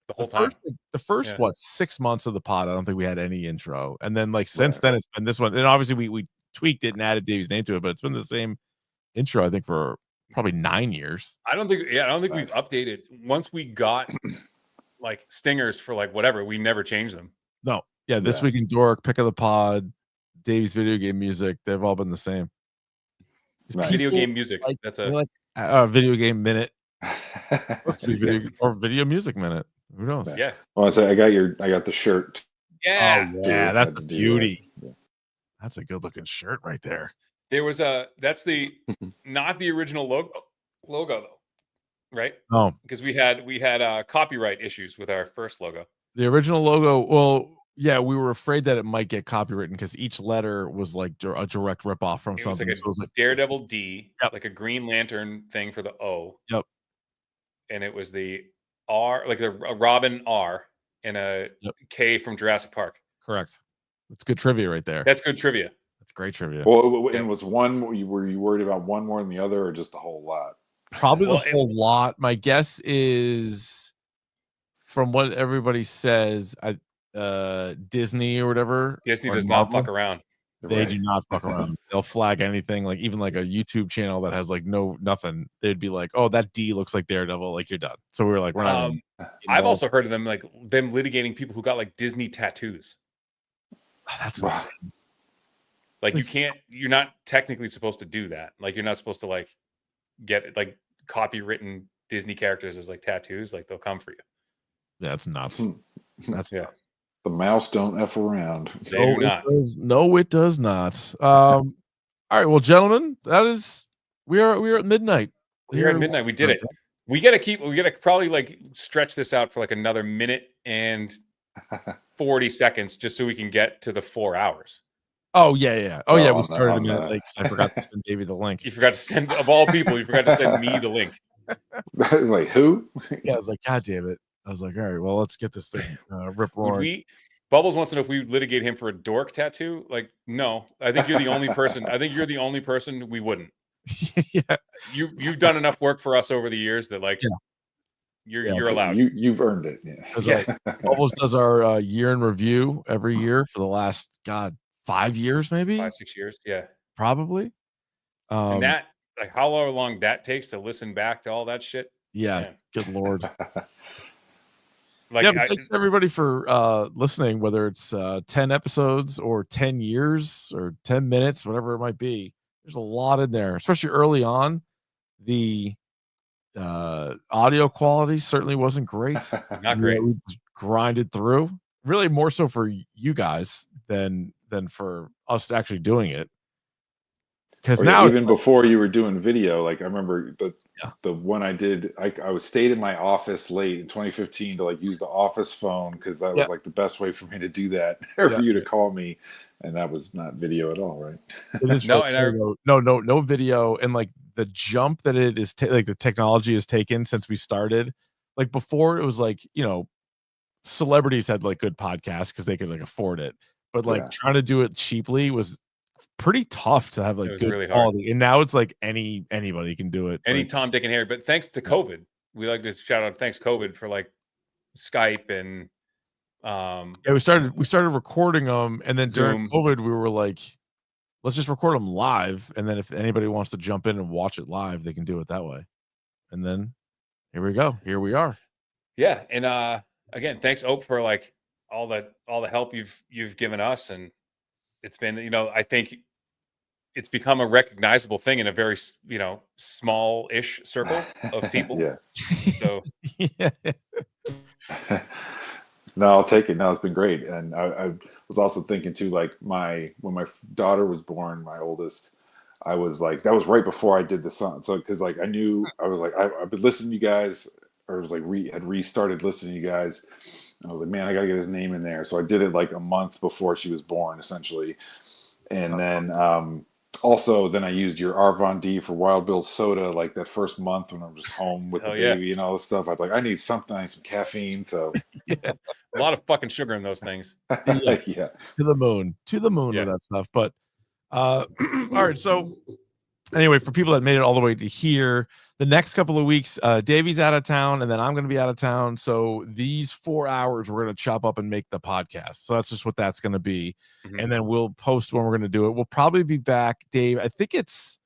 the whole time. The first 6 months of the pod, I don't think we had any intro, and then like since then it's been this one, and obviously we tweaked it and added Davey's name to it, but it's been the same intro I think for probably 9 years. I don't think we've updated once we got like stingers for like whatever. We never changed them. No, this week in Dork, pick of the pod, Davey's video game music, they've all been the same. Video game music. That's a video game minute. Or video music minute. Who knows? Yeah. Well, I got the shirt. Yeah. Oh, yeah, that's a beauty. That's a good looking shirt right there. There was that's the not the original logo though, right? Oh, because we had copyright issues with our first logo. The original logo, well, yeah, we were afraid that it might get copywritten because each letter was like a direct ripoff from something. It was like Daredevil D, like a Green Lantern thing for the O. Yep. And it was the R, like a Robin R, and a K from Jurassic Park. Correct. That's good trivia right there. That's good trivia. That's great trivia. Well, and was one, were you worried about one more than the other, or just the whole lot? Probably the whole lot. My guess is, from what everybody says, Disney or whatever. Disney does not fuck around. They do not fuck around. They'll flag anything, like even like a YouTube channel that has like nothing. They'd be like, "Oh, that D looks like Daredevil." Like you're done. So we were like, "We're not." I've also heard of them litigating people who got like Disney tattoos. That's insane. Like you're not technically supposed to do that. Like you're not supposed to like get like copywritten Disney characters as like tattoos. Like they'll come for you. Yeah, it's nuts. That's nuts. The mouse don't F around. They do not. No, it does not. All right, well, gentlemen, we are at midnight. We're at midnight. We did it. We gotta probably like stretch this out for like another minute and 40 seconds just so we can get to the 4 hours. Oh yeah. Oh yeah, we started a minute late 'cause I forgot to send Davey the link. You forgot to send, of all people, you forgot to send me the link. Like who? Yeah, I was like, God damn it. I was like, all right, well, let's get this thing rip roaring. Bubbles wants to know if we litigate him for a dork tattoo. Like, no, I think you're the only person. I think you're the only person we wouldn't. Yeah, you've done enough work for us over the years that like you're allowed. You've earned it. Yeah. Like, Bubbles does our year in review every year for the last 5 years, maybe 5-6 years. Yeah, probably. And that like how long that takes to listen back to all that shit. Yeah, man. Good lord. Like, yeah, thanks everybody for listening, whether it's 10 episodes or 10 years or 10 minutes, whatever it might be. There's a lot in there, especially early on. The audio quality certainly wasn't great. Not great. We just grinded through. Really more so for you guys than for us actually doing it. Because now even before you were doing video, like I remember the one I did, I was stayed in my office late in 2015 to like use the office phone because that was like the best way for me to do that, or for you to call me, and that was not video at all, right? It is no video, and like the jump that it is, like the technology has taken since we started. Like before, it was like celebrities had like good podcasts because they could like afford it, but like trying to do it cheaply was pretty tough to have like good really quality. hard. And now it's like anybody can do it. Any like, Tom, Dick, and Harry. But thanks to COVID, we like to shout out thanks COVID for like Skype and yeah, we started recording them, and then during Zoom. COVID, we were like, let's just record them live, and then if anybody wants to jump in and watch it live, they can do it that way. And then here we go. Here we are. Yeah, and again, thanks Ope for like all the help you've given us, and it's been I think it's become a recognizable thing in a very small-ish circle of people. Yeah. So yeah. No, I'll take it. No, it's been great. And I was also thinking too, like when my daughter was born, my oldest, I was like, that was right before I did the song. So, cause like, I knew I've been listening to you guys, or was like, had restarted listening to you guys. And I was like, man, I gotta get his name in there. So I did it like a month before she was born, essentially. And then, also, then I used your Arvon D for Wild Bill soda like that first month when I was home with the baby and all this stuff. I was like, I need something, I need some caffeine. So a lot of fucking sugar in those things. Yeah. To the moon with that stuff. But all right. So anyway, for people that made it all the way to here, the next couple of weeks, Davey's out of town, and then I'm going to be out of town. So these 4 hours, we're going to chop up and make the podcast. So that's just what that's going to be. Mm-hmm. And then we'll post when we're going to do it. We'll probably be back, Dave. I think it's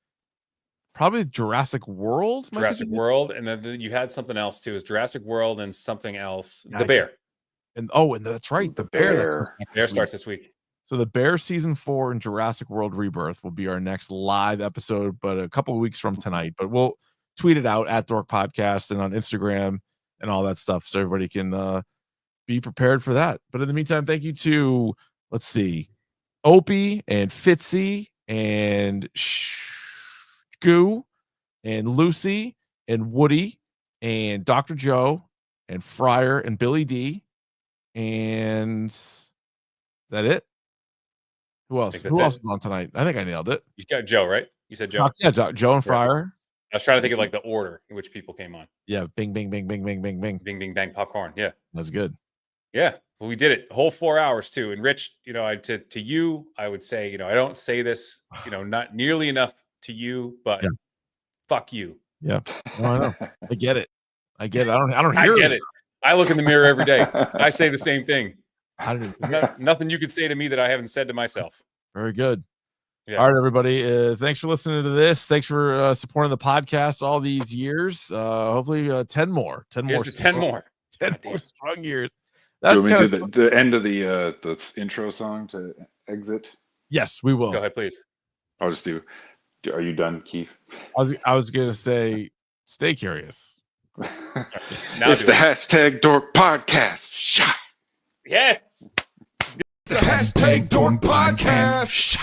probably Jurassic World. Jurassic World, and then you had something else too. Is Jurassic World and something else? The Bear. And that's right, the Bear. Bear starts this week. So the Bear season 4 and Jurassic World Rebirth will be our next live episode, but a couple of weeks from tonight. But we'll tweet it out at Dork Podcast and on Instagram and all that stuff, so everybody can be prepared for that. But in the meantime, thank you to, let's see, Opie and Fitzy and Goo and Lucy and Woody and Dr. Joe and Fryer and Billy D. And that it? Who else? Who else is on tonight? I think I nailed it. You got Joe, right? You said Joe. Yeah, Joe and Fryer. I was trying to think of like the order in which people came on. Yeah, bing, bing, bing, bing, bing, bing, bing, bing, bing, bang, popcorn. Yeah, that's good. Yeah, well, we did it whole 4 hours too. And Rich, to you, I would say, I don't say this, not nearly enough to you, but fuck you. Yeah, no, I know. I get it. I get it. I don't hear I get it. I look in the mirror every day. I say the same thing. I don't nothing you could say to me that I haven't said to myself. Very good. Yeah. All right, everybody. Thanks for listening to this. Thanks for supporting the podcast all these years. Hopefully 10 more. 10 Here's more. to 10 more. 10 more strong years. Do you want me to do the end of the intro song to exit? Yes, we will. Go ahead, please. I'll just do. Are you done, Keith? I was gonna say, stay curious. It's the hashtag Dork Podcast. Shot. Yes. The hashtag Dork Podcast.